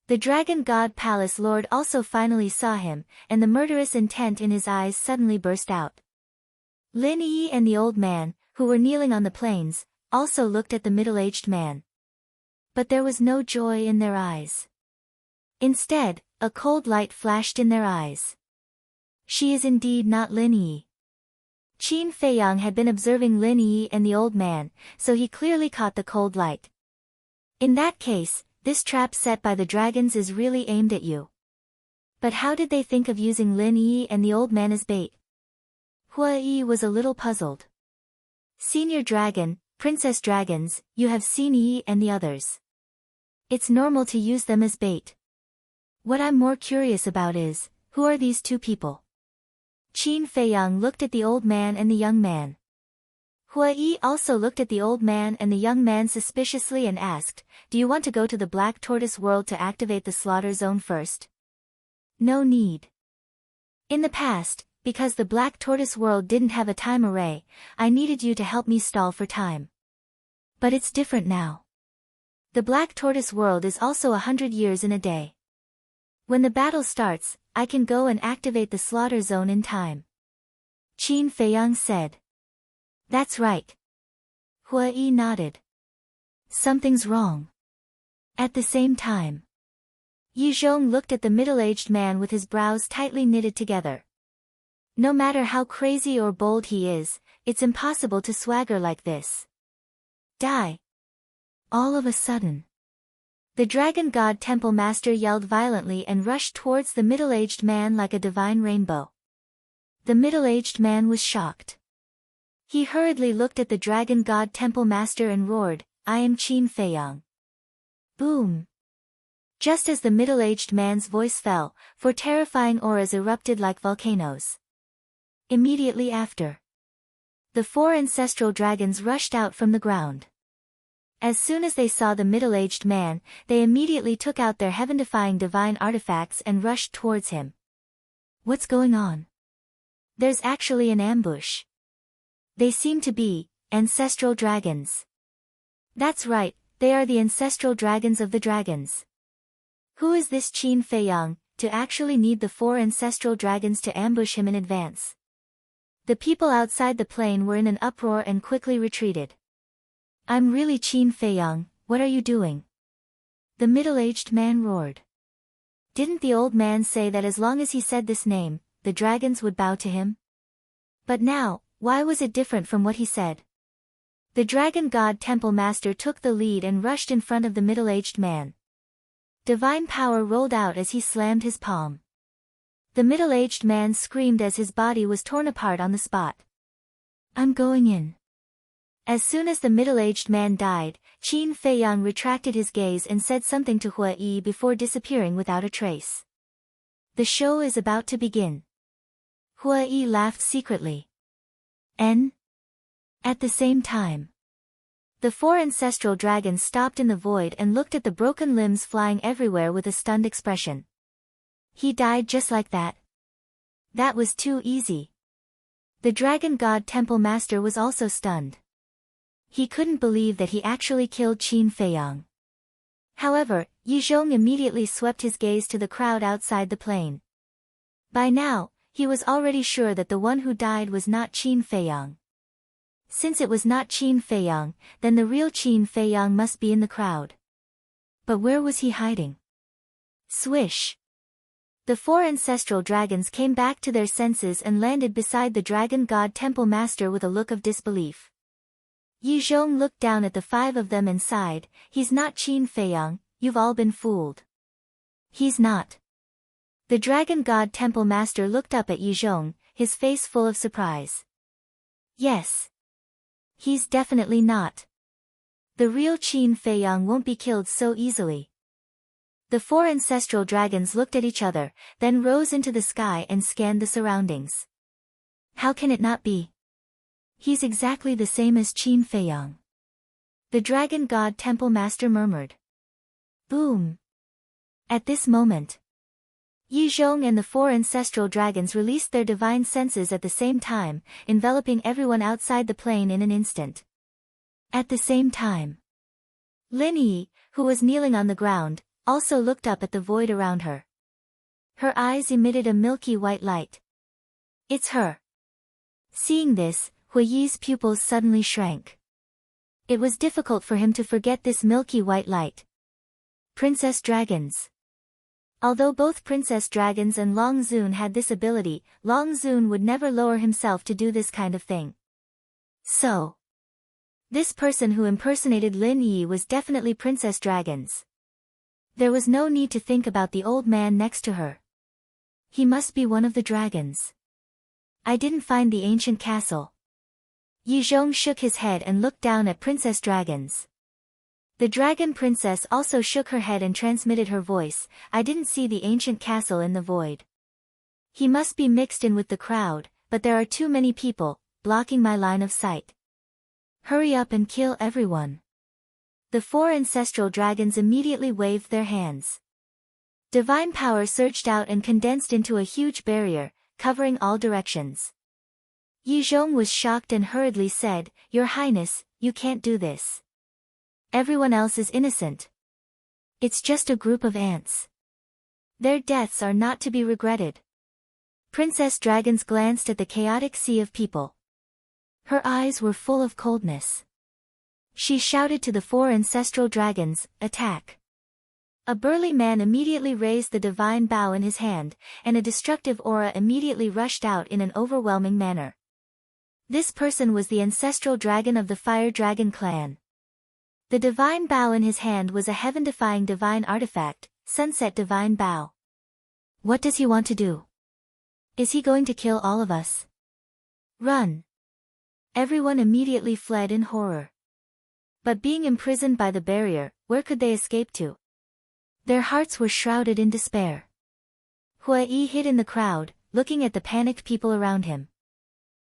The Dragon God Palace Lord also finally saw him, and the murderous intent in his eyes suddenly burst out. Lin Yi and the old man, who were kneeling on the plains, also looked at the middle-aged man. But there was no joy in their eyes. Instead, a cold light flashed in their eyes. She is indeed not Lin Yi. Qin Feiyang had been observing Lin Yi and the old man, so he clearly caught the cold light. In that case, this trap set by the dragons is really aimed at you. But how did they think of using Lin Yi and the old man as bait? Hua Yi was a little puzzled. Senior Dragon, Princess Dragons, you have seen Yi and the others. It's normal to use them as bait. What I'm more curious about is, who are these 2 people? Qin Feiyang looked at the old man and the young man. Hua Yi also looked at the old man and the young man suspiciously and asked, do you want to go to the Black Tortoise world to activate the slaughter zone first? No need. In the past, because the Black Tortoise world didn't have a time array, I needed you to help me stall for time. But it's different now. The Black Tortoise world is also 100 years in a day. When the battle starts, I can go and activate the slaughter zone in time. Qin Feiyang said. That's right. Hua Yi nodded. Something's wrong. At the same time, Yi Zhong looked at the middle-aged man with his brows tightly knitted together. No matter how crazy or bold he is, it's impossible to swagger like this. Die! All of a sudden, the Dragon God Temple Master yelled violently and rushed towards the middle-aged man like a divine rainbow. The middle-aged man was shocked. He hurriedly looked at the Dragon God Temple Master and roared, I am Qin Feiyang. Boom! Just as the middle-aged man's voice fell, 4 terrifying auras erupted like volcanoes. Immediately after, the 4 ancestral dragons rushed out from the ground. As soon as they saw the middle-aged man, they immediately took out their heaven-defying divine artifacts and rushed towards him. What's going on? There's actually an ambush. They seem to be ancestral dragons. That's right, they are the ancestral dragons of the dragons. Who is this Qin Feiyang, to actually need the 4 ancestral dragons to ambush him in advance? The people outside the plain were in an uproar and quickly retreated. I'm really Qin Feiyang, what are you doing? The middle-aged man roared. Didn't the old man say that as long as he said this name, the dragons would bow to him? But now, why was it different from what he said? The Dragon God Temple Master took the lead and rushed in front of the middle-aged man. Divine power rolled out as he slammed his palm. The middle-aged man screamed as his body was torn apart on the spot. I'm going in. As soon as the middle-aged man died, Qin Feiyang retracted his gaze and said something to Hua Yi before disappearing without a trace. The show is about to begin. Hua Yi laughed secretly. At the same time, the 4 ancestral dragons stopped in the void and looked at the broken limbs flying everywhere with a stunned expression. He died just like that. That was too easy. The Dragon God Temple Master was also stunned. He couldn't believe that he actually killed Qin Feiyang. However, Yizhong immediately swept his gaze to the crowd outside the plane. By now, he was already sure that the one who died was not Qin Feiyang. Since it was not Qin Feiyang, then the real Qin Feiyang must be in the crowd. But where was he hiding? Swish! The four ancestral dragons came back to their senses and landed beside the dragon god temple master with a look of disbelief. Yizhong looked down at the five of them and sighed, "He's not Qin Feiyang, you've all been fooled." "He's not." The dragon god temple master looked up at Yizhong, his face full of surprise. "Yes. He's definitely not. The real Qin Feiyang won't be killed so easily." The four ancestral dragons looked at each other, then rose into the sky and scanned the surroundings. "How can it not be? He's exactly the same as Qin Feiyang." The dragon god temple master murmured. Boom! At this moment, Yizhong and the four ancestral dragons released their divine senses at the same time, enveloping everyone outside the plane in an instant. At the same time, Lin Yi, who was kneeling on the ground, also looked up at the void around her. Her eyes emitted a milky white light. "It's her." Seeing this, Hui Yi's pupils suddenly shrank. It was difficult for him to forget this milky white light. Princess dragons. Although both Princess Dragons and Long Zun had this ability, Long Zun would never lower himself to do this kind of thing. So, this person who impersonated Lin Yi was definitely Princess Dragons. There was no need to think about the old man next to her. He must be one of the dragons. "I didn't find the ancient castle." Yizhong shook his head and looked down at Princess Dragons. The dragon princess also shook her head and transmitted her voice, "I didn't see the ancient castle in the void. He must be mixed in with the crowd, but there are too many people, blocking my line of sight. Hurry up and kill everyone." The four ancestral dragons immediately waved their hands. Divine power surged out and condensed into a huge barrier, covering all directions. Yizhong was shocked and hurriedly said, "Your Highness, you can't do this. Everyone else is innocent. It's just a group of ants. Their deaths are not to be regretted." Princess Dragons glanced at the chaotic sea of people. Her eyes were full of coldness. She shouted to the four ancestral dragons, "Attack!" A burly man immediately raised the divine bow in his hand, and a destructive aura immediately rushed out in an overwhelming manner. This person was the ancestral dragon of the Fire Dragon clan. The divine bow in his hand was a heaven-defying divine artifact, Sunset Divine Bow. What does he want to do? Is he going to kill all of us? Run! Everyone immediately fled in horror. But being imprisoned by the barrier, where could they escape to? Their hearts were shrouded in despair. Hui Yi hid in the crowd, looking at the panicked people around him.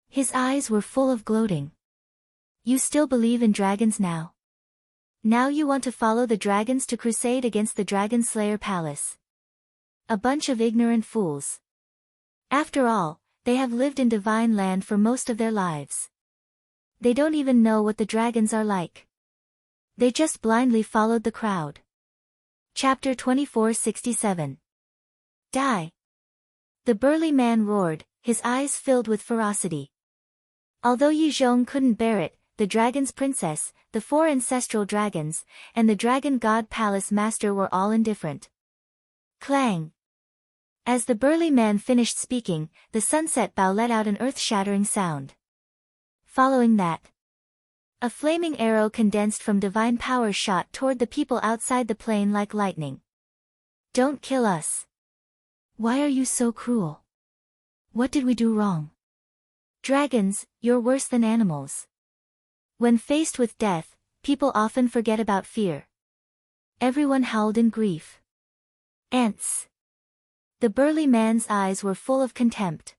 His eyes were full of gloating. "You still believe in dragons now? Now you want to follow the dragons to crusade against the Dragon Slayer Palace? A bunch of ignorant fools. After all, they have lived in divine land for most of their lives. They don't even know what the dragons are like. They just blindly followed the crowd." Chapter 2467. Die! The burly man roared, his eyes filled with ferocity. Although Yizhong couldn't bear it, the dragon's princess, the four ancestral dragons, and the dragon god palace master were all indifferent. Clang! As the burly man finished speaking, the sunset bow let out an earth-shattering sound. Following that, a flaming arrow condensed from divine power shot toward the people outside the plane like lightning. "Don't kill us. Why are you so cruel? What did we do wrong? Dragons, you're worse than animals." When faced with death, people often forget about fear. Everyone howled in grief. "Ants." The burly man's eyes were full of contempt.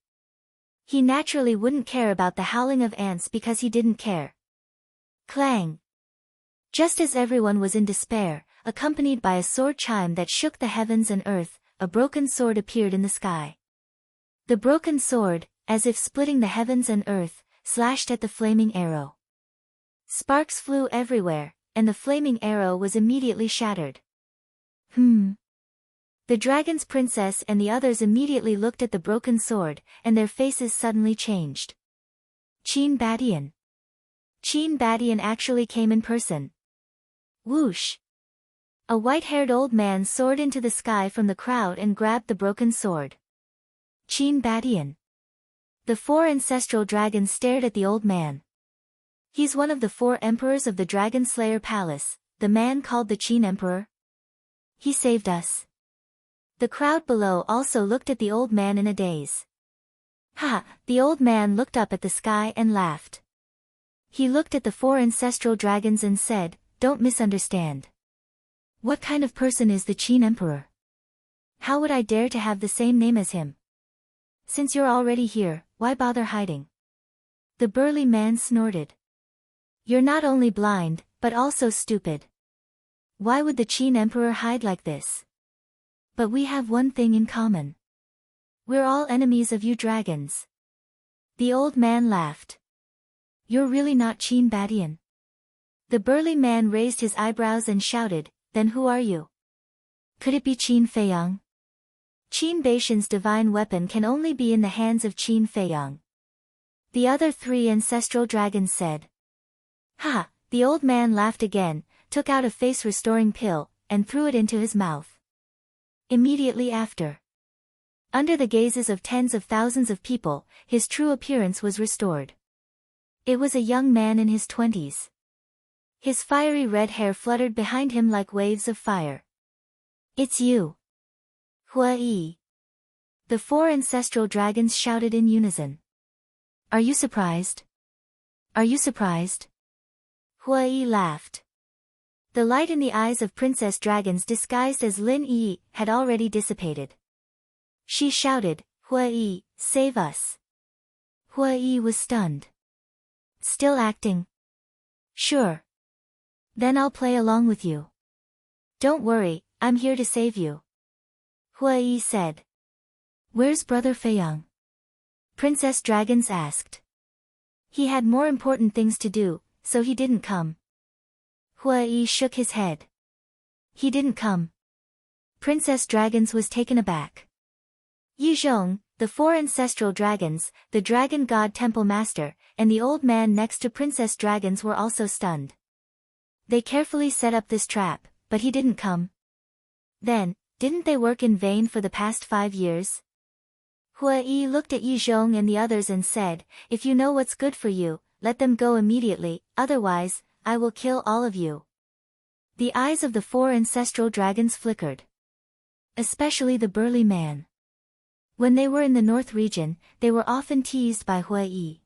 He naturally wouldn't care about the howling of ants because he didn't care. Clang! Just as everyone was in despair, accompanied by a sword chime that shook the heavens and earth, a broken sword appeared in the sky. The broken sword, as if splitting the heavens and earth, slashed at the flaming arrow. Sparks flew everywhere, and the flaming arrow was immediately shattered. The dragon's princess and the others immediately looked at the broken sword, and their faces suddenly changed. Qin Badian. Qin Badian actually came in person. Whoosh! A white-haired old man soared into the sky from the crowd and grabbed the broken sword. Qin Badian. The 4 ancestral dragons stared at the old man. He's one of the 4 emperors of the Dragon Slayer Palace, the man called the Qin Emperor. He saved us. The crowd below also looked at the old man in a daze. Ha! The old man looked up at the sky and laughed. He looked at the 4 ancestral dragons and said, "Don't misunderstand. What kind of person is the Qin Emperor? How would I dare to have the same name as him? Since you're already here, why bother hiding?" The burly man snorted. "You're not only blind, but also stupid. Why would the Qin Emperor hide like this? But we have one thing in common. We're all enemies of you dragons." The old man laughed. "You're really not Qin Badian?" The burly man raised his eyebrows and shouted, "Then who are you? Could it be Qin Feiyang?" Qin Baishan's divine weapon can only be in the hands of Qin Feiyang. The other 3 ancestral dragons said. Ha! The old man laughed again, took out a face-restoring pill, and threw it into his mouth. Immediately after, under the gazes of tens of thousands of people, his true appearance was restored. It was a young man in his 20s. His fiery red hair fluttered behind him like waves of fire. "It's you, Hua Yi." The 4 ancestral dragons shouted in unison. "Are you surprised? Are you surprised?" Hua Yi laughed. The light in the eyes of Princess Dragons disguised as Lin Yi had already dissipated. She shouted, "Hua Yi, save us." Hua Yi was stunned. "Still acting? Sure. Then I'll play along with you. Don't worry, I'm here to save you." Hua Yi said. "Where's Brother Feiyang?" Princess Dragons asked. "He had more important things to do, so he didn't come." Hua Yi shook his head. "He didn't come." Princess Dragons was taken aback. Yi Zhong, the 4 ancestral dragons, the Dragon God Temple Master, and the old man next to Princess Dragons were also stunned. They carefully set up this trap, but he didn't come. Then, didn't they work in vain for the past 5 years? Hua Yi looked at Yi Zhong and the others and said, "If you know what's good for you, let them go immediately, otherwise, I will kill all of you." The eyes of the 4 ancestral dragons flickered. Especially the burly man. When they were in the North region, they were often teased by Hua Yi.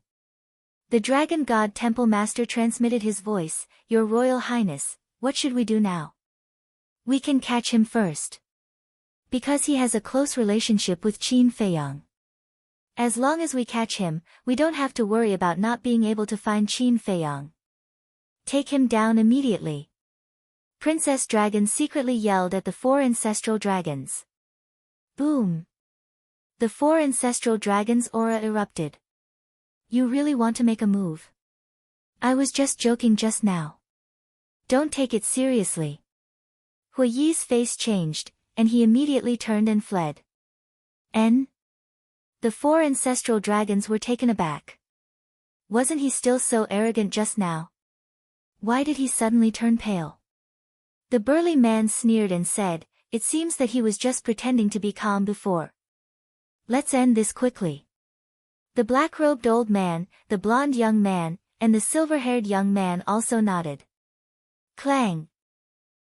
The Dragon God Temple Master transmitted his voice, "Your Royal Highness, what should we do now? We can catch him first. Because he has a close relationship with Qin Feiyang. As long as we catch him, we don't have to worry about not being able to find Qin Feiyang. Take him down immediately." Princess Dragon secretly yelled at the 4 ancestral dragons. Boom! The 4 ancestral dragons' aura erupted. "You really want to make a move? I was just joking just now. Don't take it seriously." Hua Yi's face changed, and he immediately turned and fled. The 4 ancestral dragons were taken aback. Wasn't he still so arrogant just now? Why did he suddenly turn pale? The burly man sneered and said, "It seems that he was just pretending to be calm before. Let's end this quickly." The black-robed old man, the blonde young man, and the silver-haired young man also nodded. Clang!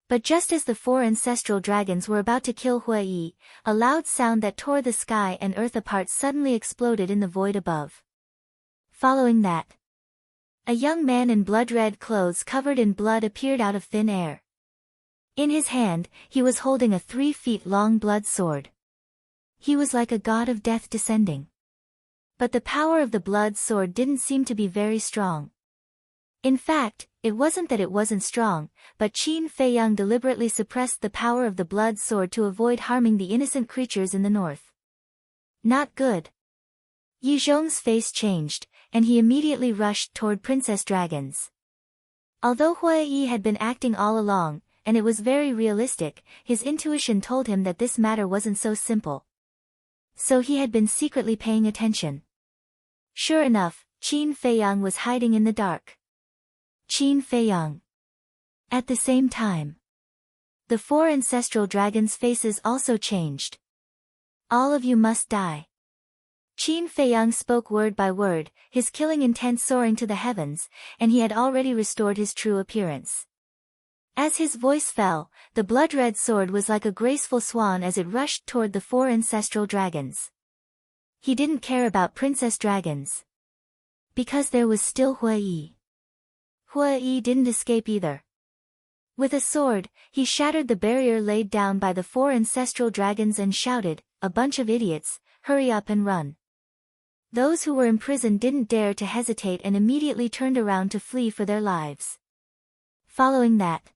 But just as the 4 ancestral dragons were about to kill Hua Yi, a loud sound that tore the sky and earth apart suddenly exploded in the void above. Following that, a young man in blood-red clothes covered in blood appeared out of thin air. In his hand, he was holding a 3-feet-long blood sword. He was like a god of death descending. But the power of the blood sword didn't seem to be very strong. In fact, it wasn't that it wasn't strong, but Qin Feiyang deliberately suppressed the power of the blood sword to avoid harming the innocent creatures in the north. Not good. Yi Zhong's face changed, and he immediately rushed toward Princess Dragons. Although Hua Yi had been acting all along, and it was very realistic. His intuition told him that this matter wasn't so simple. So he had been secretly paying attention. Sure enough, Qin Feiyang was hiding in the dark. Qin Feiyang. At the same time, the 4 ancestral dragons' faces also changed. All of you must die. Qin Feiyang spoke word by word, his killing intent soaring to the heavens, and he had already restored his true appearance. As his voice fell, the blood-red sword was like a graceful swan as it rushed toward the 4 ancestral dragons. He didn't care about princess dragons, because there was still Hua Yi. Hua Yi didn't escape either. With a sword, he shattered the barrier laid down by the 4 ancestral dragons and shouted, "A bunch of idiots, hurry up and run." Those who were imprisoned didn't dare to hesitate and immediately turned around to flee for their lives. Following that,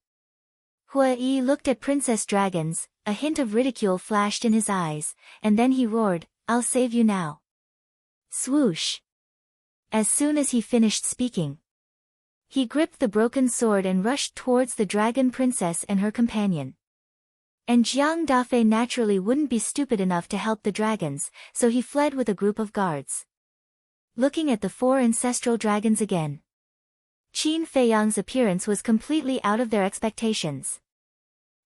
Hua Yi looked at Princess Dragons, a hint of ridicule flashed in his eyes, and then he roared, "I'll save you now." Swoosh! As soon as he finished speaking, he gripped the broken sword and rushed towards the Dragon Princess and her companion. And Jiang Dafei naturally wouldn't be stupid enough to help the dragons, so he fled with a group of guards. Looking at the 4 ancestral dragons again, Qin Feiyang's appearance was completely out of their expectations.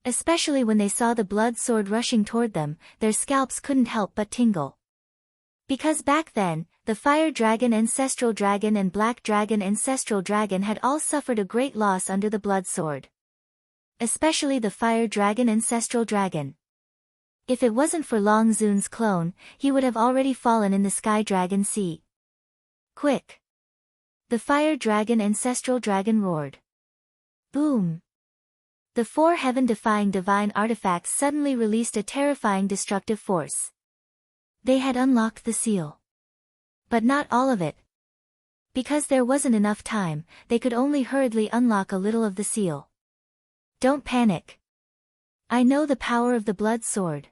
Especially when they saw the blood sword rushing toward them, their scalps couldn't help but tingle. Because back then, the Fire Dragon Ancestral Dragon and Black Dragon Ancestral Dragon had all suffered a great loss under the blood sword. Especially the Fire Dragon Ancestral Dragon. If it wasn't for Long Zun's clone, he would have already fallen in the Sky Dragon Sea. Quick! The Fire Dragon Ancestral Dragon roared. Boom! The 4 heaven-defying divine artifacts suddenly released a terrifying destructive force. They had unlocked the seal. But not all of it. Because there wasn't enough time, they could only hurriedly unlock a little of the seal. Don't panic. I know the power of the blood sword.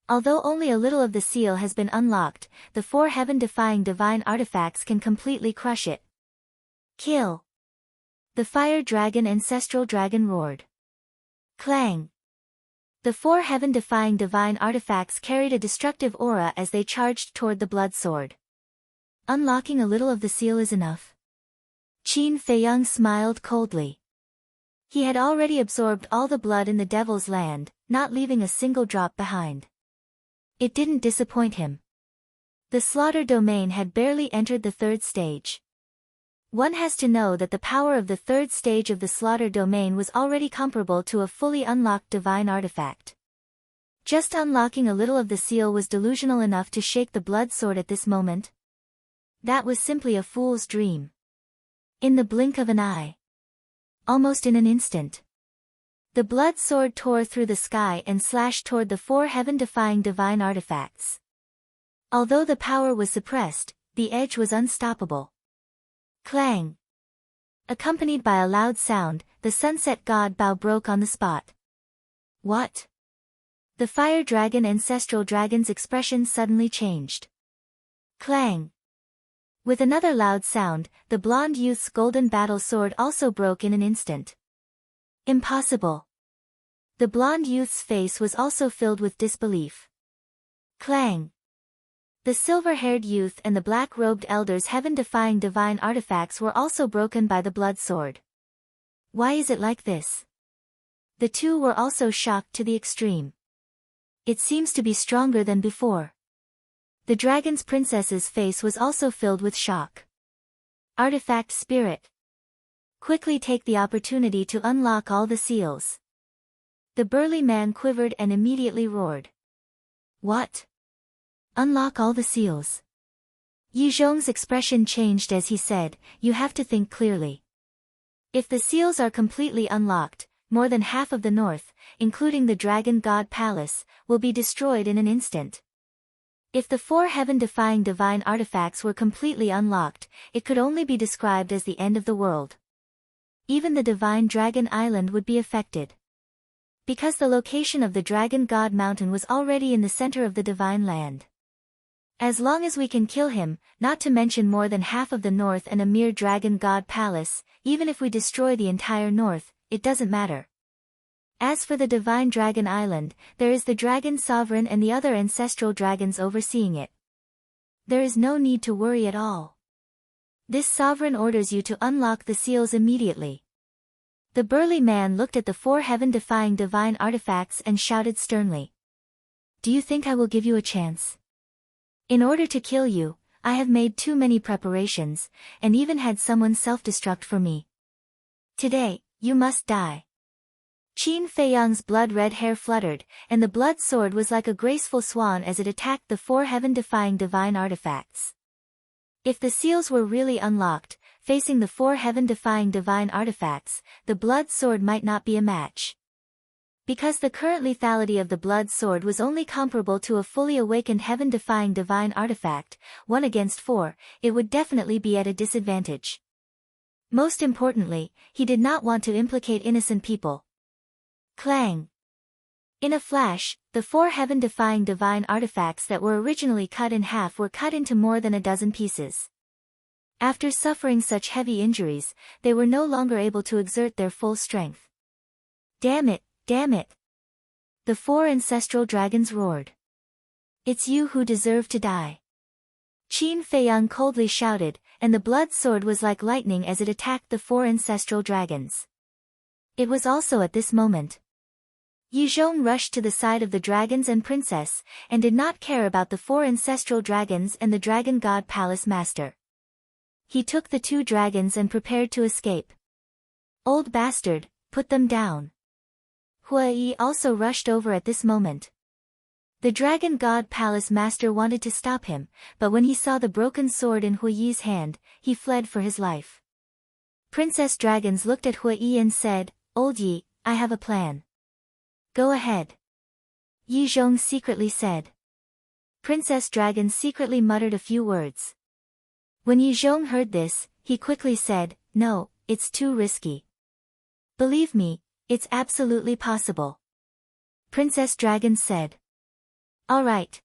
Although only a little of the seal has been unlocked, the 4 heaven-defying divine artifacts can completely crush it. Kill! The Fire Dragon Ancestral Dragon roared. Clang! The 4 heaven-defying divine artifacts carried a destructive aura as they charged toward the blood sword. Unlocking a little of the seal is enough. Qin Feiyang smiled coldly. He had already absorbed all the blood in the Devil's Land, not leaving a single drop behind. It didn't disappoint him. The slaughter domain had barely entered the 3rd stage. One has to know that the power of the 3rd stage of the slaughter domain was already comparable to a fully unlocked divine artifact. Just unlocking a little of the seal was delusional enough to shake the blood sword at this moment. That was simply a fool's dream. In the blink of an eye. Almost in an instant, the blood sword tore through the sky and slashed toward the 4 heaven-defying divine artifacts. Although the power was suppressed, the edge was unstoppable. Clang! Accompanied by a loud sound, the sunset god bow broke on the spot. What? The Fire Dragon Ancestral Dragon's expression suddenly changed. Clang! With another loud sound, the blonde youth's golden battle sword also broke in an instant. Impossible! The blonde youth's face was also filled with disbelief. Clang! The silver-haired youth and the black-robed elder's heaven-defying divine artifacts were also broken by the blood sword. Why is it like this? The two were also shocked to the extreme. It seems to be stronger than before. The dragon's princess's face was also filled with shock. Artifact spirit. Quickly take the opportunity to unlock all the seals. The burly man quivered and immediately roared. What? Unlock all the seals. Yi Zhong's expression changed as he said, "You have to think clearly. If the seals are completely unlocked, more than half of the north, including the Dragon God Palace, will be destroyed in an instant. If the 4 heaven-defying divine artifacts were completely unlocked, it could only be described as the end of the world. Even the Divine Dragon Island would be affected. Because the location of the Dragon God Mountain was already in the center of the Divine Land. As long as we can kill him, not to mention more than half of the north and a mere Dragon God Palace, even if we destroy the entire north, it doesn't matter. As for the divine dragon island, there is the dragon sovereign and the other ancestral dragons overseeing it. There is no need to worry at all. This sovereign orders you to unlock the seals immediately. The burly man looked at the 4 heaven-defying divine artifacts and shouted sternly. Do you think I will give you a chance? In order to kill you, I have made too many preparations, and even had someone self-destruct for me. Today, you must die. Qin Feiyang's blood-red hair fluttered, and the blood sword was like a graceful swan as it attacked the 4 heaven-defying divine artifacts. If the seals were really unlocked, facing the 4 heaven-defying divine artifacts, the blood sword might not be a match. Because the current lethality of the blood sword was only comparable to a fully awakened heaven-defying divine artifact, 1 against 4, it would definitely be at a disadvantage. Most importantly, he did not want to implicate innocent people. Clang! In a flash, the 4 heaven-defying divine artifacts that were originally cut in half were cut into more than a dozen pieces. After suffering such heavy injuries, they were no longer able to exert their full strength. Damn it, damn it! The 4 ancestral dragons roared. It's you who deserve to die. Qin Feiyang coldly shouted, and the blood sword was like lightning as it attacked the 4 ancestral dragons. It was also at this moment. Yi Zhong rushed to the side of the dragons and princess, and did not care about the 4 ancestral dragons and the dragon god palace master. He took the 2 dragons and prepared to escape. Old bastard, put them down. Hua Yi also rushed over at this moment. The dragon god palace master wanted to stop him, but when he saw the broken sword in Hua Yi's hand, he fled for his life. Princess Dragons looked at Hua Yi and said, Old Yi, I have a plan. Go ahead. Yi Zhong secretly said. Princess Dragon secretly muttered a few words. When Yi Zhong heard this, he quickly said, No, it's too risky. Believe me, it's absolutely possible. Princess Dragon said. All right.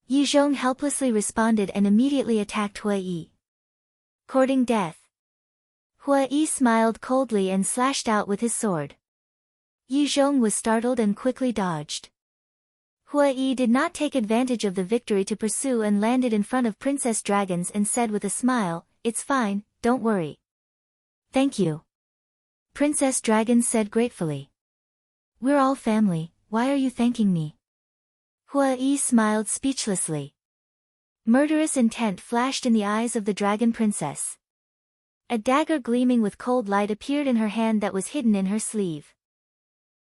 Yi Zhong helplessly responded and immediately attacked Hua Yi. Courting death. Hua Yi smiled coldly and slashed out with his sword. Yi Zhong was startled and quickly dodged. Hua Yi did not take advantage of the victory to pursue and landed in front of Princess Dragons and said with a smile, It's fine, don't worry. Thank you. Princess Dragon said gratefully. We're all family, why are you thanking me? Hua Yi smiled speechlessly. Murderous intent flashed in the eyes of the dragon princess. A dagger gleaming with cold light appeared in her hand that was hidden in her sleeve.